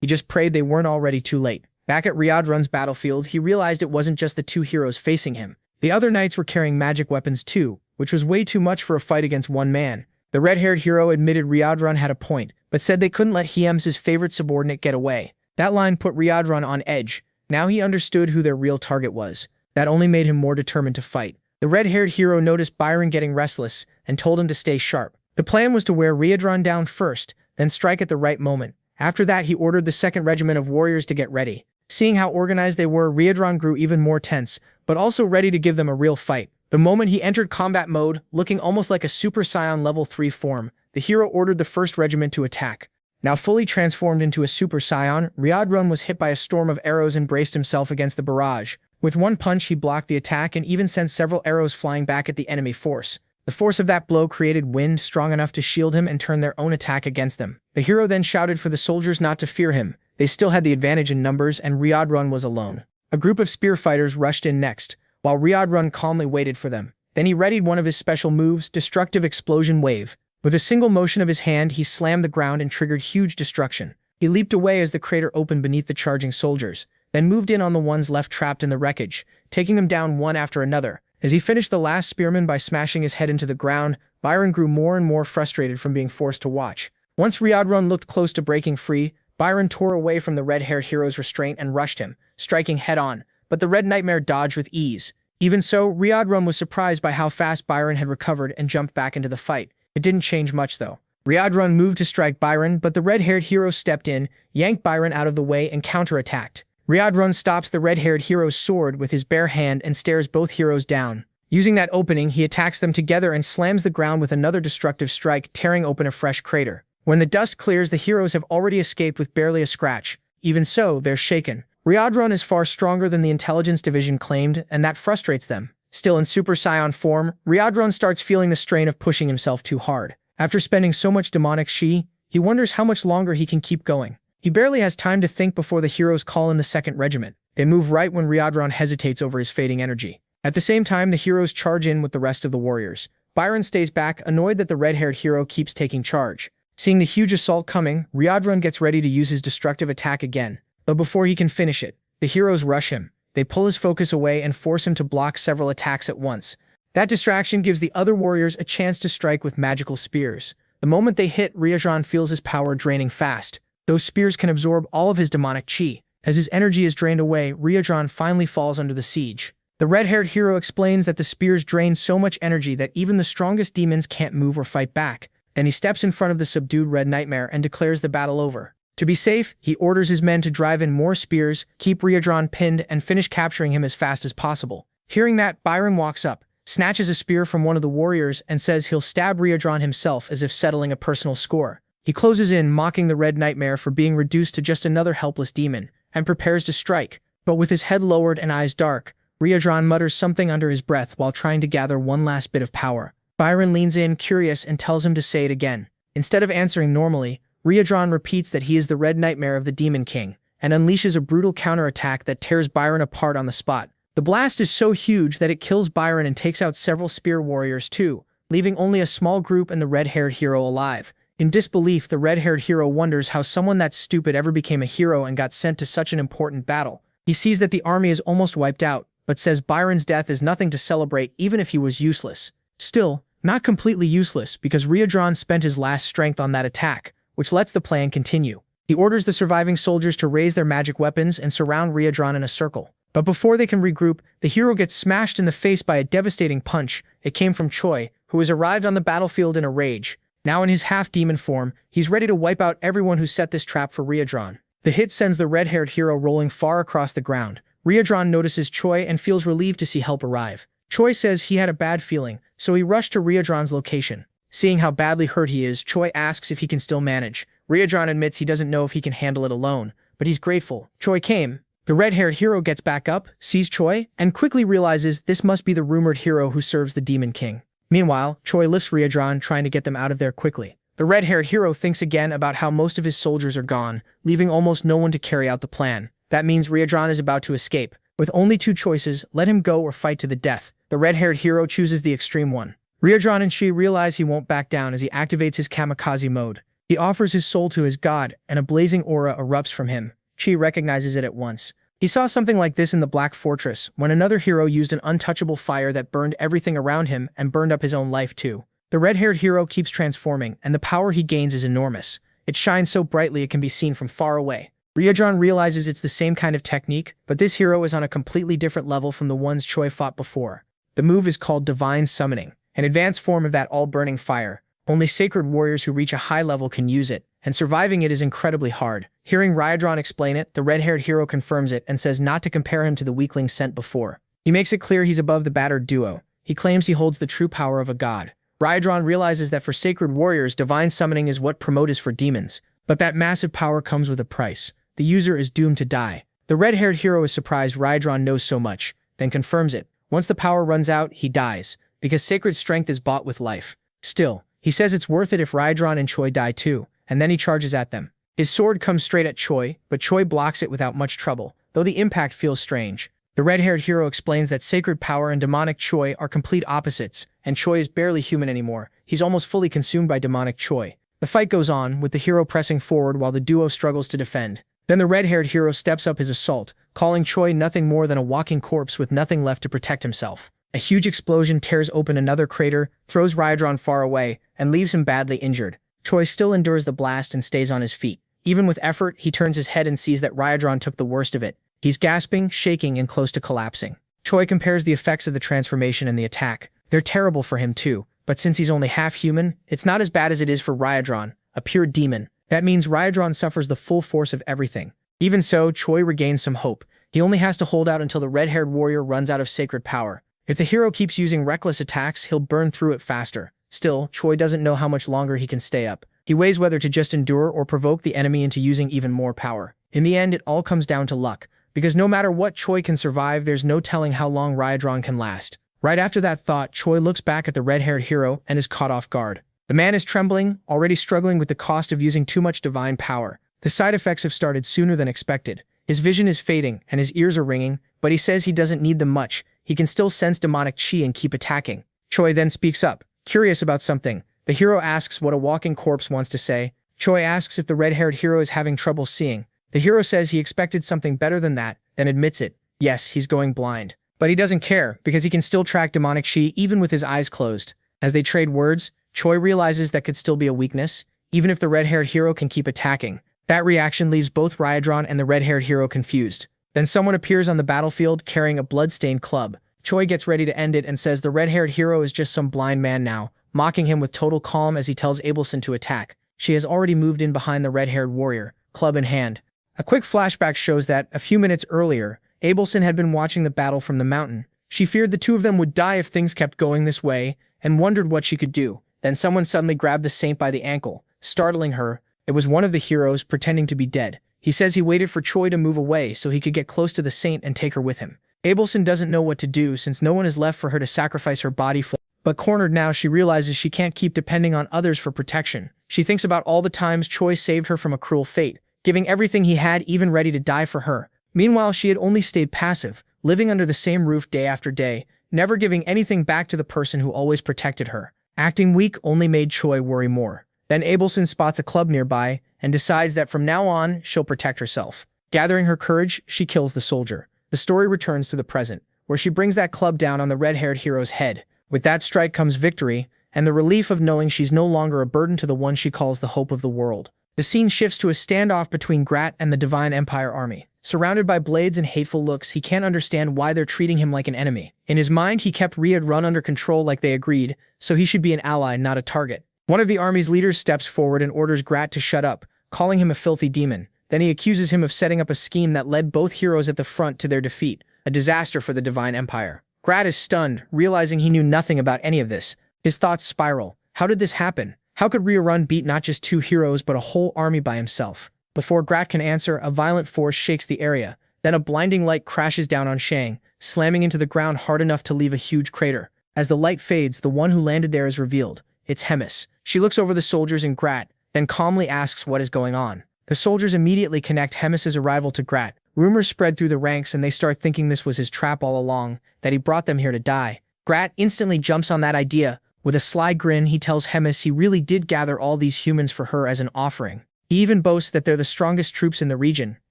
He just prayed they weren't already too late. Back at Ryadran's battlefield, he realized it wasn't just the two heroes facing him. The other knights were carrying magic weapons too, which was way too much for a fight against one man. The red-haired hero admitted Ryadran had a point, but said they couldn't let Hyem's favorite subordinate get away. That line put Ryadran on edge. Now he understood who their real target was. That only made him more determined to fight. The red-haired hero noticed Byron getting restless and told him to stay sharp. The plan was to wear Ryadran down first, then strike at the right moment. After that, he ordered the 2nd Regiment of warriors to get ready. Seeing how organized they were, Ryadran grew even more tense, but also ready to give them a real fight. The moment he entered combat mode, looking almost like a Super Saiyan level 3 form, the hero ordered the 1st Regiment to attack. Now fully transformed into a Super Saiyan, Ryadran was hit by a storm of arrows and braced himself against the barrage. With one punch, he blocked the attack and even sent several arrows flying back at the enemy force. The force of that blow created wind strong enough to shield him and turn their own attack against them. The hero then shouted for the soldiers not to fear him. They still had the advantage in numbers, and Ryadran was alone. A group of spear fighters rushed in next, while Ryadran calmly waited for them. Then he readied one of his special moves, Destructive Explosion Wave. With a single motion of his hand, he slammed the ground and triggered huge destruction. He leaped away as the crater opened beneath the charging soldiers, then moved in on the ones left trapped in the wreckage, taking them down one after another. As he finished the last spearman by smashing his head into the ground, Byron grew more and more frustrated from being forced to watch. Once Ryadran looked close to breaking free, Byron tore away from the red-haired hero's restraint and rushed him, striking head-on, but the Red Nightmare dodged with ease. Even so, Ryadran was surprised by how fast Byron had recovered and jumped back into the fight. It didn't change much, though. Ryadran moved to strike Byron, but the red-haired hero stepped in, yanked Byron out of the way, and counterattacked. Ryadran stops the red-haired hero's sword with his bare hand and stares both heroes down. Using that opening, he attacks them together and slams the ground with another destructive strike, tearing open a fresh crater. When the dust clears, the heroes have already escaped with barely a scratch. Even so, they're shaken. Ryadran is far stronger than the intelligence division claimed, and that frustrates them. Still in Super Saiyan form, Ryadran starts feeling the strain of pushing himself too hard. After spending so much demonic chi, he wonders how much longer he can keep going. He barely has time to think before the heroes call in the 2nd Regiment. They move right when Ryadran hesitates over his fading energy. At the same time, the heroes charge in with the rest of the warriors. Byron stays back, annoyed that the red-haired hero keeps taking charge. Seeing the huge assault coming, Ryadran gets ready to use his destructive attack again. But before he can finish it, the heroes rush him. They pull his focus away and force him to block several attacks at once. That distraction gives the other warriors a chance to strike with magical spears. The moment they hit, Ryadran feels his power draining fast. Those spears can absorb all of his demonic chi. As his energy is drained away, Ryadran finally falls under the siege. The red-haired hero explains that the spears drain so much energy that even the strongest demons can't move or fight back. Then he steps in front of the subdued Red Nightmare and declares the battle over. To be safe, he orders his men to drive in more spears, keep Ryadran pinned, and finish capturing him as fast as possible. Hearing that, Byron walks up, snatches a spear from one of the warriors, and says he'll stab Ryadran himself as if settling a personal score. He closes in, mocking the Red Nightmare for being reduced to just another helpless demon, and prepares to strike. But with his head lowered and eyes dark, Ryadran mutters something under his breath while trying to gather one last bit of power. Byron leans in, curious, and tells him to say it again. Instead of answering normally, Ryadran repeats that he is the Red Nightmare of the Demon King, and unleashes a brutal counterattack that tears Byron apart on the spot. The blast is so huge that it kills Byron and takes out several spear warriors too, leaving only a small group and the red-haired hero alive. In disbelief, the red-haired hero wonders how someone that stupid ever became a hero and got sent to such an important battle. He sees that the army is almost wiped out, but says Byron's death is nothing to celebrate even if he was useless. Still, not completely useless because Riadron spent his last strength on that attack, which lets the plan continue. He orders the surviving soldiers to raise their magic weapons and surround Riadron in a circle. But before they can regroup, the hero gets smashed in the face by a devastating punch. It came from Choi, who has arrived on the battlefield in a rage. Now in his half-demon form, he's ready to wipe out everyone who set this trap for Riadron. The hit sends the red-haired hero rolling far across the ground. Riadron notices Choi and feels relieved to see help arrive. Choi says he had a bad feeling, so he rushed to Riadron's location. Seeing how badly hurt he is, Choi asks if he can still manage. Riadron admits he doesn't know if he can handle it alone, but he's grateful. Choi came. The red-haired hero gets back up, sees Choi, and quickly realizes this must be the rumored hero who serves the Demon King. Meanwhile, Choi lifts Riadron, trying to get them out of there quickly. The red-haired hero thinks again about how most of his soldiers are gone, leaving almost no one to carry out the plan. That means Riadron is about to escape. With only two choices, let him go or fight to the death. The red-haired hero chooses the extreme one. Riadron and Chi realize he won't back down as he activates his kamikaze mode. He offers his soul to his god, and a blazing aura erupts from him. Chi recognizes it at once. He saw something like this in the Black Fortress, when another hero used an untouchable fire that burned everything around him and burned up his own life too. The red-haired hero keeps transforming, and the power he gains is enormous. It shines so brightly it can be seen from far away. Riadron realizes it's the same kind of technique, but this hero is on a completely different level from the ones Choi fought before. The move is called Divine Summoning, an advanced form of that all-burning fire. Only sacred warriors who reach a high level can use it, and surviving it is incredibly hard. Hearing Riadron explain it, the red-haired hero confirms it and says not to compare him to the weaklings sent before. He makes it clear he's above the battered duo. He claims he holds the true power of a god. Riadron realizes that for sacred warriors, divine summoning is what promote is for demons. But that massive power comes with a price. The user is doomed to die. The red-haired hero is surprised Riadron knows so much, then confirms it. Once the power runs out, he dies, because sacred strength is bought with life. Still, he says it's worth it if Riadron and Choi die too, and then he charges at them. His sword comes straight at Choi, but Choi blocks it without much trouble, though the impact feels strange. The red-haired hero explains that sacred power and demonic Choi are complete opposites, and Choi is barely human anymore. He's almost fully consumed by demonic Choi. The fight goes on, with the hero pressing forward while the duo struggles to defend. Then the red-haired hero steps up his assault, calling Choi nothing more than a walking corpse with nothing left to protect himself. A huge explosion tears open another crater, throws Riadron far away, and leaves him badly injured. Choi still endures the blast and stays on his feet. Even with effort, he turns his head and sees that Riadron took the worst of it. He's gasping, shaking, and close to collapsing. Choi compares the effects of the transformation and the attack. They're terrible for him too, but since he's only half human, it's not as bad as it is for Riadron, a pure demon. That means Riadron suffers the full force of everything. Even so, Choi regains some hope. He only has to hold out until the red-haired warrior runs out of sacred power. If the hero keeps using reckless attacks, he'll burn through it faster. Still, Choi doesn't know how much longer he can stay up. He weighs whether to just endure or provoke the enemy into using even more power. In the end, it all comes down to luck, because no matter what Choi can survive, there's no telling how long Riadron can last. Right after that thought, Choi looks back at the red-haired hero and is caught off guard. The man is trembling, already struggling with the cost of using too much divine power. The side effects have started sooner than expected. His vision is fading, and his ears are ringing, but he says he doesn't need them much. He can still sense demonic chi and keep attacking. Choi then speaks up, curious about something. The hero asks what a walking corpse wants to say. Choi asks if the red-haired hero is having trouble seeing. The hero says he expected something better than that, then admits it. Yes, he's going blind. But he doesn't care, because he can still track demonic chi even with his eyes closed. As they trade words, Choi realizes that could still be a weakness, even if the red-haired hero can keep attacking. That reaction leaves both Riadron and the red-haired hero confused. Then someone appears on the battlefield carrying a blood-stained club. Choi gets ready to end it and says the red-haired hero is just some blind man now, mocking him with total calm as he tells Abelson to attack. She has already moved in behind the red-haired warrior, club in hand. A quick flashback shows that, a few minutes earlier, Abelson had been watching the battle from the mountain. She feared the two of them would die if things kept going this way, and wondered what she could do. Then someone suddenly grabbed the saint by the ankle, startling her. It was one of the heroes pretending to be dead. He says he waited for Choi to move away so he could get close to the saint and take her with him. Abelson doesn't know what to do since no one is left for her to sacrifice her body for. But cornered now, she realizes she can't keep depending on others for protection. She thinks about all the times Choi saved her from a cruel fate, giving everything he had, even ready to die for her. Meanwhile, she had only stayed passive, living under the same roof day after day, never giving anything back to the person who always protected her. Acting weak only made Choi worry more. Then Abelson spots a club nearby and decides that from now on, she'll protect herself. Gathering her courage, she kills the soldier. The story returns to the present. where she brings that club down on the red-haired hero's head. With that strike comes victory, and the relief of knowing she's no longer a burden to the one she calls the hope of the world. The scene shifts to a standoff between Grat and the Divine Empire army. Surrounded by blades and hateful looks, he can't understand why they're treating him like an enemy. In his mind, he kept Run under control like they agreed, so he should be an ally, not a target. One of the army's leaders steps forward and orders Grat to shut up, calling him a filthy demon. Then he accuses him of setting up a scheme that led both heroes at the front to their defeat, a disaster for the Divine Empire. Grat is stunned, realizing he knew nothing about any of this. His thoughts spiral. How did this happen? How could Run beat not just 2 heroes but a whole army by himself? Before Grat can answer, a violent force shakes the area. Then a blinding light crashes down on Shang, slamming into the ground hard enough to leave a huge crater. As the light fades, the one who landed there is revealed. It's Hemis. She looks over the soldiers and Grat, then calmly asks what is going on. The soldiers immediately connect Hemis's arrival to Grat. Rumors spread through the ranks and they start thinking this was his trap all along, that he brought them here to die. Grat instantly jumps on that idea. With a sly grin, he tells Hemis he really did gather all these humans for her as an offering. He even boasts that they're the strongest troops in the region.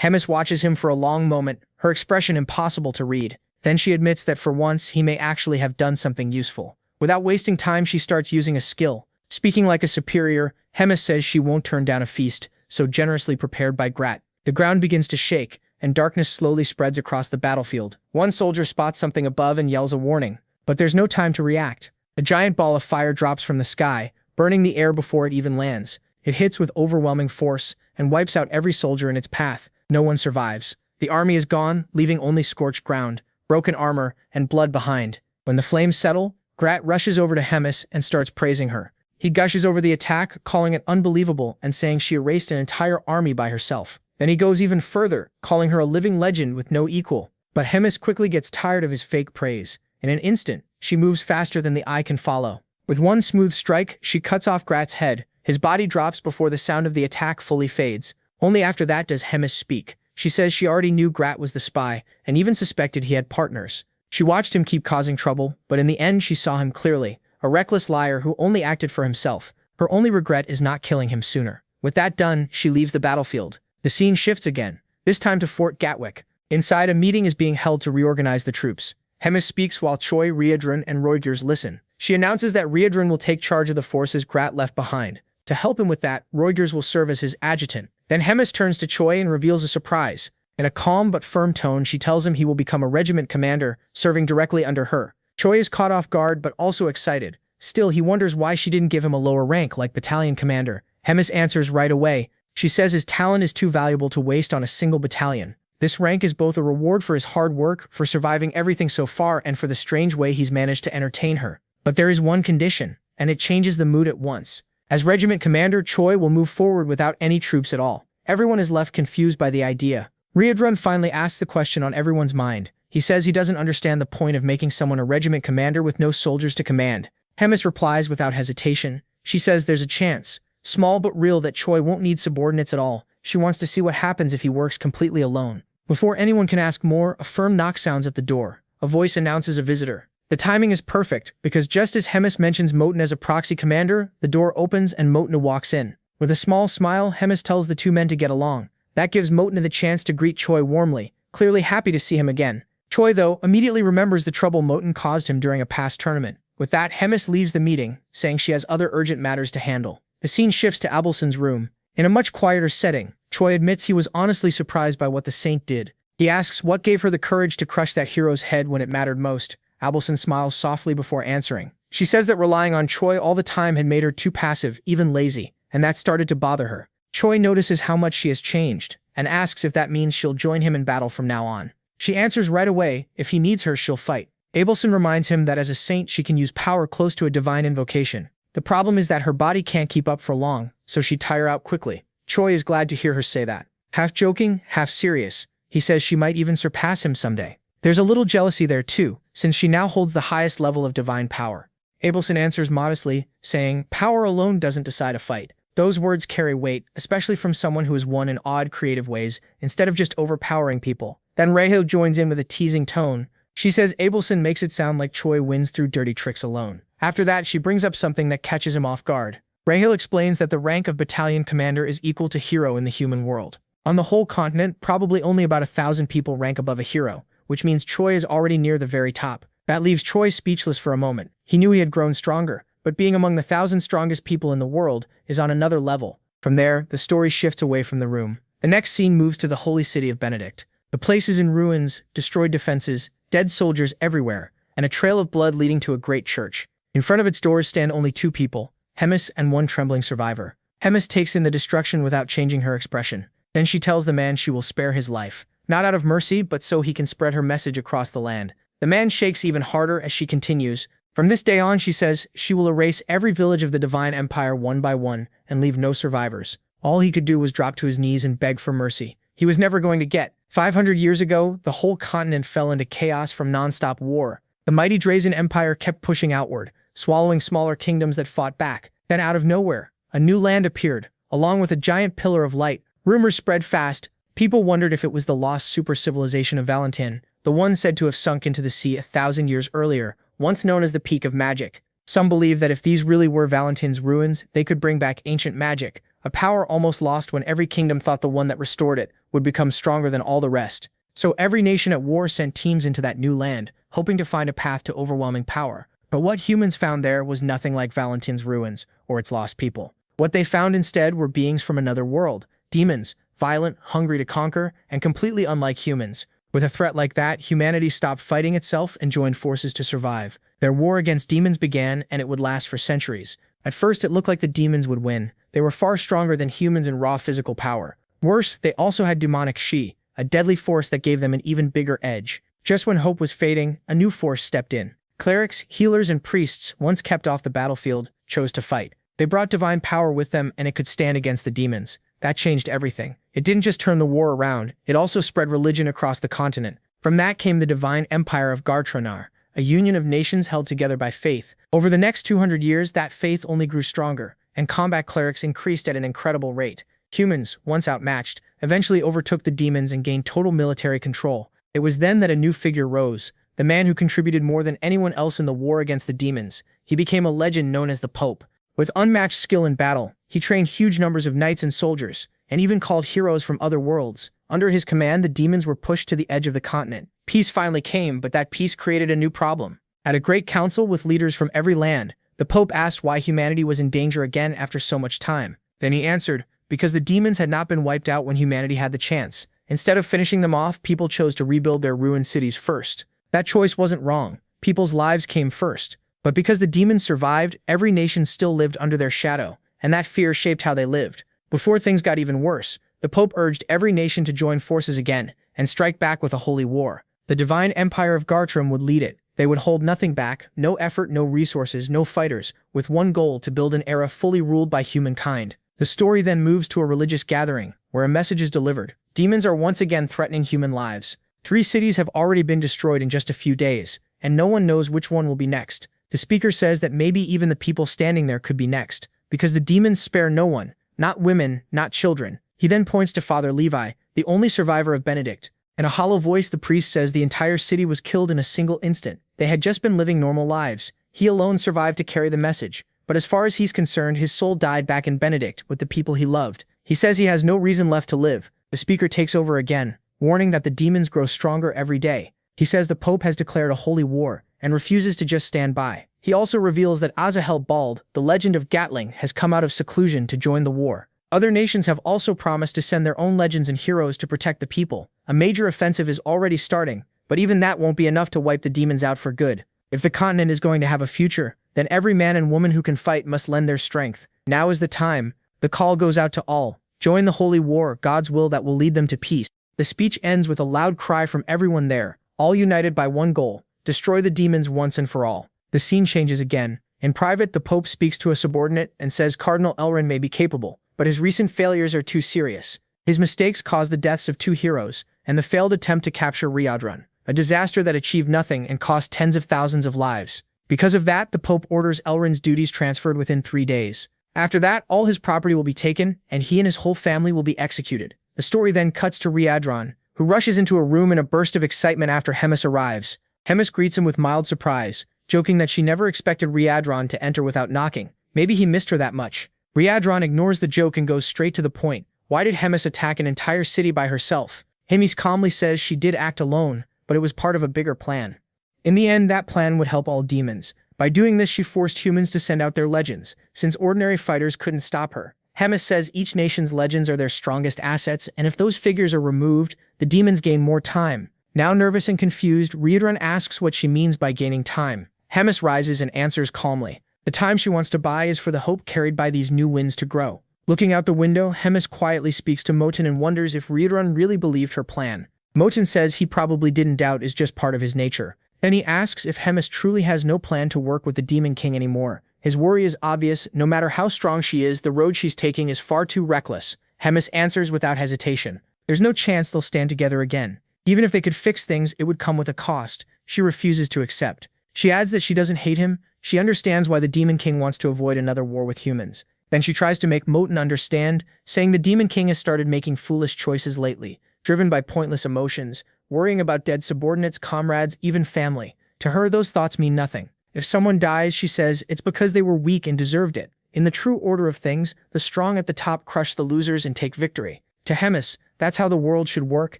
Hemis watches him for a long moment, her expression impossible to read. Then she admits that for once, he may actually have done something useful. Without wasting time, she starts using a skill. Speaking like a superior, Hemis says she won't turn down a feast, so generously prepared by Grat. The ground begins to shake, and darkness slowly spreads across the battlefield. One soldier spots something above and yells a warning, but there's no time to react. A giant ball of fire drops from the sky, burning the air before it even lands. It hits with overwhelming force and wipes out every soldier in its path. No one survives. The army is gone, leaving only scorched ground, broken armor, and blood behind. When the flames settle, Grat rushes over to Hemis and starts praising her. He gushes over the attack, calling it unbelievable and saying she erased an entire army by herself. Then he goes even further, calling her a living legend with no equal. But Hemis quickly gets tired of his fake praise. In an instant, she moves faster than the eye can follow. With one smooth strike, she cuts off Grat's head. His body drops before the sound of the attack fully fades. Only after that does Hemis speak. She says she already knew Grat was the spy, and even suspected he had partners. She watched him keep causing trouble, but in the end she saw him clearly. A reckless liar who only acted for himself. Her only regret is not killing him sooner. With that done, she leaves the battlefield. The scene shifts again, this time to Fort Gatwick. Inside, a meeting is being held to reorganize the troops. Hemis speaks while Choi, Riedran, and Roigers listen. She announces that Riedran will take charge of the forces Grat left behind. To help him with that, Roigers will serve as his adjutant. Then Hemis turns to Choi and reveals a surprise. In a calm but firm tone, she tells him he will become a regiment commander, serving directly under her. Choi is caught off guard but also excited. Still, he wonders why she didn't give him a lower rank like battalion commander. Hemis answers right away. She says his talent is too valuable to waste on a single battalion. This rank is both a reward for his hard work, for surviving everything so far, and for the strange way he's managed to entertain her. But there is one condition, and it changes the mood at once. As regiment commander, Choi will move forward without any troops at all. Everyone is left confused by the idea. Riedran finally asks the question on everyone's mind. He says he doesn't understand the point of making someone a regiment commander with no soldiers to command. Hemis replies without hesitation. She says there's a chance, small but real, that Choi won't need subordinates at all. She wants to see what happens if he works completely alone. Before anyone can ask more, a firm knock sounds at the door. A voice announces a visitor. The timing is perfect, because just as Hemis mentions Moten as a proxy commander, the door opens and Motna walks in. With a small smile, Hemis tells the two men to get along. That gives Motna the chance to greet Choi warmly, clearly happy to see him again. Choi, though, immediately remembers the trouble Moten caused him during a past tournament. With that, Hemis leaves the meeting, saying she has other urgent matters to handle. The scene shifts to Abelson's room. In a much quieter setting, Choi admits he was honestly surprised by what the saint did. He asks what gave her the courage to crush that hero's head when it mattered most. Abelson smiles softly before answering. She says that relying on Choi all the time had made her too passive, even lazy, and that started to bother her. Choi notices how much she has changed, and asks if that means she'll join him in battle from now on. She answers right away, if he needs her, she'll fight. Abelson reminds him that as a saint she can use power close to a divine invocation. The problem is that her body can't keep up for long, so she'd tire out quickly. Choi is glad to hear her say that. Half joking, half serious, he says she might even surpass him someday. There's a little jealousy there too, since she now holds the highest level of divine power. Abelson answers modestly, saying, power alone doesn't decide a fight. Those words carry weight, especially from someone who has won in odd, creative ways, instead of just overpowering people. Then Rahil joins in with a teasing tone. She says Abelson makes it sound like Choi wins through dirty tricks alone. After that, she brings up something that catches him off guard. Rahil explains that the rank of battalion commander is equal to hero in the human world. On the whole continent, probably only about 1,000 people rank above a hero, which means Choi is already near the very top. That leaves Choi speechless for a moment. He knew he had grown stronger, but being among the 1,000 strongest people in the world is on another level. From there, the story shifts away from the room. The next scene moves to the holy city of Benedict. The place is in ruins, destroyed defenses, dead soldiers everywhere, and a trail of blood leading to a great church. In front of its doors stand only two people, Hemis and one trembling survivor. Hemis takes in the destruction without changing her expression. Then she tells the man she will spare his life, not out of mercy, but so he can spread her message across the land. The man shakes even harder as she continues. From this day on, she says, she will erase every village of the Divine Empire one by one and leave no survivors. All he could do was drop to his knees and beg for mercy. He was never going to get. 500 years ago, the whole continent fell into chaos from non-stop war. The mighty Drazen Empire kept pushing outward, swallowing smaller kingdoms that fought back. Then out of nowhere, a new land appeared, along with a giant pillar of light. Rumors spread fast. People wondered if it was the lost super-civilization of Valentin, the one said to have sunk into the sea 1,000 years earlier, once known as the Peak of Magic. Some believe that if these really were Valentin's ruins, they could bring back ancient magic, a power almost lost when every kingdom thought the one that restored it would become stronger than all the rest. So every nation at war sent teams into that new land, hoping to find a path to overwhelming power. But what humans found there was nothing like Valentin's ruins or its lost people. What they found instead were beings from another world, demons, violent, hungry to conquer, and completely unlike humans. With a threat like that, humanity stopped fighting itself and joined forces to survive. Their war against demons began, and it would last for centuries. At first, it looked like the demons would win. They were far stronger than humans in raw physical power. Worse, they also had demonic Shi, a deadly force that gave them an even bigger edge. Just when hope was fading, a new force stepped in. Clerics, healers, and priests, once kept off the battlefield, chose to fight. They brought divine power with them, and it could stand against the demons. That changed everything. It didn't just turn the war around, it also spread religion across the continent. From that came the divine empire of Gartranar, a union of nations held together by faith. Over the next 200 years, that faith only grew stronger, and combat clerics increased at an incredible rate. Humans, once outmatched, eventually overtook the demons and gained total military control. It was then that a new figure rose, the man who contributed more than anyone else in the war against the demons. He became a legend known as the Pope. With unmatched skill in battle, he trained huge numbers of knights and soldiers, and even called heroes from other worlds. Under his command, the demons were pushed to the edge of the continent. Peace finally came, but that peace created a new problem. At a great council with leaders from every land, the Pope asked why humanity was in danger again after so much time. Then he answered, because the demons had not been wiped out when humanity had the chance. Instead of finishing them off, people chose to rebuild their ruined cities first. That choice wasn't wrong. People's lives came first. But because the demons survived, every nation still lived under their shadow, and that fear shaped how they lived. Before things got even worse, the Pope urged every nation to join forces again and strike back with a holy war. The divine empire of Gartram would lead it. They would hold nothing back, no effort, no resources, no fighters, with one goal: to build an era fully ruled by humankind. The story then moves to a religious gathering, where a message is delivered. Demons are once again threatening human lives. 3 cities have already been destroyed in just a few days, and no one knows which one will be next. The speaker says that maybe even the people standing there could be next, because the demons spare no one, not women, not children. He then points to Father Levi, the only survivor of Benedict. In a hollow voice, the priest says the entire city was killed in a single instant. They had just been living normal lives. He alone survived to carry the message. But as far as he's concerned, his soul died back in Benedict with the people he loved. He says he has no reason left to live. The speaker takes over again, warning that the demons grow stronger every day. He says the Pope has declared a holy war and refuses to just stand by. He also reveals that Azahel Bald, the legend of Gatling, has come out of seclusion to join the war. Other nations have also promised to send their own legends and heroes to protect the people. A major offensive is already starting, but even that won't be enough to wipe the demons out for good. If the continent is going to have a future, then every man and woman who can fight must lend their strength. Now is the time. The call goes out to all. Join the holy war, God's will that will lead them to peace. The speech ends with a loud cry from everyone there, all united by one goal: destroy the demons once and for all. The scene changes again. In private, the Pope speaks to a subordinate and says Cardinal Elrin may be capable, but his recent failures are too serious. His mistakes caused the deaths of 2 heroes, and the failed attempt to capture Riadran, a disaster that achieved nothing and cost tens of thousands of lives. Because of that, the Pope orders Elrin's duties transferred within 3 days. After that, all his property will be taken, and he and his whole family will be executed. The story then cuts to Riadran, who rushes into a room in a burst of excitement after Hemis arrives. Hemis greets him with mild surprise, joking that she never expected Riadran to enter without knocking. Maybe he missed her that much. Riadran ignores the joke and goes straight to the point. Why did Hemis attack an entire city by herself? Hemis calmly says she did act alone, but it was part of a bigger plan. In the end, that plan would help all demons. By doing this, she forced humans to send out their legends, since ordinary fighters couldn't stop her. Hemis says each nation's legends are their strongest assets, and if those figures are removed, the demons gain more time. Now nervous and confused, Reincarnated asks what she means by gaining time. Hemis rises and answers calmly. The time she wants to buy is for the hope carried by these new winds to grow. Looking out the window, Hemis quietly speaks to Moten and wonders if Reincarnated really believed her plan. Moten says he probably didn't doubt is just part of his nature. Then he asks if Hemis truly has no plan to work with the Demon King anymore. His worry is obvious. No matter how strong she is, the road she's taking is far too reckless. Hemis answers without hesitation. There's no chance they'll stand together again. Even if they could fix things, it would come with a cost. She refuses to accept. She adds that she doesn't hate him. She understands why the Demon King wants to avoid another war with humans. Then she tries to make Moten understand, saying the Demon King has started making foolish choices lately, driven by pointless emotions, worrying about dead subordinates, comrades, even family. To her, those thoughts mean nothing. If someone dies, she says, it's because they were weak and deserved it. In the true order of things, the strong at the top crush the losers and take victory. To Hemis, that's how the world should work,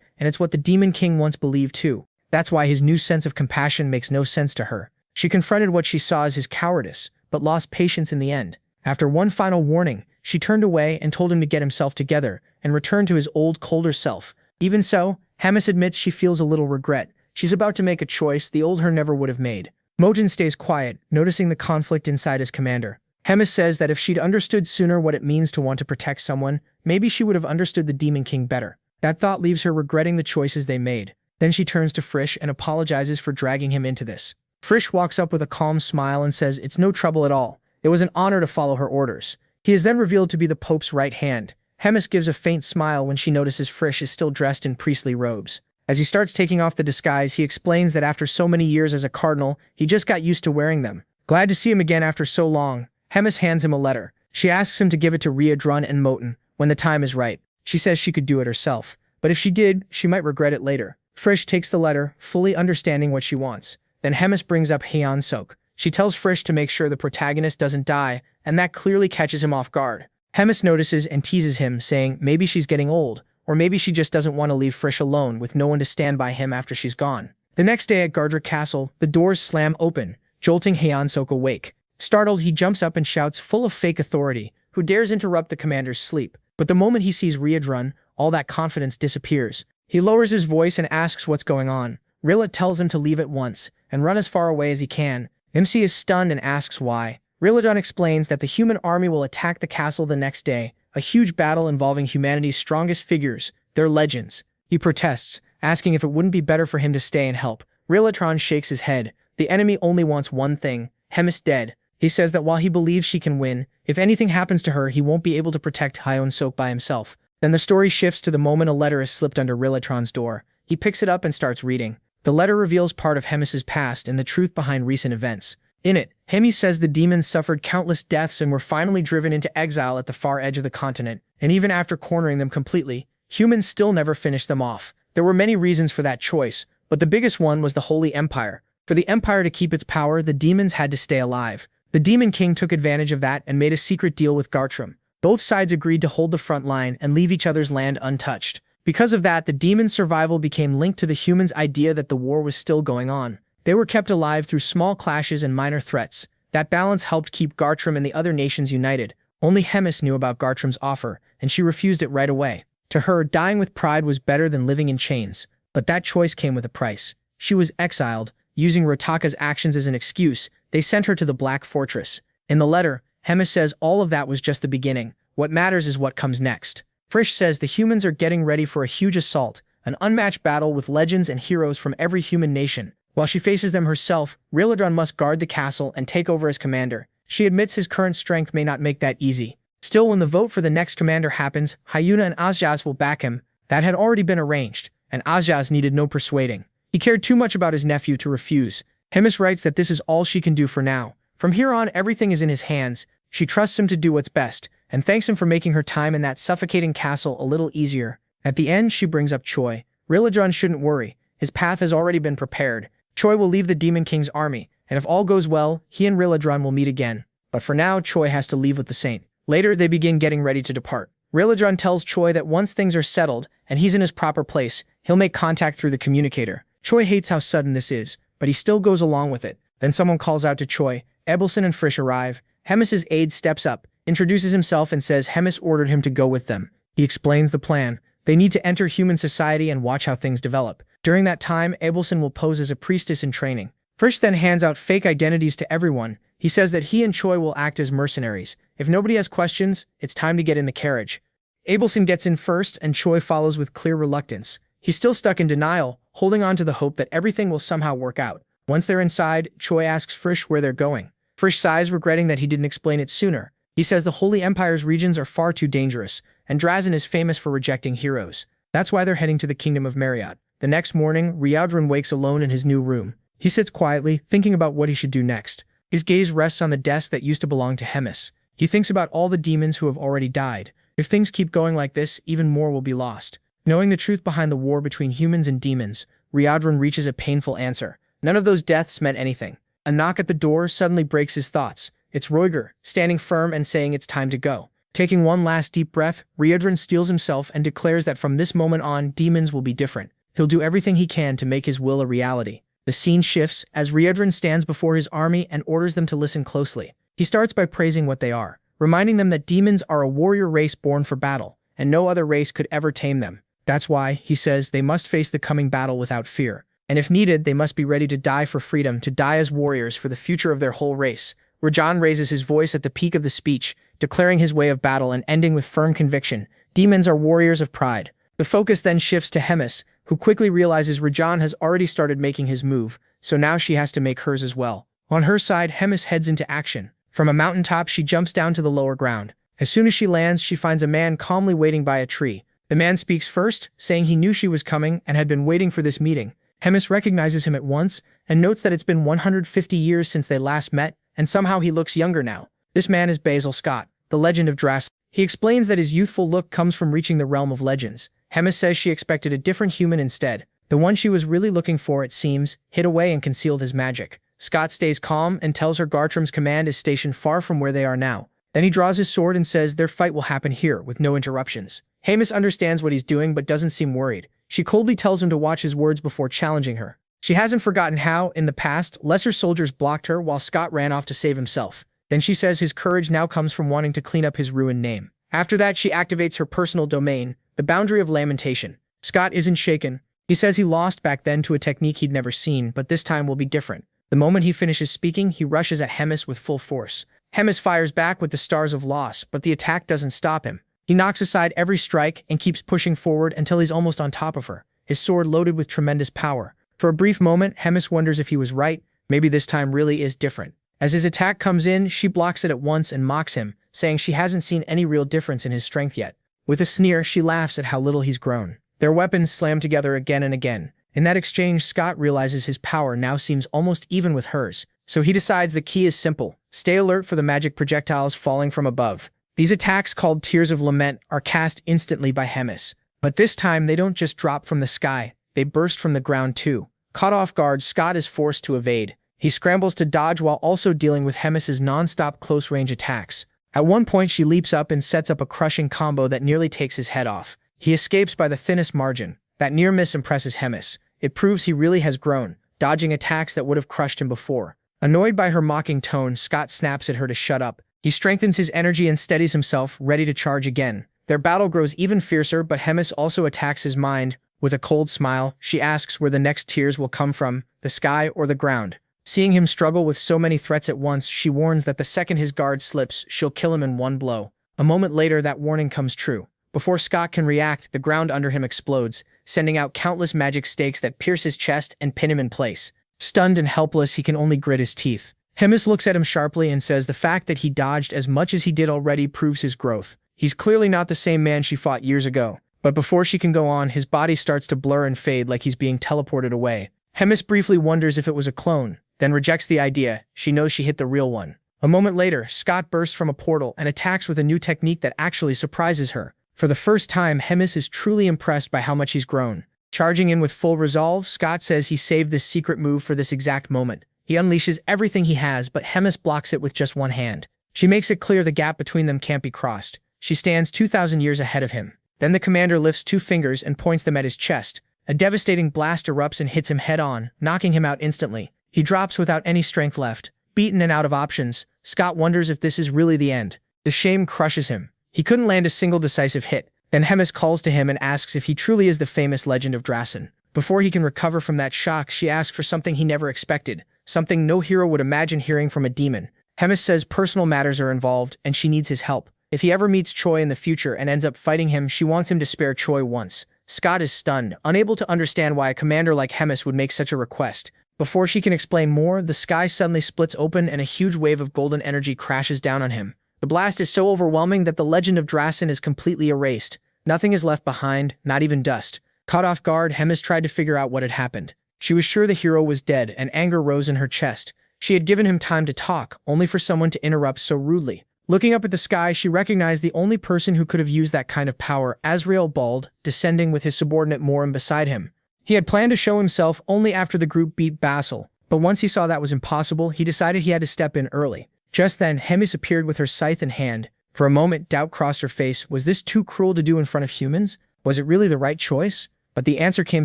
and it's what the Demon King once believed too. That's why his new sense of compassion makes no sense to her. She confronted what she saw as his cowardice, but lost patience in the end. After one final warning, she turned away and told him to get himself together and return to his old, colder self. Even so, Hemis admits she feels a little regret. She's about to make a choice the old her never would have made. Moten stays quiet, noticing the conflict inside his commander. Hemis says that if she'd understood sooner what it means to want to protect someone, maybe she would have understood the Demon King better. That thought leaves her regretting the choices they made. Then she turns to Frisch and apologizes for dragging him into this. Frisch walks up with a calm smile and says it's no trouble at all. It was an honor to follow her orders. He is then revealed to be the Pope's right hand. Hemis gives a faint smile when she notices Frisch is still dressed in priestly robes. As he starts taking off the disguise, he explains that after so many years as a cardinal, he just got used to wearing them. Glad to see him again after so long. Hemis hands him a letter. She asks him to give it to Reincarnated and Moten when the time is right. She says she could do it herself, but if she did, she might regret it later. Frisch takes the letter, fully understanding what she wants. Then Hemis brings up Hyun-Sok. She tells Frisch to make sure the protagonist doesn't die, and that clearly catches him off guard. Hemis notices and teases him, saying maybe she's getting old, or maybe she just doesn't want to leave Frisch alone with no one to stand by him after she's gone. The next day at Gardrick Castle, the doors slam open, jolting Hyun-Sok awake. Startled, he jumps up and shouts, full of fake authority, who dares interrupt the commander's sleep. But the moment he sees Reincarnated, all that confidence disappears. He lowers his voice and asks what's going on. Reincarnated tells him to leave at once and run as far away as he can. MC is stunned and asks why. Reincarnated explains that the human army will attack the castle the next day, a huge battle involving humanity's strongest figures, their legends. He protests, asking if it wouldn't be better for him to stay and help. Reincarnated shakes his head. The enemy only wants one thing, Hemis dead. He says that while he believes she can win, if anything happens to her, he won't be able to protect Hyun-Sok by himself. Then the story shifts to the moment a letter is slipped under Reincarnated's door. He picks it up and starts reading. The letter reveals part of Hemis's past and the truth behind recent events. In it, Hemis says the demons suffered countless deaths and were finally driven into exile at the far edge of the continent, and even after cornering them completely, humans still never finished them off. There were many reasons for that choice, but the biggest one was the Holy Empire. For the Empire to keep its power, the demons had to stay alive. The Demon King took advantage of that and made a secret deal with Gartrum. Both sides agreed to hold the front line and leave each other's land untouched. Because of that, the demons' survival became linked to the humans' idea that the war was still going on. They were kept alive through small clashes and minor threats. That balance helped keep Gartrum and the other nations united. Only Hemis knew about Gartrum's offer, and she refused it right away. To her, dying with pride was better than living in chains. But that choice came with a price. She was exiled. Using Rotaka's actions as an excuse, they sent her to the Black Fortress. In the letter, Hemis says all of that was just the beginning. What matters is what comes next. Frisch says the humans are getting ready for a huge assault, an unmatched battle with legends and heroes from every human nation. While she faces them herself, Reincarnated must guard the castle and take over as commander. She admits his current strength may not make that easy. Still, when the vote for the next commander happens, Hyuna and Azjaz will back him. That had already been arranged, and Azjaz needed no persuading. He cared too much about his nephew to refuse. Hemis writes that this is all she can do for now. From here on, everything is in his hands. She trusts him to do what's best, and thanks him for making her time in that suffocating castle a little easier. At the end, she brings up Choi. Reincarnated shouldn't worry. His path has already been prepared. Choi will leave the Demon King's army, and if all goes well, he and Reincarnated will meet again. But for now, Choi has to leave with the Saint. Later, they begin getting ready to depart. Reincarnated tells Choi that once things are settled, and he's in his proper place, he'll make contact through the communicator. Choi hates how sudden this is, but he still goes along with it. Then someone calls out to Choi. Ebelson and Frisch arrive. Hemis's aide steps up, introduces himself and says Hemis ordered him to go with them. He explains the plan. They need to enter human society and watch how things develop. During that time, Abelson will pose as a priestess in training. Frisch then hands out fake identities to everyone. He says that he and Choi will act as mercenaries. If nobody has questions, it's time to get in the carriage. Abelson gets in first and Choi follows with clear reluctance. He's still stuck in denial, holding on to the hope that everything will somehow work out. Once they're inside, Choi asks Frisch where they're going. Frisch sighs, regretting that he didn't explain it sooner. He says the Holy Empire's regions are far too dangerous, and Drazen is famous for rejecting heroes. That's why they're heading to the Kingdom of Marriott. The next morning, Ryodran wakes alone in his new room. He sits quietly, thinking about what he should do next. His gaze rests on the desk that used to belong to Hemis. He thinks about all the demons who have already died. If things keep going like this, even more will be lost. Knowing the truth behind the war between humans and demons, Ryodran reaches a painful answer. None of those deaths meant anything. A knock at the door suddenly breaks his thoughts. It's Roiger, standing firm and saying it's time to go. Taking one last deep breath, Ryodran steels himself and declares that from this moment on, demons will be different. He'll do everything he can to make his will a reality. The scene shifts as Ryodran stands before his army and orders them to listen closely. He starts by praising what they are, reminding them that demons are a warrior race born for battle, and no other race could ever tame them. That's why, he says, they must face the coming battle without fear. And if needed, they must be ready to die for freedom, to die as warriors for the future of their whole race. Rajan raises his voice at the peak of the speech, declaring his way of battle and ending with firm conviction. Demons are warriors of pride. The focus then shifts to Hemis, who quickly realizes Rajan has already started making his move, so now she has to make hers as well. On her side, Hemis heads into action. From a mountaintop, she jumps down to the lower ground. As soon as she lands, she finds a man calmly waiting by a tree. The man speaks first, saying he knew she was coming and had been waiting for this meeting. Hemis recognizes him at once and notes that it's been 150 years since they last met, and somehow he looks younger now. This man is Basil Scott, the legend of Dras. He explains that his youthful look comes from reaching the realm of legends. Hemis says she expected a different human instead. The one she was really looking for, it seems, hid away and concealed his magic. Scott stays calm and tells her Gartram's command is stationed far from where they are now. Then he draws his sword and says their fight will happen here, with no interruptions. Hemis understands what he's doing but doesn't seem worried. She coldly tells him to watch his words before challenging her. She hasn't forgotten how, in the past, lesser soldiers blocked her while Scott ran off to save himself. Then she says his courage now comes from wanting to clean up his ruined name. After that, she activates her personal domain, the boundary of lamentation. Scott isn't shaken. He says he lost back then to a technique he'd never seen, but this time will be different. The moment he finishes speaking, he rushes at Hemis with full force. Hemis fires back with the Stars of Loss, but the attack doesn't stop him. He knocks aside every strike and keeps pushing forward until he's almost on top of her, his sword loaded with tremendous power. For a brief moment, Hemis wonders if he was right. Maybe this time really is different. As his attack comes in, she blocks it at once and mocks him, saying she hasn't seen any real difference in his strength yet. With a sneer, she laughs at how little he's grown. Their weapons slam together again and again. In that exchange, Scott realizes his power now seems almost even with hers. So he decides the key is simple. Stay alert for the magic projectiles falling from above. These attacks, called Tears of Lament, are cast instantly by Hemis. But this time, they don't just drop from the sky, they burst from the ground too. Caught off guard, Scott is forced to evade. He scrambles to dodge while also dealing with Hemis's non-stop close-range attacks. At one point, she leaps up and sets up a crushing combo that nearly takes his head off. He escapes by the thinnest margin. That near miss impresses Hemis. It proves he really has grown, dodging attacks that would have crushed him before. Annoyed by her mocking tone, Scott snaps at her to shut up. He strengthens his energy and steadies himself, ready to charge again. Their battle grows even fiercer, but Hemis also attacks his mind. With a cold smile, she asks where the next tears will come from, the sky or the ground. Seeing him struggle with so many threats at once, she warns that the second his guard slips, she'll kill him in one blow. A moment later, that warning comes true. Before Scott can react, the ground under him explodes, sending out countless magic stakes that pierce his chest and pin him in place. Stunned and helpless, he can only grit his teeth. Hemis looks at him sharply and says the fact that he dodged as much as he did already proves his growth. He's clearly not the same man she fought years ago. But before she can go on, his body starts to blur and fade like he's being teleported away. Hemis briefly wonders if it was a clone, then rejects the idea. She knows she hit the real one. A moment later, Scott bursts from a portal and attacks with a new technique that actually surprises her. For the first time, Hemis is truly impressed by how much he's grown. Charging in with full resolve, Scott says he saved this secret move for this exact moment. He unleashes everything he has, but Hemis blocks it with just one hand. She makes it clear the gap between them can't be crossed. She stands 2,000 years ahead of him. Then the commander lifts two fingers and points them at his chest. A devastating blast erupts and hits him head-on, knocking him out instantly. He drops without any strength left. Beaten and out of options, Scott wonders if this is really the end. The shame crushes him. He couldn't land a single decisive hit. Then Hemis calls to him and asks if he truly is the famous legend of Drasen. Before he can recover from that shock, she asks for something he never expected, something no hero would imagine hearing from a demon. Hemis says personal matters are involved, and she needs his help. If he ever meets Choi in the future and ends up fighting him, she wants him to spare Choi once. Scott is stunned, unable to understand why a commander like Hemis would make such a request. Before she can explain more, the sky suddenly splits open and a huge wave of golden energy crashes down on him. The blast is so overwhelming that the legend of Drasen is completely erased. Nothing is left behind, not even dust. Caught off guard, Hemis tried to figure out what had happened. She was sure the hero was dead, and anger rose in her chest. She had given him time to talk, only for someone to interrupt so rudely. Looking up at the sky, she recognized the only person who could have used that kind of power, Azrael Bald, descending with his subordinate Morim beside him. He had planned to show himself only after the group beat Basil, but once he saw that was impossible, he decided he had to step in early. Just then, Hemis appeared with her scythe in hand. For a moment, doubt crossed her face. Was this too cruel to do in front of humans? Was it really the right choice? But the answer came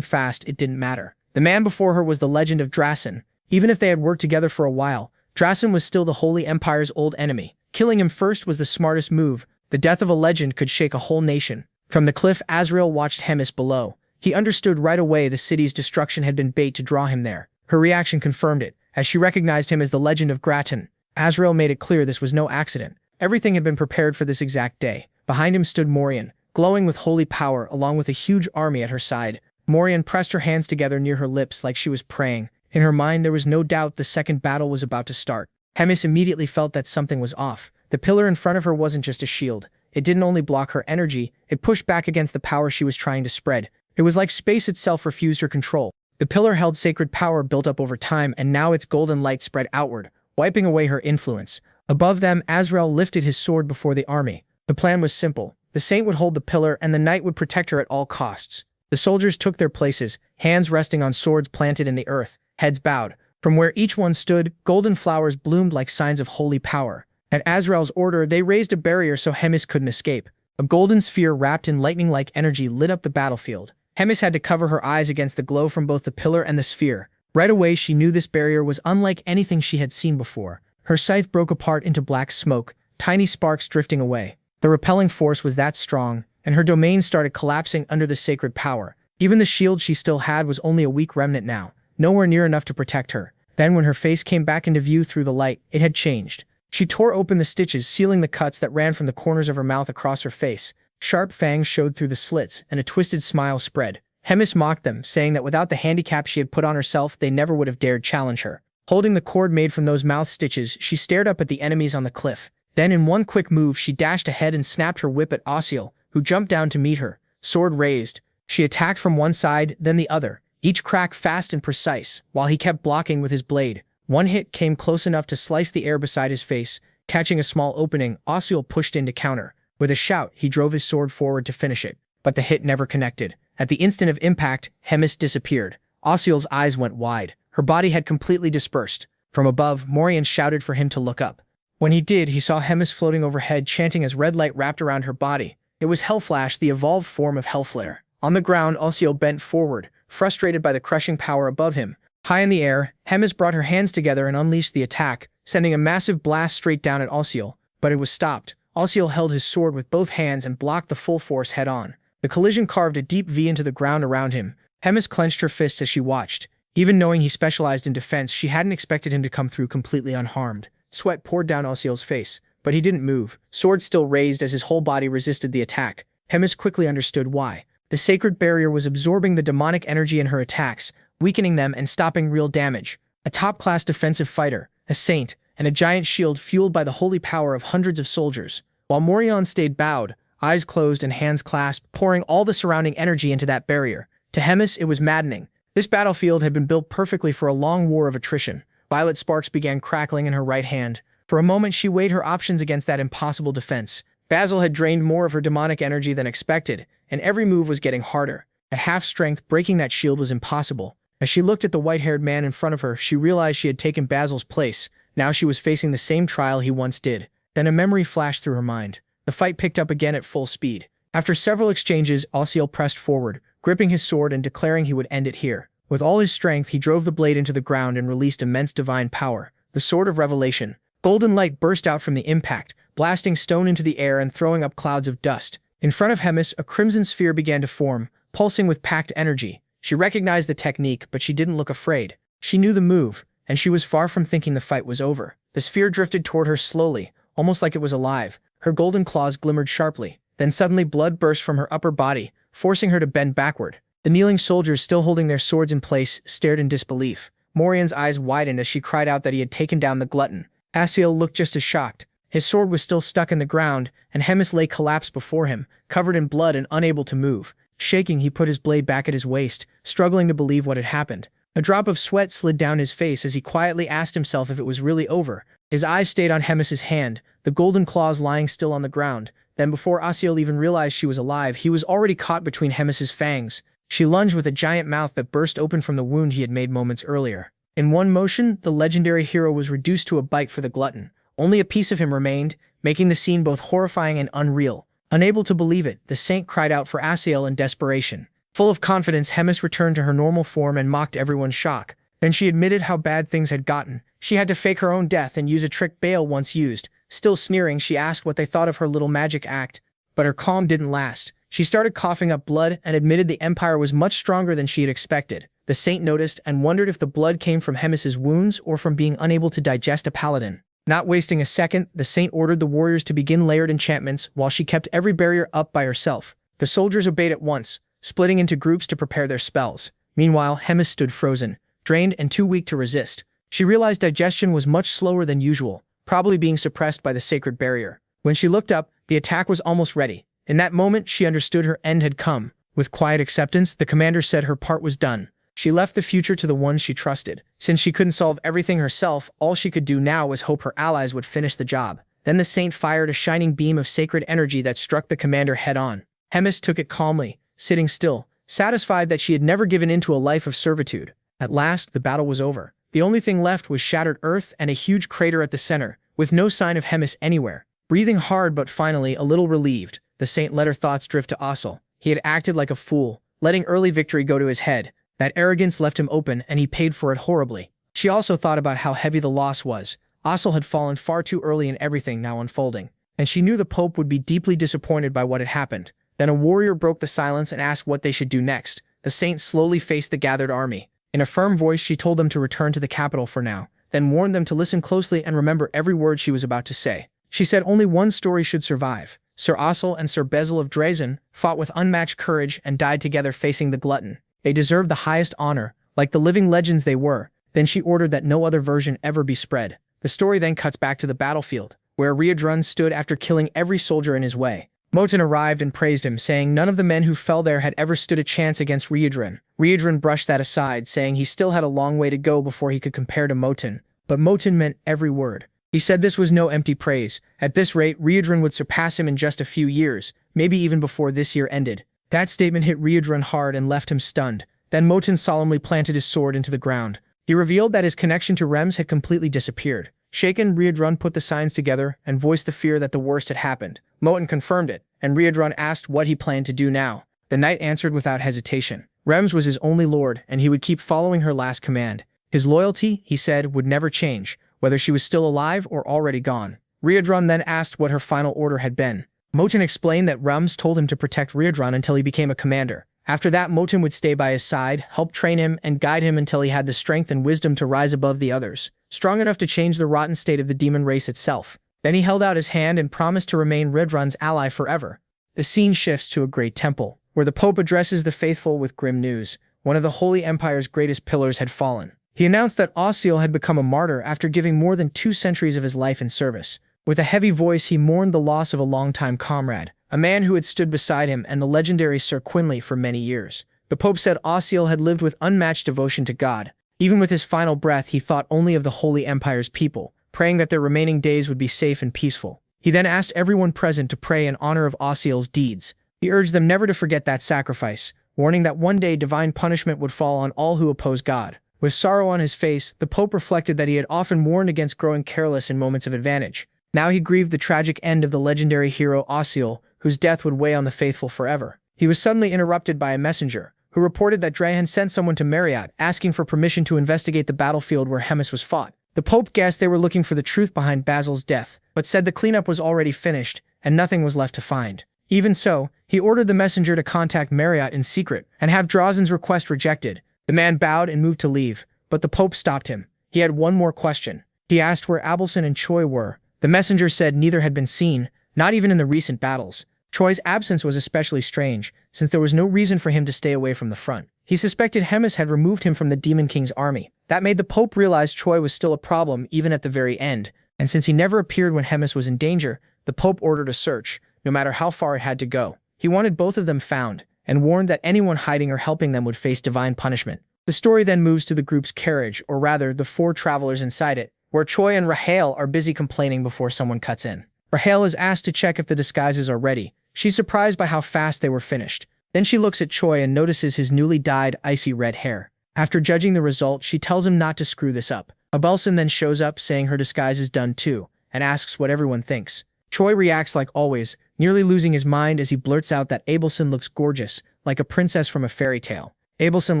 fast. It didn't matter. The man before her was the legend of Drasen. Even if they had worked together for a while, Drasen was still the Holy Empire's old enemy. Killing him first was the smartest move. The death of a legend could shake a whole nation. From the cliff, Azrael watched Hemis below. He understood right away the city's destruction had been bait to draw him there. Her reaction confirmed it, as she recognized him as the legend of Gratin. Azrael made it clear this was no accident. Everything had been prepared for this exact day. Behind him stood Morian, glowing with holy power, along with a huge army at her side. Morian pressed her hands together near her lips like she was praying. In her mind, there was no doubt the second battle was about to start. Hemis immediately felt that something was off. The pillar in front of her wasn't just a shield. It didn't only block her energy, it pushed back against the power she was trying to spread. It was like space itself refused her control. The pillar held sacred power built up over time, and now its golden light spread outward, wiping away her influence. Above them, Azrael lifted his sword before the army. The plan was simple. The saint would hold the pillar, and the knight would protect her at all costs. The soldiers took their places, hands resting on swords planted in the earth, heads bowed. From where each one stood, golden flowers bloomed like signs of holy power. At Azrael's order, they raised a barrier so Hemis couldn't escape. A golden sphere wrapped in lightning-like energy lit up the battlefield. Hemis had to cover her eyes against the glow from both the pillar and the sphere. Right away, she knew this barrier was unlike anything she had seen before. Her scythe broke apart into black smoke, tiny sparks drifting away. The repelling force was that strong, and her domain started collapsing under the sacred power. Even the shield she still had was only a weak remnant now, nowhere near enough to protect her. Then when her face came back into view through the light, it had changed. She tore open the stitches, sealing the cuts that ran from the corners of her mouth across her face. Sharp fangs showed through the slits, and a twisted smile spread. Hemis mocked them, saying that without the handicap she had put on herself, they never would have dared challenge her. Holding the cord made from those mouth stitches, she stared up at the enemies on the cliff. Then in one quick move, she dashed ahead and snapped her whip at Ossiel, who jumped down to meet her, sword raised. She attacked from one side, then the other, each crack fast and precise, while he kept blocking with his blade. One hit came close enough to slice the air beside his face. Catching a small opening, Ossiel pushed in to counter. With a shout, he drove his sword forward to finish it, but the hit never connected. At the instant of impact, Hemis disappeared. Ossiel's eyes went wide. Her body had completely dispersed. From above, Morian shouted for him to look up. When he did, he saw Hemis floating overhead, chanting as red light wrapped around her body. It was Hellflash, the evolved form of Hellflare. On the ground, Ossiel bent forward, frustrated by the crushing power above him. High in the air, Hemis brought her hands together and unleashed the attack, sending a massive blast straight down at Ossiel. But it was stopped. Ossiel held his sword with both hands and blocked the full force head-on. The collision carved a deep V into the ground around him. Hemis clenched her fists as she watched. Even knowing he specialized in defense, she hadn't expected him to come through completely unharmed. Sweat poured down Ossiel's face, but he didn't move, sword still raised as his whole body resisted the attack. Hemis quickly understood why. The sacred barrier was absorbing the demonic energy in her attacks, weakening them and stopping real damage. A top-class defensive fighter, a saint, and a giant shield fueled by the holy power of hundreds of soldiers. While Morion stayed bowed, eyes closed and hands clasped, pouring all the surrounding energy into that barrier. To Hemis, it was maddening. This battlefield had been built perfectly for a long war of attrition. Violet sparks began crackling in her right hand. For a moment, she weighed her options against that impossible defense. Basil had drained more of her demonic energy than expected, and every move was getting harder. At half strength, breaking that shield was impossible. As she looked at the white-haired man in front of her, she realized she had taken Basil's place. Now she was facing the same trial he once did. Then a memory flashed through her mind. The fight picked up again at full speed. After several exchanges, Ossiel pressed forward, gripping his sword and declaring he would end it here. With all his strength, he drove the blade into the ground and released immense divine power, the Sword of Revelation. Golden light burst out from the impact, blasting stone into the air and throwing up clouds of dust. In front of Hemis, a crimson sphere began to form, pulsing with packed energy. She recognized the technique, but she didn't look afraid. She knew the move, and she was far from thinking the fight was over. The sphere drifted toward her slowly, almost like it was alive. Her golden claws glimmered sharply. Then suddenly blood burst from her upper body, forcing her to bend backward. The kneeling soldiers, still holding their swords in place, stared in disbelief. Morian's eyes widened as she cried out that he had taken down the glutton. Asiel looked just as shocked. His sword was still stuck in the ground, and Hemis lay collapsed before him, covered in blood and unable to move. Shaking, he put his blade back at his waist, struggling to believe what had happened. A drop of sweat slid down his face as he quietly asked himself if it was really over. His eyes stayed on Hemis's hand, the golden claws lying still on the ground. Then before Asiel even realized she was alive, he was already caught between Hemis's fangs. She lunged with a giant mouth that burst open from the wound he had made moments earlier. In one motion, the legendary hero was reduced to a bite for the glutton. Only a piece of him remained, making the scene both horrifying and unreal. Unable to believe it, the saint cried out for Asiel in desperation. Full of confidence, Hemis returned to her normal form and mocked everyone's shock. Then she admitted how bad things had gotten. She had to fake her own death and use a trick Baal once used. Still sneering, she asked what they thought of her little magic act. But her calm didn't last. She started coughing up blood and admitted the Empire was much stronger than she had expected. The saint noticed and wondered if the blood came from Hemis's wounds or from being unable to digest a paladin. Not wasting a second, the saint ordered the warriors to begin layered enchantments while she kept every barrier up by herself. The soldiers obeyed at once, splitting into groups to prepare their spells. Meanwhile, Hemis stood frozen, drained and too weak to resist. She realized digestion was much slower than usual, probably being suppressed by the sacred barrier. When she looked up, the attack was almost ready. In that moment, she understood her end had come. With quiet acceptance, the commander said her part was done. She left the future to the ones she trusted. Since she couldn't solve everything herself, all she could do now was hope her allies would finish the job. Then the saint fired a shining beam of sacred energy that struck the commander head-on. Hemis took it calmly, sitting still, satisfied that she had never given in to a life of servitude. At last, the battle was over. The only thing left was shattered earth and a huge crater at the center, with no sign of Hemis anywhere. Breathing hard but finally a little relieved, the saint let her thoughts drift to Asiel. He had acted like a fool, letting early victory go to his head. That arrogance left him open, and he paid for it horribly. She also thought about how heavy the loss was. Asiel had fallen far too early in everything now unfolding, and she knew the Pope would be deeply disappointed by what had happened. Then a warrior broke the silence and asked what they should do next. The saint slowly faced the gathered army. In a firm voice, she told them to return to the capital for now, then warned them to listen closely and remember every word she was about to say. She said only one story should survive. Sir Asiel and Sir Bezel of Drazen fought with unmatched courage and died together facing the glutton. They deserved the highest honor, like the living legends they were. Then she ordered that no other version ever be spread. The story then cuts back to the battlefield, where Riadrun stood after killing every soldier in his way. Moten arrived and praised him, saying none of the men who fell there had ever stood a chance against Riadrun. Riadrun brushed that aside, saying he still had a long way to go before he could compare to Moten. But Moten meant every word. He said this was no empty praise. At this rate, Riadrun would surpass him in just a few years, maybe even before this year ended. That statement hit Riadrun hard and left him stunned. Then Moten solemnly planted his sword into the ground. He revealed that his connection to Rems had completely disappeared. Shaken, Riadrun put the signs together and voiced the fear that the worst had happened. Moten confirmed it, and Riadrun asked what he planned to do now. The knight answered without hesitation. Rems was his only lord, and he would keep following her last command. His loyalty, he said, would never change, whether she was still alive or already gone. Riadrun then asked what her final order had been. Moten explained that Rems told him to protect Riadrun until he became a commander. After that, Moten would stay by his side, help train him, and guide him until he had the strength and wisdom to rise above the others, strong enough to change the rotten state of the demon race itself. Then he held out his hand and promised to remain Riadrun's ally forever. The scene shifts to a great temple, where the Pope addresses the faithful with grim news. One of the Holy Empire's greatest pillars had fallen. He announced that Asiel had become a martyr after giving more than 2 centuries of his life in service. With a heavy voice, he mourned the loss of a longtime comrade, a man who had stood beside him and the legendary Sir Quinley for many years. The Pope said Asiel had lived with unmatched devotion to God. Even with his final breath, he thought only of the Holy Empire's people, praying that their remaining days would be safe and peaceful. He then asked everyone present to pray in honor of Asiel's deeds. He urged them never to forget that sacrifice, warning that one day divine punishment would fall on all who oppose God. With sorrow on his face, the Pope reflected that he had often warned against growing careless in moments of advantage. Now he grieved the tragic end of the legendary hero Asiel, whose death would weigh on the faithful forever. He was suddenly interrupted by a messenger, who reported that Drahan sent someone to Marriott asking for permission to investigate the battlefield where Hemis was fought. The Pope guessed they were looking for the truth behind Basil's death, but said the cleanup was already finished and nothing was left to find. Even so, he ordered the messenger to contact Marriott in secret and have Drazen's request rejected. The man bowed and moved to leave, but the Pope stopped him. He had one more question. He asked where Abelson and Choi were. The messenger said neither had been seen, not even in the recent battles. Choi's absence was especially strange, since there was no reason for him to stay away from the front. He suspected Hemis had removed him from the Demon King's army. That made the Pope realize Choi was still a problem even at the very end, and since he never appeared when Hemis was in danger, the Pope ordered a search, no matter how far it had to go. He wanted both of them found, and warned that anyone hiding or helping them would face divine punishment. The story then moves to the group's carriage, or rather, the 4 travelers inside it, where Choi and Rahel are busy complaining before someone cuts in. Rahel is asked to check if the disguises are ready. She's surprised by how fast they were finished. Then she looks at Choi and notices his newly dyed, icy red hair. After judging the result, she tells him not to screw this up. Abelson then shows up saying her disguise is done too, and asks what everyone thinks. Choi reacts like always, nearly losing his mind as he blurts out that Abelson looks gorgeous, like a princess from a fairy tale. Abelson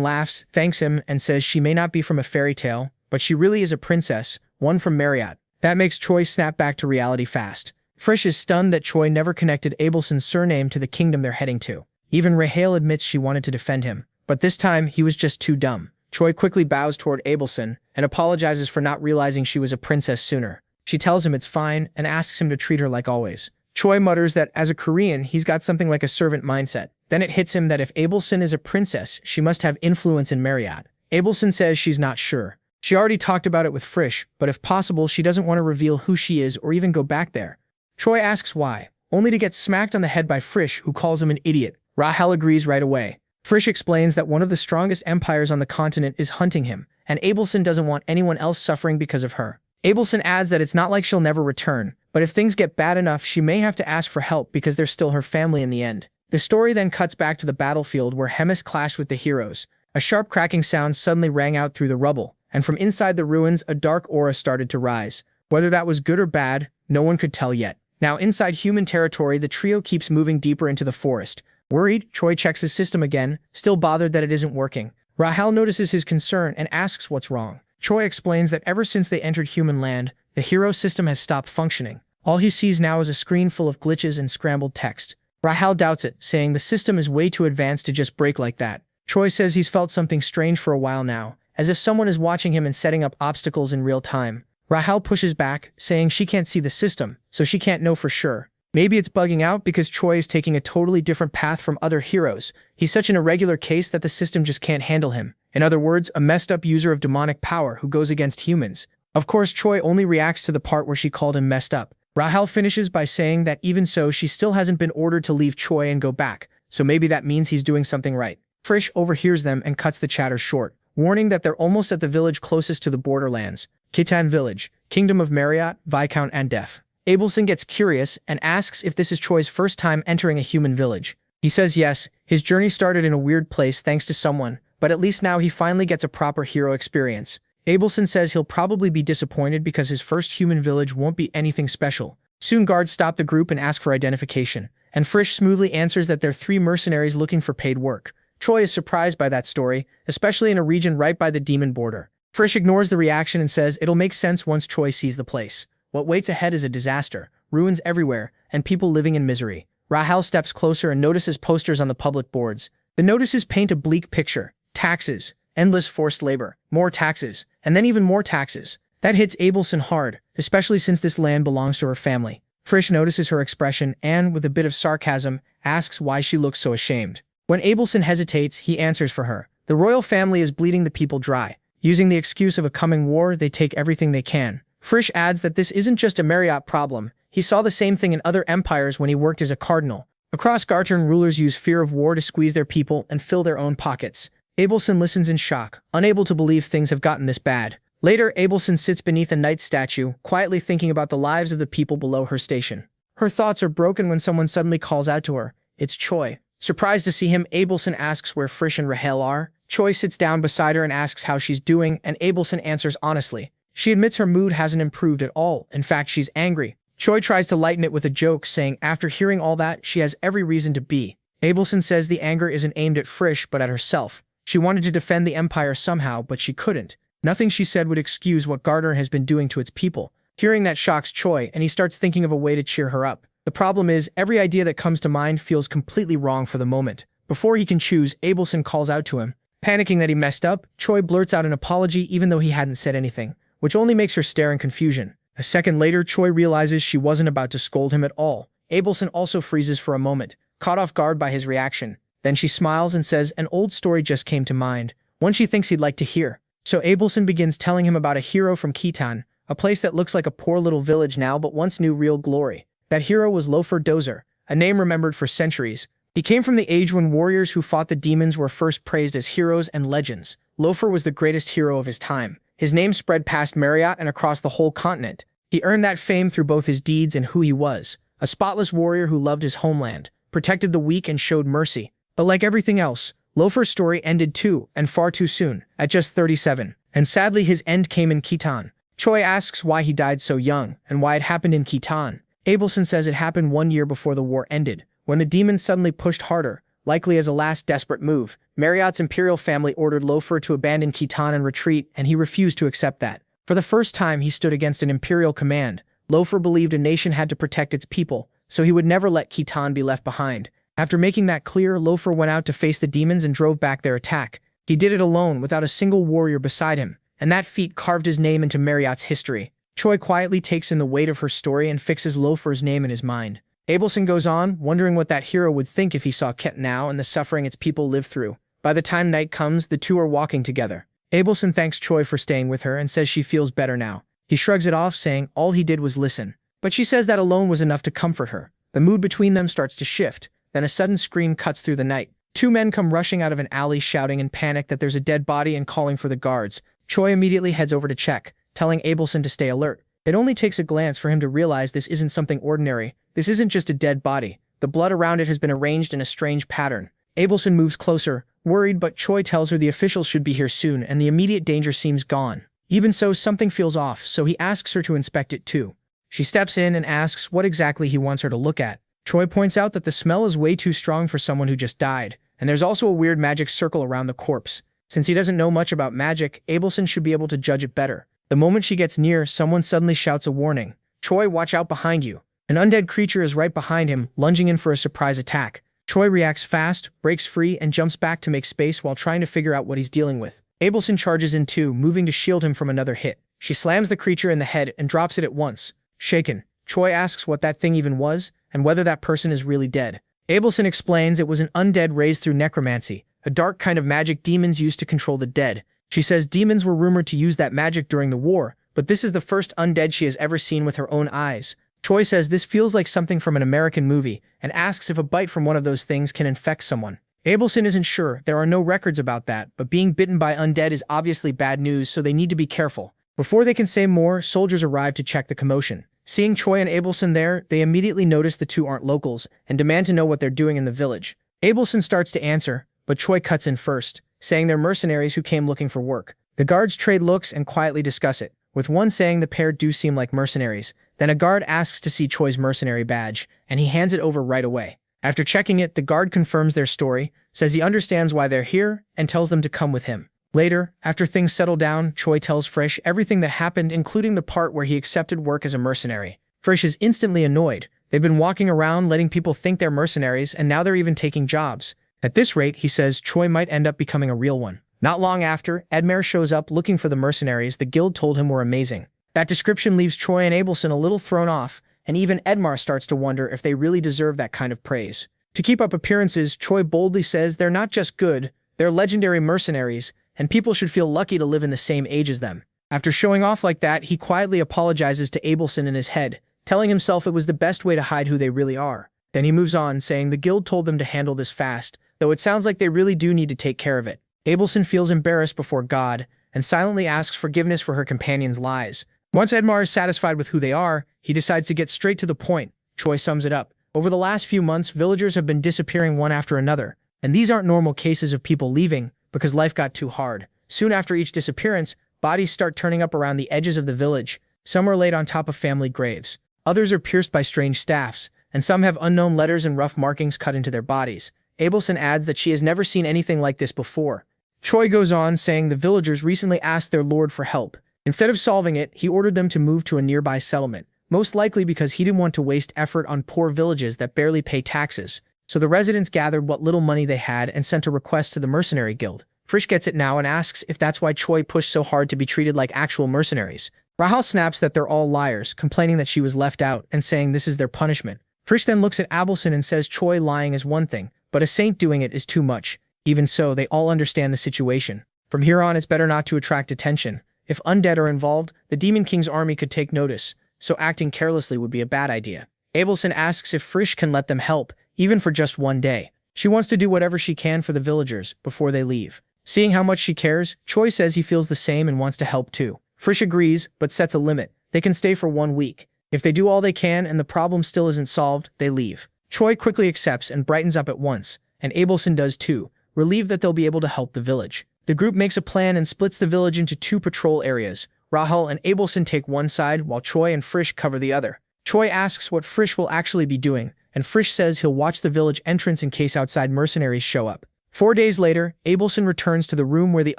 laughs, thanks him, and says she may not be from a fairy tale, but she really is a princess, one from Marriott. That makes Choi snap back to reality fast. Frisch is stunned that Choi never connected Abelson's surname to the kingdom they're heading to. Even Rahel admits she wanted to defend him, but this time he was just too dumb. Choi quickly bows toward Abelson and apologizes for not realizing she was a princess sooner. She tells him it's fine and asks him to treat her like always. Choi mutters that as a Korean, he's got something like a servant mindset. Then it hits him that if Abelson is a princess, she must have influence in Marriott. Abelson says she's not sure. She already talked about it with Frisch, but if possible, she doesn't want to reveal who she is or even go back there. Choi asks why, only to get smacked on the head by Frisch, who calls him an idiot. Rahel agrees right away. Frisch explains that one of the strongest empires on the continent is hunting him, and Abelson doesn't want anyone else suffering because of her. Abelson adds that it's not like she'll never return, but if things get bad enough, she may have to ask for help because they're still her family in the end. The story then cuts back to the battlefield where Hemis clashed with the heroes. A sharp cracking sound suddenly rang out through the rubble, and from inside the ruins, a dark aura started to rise. Whether that was good or bad, no one could tell yet. Now inside human territory, the trio keeps moving deeper into the forest. Worried, Choi checks his system again, still bothered that it isn't working. Rahel notices his concern and asks what's wrong. Choi explains that ever since they entered human land, the hero system has stopped functioning. All he sees now is a screen full of glitches and scrambled text. Rahel doubts it, saying the system is way too advanced to just break like that. Choi says he's felt something strange for a while now, as if someone is watching him and setting up obstacles in real time. Rahel pushes back, saying she can't see the system, so she can't know for sure. Maybe it's bugging out because Choi is taking a totally different path from other heroes. He's such an irregular case that the system just can't handle him. In other words, a messed up user of demonic power who goes against humans. Of course, Choi only reacts to the part where she called him messed up. Rahel finishes by saying that even so, she still hasn't been ordered to leave Choi and go back, so maybe that means he's doing something right. Frisch overhears them and cuts the chatter short, warning that they're almost at the village closest to the borderlands. Khitan Village, Kingdom of Marriott, Viscount Andef. Abelson gets curious and asks if this is Choi's first time entering a human village. He says yes, his journey started in a weird place thanks to someone, but at least now he finally gets a proper hero experience. Abelson says he'll probably be disappointed because his first human village won't be anything special. Soon guards stop the group and ask for identification, and Frisch smoothly answers that they're 3 mercenaries looking for paid work. Choi is surprised by that story, especially in a region right by the demon border. Frisch ignores the reaction and says it'll make sense once Choi sees the place. What waits ahead is a disaster, ruins everywhere, and people living in misery. Rahel steps closer and notices posters on the public boards. The notices paint a bleak picture. Taxes, endless forced labor, more taxes, and then even more taxes. That hits Abelson hard, especially since this land belongs to her family. Frisch notices her expression and, with a bit of sarcasm, asks why she looks so ashamed. When Abelson hesitates, he answers for her. The royal family is bleeding the people dry. Using the excuse of a coming war, they take everything they can. Frisch adds that this isn't just a Marriott problem. He saw the same thing in other empires when he worked as a cardinal. Across Gartern, rulers use fear of war to squeeze their people and fill their own pockets. Abelson listens in shock, unable to believe things have gotten this bad. Later, Abelson sits beneath a knight's statue, quietly thinking about the lives of the people below her station. Her thoughts are broken when someone suddenly calls out to her. It's Choi. Surprised to see him, Abelson asks where Frisch and Rahel are. Choi sits down beside her and asks how she's doing, and Abelson answers honestly. She admits her mood hasn't improved at all. In fact, she's angry. Choi tries to lighten it with a joke, saying after hearing all that, she has every reason to be. Abelson says the anger isn't aimed at Frisch but at herself. She wanted to defend the Empire somehow, but she couldn't. Nothing she said would excuse what Gardner has been doing to its people. Hearing that shocks Choi, and he starts thinking of a way to cheer her up. The problem is, every idea that comes to mind feels completely wrong for the moment. Before he can choose, Abelson calls out to him. Panicking that he messed up, Choi blurts out an apology even though he hadn't said anything, which only makes her stare in confusion. A second later, Choi realizes she wasn't about to scold him at all. Abelson also freezes for a moment, caught off guard by his reaction. Then she smiles and says an old story just came to mind, one she thinks he'd like to hear. So Abelson begins telling him about a hero from Khitan, a place that looks like a poor little village now but once knew real glory. That hero was Lofer Dozer, a name remembered for centuries. He came from the age when warriors who fought the demons were first praised as heroes and legends. Lofer was the greatest hero of his time. His name spread past Marriott and across the whole continent. He earned that fame through both his deeds and who he was. A spotless warrior who loved his homeland, protected the weak and showed mercy. But like everything else, Lofer's story ended too, and far too soon, at just 37. And sadly his end came in Khitan. Choi asks why he died so young, and why it happened in Khitan. Abelson says it happened 1 year before the war ended, when the demons suddenly pushed harder, likely as a last desperate move. Marriott's imperial family ordered Lofer to abandon Khitan and retreat, and he refused to accept that. For the first time he stood against an imperial command. Lofer believed a nation had to protect its people, so he would never let Khitan be left behind. After making that clear, Lofer went out to face the demons and drove back their attack. He did it alone, without a single warrior beside him, and that feat carved his name into Marriott's history. Choi quietly takes in the weight of her story and fixes Lofer's name in his mind. Abelson goes on, wondering what that hero would think if he saw Ket now and the suffering its people live through. By the time night comes, the two are walking together. Abelson thanks Choi for staying with her and says she feels better now. He shrugs it off, saying all he did was listen. But she says that alone was enough to comfort her. The mood between them starts to shift. Then a sudden scream cuts through the night. Two men come rushing out of an alley shouting in panic that there's a dead body and calling for the guards. Choi immediately heads over to check, telling Abelson to stay alert. It only takes a glance for him to realize this isn't something ordinary. This isn't just a dead body. The blood around it has been arranged in a strange pattern. Abelson moves closer, worried, but Choi tells her the officials should be here soon and the immediate danger seems gone. Even so, something feels off, so he asks her to inspect it too. She steps in and asks what exactly he wants her to look at. Choi points out that the smell is way too strong for someone who just died, and there's also a weird magic circle around the corpse. Since he doesn't know much about magic, Abelson should be able to judge it better. The moment she gets near, someone suddenly shouts a warning. Choi, watch out behind you. An undead creature is right behind him, lunging in for a surprise attack. Choi reacts fast, breaks free, and jumps back to make space while trying to figure out what he's dealing with. Abelson charges in too, moving to shield him from another hit. She slams the creature in the head and drops it at once. Shaken, Choi asks what that thing even was, and whether that person is really dead. Abelson explains it was an undead raised through necromancy, a dark kind of magic demons used to control the dead. She says demons were rumored to use that magic during the war, but this is the first undead she has ever seen with her own eyes. Choi says this feels like something from an American movie, and asks if a bite from one of those things can infect someone. Abelson isn't sure, there are no records about that, but being bitten by undead is obviously bad news, so they need to be careful. Before they can say more, soldiers arrive to check the commotion. Seeing Choi and Abelson there, they immediately notice the two aren't locals, and demand to know what they're doing in the village. Abelson starts to answer, but Choi cuts in first, saying they're mercenaries who came looking for work. The guards trade looks and quietly discuss it, with one saying the pair do seem like mercenaries. Then a guard asks to see Choi's mercenary badge, and he hands it over right away. After checking it, the guard confirms their story, says he understands why they're here, and tells them to come with him. Later, after things settle down, Choi tells Frisch everything that happened, including the part where he accepted work as a mercenary. Frisch is instantly annoyed. They've been walking around letting people think they're mercenaries, and now they're even taking jobs. At this rate, he says Choi might end up becoming a real one. Not long after, Edmer shows up looking for the mercenaries the guild told him were amazing. That description leaves Choi and Abelson a little thrown off, and even Edmar starts to wonder if they really deserve that kind of praise. To keep up appearances, Choi boldly says they're not just good, they're legendary mercenaries, and people should feel lucky to live in the same age as them. After showing off like that, he quietly apologizes to Abelson in his head, telling himself it was the best way to hide who they really are. Then he moves on, saying the guild told them to handle this fast, though it sounds like they really do need to take care of it. Abelson feels embarrassed before God, and silently asks forgiveness for her companion's lies. Once Edmar is satisfied with who they are, he decides to get straight to the point. Choi sums it up. Over the last few months, villagers have been disappearing one after another, and these aren't normal cases of people leaving, because life got too hard. Soon after each disappearance, bodies start turning up around the edges of the village. Some are laid on top of family graves. Others are pierced by strange staffs, and some have unknown letters and rough markings cut into their bodies. Abelson adds that she has never seen anything like this before. Choi goes on, saying the villagers recently asked their lord for help. Instead of solving it, he ordered them to move to a nearby settlement, most likely because he didn't want to waste effort on poor villages that barely pay taxes. So the residents gathered what little money they had and sent a request to the mercenary guild. Frisch gets it now and asks if that's why Choi pushed so hard to be treated like actual mercenaries. Rahal snaps that they're all liars, complaining that she was left out and saying this is their punishment. Frisch then looks at Abelson and says Choi lying is one thing, but a saint doing it is too much. Even so, they all understand the situation. From here on, it's better not to attract attention. If undead are involved, the Demon King's army could take notice, so acting carelessly would be a bad idea. Abelson asks if Frisch can let them help, even for just one day. She wants to do whatever she can for the villagers before they leave. Seeing how much she cares, Choi says he feels the same and wants to help too. Frisch agrees, but sets a limit. They can stay for 1 week. If they do all they can and the problem still isn't solved, they leave. Choi quickly accepts and brightens up at once, and Abelson does too, relieved that they'll be able to help the village. The group makes a plan and splits the village into 2 patrol areas. Rahal and Abelson take one side, while Choi and Frisch cover the other. Choi asks what Frisch will actually be doing, and Frisch says he'll watch the village entrance in case outside mercenaries show up. 4 days later, Abelson returns to the room where the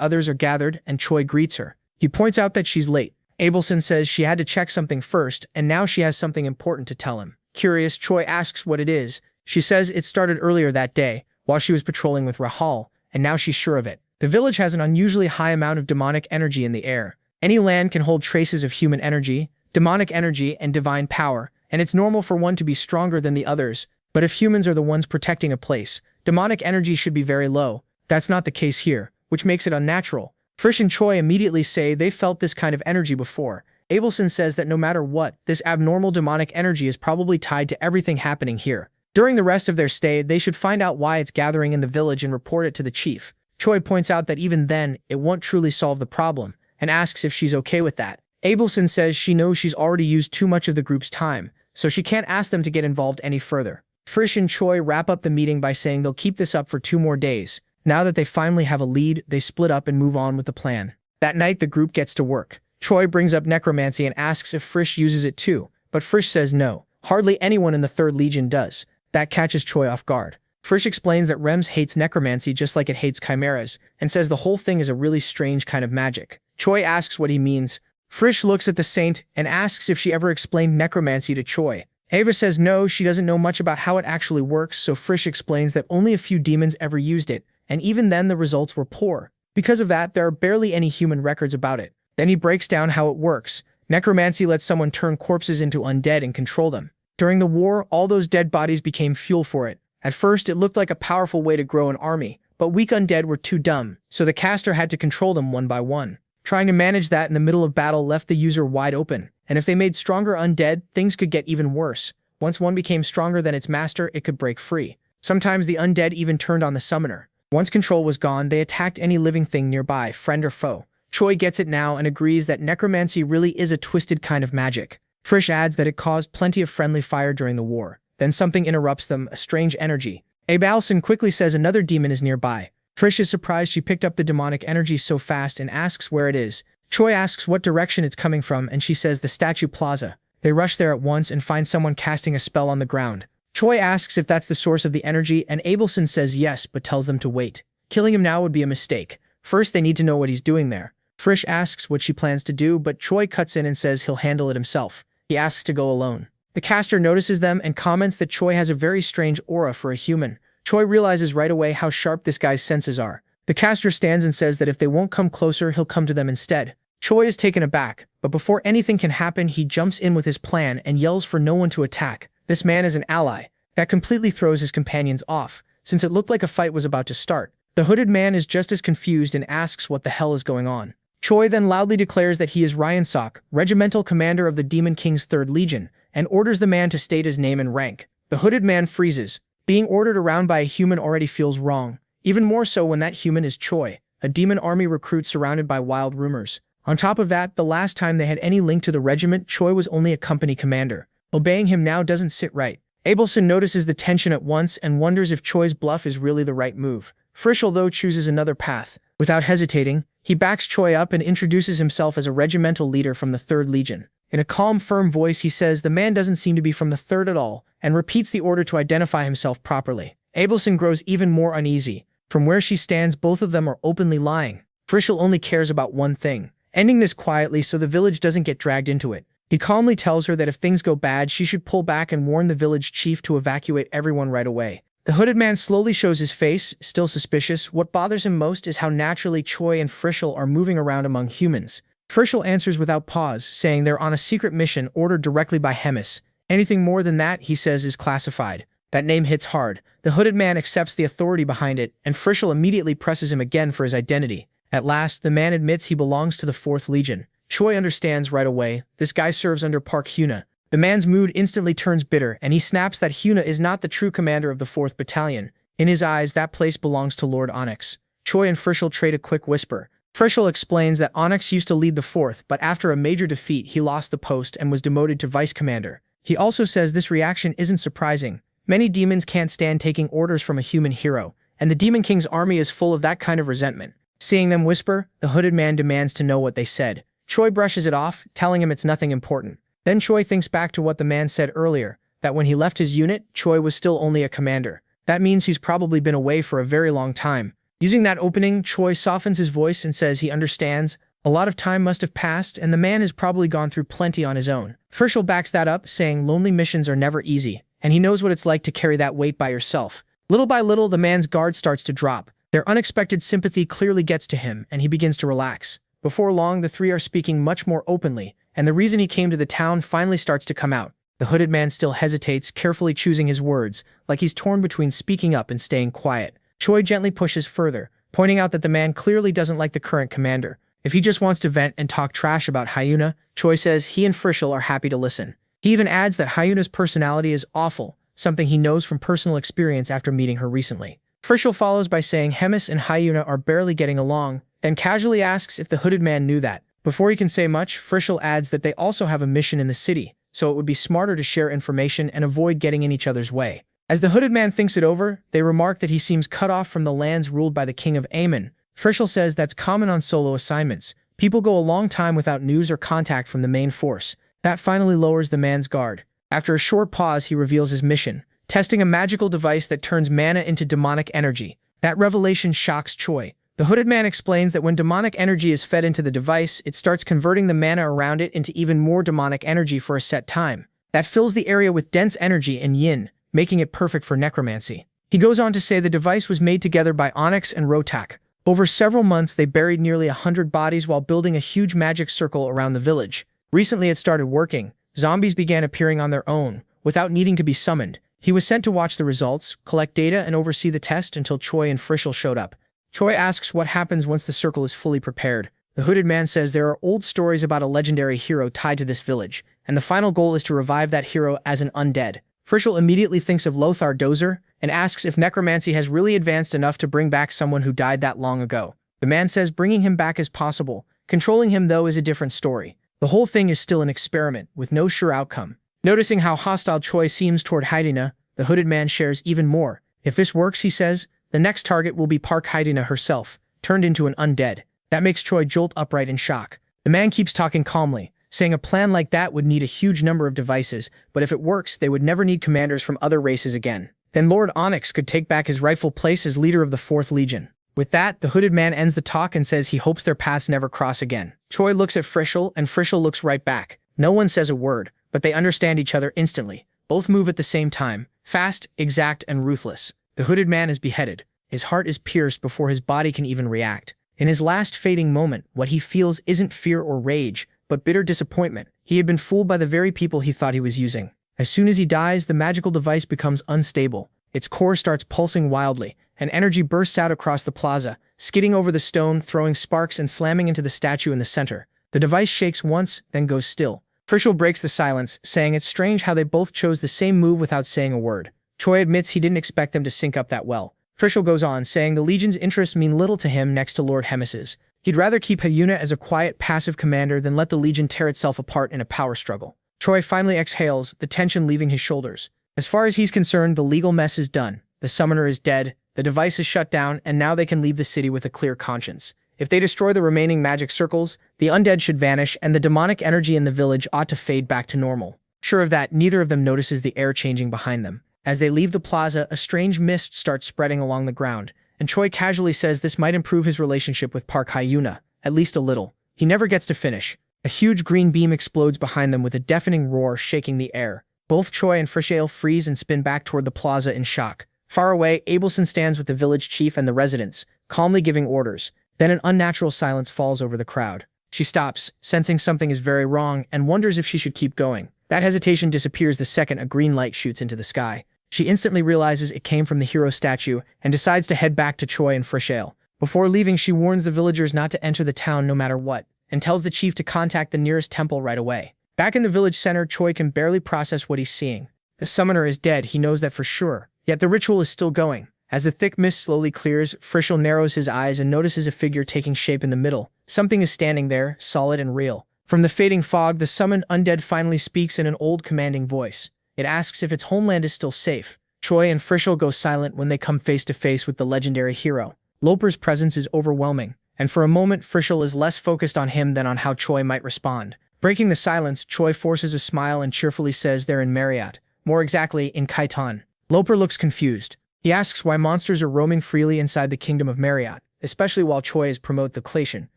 others are gathered, and Choi greets her. He points out that she's late. Abelson says she had to check something first, and now she has something important to tell him. Curious, Choi asks what it is. She says it started earlier that day, while she was patrolling with Rahal, and now she's sure of it. The village has an unusually high amount of demonic energy in the air. Any land can hold traces of human energy, demonic energy, and divine power, and it's normal for one to be stronger than the others. But if humans are the ones protecting a place, demonic energy should be very low. That's not the case here, which makes it unnatural. Frisch and Choi immediately say they felt this kind of energy before. Abelson says that no matter what, this abnormal demonic energy is probably tied to everything happening here. During the rest of their stay, they should find out why it's gathering in the village and report it to the chief. Choi points out that even then, it won't truly solve the problem, and asks if she's okay with that. Abelson says she knows she's already used too much of the group's time, so she can't ask them to get involved any further. Frisch and Choi wrap up the meeting by saying they'll keep this up for 2 more days. Now that they finally have a lead, they split up and move on with the plan. That night, the group gets to work. Choi brings up necromancy and asks if Frisch uses it too, but Frisch says no. Hardly anyone in the 3rd Legion does. That catches Choi off guard. Frisch explains that Rems hates necromancy just like it hates chimeras, and says the whole thing is a really strange kind of magic. Choi asks what he means. Frisch looks at the saint and asks if she ever explained necromancy to Choi. Ava says no, she doesn't know much about how it actually works, so Frisch explains that only a few demons ever used it, and even then the results were poor. Because of that, there are barely any human records about it. Then he breaks down how it works. Necromancy lets someone turn corpses into undead and control them. During the war, all those dead bodies became fuel for it. At first, it looked like a powerful way to grow an army, but weak undead were too dumb, so the caster had to control them one by one. Trying to manage that in the middle of battle left the user wide open, and if they made stronger undead, things could get even worse. Once one became stronger than its master, it could break free. Sometimes the undead even turned on the summoner. Once control was gone, they attacked any living thing nearby, friend or foe. Choi gets it now and agrees that necromancy really is a twisted kind of magic. Frisch adds that it caused plenty of friendly fire during the war. Then something interrupts them, a strange energy. Abelson quickly says another demon is nearby. Frisch is surprised she picked up the demonic energy so fast and asks where it is. Choi asks what direction it's coming from and she says the statue plaza. They rush there at once and find someone casting a spell on the ground. Choi asks if that's the source of the energy, and Abelson says yes, but tells them to wait. Killing him now would be a mistake. First, they need to know what he's doing there. Frisch asks what she plans to do, but Choi cuts in and says he'll handle it himself. He asks to go alone. The caster notices them and comments that Choi has a very strange aura for a human. Choi realizes right away how sharp this guy's senses are. The caster stands and says that if they won't come closer, he'll come to them instead. Choi is taken aback, but before anything can happen, he jumps in with his plan and yells for no one to attack. This man is an ally. That completely throws his companions off, since it looked like a fight was about to start. The hooded man is just as confused and asks what the hell is going on. Choi then loudly declares that he is Ryan-sok, regimental commander of the Demon King's 3rd Legion, and orders the man to state his name and rank. The hooded man freezes. Being ordered around by a human already feels wrong, even more so when that human is Choi, a demon army recruit surrounded by wild rumors. On top of that, the last time they had any link to the regiment, Choi was only a company commander. Obeying him now doesn't sit right. Abelson notices the tension at once and wonders if Choi's bluff is really the right move. Frisch, though, chooses another path. Without hesitating, he backs Choi up and introduces himself as a regimental leader from the 3rd Legion. In a calm, firm voice, he says the man doesn't seem to be from the 3rd at all, and repeats the order to identify himself properly. Abelson grows even more uneasy. From where she stands, both of them are openly lying. Frischel only cares about one thing, ending this quietly so the village doesn't get dragged into it. He calmly tells her that if things go bad, she should pull back and warn the village chief to evacuate everyone right away. The hooded man slowly shows his face, still suspicious. What bothers him most is how naturally Choi and Frischel are moving around among humans. Frischel answers without pause, saying they're on a secret mission ordered directly by Hemis. Anything more than that, he says, is classified. That name hits hard. The hooded man accepts the authority behind it, and Frischel immediately presses him again for his identity. At last, the man admits he belongs to the 4th Legion. Choi understands right away. This guy serves under Park Hyuna. The man's mood instantly turns bitter, and he snaps that Hyuna is not the true commander of the 4th Battalion. In his eyes, that place belongs to Lord Onyx. Choi and Frischel trade a quick whisper. Frischel explains that Onyx used to lead the 4th, but after a major defeat, he lost the post and was demoted to vice commander. He also says this reaction isn't surprising. Many demons can't stand taking orders from a human hero, and the Demon King's army is full of that kind of resentment. Seeing them whisper, the hooded man demands to know what they said. Choi brushes it off, telling him it's nothing important. Then Choi thinks back to what the man said earlier, that when he left his unit, Choi was still only a commander. That means he's probably been away for a very long time. Using that opening, Choi softens his voice and says he understands. A lot of time must have passed, and the man has probably gone through plenty on his own. Frischel backs that up, saying lonely missions are never easy, and he knows what it's like to carry that weight by yourself. Little by little, the man's guard starts to drop. Their unexpected sympathy clearly gets to him, and he begins to relax. Before long, the three are speaking much more openly, and the reason he came to the town finally starts to come out. The hooded man still hesitates, carefully choosing his words, like he's torn between speaking up and staying quiet. Choi gently pushes further, pointing out that the man clearly doesn't like the current commander. If he just wants to vent and talk trash about Hyuna, Choi says he and Frischel are happy to listen. He even adds that Hyuna's personality is awful, something he knows from personal experience after meeting her recently. Frischel follows by saying Hemis and Hyuna are barely getting along, then casually asks if the hooded man knew that. Before he can say much, Frischel adds that they also have a mission in the city, so it would be smarter to share information and avoid getting in each other's way. As the hooded man thinks it over, they remark that he seems cut off from the lands ruled by the king of Aemon. Frischel says that's common on solo assignments. People go a long time without news or contact from the main force. That finally lowers the man's guard. After a short pause, he reveals his mission, testing a magical device that turns mana into demonic energy. That revelation shocks Choi. The hooded man explains that when demonic energy is fed into the device, it starts converting the mana around it into even more demonic energy for a set time. That fills the area with dense energy and yin, making it perfect for necromancy. He goes on to say the device was made together by Onyx and Rotak. Over several months, they buried nearly 100 bodies while building a huge magic circle around the village. Recently, it started working. Zombies began appearing on their own, without needing to be summoned. He was sent to watch the results, collect data, and oversee the test until Choi and Frischel showed up. Choi asks what happens once the circle is fully prepared. The hooded man says there are old stories about a legendary hero tied to this village, and the final goal is to revive that hero as an undead. Frischel immediately thinks of Lothar Dozer and asks if necromancy has really advanced enough to bring back someone who died that long ago. The man says bringing him back is possible. Controlling him, though, is a different story. The whole thing is still an experiment, with no sure outcome. Noticing how hostile Choi seems toward Hyuna, the hooded man shares even more. If this works, he says, the next target will be Park Hyuna herself, turned into an undead. That makes Choi jolt upright in shock. The man keeps talking calmly, saying a plan like that would need a huge number of devices, but if it works, they would never need commanders from other races again. Then Lord Onyx could take back his rightful place as leader of the 4th Legion. With that, the hooded man ends the talk and says he hopes their paths never cross again. Choi looks at Frischel, and Frischel looks right back. No one says a word, but they understand each other instantly. Both move at the same time, fast, exact, and ruthless. The hooded man is beheaded. His heart is pierced before his body can even react. In his last fading moment, what he feels isn't fear or rage, but bitter disappointment. He had been fooled by the very people he thought he was using. As soon as he dies, the magical device becomes unstable. Its core starts pulsing wildly, and energy bursts out across the plaza, skidding over the stone, throwing sparks and slamming into the statue in the center. The device shakes once, then goes still. Frischel breaks the silence, saying it's strange how they both chose the same move without saying a word. Choi admits he didn't expect them to sync up that well. Frischel goes on, saying the Legion's interests mean little to him next to Lord Hemis's. He'd rather keep Hyuna as a quiet, passive commander than let the Legion tear itself apart in a power struggle. Choi finally exhales, the tension leaving his shoulders. As far as he's concerned, the legal mess is done. The summoner is dead, the device is shut down, and now they can leave the city with a clear conscience. If they destroy the remaining magic circles, the undead should vanish, and the demonic energy in the village ought to fade back to normal. Sure of that, neither of them notices the air changing behind them. As they leave the plaza, a strange mist starts spreading along the ground, and Choi casually says this might improve his relationship with Park Hyuna, at least a little. He never gets to finish. A huge green beam explodes behind them with a deafening roar shaking the air. Both Choi and Frishale freeze and spin back toward the plaza in shock. Far away, Abelson stands with the village chief and the residents, calmly giving orders. Then an unnatural silence falls over the crowd. She stops, sensing something is very wrong, and wonders if she should keep going. That hesitation disappears the second a green light shoots into the sky. She instantly realizes it came from the hero statue and decides to head back to Choi and Frishale. Before leaving, she warns the villagers not to enter the town no matter what, and tells the chief to contact the nearest temple right away. Back in the village center, Choi can barely process what he's seeing. The summoner is dead, he knows that for sure. Yet the ritual is still going. As the thick mist slowly clears, Frishale narrows his eyes and notices a figure taking shape in the middle. Something is standing there, solid and real. From the fading fog, the summoned undead finally speaks in an old commanding voice. It asks if its homeland is still safe. Choi and Frishale go silent when they come face to face with the legendary hero. Loper's presence is overwhelming, and for a moment Frishale is less focused on him than on how Choi might respond. Breaking the silence, Choi forces a smile and cheerfully says they're in Marriott, more exactly in Kaitan. Loper looks confused. He asks why monsters are roaming freely inside the kingdom of Marriott, especially while Choi is promote the Clatian,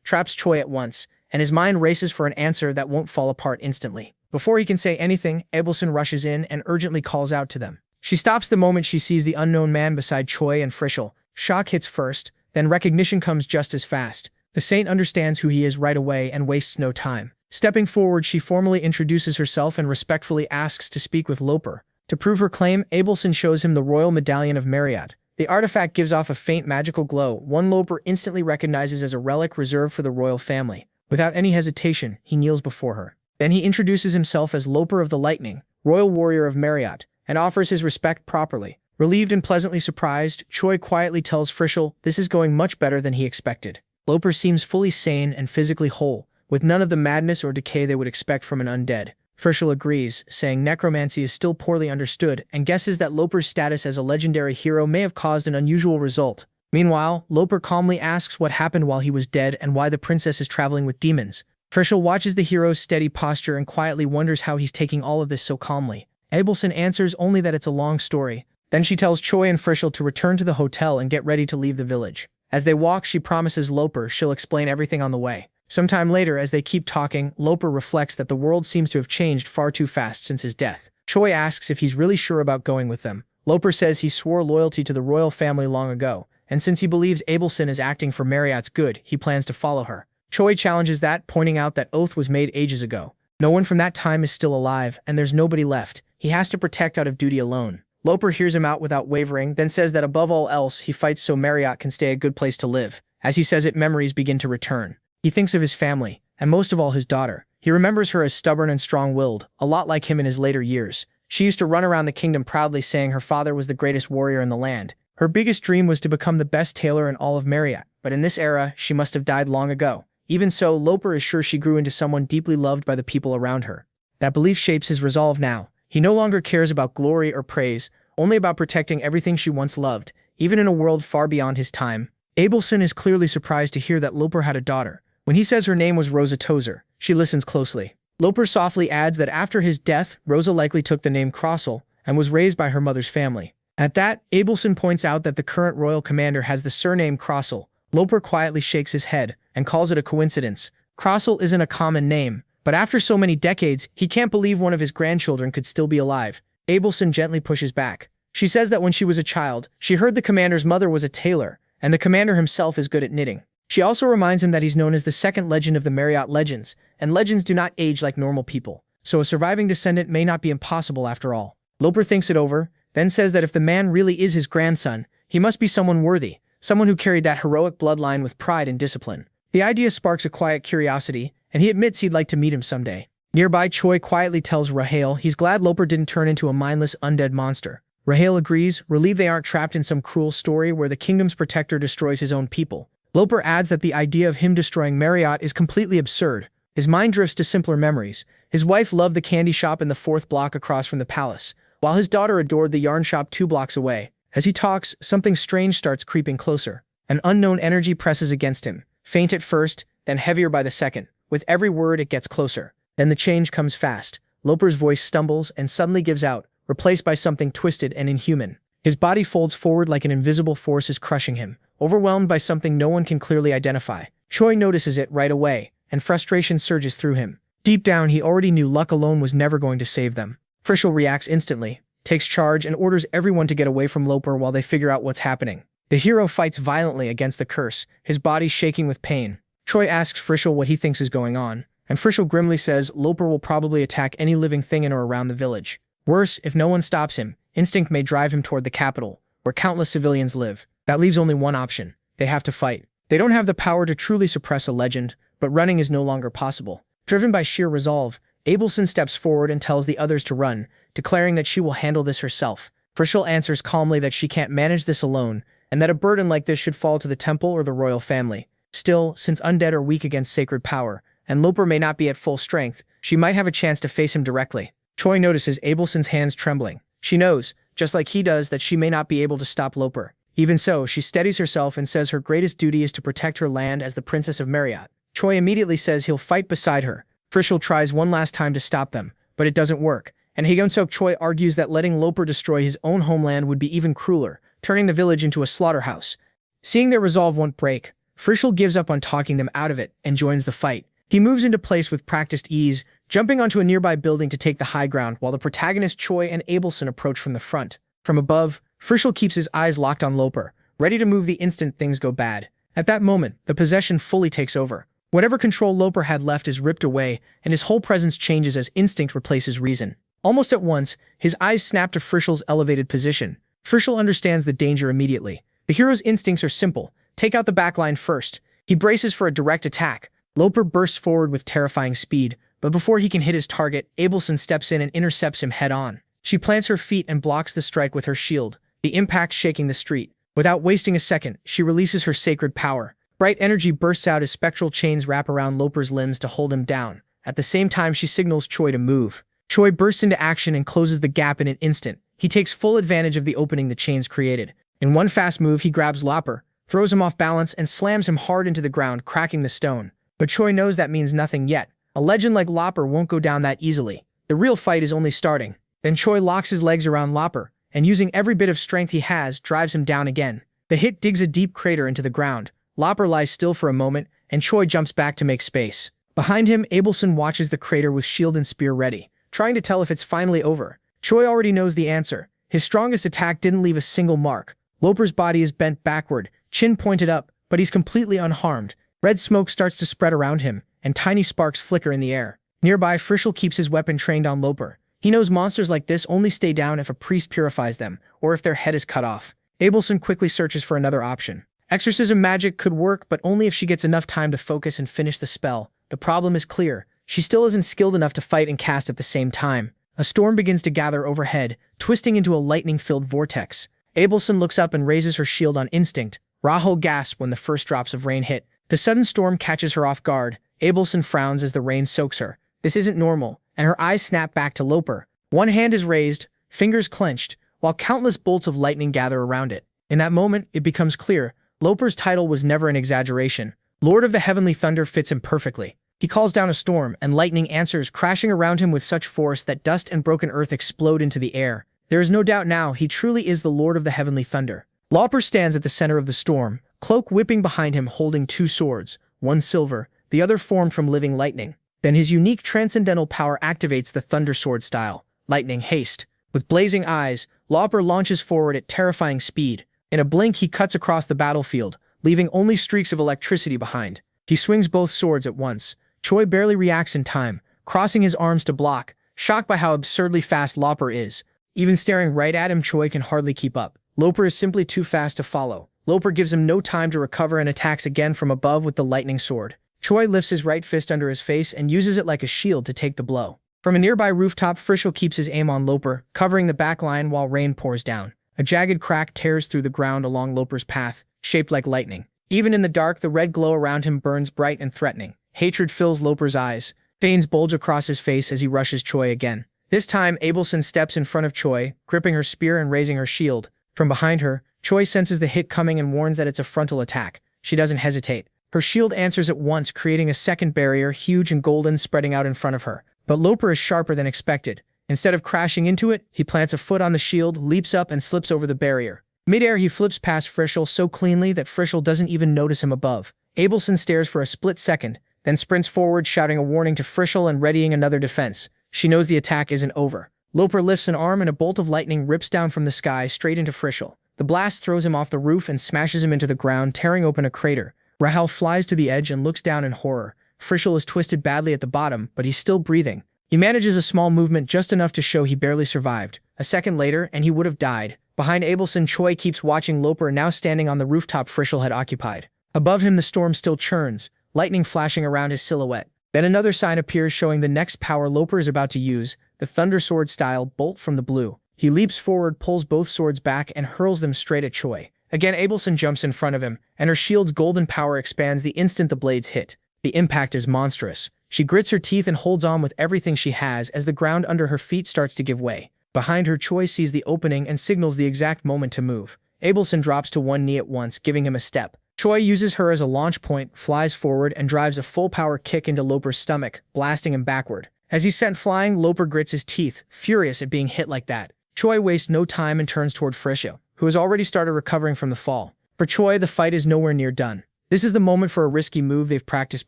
traps Choi at once, and his mind races for an answer that won't fall apart instantly. Before he can say anything, Abelson rushes in and urgently calls out to them. She stops the moment she sees the unknown man beside Choi and Frishale. Shock hits first, then recognition comes just as fast. The saint understands who he is right away and wastes no time. Stepping forward, she formally introduces herself and respectfully asks to speak with Loper. To prove her claim, Abelson shows him the royal medallion of Marriott. The artifact gives off a faint magical glow, one Loper instantly recognizes as a relic reserved for the royal family. Without any hesitation, he kneels before her. Then he introduces himself as Loper of the Lightning, royal warrior of Marriott, and offers his respect properly. Relieved and pleasantly surprised, Choi quietly tells Frishale this is going much better than he expected. Loper seems fully sane and physically whole, with none of the madness or decay they would expect from an undead. Frishale agrees, saying necromancy is still poorly understood, and guesses that Loper's status as a legendary hero may have caused an unusual result. Meanwhile, Loper calmly asks what happened while he was dead and why the princess is traveling with demons. Frishale watches the hero's steady posture and quietly wonders how he's taking all of this so calmly. Abelson answers only that it's a long story. Then she tells Choi and Frishale to return to the hotel and get ready to leave the village. As they walk, she promises Loper she'll explain everything on the way. Sometime later, as they keep talking, Loper reflects that the world seems to have changed far too fast since his death. Choi asks if he's really sure about going with them. Loper says he swore loyalty to the royal family long ago, and since he believes Abelson is acting for Marriott's good, he plans to follow her. Choi challenges that, pointing out that oath was made ages ago. No one from that time is still alive, and there's nobody left. He has to protect out of duty alone. Loper hears him out without wavering, then says that above all else, he fights so Marriott can stay a good place to live. As he says it, memories begin to return. He thinks of his family, and most of all his daughter. He remembers her as stubborn and strong-willed, a lot like him in his later years. She used to run around the kingdom proudly saying her father was the greatest warrior in the land. Her biggest dream was to become the best tailor in all of Marriott, but in this era, she must have died long ago. Even so, Loper is sure she grew into someone deeply loved by the people around her. That belief shapes his resolve now. He no longer cares about glory or praise, only about protecting everything she once loved, even in a world far beyond his time. Abelson is clearly surprised to hear that Loper had a daughter. When he says her name was Rosa Tozer, she listens closely. Loper softly adds that after his death, Rosa likely took the name Crossel and was raised by her mother's family. At that, Abelson points out that the current royal commander has the surname Crossel. Loper quietly shakes his head and calls it a coincidence. Crossel isn't a common name, but after so many decades, he can't believe one of his grandchildren could still be alive. Abelson gently pushes back. She says that when she was a child, she heard the commander's mother was a tailor, and the commander himself is good at knitting. She also reminds him that he's known as the second legend of the Marriott legends, and legends do not age like normal people, so a surviving descendant may not be impossible after all. Loper thinks it over, then says that if the man really is his grandson, he must be someone worthy, someone who carried that heroic bloodline with pride and discipline. The idea sparks a quiet curiosity, and he admits he'd like to meet him someday. Nearby, Choi quietly tells Rahale he's glad Loper didn't turn into a mindless undead monster. Rahale agrees, relieved they aren't trapped in some cruel story where the kingdom's protector destroys his own people. Loper adds that the idea of him destroying Marriott is completely absurd. His mind drifts to simpler memories. His wife loved the candy shop in the 4th block across from the palace, while his daughter adored the yarn shop 2 blocks away. As he talks, something strange starts creeping closer. An unknown energy presses against him, faint at first, then heavier by the second. With every word, it gets closer. Then the change comes fast. Loper's voice stumbles and suddenly gives out, replaced by something twisted and inhuman. His body folds forward like an invisible force is crushing him, overwhelmed by something no one can clearly identify. Choi notices it right away, and frustration surges through him. Deep down, he already knew luck alone was never going to save them. Frischl reacts instantly, takes charge, and orders everyone to get away from Loper while they figure out what's happening. The hero fights violently against the curse, his body shaking with pain. Choi asks Frischl what he thinks is going on, and Frischl grimly says Loper will probably attack any living thing in or around the village. Worse, if no one stops him, instinct may drive him toward the capital, where countless civilians live. That leaves only one option. They have to fight. They don't have the power to truly suppress a legend, but running is no longer possible. Driven by sheer resolve, Abelson steps forward and tells the others to run, declaring that she will handle this herself. Frischl answers calmly that she can't manage this alone, and that a burden like this should fall to the temple or the royal family. Still, since undead are weak against sacred power, and Loper may not be at full strength, she might have a chance to face him directly. Choi notices Abelson's hands trembling. She knows, just like he does, that she may not be able to stop Loper. Even so, she steadies herself and says her greatest duty is to protect her land as the Princess of Marriott. Choi immediately says he'll fight beside her. Frischl tries one last time to stop them, but it doesn't work, and Hyunsuk Choi argues that letting Loper destroy his own homeland would be even crueler, turning the village into a slaughterhouse. Seeing their resolve won't break, Frischl gives up on talking them out of it and joins the fight. He moves into place with practiced ease, jumping onto a nearby building to take the high ground while the protagonists Choi and Abelson approach from the front. From above, Frischl keeps his eyes locked on Loper, ready to move the instant things go bad. At that moment, the possession fully takes over. Whatever control Loper had left is ripped away, and his whole presence changes as instinct replaces reason. Almost at once, his eyes snap to Frischl's elevated position. Frischl understands the danger immediately. The hero's instincts are simple. Take out the backline first. He braces for a direct attack. Loper bursts forward with terrifying speed, but before he can hit his target, Abelson steps in and intercepts him head-on. She plants her feet and blocks the strike with her shield, the impact shaking the street. Without wasting a second, she releases her sacred power. Bright energy bursts out as spectral chains wrap around Loper's limbs to hold him down. At the same time, she signals Choi to move. Choi bursts into action and closes the gap in an instant. He takes full advantage of the opening the chains created. In one fast move, he grabs Loper, throws him off balance, and slams him hard into the ground, cracking the stone. But Choi knows that means nothing yet. A legend like Loper won't go down that easily. The real fight is only starting. Then Choi locks his legs around Loper, and using every bit of strength he has, drives him down again. The hit digs a deep crater into the ground. Loper lies still for a moment, and Choi jumps back to make space. Behind him, Abelson watches the crater with shield and spear ready, trying to tell if it's finally over. Choi already knows the answer. His strongest attack didn't leave a single mark. Loper's body is bent backward, chin pointed up, but he's completely unharmed. Red smoke starts to spread around him, and tiny sparks flicker in the air. Nearby, Frischl keeps his weapon trained on Loper. He knows monsters like this only stay down if a priest purifies them, or if their head is cut off. Abelson quickly searches for another option. Exorcism magic could work, but only if she gets enough time to focus and finish the spell. The problem is clear. She still isn't skilled enough to fight and cast at the same time. A storm begins to gather overhead, twisting into a lightning-filled vortex. Abelson looks up and raises her shield on instinct. Rahul gasps when the first drops of rain hit. The sudden storm catches her off guard. Abelson frowns as the rain soaks her. This isn't normal, and her eyes snap back to Loper. One hand is raised, fingers clenched, while countless bolts of lightning gather around it. In that moment, it becomes clear. Loper's title was never an exaggeration. Lord of the Heavenly Thunder fits him perfectly. He calls down a storm, and lightning answers, crashing around him with such force that dust and broken earth explode into the air. There is no doubt now, he truly is the Lord of the Heavenly Thunder. Loper stands at the center of the storm, cloak whipping behind him, holding two swords, one silver, the other formed from living lightning. Then his unique transcendental power activates the Thunder Sword style, lightning haste. With blazing eyes, Loper launches forward at terrifying speed. In a blink, he cuts across the battlefield, leaving only streaks of electricity behind. He swings both swords at once. Choi barely reacts in time, crossing his arms to block, shocked by how absurdly fast Loper is. Even staring right at him, Choi can hardly keep up. Loper is simply too fast to follow. Loper gives him no time to recover and attacks again from above with the lightning sword. Choi lifts his right fist under his face and uses it like a shield to take the blow. From a nearby rooftop, Frischl keeps his aim on Loper, covering the backline while rain pours down. A jagged crack tears through the ground along Loper's path, shaped like lightning. Even in the dark, the red glow around him burns bright and threatening. Hatred fills Loper's eyes. Veins bulge across his face as he rushes Choi again. This time, Abelson steps in front of Choi, gripping her spear and raising her shield. From behind her, Choi senses the hit coming and warns that it's a frontal attack. She doesn't hesitate. Her shield answers at once, creating a second barrier, huge and golden, spreading out in front of her. But Loper is sharper than expected. Instead of crashing into it, he plants a foot on the shield, leaps up, and slips over the barrier. Mid-air, he flips past Frischl so cleanly that Frischl doesn't even notice him above. Abelson stares for a split second, then sprints forward, shouting a warning to Frischl and readying another defense. She knows the attack isn't over. Loper lifts an arm and a bolt of lightning rips down from the sky straight into Frischl. The blast throws him off the roof and smashes him into the ground, tearing open a crater. Rahel flies to the edge and looks down in horror. Frischl is twisted badly at the bottom, but he's still breathing. He manages a small movement just enough to show he barely survived. A second later, and he would have died. Behind Abelson, Choi keeps watching Loper, now standing on the rooftop Frischl had occupied. Above him, the storm still churns, lightning flashing around his silhouette. Then another sign appears showing the next power Loper is about to use, the Thunder Sword-style bolt from the blue. He leaps forward, pulls both swords back, and hurls them straight at Choi. Again, Abelson jumps in front of him, and her shield's golden power expands the instant the blades hit. The impact is monstrous. She grits her teeth and holds on with everything she has as the ground under her feet starts to give way. Behind her, Choi sees the opening and signals the exact moment to move. Abelson drops to one knee at once, giving him a step. Choi uses her as a launch point, flies forward, and drives a full-power kick into Loper's stomach, blasting him backward. As he's sent flying, Loper grits his teeth, furious at being hit like that. Choi wastes no time and turns toward Frischl, who has already started recovering from the fall. For Choi, the fight is nowhere near done. This is the moment for a risky move they've practiced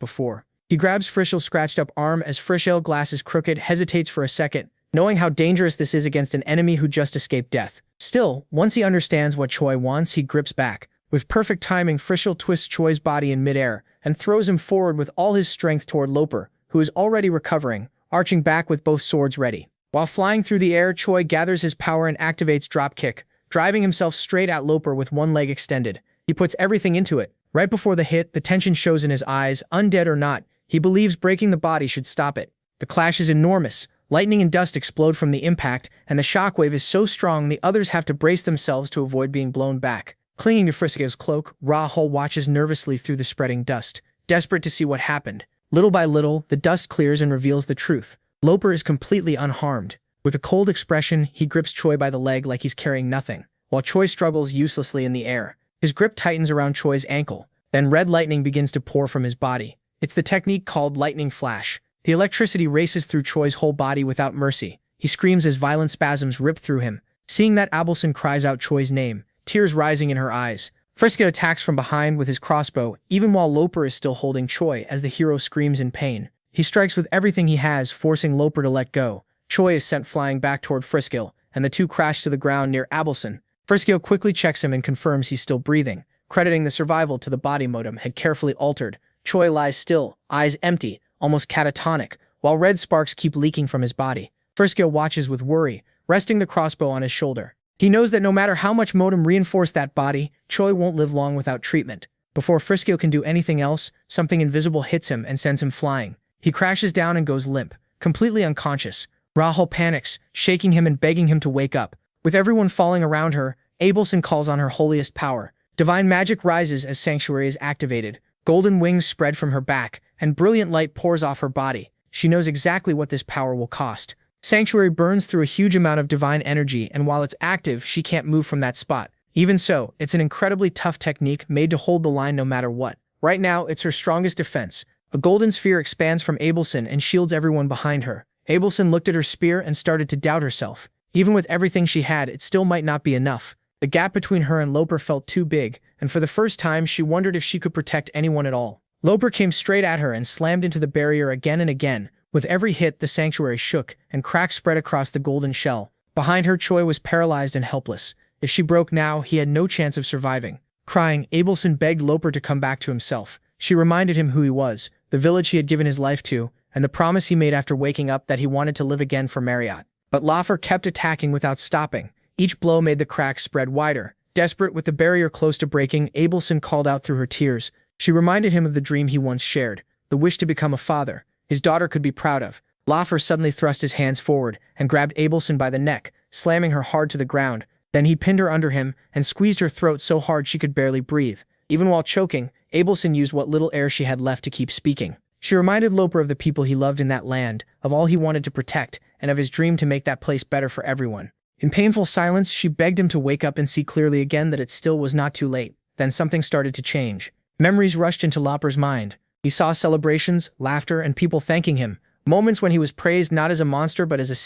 before. He grabs Frischl's scratched-up arm as Frischl, glasses crooked, hesitates for a second, knowing how dangerous this is against an enemy who just escaped death. Still, once he understands what Choi wants, he grips back. With perfect timing, Frischl twists Choi's body in midair and throws him forward with all his strength toward Loper, who is already recovering, arching back with both swords ready. While flying through the air, Choi gathers his power and activates dropkick, driving himself straight at Loper with one leg extended. He puts everything into it. Right before the hit, the tension shows in his eyes. Undead or not, he believes breaking the body should stop it. The clash is enormous. Lightning and dust explode from the impact, and the shockwave is so strong the others have to brace themselves to avoid being blown back. Clinging to Frischl's cloak, Rahul watches nervously through the spreading dust, desperate to see what happened. Little by little, the dust clears and reveals the truth. Loper is completely unharmed. With a cold expression, he grips Choi by the leg like he's carrying nothing, while Choi struggles uselessly in the air. His grip tightens around Choi's ankle. Then red lightning begins to pour from his body. It's the technique called lightning flash. The electricity races through Choi's whole body without mercy. He screams as violent spasms rip through him. Seeing that, Abelson cries out Choi's name, tears rising in her eyes. Frischl attacks from behind with his crossbow, even while Loper is still holding Choi as the hero screams in pain. He strikes with everything he has, forcing Loper to let go. Choi is sent flying back toward Frischl, and the two crash to the ground near Abelson. Frischl quickly checks him and confirms he's still breathing, crediting the survival to the body modem had carefully altered. Choi lies still, eyes empty, almost catatonic, while red sparks keep leaking from his body. Frischl watches with worry, resting the crossbow on his shoulder. He knows that no matter how much modem reinforced that body, Choi won't live long without treatment. Before Frischl can do anything else, something invisible hits him and sends him flying. He crashes down and goes limp, completely unconscious. Rahul panics, shaking him and begging him to wake up. With everyone falling around her, Abelson calls on her holiest power. Divine magic rises as Sanctuary is activated. Golden wings spread from her back, and brilliant light pours off her body. She knows exactly what this power will cost. Sanctuary burns through a huge amount of divine energy, and while it's active, she can't move from that spot. Even so, it's an incredibly tough technique made to hold the line no matter what. Right now, it's her strongest defense. A golden sphere expands from Abelson and shields everyone behind her. Abelson looked at her spear and started to doubt herself. Even with everything she had, it still might not be enough. The gap between her and Loper felt too big, and for the first time she wondered if she could protect anyone at all. Loper came straight at her and slammed into the barrier again and again. With every hit, the sanctuary shook, and cracks spread across the golden shell. Behind her, Choi was paralyzed and helpless. If she broke now, he had no chance of surviving. Crying, Abelson begged Loper to come back to himself. She reminded him who he was, the village he had given his life to, and the promise he made after waking up that he wanted to live again for Marriott. But Loper kept attacking without stopping. Each blow made the cracks spread wider. Desperate, with the barrier close to breaking, Abelson called out through her tears. She reminded him of the dream he once shared, the wish to become a father his daughter could be proud of. Loper suddenly thrust his hands forward and grabbed Abelson by the neck, slamming her hard to the ground. Then he pinned her under him and squeezed her throat so hard she could barely breathe. Even while choking, Abelson used what little air she had left to keep speaking. She reminded Loper of the people he loved in that land, of all he wanted to protect, and of his dream to make that place better for everyone. In painful silence, she begged him to wake up and see clearly again that it still was not too late. Then something started to change. Memories rushed into Loper's mind. He saw celebrations, laughter, and people thanking him. Moments when he was praised not as a monster but as a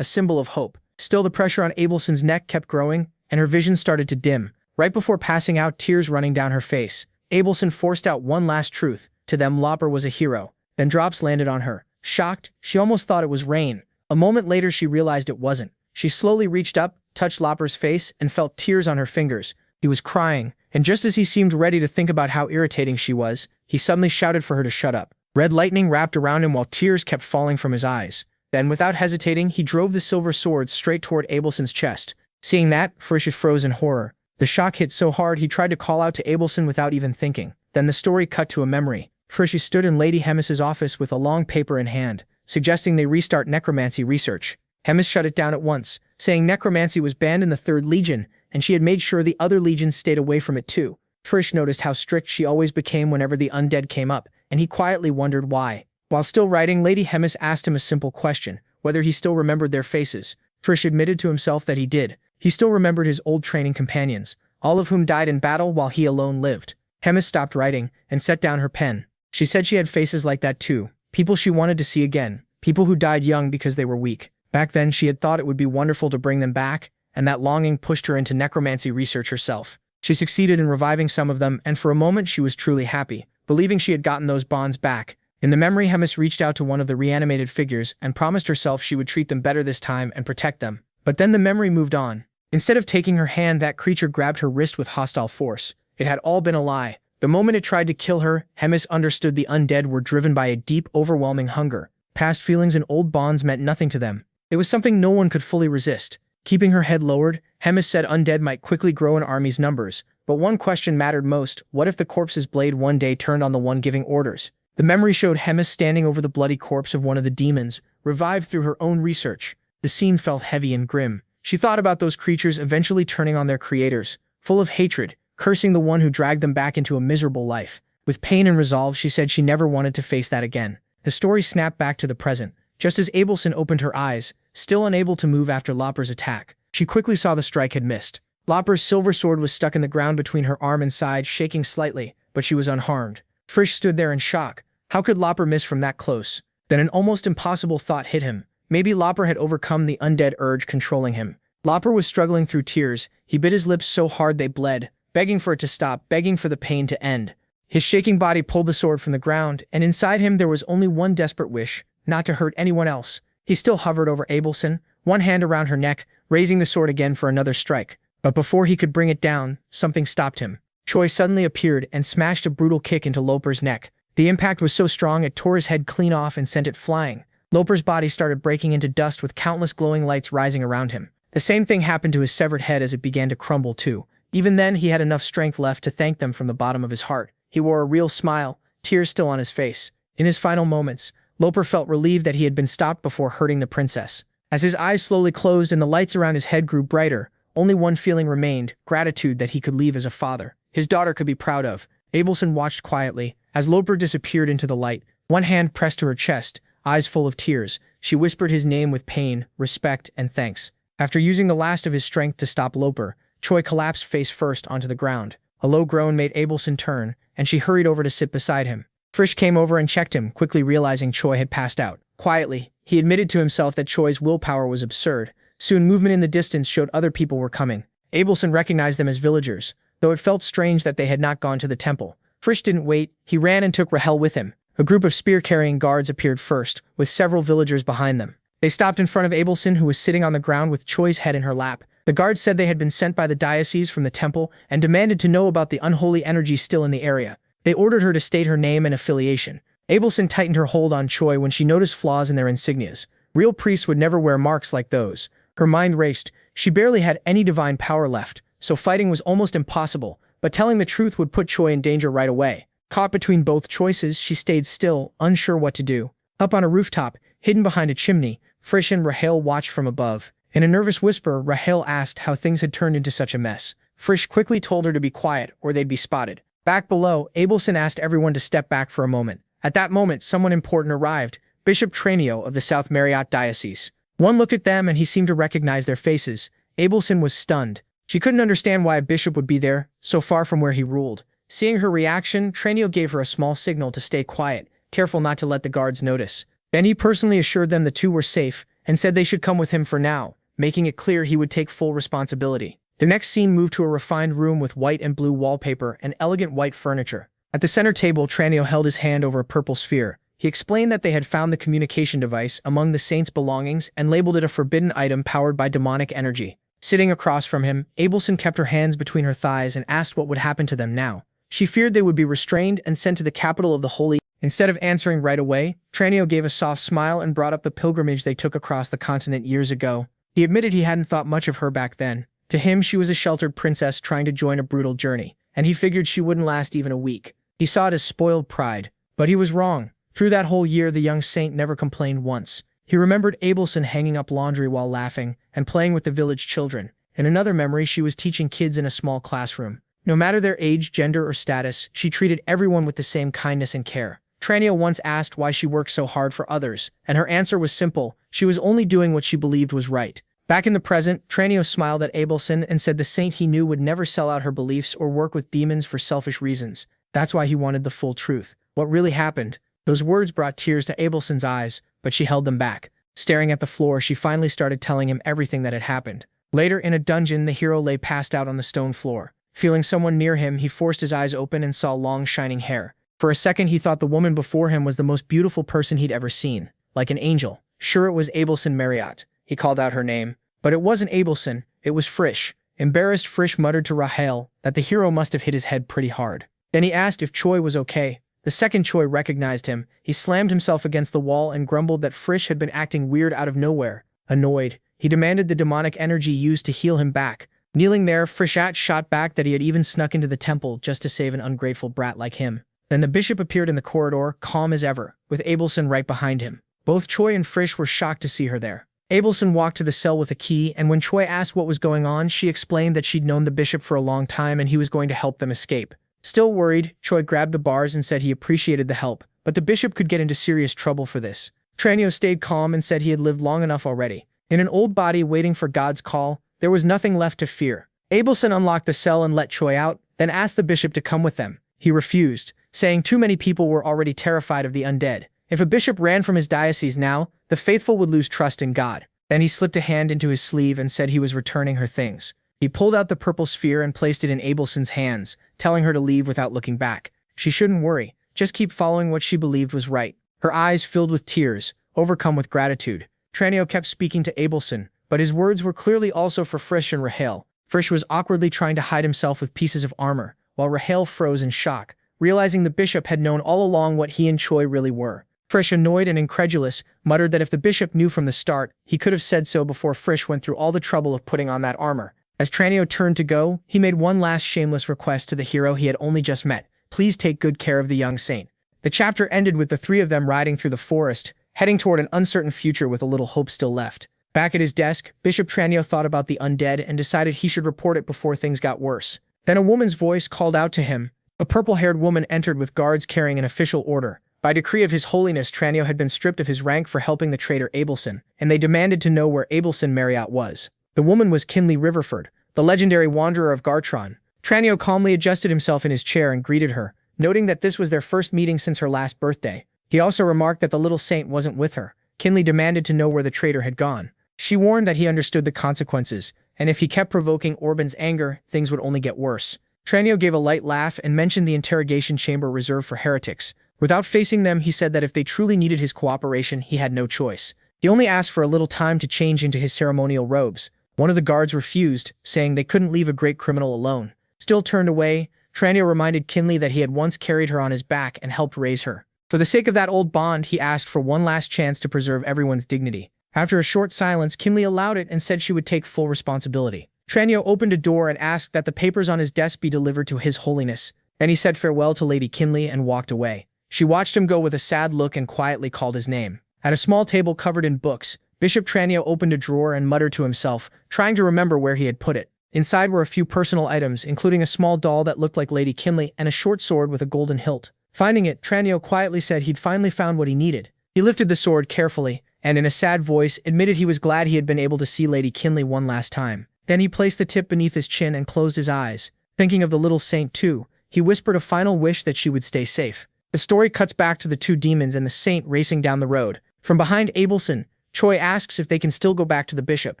a symbol of hope. Still, the pressure on Abelson's neck kept growing, and her vision started to dim. Right before passing out, tears running down her face, Abelson forced out one last truth. To them, Lopper was a hero. Then drops landed on her. Shocked, she almost thought it was rain. A moment later, she realized it wasn't. She slowly reached up, touched Lopper's face, and felt tears on her fingers. He was crying, and just as he seemed ready to think about how irritating she was, he suddenly shouted for her to shut up. Red lightning wrapped around him while tears kept falling from his eyes. Then, without hesitating, he drove the silver sword straight toward Abelson's chest. Seeing that, Frisch froze in horror. The shock hit so hard he tried to call out to Abelson without even thinking. Then the story cut to a memory. Frisch stood in Lady Hemis's office with a long paper in hand, suggesting they restart necromancy research. Hemis shut it down at once, saying necromancy was banned in the 3rd Legion, and she had made sure the other legions stayed away from it too. Frisch noticed how strict she always became whenever the undead came up, and he quietly wondered why. While still writing, Lady Hemis asked him a simple question, whether he still remembered their faces. Frisch admitted to himself that he did. He still remembered his old training companions, all of whom died in battle while he alone lived. Hemis stopped writing and set down her pen. She said she had faces like that too, people she wanted to see again, people who died young because they were weak. Back then, she had thought it would be wonderful to bring them back, and that longing pushed her into necromancy research herself. She succeeded in reviving some of them, and for a moment she was truly happy, believing she had gotten those bonds back. In the memory, Hemis reached out to one of the reanimated figures and promised herself she would treat them better this time and protect them. But then the memory moved on. Instead of taking her hand, that creature grabbed her wrist with hostile force. It had all been a lie. The moment it tried to kill her, Hemis understood the undead were driven by a deep, overwhelming hunger. Past feelings and old bonds meant nothing to them. It was something no one could fully resist. Keeping her head lowered, Hemis said undead might quickly grow in army's numbers, but one question mattered most: what if the corpse's blade one day turned on the one giving orders? The memory showed Hemis standing over the bloody corpse of one of the demons, revived through her own research. The scene felt heavy and grim. She thought about those creatures eventually turning on their creators, full of hatred, cursing the one who dragged them back into a miserable life. With pain and resolve, she said she never wanted to face that again. The story snapped back to the present. Just as Abelson opened her eyes, still unable to move after Lopper's attack, she quickly saw the strike had missed. Lopper's silver sword was stuck in the ground between her arm and side, shaking slightly, but she was unharmed. Frisch stood there in shock. How could Lopper miss from that close? Then an almost impossible thought hit him. Maybe Lopper had overcome the undead urge controlling him. Lopper was struggling through tears. He bit his lips so hard they bled, begging for it to stop, begging for the pain to end. His shaking body pulled the sword from the ground, and inside him there was only one desperate wish: not to hurt anyone else. He still hovered over Abelson, one hand around her neck, raising the sword again for another strike. But before he could bring it down, something stopped him. Choi suddenly appeared and smashed a brutal kick into Lopper's neck. The impact was so strong it tore his head clean off and sent it flying. Lopper's body started breaking into dust with countless glowing lights rising around him. The same thing happened to his severed head as it began to crumble too. Even then, he had enough strength left to thank them from the bottom of his heart. He wore a real smile, tears still on his face. In his final moments, Lopper felt relieved that he had been stopped before hurting the princess. As his eyes slowly closed and the lights around his head grew brighter, only one feeling remained: gratitude that he could leave as a father. His daughter could be proud of. Abelson watched quietly. As Lopper disappeared into the light, one hand pressed to her chest, eyes full of tears. She whispered his name with pain, respect, and thanks. After using the last of his strength to stop Lopper, Choi collapsed face first onto the ground. A low groan made Abelson turn, and she hurried over to sit beside him. Frisch came over and checked him, quickly realizing Choi had passed out. Quietly, he admitted to himself that Choi's willpower was absurd. Soon, movement in the distance showed other people were coming. Abelson recognized them as villagers, though it felt strange that they had not gone to the temple. Frisch didn't wait. He ran and took Rahel with him. A group of spear-carrying guards appeared first, with several villagers behind them. They stopped in front of Abelson, who was sitting on the ground with Choi's head in her lap. The guards said they had been sent by the diocese from the temple and demanded to know about the unholy energy still in the area. They ordered her to state her name and affiliation. Abelson tightened her hold on Choi when she noticed flaws in their insignias. Real priests would never wear marks like those. Her mind raced. She barely had any divine power left, so fighting was almost impossible, but telling the truth would put Choi in danger right away. Caught between both choices, she stayed still, unsure what to do. Up on a rooftop, hidden behind a chimney, Frisch and Rahel watched from above. In a nervous whisper, Rahel asked how things had turned into such a mess. Frisch quickly told her to be quiet, or they'd be spotted. Back below, Abelson asked everyone to step back for a moment. At that moment, someone important arrived, Bishop Tranio of the South Marriott Diocese. One looked at them and he seemed to recognize their faces. Abelson was stunned. She couldn't understand why a bishop would be there, so far from where he ruled. Seeing her reaction, Tranio gave her a small signal to stay quiet, careful not to let the guards notice. Then he personally assured them the two were safe, and said they should come with him for now, making it clear he would take full responsibility. The next scene moved to a refined room with white and blue wallpaper and elegant white furniture. At the center table, Tranio held his hand over a purple sphere. He explained that they had found the communication device among the saint's belongings and labeled it a forbidden item powered by demonic energy. Sitting across from him, Abelson kept her hands between her thighs and asked what would happen to them now. She feared they would be restrained and sent to the capital of the Holy. Instead of answering right away, Tranio gave a soft smile and brought up the pilgrimage they took across the continent years ago. He admitted he hadn't thought much of her back then. To him, she was a sheltered princess trying to join a brutal journey, and he figured she wouldn't last even a week. He saw it as spoiled pride, but he was wrong. Through that whole year, the young saint never complained once. He remembered Abelson hanging up laundry while laughing and playing with the village children. In another memory, she was teaching kids in a small classroom. No matter their age, gender, or status, she treated everyone with the same kindness and care. Tranio once asked why she worked so hard for others, and her answer was simple: she was only doing what she believed was right. Back in the present, Tranio smiled at Abelson and said the saint he knew would never sell out her beliefs or work with demons for selfish reasons. That's why he wanted the full truth. What really happened? Those words brought tears to Abelson's eyes, but she held them back. Staring at the floor, she finally started telling him everything that had happened. Later, in a dungeon, the hero lay passed out on the stone floor. Feeling someone near him, he forced his eyes open and saw long, shining hair. For a second, he thought the woman before him was the most beautiful person he'd ever seen, like an angel. Sure, it was Abelson Marriott. He called out her name. But it wasn't Abelson, it was Frisch. Embarrassed, Frisch muttered to Rahel that the hero must have hit his head pretty hard. Then he asked if Choi was okay. The second Choi recognized him. He slammed himself against the wall and grumbled that Frisch had been acting weird out of nowhere. Annoyed, he demanded the demonic energy used to heal him back. Kneeling there, Frischat shot back that he had even snuck into the temple just to save an ungrateful brat like him. Then the bishop appeared in the corridor, calm as ever, with Abelson right behind him. Both Choi and Frisch were shocked to see her there. Abelson walked to the cell with a key, and when Choi asked what was going on, she explained that she'd known the bishop for a long time and he was going to help them escape. Still worried, Choi grabbed the bars and said he appreciated the help, but the bishop could get into serious trouble for this. Tranio stayed calm and said he had lived long enough already. In an old body waiting for God's call, there was nothing left to fear. Abelson unlocked the cell and let Choi out, then asked the bishop to come with them. He refused, saying too many people were already terrified of the undead. If a bishop ran from his diocese now, the faithful would lose trust in God. Then he slipped a hand into his sleeve and said he was returning her things. He pulled out the purple sphere and placed it in Abelson's hands, telling her to leave without looking back. She shouldn't worry, just keep following what she believed was right. Her eyes filled with tears, overcome with gratitude. Tranio kept speaking to Abelson, but his words were clearly also for Frisch and Rahel. Frisch was awkwardly trying to hide himself with pieces of armor, while Rahel froze in shock, realizing the bishop had known all along what he and Choi really were. Frisch, annoyed and incredulous, muttered that if the bishop knew from the start, he could have said so before Frisch went through all the trouble of putting on that armor. As Tranio turned to go, he made one last shameless request to the hero he had only just met: please take good care of the young saint. The chapter ended with the three of them riding through the forest, heading toward an uncertain future with a little hope still left. Back at his desk, Bishop Tranio thought about the undead and decided he should report it before things got worse. Then a woman's voice called out to him. A purple-haired woman entered with guards carrying an official order. By decree of His Holiness, Tranio had been stripped of his rank for helping the traitor Abelson, and they demanded to know where Abelson Marriott was. The woman was Kinley Riverford, the legendary wanderer of Gartron. Tranio calmly adjusted himself in his chair and greeted her, noting that this was their first meeting since her last birthday. He also remarked that the little saint wasn't with her. Kinley demanded to know where the traitor had gone. She warned that he understood the consequences, and if he kept provoking Orban's anger, things would only get worse. Tranio gave a light laugh and mentioned the interrogation chamber reserved for heretics. Without facing them, he said that if they truly needed his cooperation, he had no choice. He only asked for a little time to change into his ceremonial robes. One of the guards refused, saying they couldn't leave a great criminal alone. Still turned away, Tranio reminded Kinley that he had once carried her on his back and helped raise her. For the sake of that old bond, he asked for one last chance to preserve everyone's dignity. After a short silence, Kinley allowed it and said she would take full responsibility. Tranio opened a door and asked that the papers on his desk be delivered to His Holiness. Then he said farewell to Lady Kinley and walked away. She watched him go with a sad look and quietly called his name. At a small table covered in books, Bishop Tranio opened a drawer and muttered to himself, trying to remember where he had put it. Inside were a few personal items, including a small doll that looked like Lady Kinley and a short sword with a golden hilt. Finding it, Tranio quietly said he'd finally found what he needed. He lifted the sword carefully, and in a sad voice admitted he was glad he had been able to see Lady Kinley one last time. Then he placed the tip beneath his chin and closed his eyes. Thinking of the little saint too, he whispered a final wish that she would stay safe. The story cuts back to the two demons and the saint racing down the road. From behind Abelson, Choi asks if they can still go back to the bishop.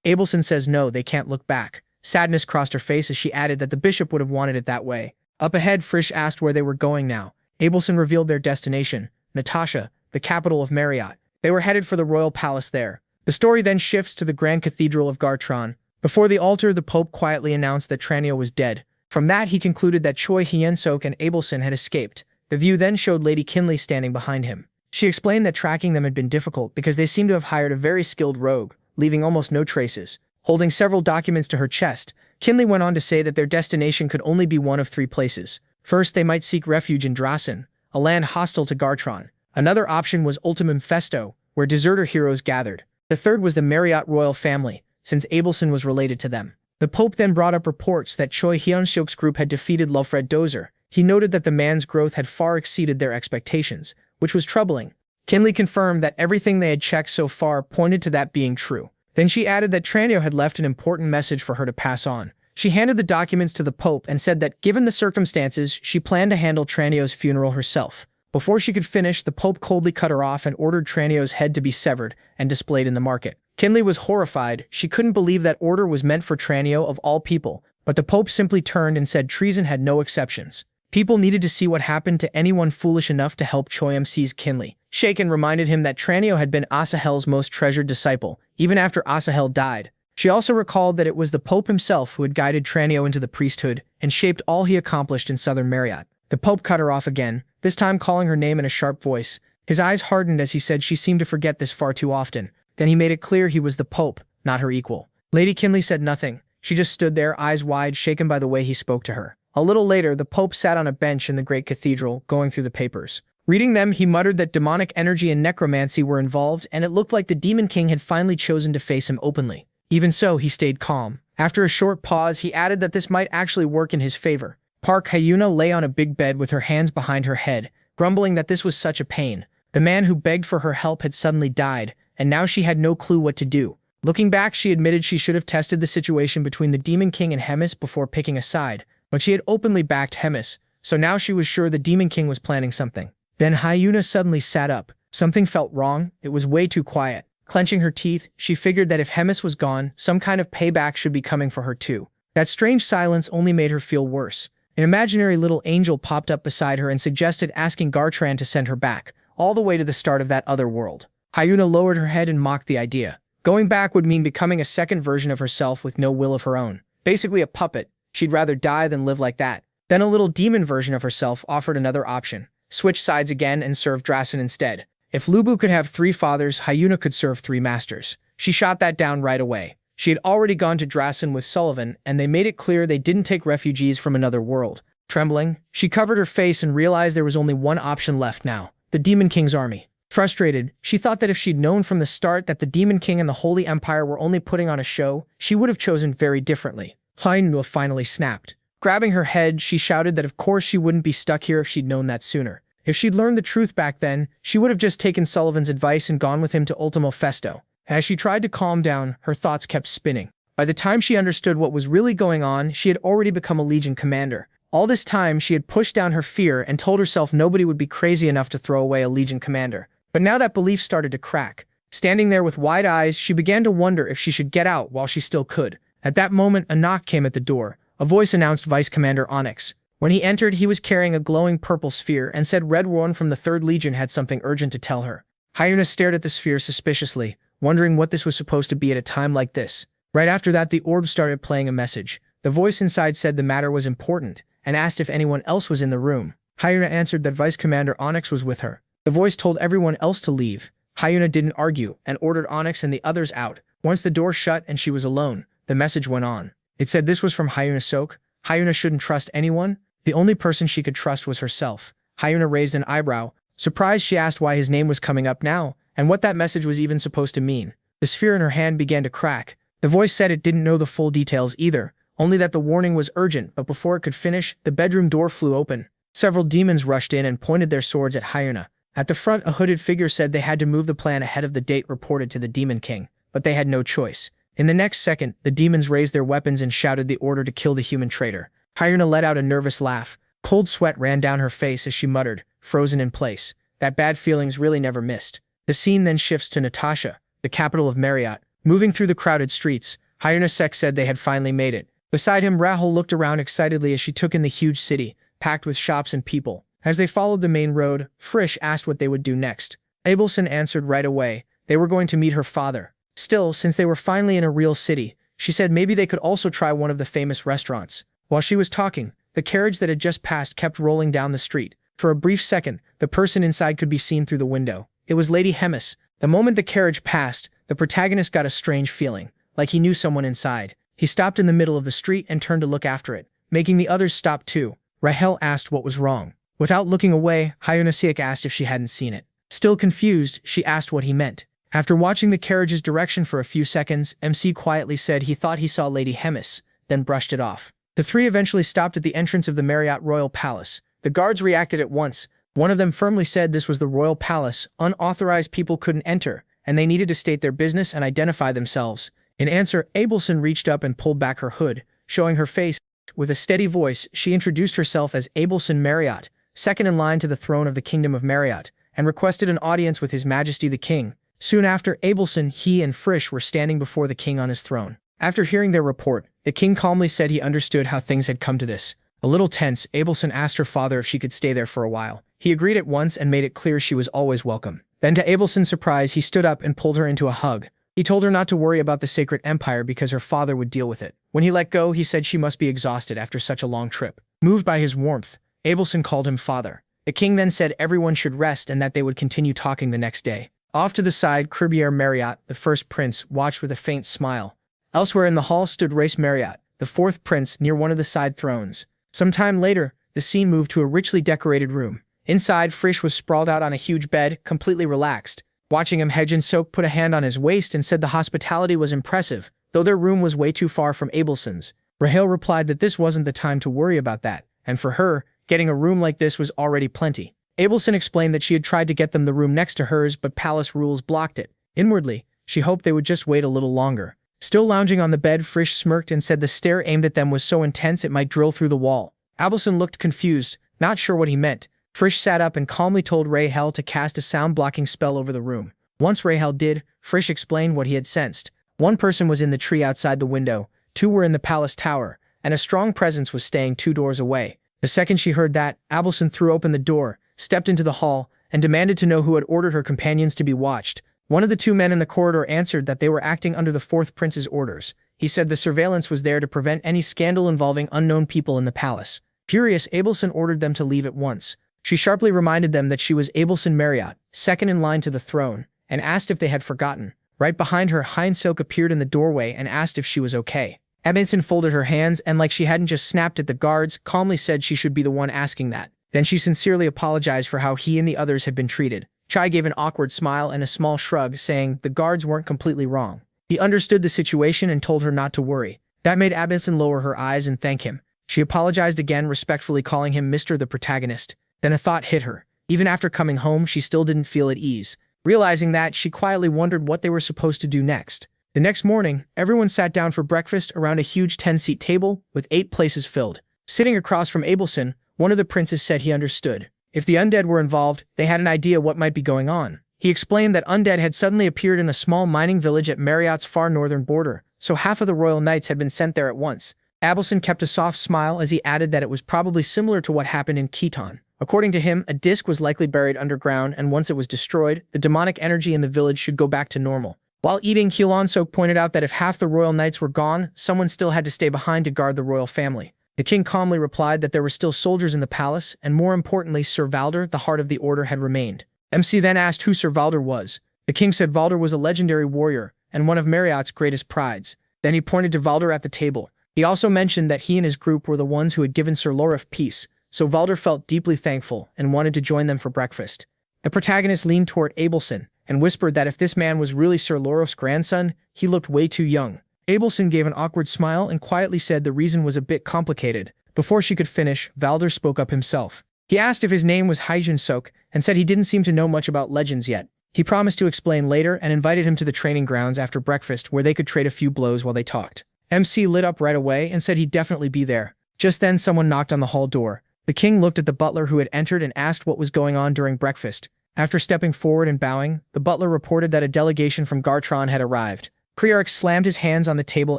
Abelson says no, they can't look back. Sadness crossed her face as she added that the bishop would have wanted it that way. Up ahead, Frisch asked where they were going now. Abelson revealed their destination, Natasha, the capital of Marriott. They were headed for the royal palace there. The story then shifts to the Grand Cathedral of Gartron. Before the altar, the Pope quietly announced that Tranio was dead. From that, he concluded that Choi Hyun-sok and Abelson had escaped. The view then showed Lady Kinley standing behind him. She explained that tracking them had been difficult because they seemed to have hired a very skilled rogue, leaving almost no traces. Holding several documents to her chest, Kinley went on to say that their destination could only be one of three places. First, they might seek refuge in Drasen, a land hostile to Gartron. Another option was Ultimum Festo, where deserter heroes gathered. The third was the Marriott royal family, since Abelson was related to them. The Pope then brought up reports that Choi Hyun-sok's group had defeated Lofred Dozer. He noted that the man's growth had far exceeded their expectations, which was troubling. Kinley confirmed that everything they had checked so far pointed to that being true. Then she added that Tranio had left an important message for her to pass on. She handed the documents to the Pope and said that, given the circumstances, she planned to handle Tranio's funeral herself. Before she could finish, the Pope coldly cut her off and ordered Tranio's head to be severed and displayed in the market. Kinley was horrified. She couldn't believe that order was meant for Tranio of all people, but the Pope simply turned and said treason had no exceptions. People needed to see what happened to anyone foolish enough to help Choi MC's Kinley. Shaken reminded him that Tranio had been Asahel's most treasured disciple, even after Asahel died. She also recalled that it was the Pope himself who had guided Tranio into the priesthood and shaped all he accomplished in southern Marriott. The Pope cut her off again, this time calling her name in a sharp voice. His eyes hardened as he said she seemed to forget this far too often. Then he made it clear he was the Pope, not her equal. Lady Kinley said nothing. She just stood there, eyes wide, shaken by the way he spoke to her. A little later, the Pope sat on a bench in the great cathedral, going through the papers. Reading them, he muttered that demonic energy and necromancy were involved, and it looked like the Demon King had finally chosen to face him openly. Even so, he stayed calm. After a short pause, he added that this might actually work in his favor. Park Hyuna lay on a big bed with her hands behind her head, grumbling that this was such a pain. The man who begged for her help had suddenly died, and now she had no clue what to do. Looking back, she admitted she should have tested the situation between the Demon King and Hemis before picking a side, but she had openly backed Hemis, so now she was sure the Demon King was planning something. Then Hyuna suddenly sat up. Something felt wrong. It was way too quiet. Clenching her teeth, she figured that if Hemis was gone, some kind of payback should be coming for her too. That strange silence only made her feel worse. An imaginary little angel popped up beside her and suggested asking Gartran to send her back, all the way to the start of that other world. Hyuna lowered her head and mocked the idea. Going back would mean becoming a second version of herself with no will of her own. Basically a puppet. She'd rather die than live like that. Then a little demon version of herself offered another option. Switch sides again and serve Drasen instead. If Lubu could have 3 fathers, Hyuna could serve 3 masters. She shot that down right away. She had already gone to Drasen with Sullivan, and they made it clear they didn't take refugees from another world. Trembling, she covered her face and realized there was only one option left now: the Demon King's army. Frustrated, she thought that if she'd known from the start that the Demon King and the Holy Empire were only putting on a show, she would have chosen very differently. Hyuna finally snapped. Grabbing her head, she shouted that of course she wouldn't be stuck here if she'd known that sooner. If she'd learned the truth back then, she would have just taken Sullivan's advice and gone with him to Ultimo Festo. As she tried to calm down, her thoughts kept spinning. By the time she understood what was really going on, she had already become a Legion commander. All this time, she had pushed down her fear and told herself nobody would be crazy enough to throw away a Legion commander. But now that belief started to crack. Standing there with wide eyes, she began to wonder if she should get out while she still could. At that moment, a knock came at the door. A voice announced Vice Commander Onyx. When he entered, he was carrying a glowing purple sphere and said Red Warren from the 3rd Legion had something urgent to tell her. Hyuna stared at the sphere suspiciously, wondering what this was supposed to be at a time like this. Right after that, the orb started playing a message. The voice inside said the matter was important, and asked if anyone else was in the room. Hyuna answered that Vice Commander Onyx was with her. The voice told everyone else to leave. Hyuna didn't argue, and ordered Onyx and the others out. Once the door shut and she was alone, the message went on. It said this was from Hyuna Sok. Hyuna shouldn't trust anyone. The only person she could trust was herself. Hyuna raised an eyebrow. Surprised, she asked why his name was coming up now, and what that message was even supposed to mean. The sphere in her hand began to crack. The voice said it didn't know the full details either, only that the warning was urgent, but before it could finish, the bedroom door flew open. Several demons rushed in and pointed their swords at Hyuna. At the front, a hooded figure said they had to move the plan ahead of the date reported to the Demon King, but they had no choice. In the next second, the demons raised their weapons and shouted the order to kill the human traitor. Hyuna let out a nervous laugh. Cold sweat ran down her face as she muttered, frozen in place. That bad feelings really never missed. The scene then shifts to Natasha. the capital of Marriott. Moving through the crowded streets, Hyunasek said they had finally made it. Beside him, Rahul looked around excitedly as she took in the huge city, packed with shops and people. As they followed the main road, Frisch asked what they would do next. Abelson answered right away. They were going to meet her father. Still, since they were finally in a real city, she said maybe they could also try one of the famous restaurants. While she was talking, the carriage that had just passed kept rolling down the street. For a brief second, the person inside could be seen through the window. It was Lady Hemis. The moment the carriage passed, the protagonist got a strange feeling, like he knew someone inside. He stopped in the middle of the street and turned to look after it, making the others stop too. Rahel asked what was wrong. Without looking away, Hyunasek asked if she hadn't seen it. Still confused, she asked what he meant. After watching the carriage's direction for a few seconds, MC quietly said he thought he saw Lady Hemis, then brushed it off. The three eventually stopped at the entrance of the Marriott Royal Palace. The guards reacted at once. One of them firmly said this was the Royal Palace, unauthorized people couldn't enter, and they needed to state their business and identify themselves. In answer, Abelson reached up and pulled back her hood, showing her face. With a steady voice, she introduced herself as Abelson Marriott, second in line to the throne of the Kingdom of Marriott, and requested an audience with His Majesty the King. Soon after, Abelson, he and Frisch were standing before the king on his throne. After hearing their report, the king calmly said he understood how things had come to this. A little tense, Abelson asked her father if she could stay there for a while. He agreed at once and made it clear she was always welcome. Then to Abelson's surprise, he stood up and pulled her into a hug. He told her not to worry about the sacred empire because her father would deal with it. When he let go, he said she must be exhausted after such a long trip. Moved by his warmth, Abelson called him father. The king then said everyone should rest and that they would continue talking the next day. Off to the side, Cribier Marriott, the first prince, watched with a faint smile. Elsewhere in the hall stood Race Marriott, the fourth prince, near one of the side thrones. Some time later, the scene moved to a richly decorated room. Inside, Frisch was sprawled out on a huge bed, completely relaxed. Watching him, Hyunasek put a hand on his waist and said the hospitality was impressive, though their room was way too far from Abelson's. Rahel replied that this wasn't the time to worry about that, and for her, getting a room like this was already plenty. Abelson explained that she had tried to get them the room next to hers, but palace rules blocked it. Inwardly, she hoped they would just wait a little longer. Still lounging on the bed, Frisch smirked and said the stare aimed at them was so intense it might drill through the wall. Abelson looked confused, not sure what he meant. Frisch sat up and calmly told Rahel to cast a sound-blocking spell over the room. Once Rahel did, Frisch explained what he had sensed. One person was in the tree outside the window, two were in the palace tower, and a strong presence was staying 2 doors away. The second she heard that, Abelson threw open the door, stepped into the hall, and demanded to know who had ordered her companions to be watched. One of the 2 men in the corridor answered that they were acting under the 4th prince's orders. He said the surveillance was there to prevent any scandal involving unknown people in the palace. Furious, Abelson ordered them to leave at once. She sharply reminded them that she was Abelson Marriott, second in line to the throne, and asked if they had forgotten. Right behind her, Hyunasek appeared in the doorway and asked if she was okay. Abelson folded her hands and, like she hadn't just snapped at the guards, calmly said she should be the one asking that. Then she sincerely apologized for how he and the others had been treated. Chai gave an awkward smile and a small shrug, saying the guards weren't completely wrong. He understood the situation and told her not to worry. That made Abelson lower her eyes and thank him. She apologized again, respectfully calling him Mr. the Protagonist. Then a thought hit her. Even after coming home, she still didn't feel at ease. Realizing that, she quietly wondered what they were supposed to do next. The next morning, everyone sat down for breakfast around a huge 10-seat table with 8 places filled. Sitting across from Abelson, one of the princes said he understood. If the undead were involved, they had an idea what might be going on. He explained that undead had suddenly appeared in a small mining village at Marriott's far northern border, so half of the royal knights had been sent there at once. Abelson kept a soft smile as he added that it was probably similar to what happened in Khitan. According to him, a disc was likely buried underground, and once it was destroyed, the demonic energy in the village should go back to normal. While eating, Hyunasek pointed out that if half the royal knights were gone, someone still had to stay behind to guard the royal family. The king calmly replied that there were still soldiers in the palace, and more importantly, Sir Valder, the heart of the order, had remained. MC then asked who Sir Valder was. The king said Valder was a legendary warrior, and one of Marriott's greatest prides. Then he pointed to Valder at the table. He also mentioned that he and his group were the ones who had given Sir Lorif peace, so Valder felt deeply thankful and wanted to join them for breakfast. The protagonist leaned toward Abelson and whispered that if this man was really Sir Lorif's grandson, he looked way too young. Abelson gave an awkward smile and quietly said the reason was a bit complicated. Before she could finish, Valder spoke up himself. He asked if his name was Hyunasek and said he didn't seem to know much about legends yet. He promised to explain later and invited him to the training grounds after breakfast where they could trade a few blows while they talked. MC lit up right away and said he'd definitely be there. Just then someone knocked on the hall door. The king looked at the butler who had entered and asked what was going on during breakfast. After stepping forward and bowing, the butler reported that a delegation from Gartron had arrived. Priarch slammed his hands on the table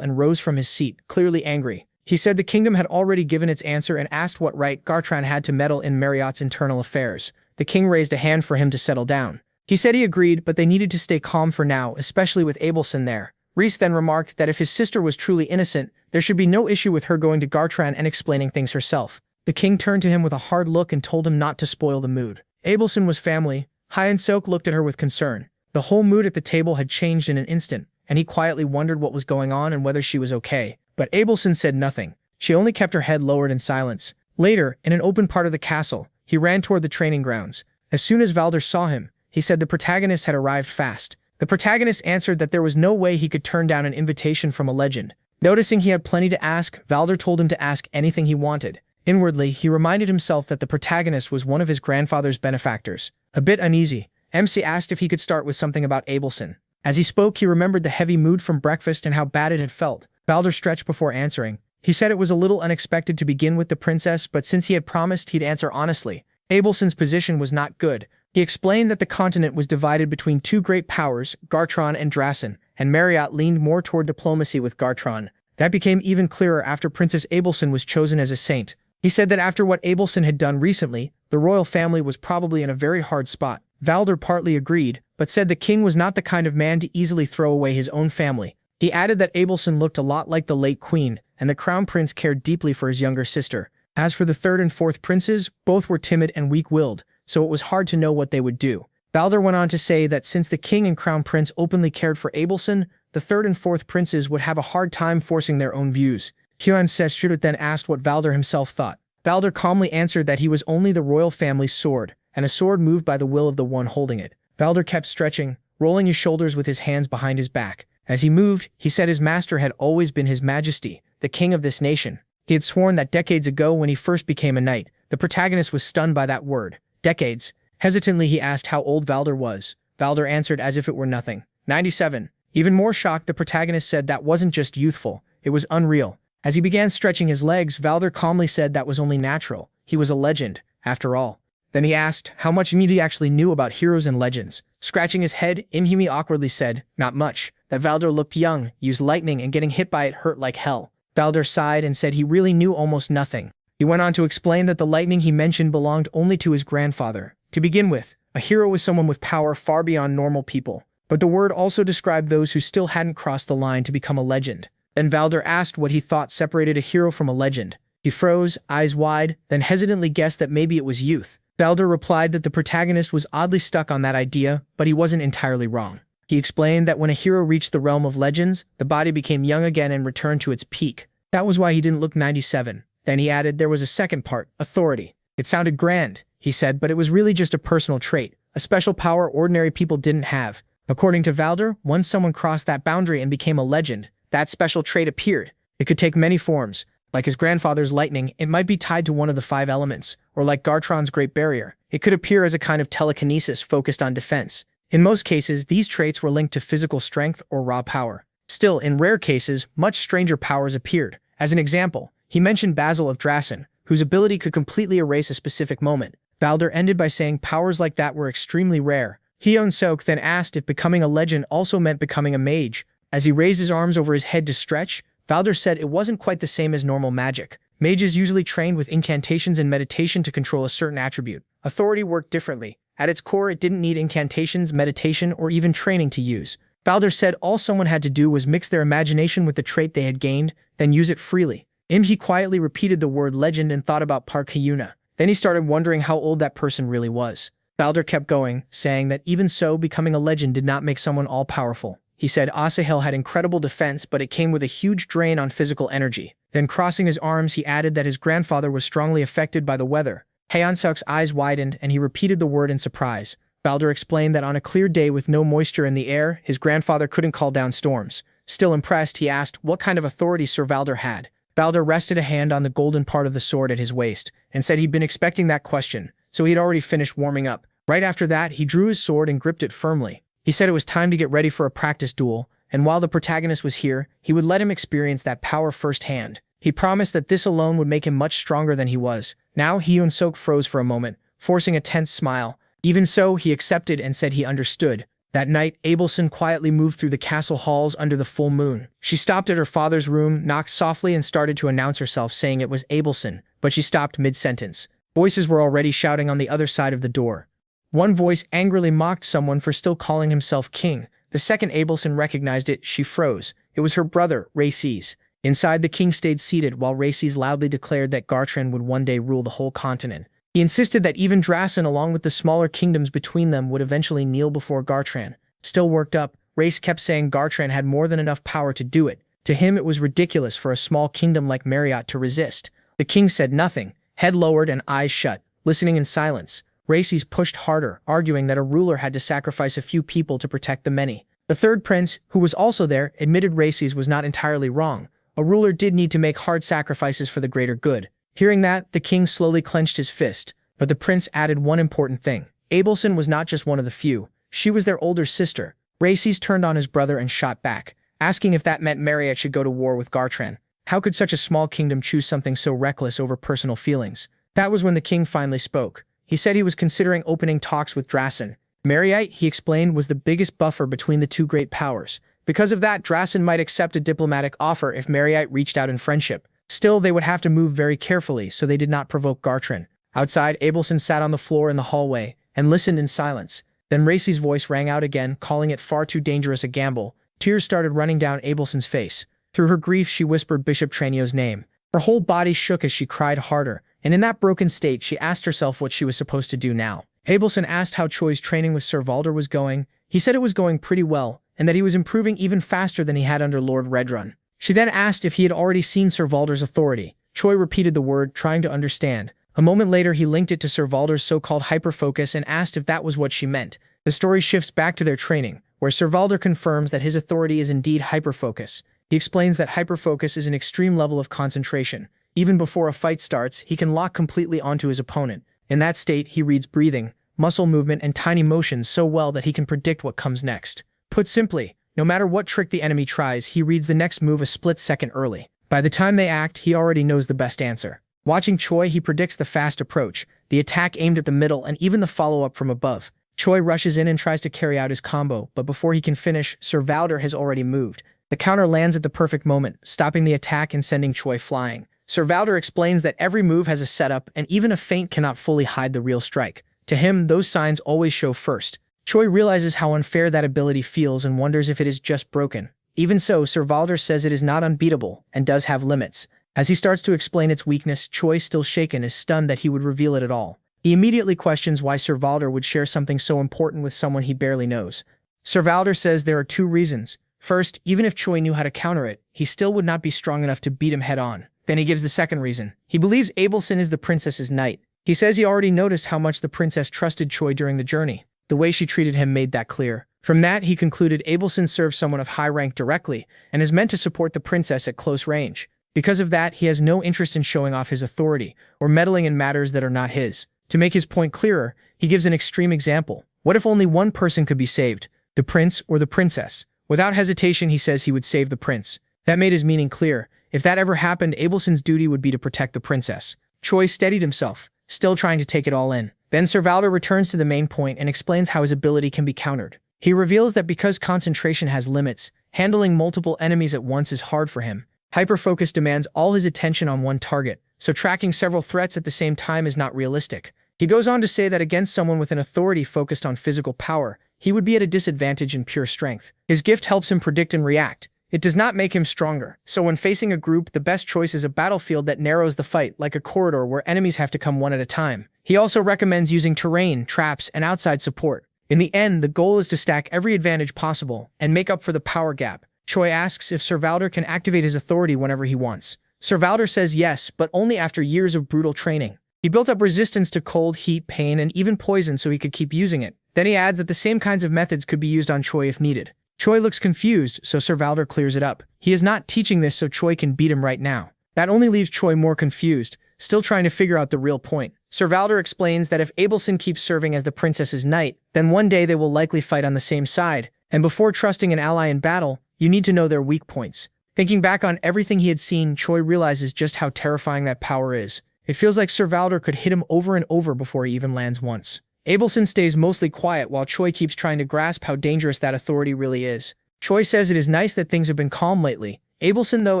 and rose from his seat, clearly angry. He said the kingdom had already given its answer and asked what right Gartron had to meddle in Marriott's internal affairs. The king raised a hand for him to settle down. He said he agreed, but they needed to stay calm for now, especially with Abelson there. Rhys then remarked that if his sister was truly innocent, there should be no issue with her going to Gartron and explaining things herself. The king turned to him with a hard look and told him not to spoil the mood. Abelson was family. Hyunsuk looked at her with concern. The whole mood at the table had changed in an instant, and he quietly wondered what was going on and whether she was okay. But Abelson said nothing. She only kept her head lowered in silence. Later, in an open part of the castle, he ran toward the training grounds. As soon as Valder saw him, he said the protagonist had arrived fast. The protagonist answered that there was no way he could turn down an invitation from a legend. Noticing he had plenty to ask, Valder told him to ask anything he wanted. Inwardly, he reminded himself that the protagonist was one of his grandfather's benefactors. A bit uneasy, MC asked if he could start with something about Abelson. As he spoke, he remembered the heavy mood from breakfast and how bad it had felt. Valder stretched before answering. He said it was a little unexpected to begin with the princess, but since he had promised, he'd answer honestly. Abelson's position was not good. He explained that the continent was divided between two great powers, Gartron and Drassen, and Marriott leaned more toward diplomacy with Gartron. That became even clearer after Princess Abelson was chosen as a saint. He said that after what Abelson had done recently, the royal family was probably in a very hard spot. Valder partly agreed, but said the king was not the kind of man to easily throw away his own family. He added that Abelson looked a lot like the late queen, and the crown prince cared deeply for his younger sister. As for the third and fourth princes, both were timid and weak-willed, so it was hard to know what they would do. Valder went on to say that since the king and crown prince openly cared for Abelson, the third and fourth princes would have a hard time forcing their own views. Hyunsuk then asked what Valder himself thought. Valder calmly answered that he was only the royal family's sword, and a sword moved by the will of the one holding it. Valder kept stretching, rolling his shoulders with his hands behind his back. As he moved, he said his master had always been his majesty, the king of this nation. He had sworn that decades ago when he first became a knight. The protagonist was stunned by that word. Decades. Hesitantly he asked how old Valder was. Valder answered as if it were nothing. 97. Even more shocked, the protagonist said that wasn't just youthful, it was unreal. As he began stretching his legs, Valder calmly said that was only natural. He was a legend, after all. Then he asked how much he actually knew about heroes and legends. Scratching his head, Imhumi awkwardly said, not much. That Valder looked young, used lightning, and getting hit by it hurt like hell. Valder sighed and said he really knew almost nothing. He went on to explain that the lightning he mentioned belonged only to his grandfather. To begin with, a hero was someone with power far beyond normal people. But the word also described those who still hadn't crossed the line to become a legend. Then Valder asked what he thought separated a hero from a legend. He froze, eyes wide, then hesitantly guessed that maybe it was youth. Valder replied that the protagonist was oddly stuck on that idea, but he wasn't entirely wrong. He explained that when a hero reached the realm of legends, the body became young again and returned to its peak. That was why he didn't look 97. Then he added there was a second part, authority. It sounded grand, he said, but it was really just a personal trait, a special power ordinary people didn't have. According to Valder, once someone crossed that boundary and became a legend, that special trait appeared. It could take many forms. Like his grandfather's lightning, it might be tied to one of the 5 elements, or like Gartron's Great Barrier, it could appear as a kind of telekinesis focused on defense. In most cases, these traits were linked to physical strength or raw power. Still, in rare cases, much stranger powers appeared. As an example, he mentioned Basil of Drassen, whose ability could completely erase a specific moment. Valder ended by saying powers like that were extremely rare. Hyunsuk then asked if becoming a legend also meant becoming a mage. As he raised his arms over his head to stretch, Valder said it wasn't quite the same as normal magic. Mages usually trained with incantations and meditation to control a certain attribute. Authority worked differently. At its core, it didn't need incantations, meditation, or even training to use. Valder said all someone had to do was mix their imagination with the trait they had gained, then use it freely. Imhi quietly repeated the word legend and thought about Park Hyuna. Then he started wondering how old that person really was. Valder kept going, saying that even so, becoming a legend did not make someone all-powerful. He said Asahel had incredible defense, but it came with a huge drain on physical energy. Then crossing his arms, he added that his grandfather was strongly affected by the weather. Hyunsuk's eyes widened, and he repeated the word in surprise. Valder explained that on a clear day with no moisture in the air, his grandfather couldn't call down storms. Still impressed, he asked what kind of authority Sir Valder had. Valder rested a hand on the golden part of the sword at his waist, and said he'd been expecting that question, so he'd already finished warming up. Right after that, he drew his sword and gripped it firmly. He said it was time to get ready for a practice duel, and while the protagonist was here, he would let him experience that power firsthand. He promised that this alone would make him much stronger than he was. Now Hyunsuk froze for a moment, forcing a tense smile. Even so, he accepted and said he understood. That night, Abelson quietly moved through the castle halls under the full moon. She stopped at her father's room, knocked softly and started to announce herself, saying it was Abelson, but she stopped mid-sentence. Voices were already shouting on the other side of the door. One voice angrily mocked someone for still calling himself king. The second Abelson recognized it. She froze. It was her brother, Races. Inside, the king stayed seated while Races loudly declared that Gartran would one day rule the whole continent. He insisted that even Drasen, along with the smaller kingdoms between them, would eventually kneel before Gartran. Still worked up, Race kept saying Gartran had more than enough power to do it. To him, it was ridiculous for a small kingdom like Marriott to resist. The king said nothing, head lowered and eyes shut, listening in silence. Races pushed harder, arguing that a ruler had to sacrifice a few people to protect the many. The third prince, who was also there, admitted Races was not entirely wrong. A ruler did need to make hard sacrifices for the greater good. Hearing that, the king slowly clenched his fist, but the prince added one important thing. Abelson was not just one of the few. She was their older sister. Races turned on his brother and shot back, asking if that meant Marriott should go to war with Gartran. How could such a small kingdom choose something so reckless over personal feelings? That was when the king finally spoke. He said he was considering opening talks with Drasen. Marriott, he explained, was the biggest buffer between the two great powers. Because of that, Drasen might accept a diplomatic offer if Marriott reached out in friendship. Still, they would have to move very carefully so they did not provoke Gartran. Outside, Abelson sat on the floor in the hallway and listened in silence. Then Racy's voice rang out again, calling it far too dangerous a gamble. Tears started running down Abelson's face. Through her grief, she whispered Bishop Tranio's name. Her whole body shook as she cried harder, and in that broken state, she asked herself what she was supposed to do now. Abelson asked how Choi's training with Sir Valder was going. He said it was going pretty well, and that he was improving even faster than he had under Lord Redrun. She then asked if he had already seen Sir Valder's authority. Choi repeated the word, trying to understand. A moment later, he linked it to Sir Valder's so-called hyperfocus and asked if that was what she meant. The story shifts back to their training, where Sir Valder confirms that his authority is indeed hyperfocus. He explains that hyperfocus is an extreme level of concentration. Even before a fight starts, he can lock completely onto his opponent. In that state, he reads breathing, muscle movement, and tiny motions so well that he can predict what comes next. Put simply, no matter what trick the enemy tries, he reads the next move a split second early. By the time they act, he already knows the best answer. Watching Choi, he predicts the fast approach, the attack aimed at the middle, and even the follow-up from above. Choi rushes in and tries to carry out his combo, but before he can finish, Sir Valder has already moved. The counter lands at the perfect moment, stopping the attack and sending Choi flying. Sir Valder explains that every move has a setup, and even a feint cannot fully hide the real strike. To him, those signs always show first. Choi realizes how unfair that ability feels and wonders if it is just broken. Even so, Sir Valder says it is not unbeatable, and does have limits. As he starts to explain its weakness, Choi, still shaken, is stunned that he would reveal it at all. He immediately questions why Sir Valder would share something so important with someone he barely knows. Sir Valder says there are two reasons. First, even if Choi knew how to counter it, he still would not be strong enough to beat him head-on. Then he gives the second reason. He believes Abelson is the princess's knight. He says he already noticed how much the princess trusted Choi during the journey. The way she treated him made that clear. From that, he concluded Abelson serves someone of high rank directly, and is meant to support the princess at close range. Because of that, he has no interest in showing off his authority, or meddling in matters that are not his. To make his point clearer, he gives an extreme example. What if only one person could be saved? The prince or the princess? Without hesitation, he says he would save the prince. That made his meaning clear. If that ever happened, Abelson's duty would be to protect the princess. Choi steadied himself, still trying to take it all in. Then Sir Valder returns to the main point and explains how his ability can be countered. He reveals that because concentration has limits, handling multiple enemies at once is hard for him. Hyperfocus demands all his attention on one target, so tracking several threats at the same time is not realistic. He goes on to say that against someone with an authority focused on physical power, he would be at a disadvantage in pure strength. His gift helps him predict and react. It does not make him stronger, so when facing a group, the best choice is a battlefield that narrows the fight, like a corridor where enemies have to come one at a time. He also recommends using terrain, traps, and outside support. In the end, the goal is to stack every advantage possible and make up for the power gap. Choi asks if Sir Valder can activate his authority whenever he wants. Sir Valder says yes, but only after years of brutal training. He built up resistance to cold, heat, pain, and even poison so he could keep using it. Then he adds that the same kinds of methods could be used on Choi if needed. Choi looks confused, so Sir Valder clears it up. He is not teaching this so Choi can beat him right now. That only leaves Choi more confused, still trying to figure out the real point. Sir Valder explains that if Abelson keeps serving as the princess's knight, then one day they will likely fight on the same side, and before trusting an ally in battle, you need to know their weak points. Thinking back on everything he had seen, Choi realizes just how terrifying that power is. It feels like Sir Valder could hit him over and over before he even lands once. Abelson stays mostly quiet while Choi keeps trying to grasp how dangerous that authority really is. Choi says it is nice that things have been calm lately. Abelson, though,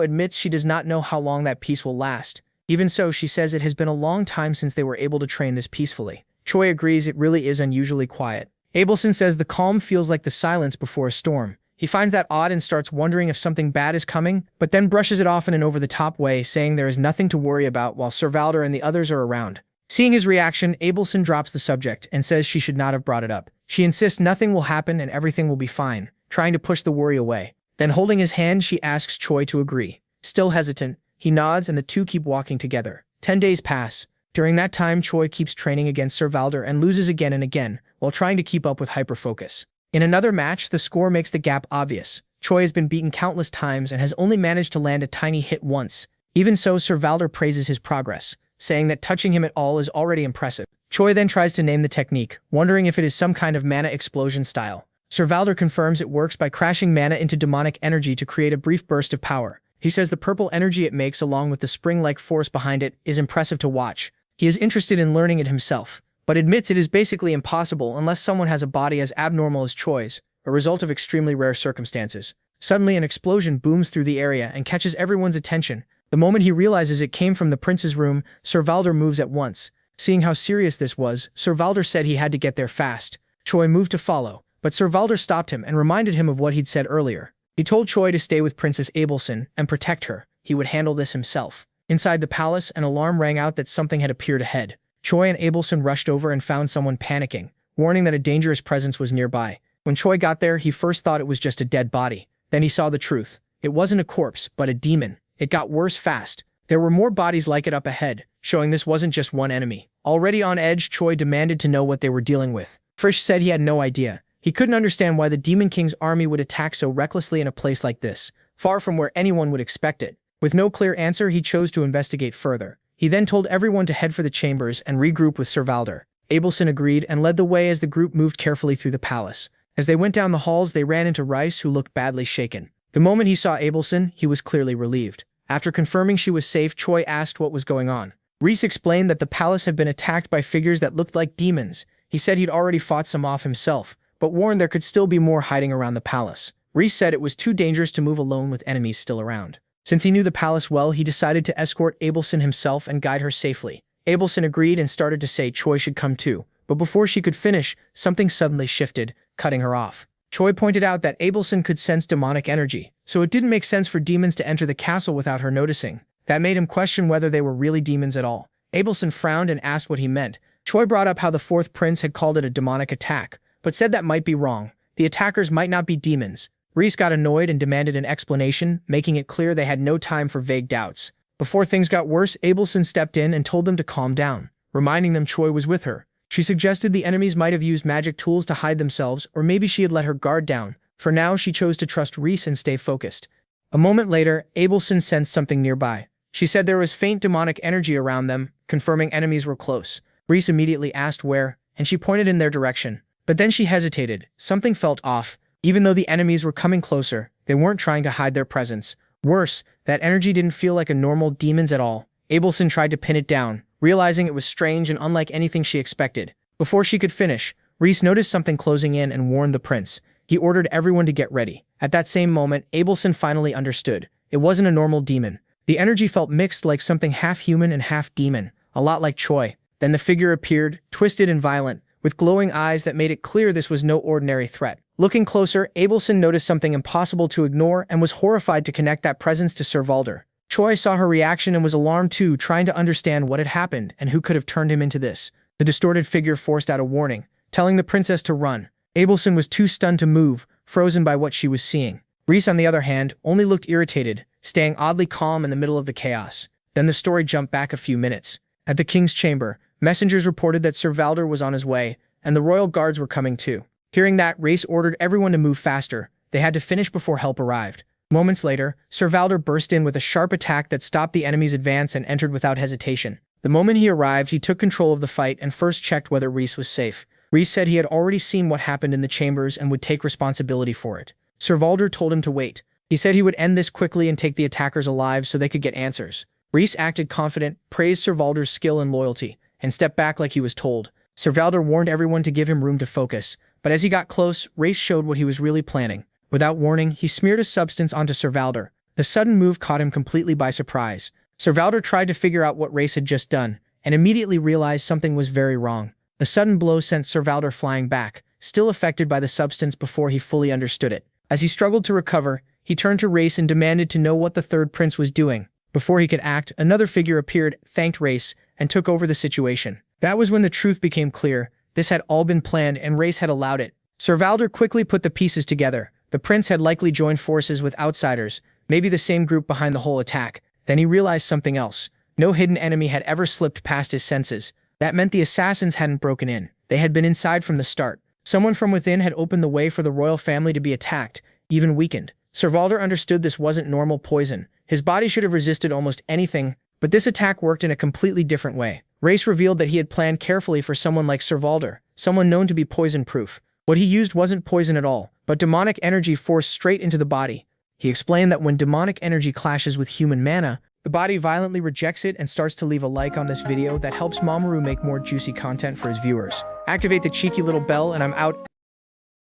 admits she does not know how long that peace will last. Even so, she says it has been a long time since they were able to train this peacefully. Choi agrees it really is unusually quiet. Abelson says the calm feels like the silence before a storm. He finds that odd and starts wondering if something bad is coming, but then brushes it off in an over-the-top way, saying there is nothing to worry about while Sir Valder and the others are around. Seeing his reaction, Abelson drops the subject and says she should not have brought it up. She insists nothing will happen and everything will be fine, trying to push the worry away. Then holding his hand, she asks Choi to agree. Still hesitant, he nods and the two keep walking together. 10 days pass. During that time, Choi keeps training against Sir Valder and loses again and again, while trying to keep up with hyperfocus. In another match, the score makes the gap obvious. Choi has been beaten countless times and has only managed to land a tiny hit once. Even so, Sir Valder praises his progress, saying that touching him at all is already impressive. Choi then tries to name the technique, wondering if it is some kind of mana explosion style. Sir Valder confirms it works by crashing mana into demonic energy to create a brief burst of power. He says the purple energy it makes along with the spring-like force behind it is impressive to watch. He is interested in learning it himself, but admits it is basically impossible unless someone has a body as abnormal as Choi's, a result of extremely rare circumstances. Suddenly an explosion booms through the area and catches everyone's attention. The moment he realizes it came from the prince's room, Sir Valder moves at once. Seeing how serious this was, Sir Valder said he had to get there fast. Choi moved to follow, but Sir Valder stopped him and reminded him of what he'd said earlier. He told Choi to stay with Princess Abelson and protect her. He would handle this himself. Inside the palace, an alarm rang out that something had appeared ahead. Choi and Abelson rushed over and found someone panicking, warning that a dangerous presence was nearby. When Choi got there, he first thought it was just a dead body. Then he saw the truth. It wasn't a corpse, but a demon. It got worse fast. There were more bodies like it up ahead, showing this wasn't just one enemy. Already on edge, Choi demanded to know what they were dealing with. Frisch said he had no idea. He couldn't understand why the Demon King's army would attack so recklessly in a place like this, far from where anyone would expect it. With no clear answer, he chose to investigate further. He then told everyone to head for the chambers and regroup with Sir Valder. Abelson agreed and led the way as the group moved carefully through the palace. As they went down the halls, they ran into Rice, who looked badly shaken. The moment he saw Abelson, he was clearly relieved. After confirming she was safe, Choi asked what was going on. Reese explained that the palace had been attacked by figures that looked like demons. He said he'd already fought some off himself, but warned there could still be more hiding around the palace. Reese said it was too dangerous to move alone with enemies still around. Since he knew the palace well, he decided to escort Abelson himself and guide her safely. Abelson agreed and started to say Choi should come too, but before she could finish, something suddenly shifted, cutting her off. Choi pointed out that Abelson could sense demonic energy, so it didn't make sense for demons to enter the castle without her noticing. That made him question whether they were really demons at all. Abelson frowned and asked what he meant. Choi brought up how the fourth prince had called it a demonic attack, but said that might be wrong. The attackers might not be demons. Reese got annoyed and demanded an explanation, making it clear they had no time for vague doubts. Before things got worse, Abelson stepped in and told them to calm down, reminding them Choi was with her. She suggested the enemies might have used magic tools to hide themselves, or maybe she had let her guard down. For now, she chose to trust Reese and stay focused. A moment later, Abelson sensed something nearby. She said there was faint demonic energy around them, confirming enemies were close. Reese immediately asked where, and she pointed in their direction. But then she hesitated. Something felt off. Even though the enemies were coming closer, they weren't trying to hide their presence. Worse, that energy didn't feel like a normal demon's at all. Abelson tried to pin it down, realizing it was strange and unlike anything she expected. Before she could finish, Reese noticed something closing in and warned the prince. He ordered everyone to get ready. At that same moment, Abelson finally understood. It wasn't a normal demon. The energy felt mixed, like something half human and half demon, a lot like Choi. Then the figure appeared, twisted and violent, with glowing eyes that made it clear this was no ordinary threat. Looking closer, Abelson noticed something impossible to ignore and was horrified to connect that presence to Sir Valder. Choi saw her reaction and was alarmed too, trying to understand what had happened and who could have turned him into this. The distorted figure forced out a warning, telling the princess to run. Abelson was too stunned to move, frozen by what she was seeing. Reese, on the other hand, only looked irritated, staying oddly calm in the middle of the chaos. Then the story jumped back a few minutes. At the king's chamber, messengers reported that Sir Valder was on his way, and the royal guards were coming too. Hearing that, Reese ordered everyone to move faster. They had to finish before help arrived. Moments later, Sir Valder burst in with a sharp attack that stopped the enemy's advance and entered without hesitation. The moment he arrived, he took control of the fight and first checked whether Reese was safe. Reese said he had already seen what happened in the chambers and would take responsibility for it. Sir Valder told him to wait. He said he would end this quickly and take the attackers alive so they could get answers. Reese acted confident, praised Sir Valder's skill and loyalty, and stepped back like he was told. Servalder warned everyone to give him room to focus, but as he got close, Race showed what he was really planning. Without warning, he smeared a substance onto Servalder. The sudden move caught him completely by surprise. Servalder tried to figure out what Race had just done, and immediately realized something was very wrong. The sudden blow sent Servalder flying back, still affected by the substance before he fully understood it. As he struggled to recover, he turned to Race and demanded to know what the third prince was doing. Before he could act, another figure appeared, thanked Race, and took over the situation. That was when the truth became clear. This had all been planned and Race had allowed it. Servalder quickly put the pieces together. The prince had likely joined forces with outsiders, maybe the same group behind the whole attack. Then he realized something else. No hidden enemy had ever slipped past his senses. That meant the assassins hadn't broken in. They had been inside from the start. Someone from within had opened the way for the royal family to be attacked, even weakened. Servalder understood this wasn't normal poison. His body should have resisted almost anything, but this attack worked in a completely different way. Race revealed that he had planned carefully for someone like Servalder, someone known to be poison-proof. What he used wasn't poison at all, but demonic energy forced straight into the body. He explained that when demonic energy clashes with human mana, the body violently rejects it and starts to leave a like on this video that helps Mamoru make more juicy content for his viewers. Activate the cheeky little bell and I'm out.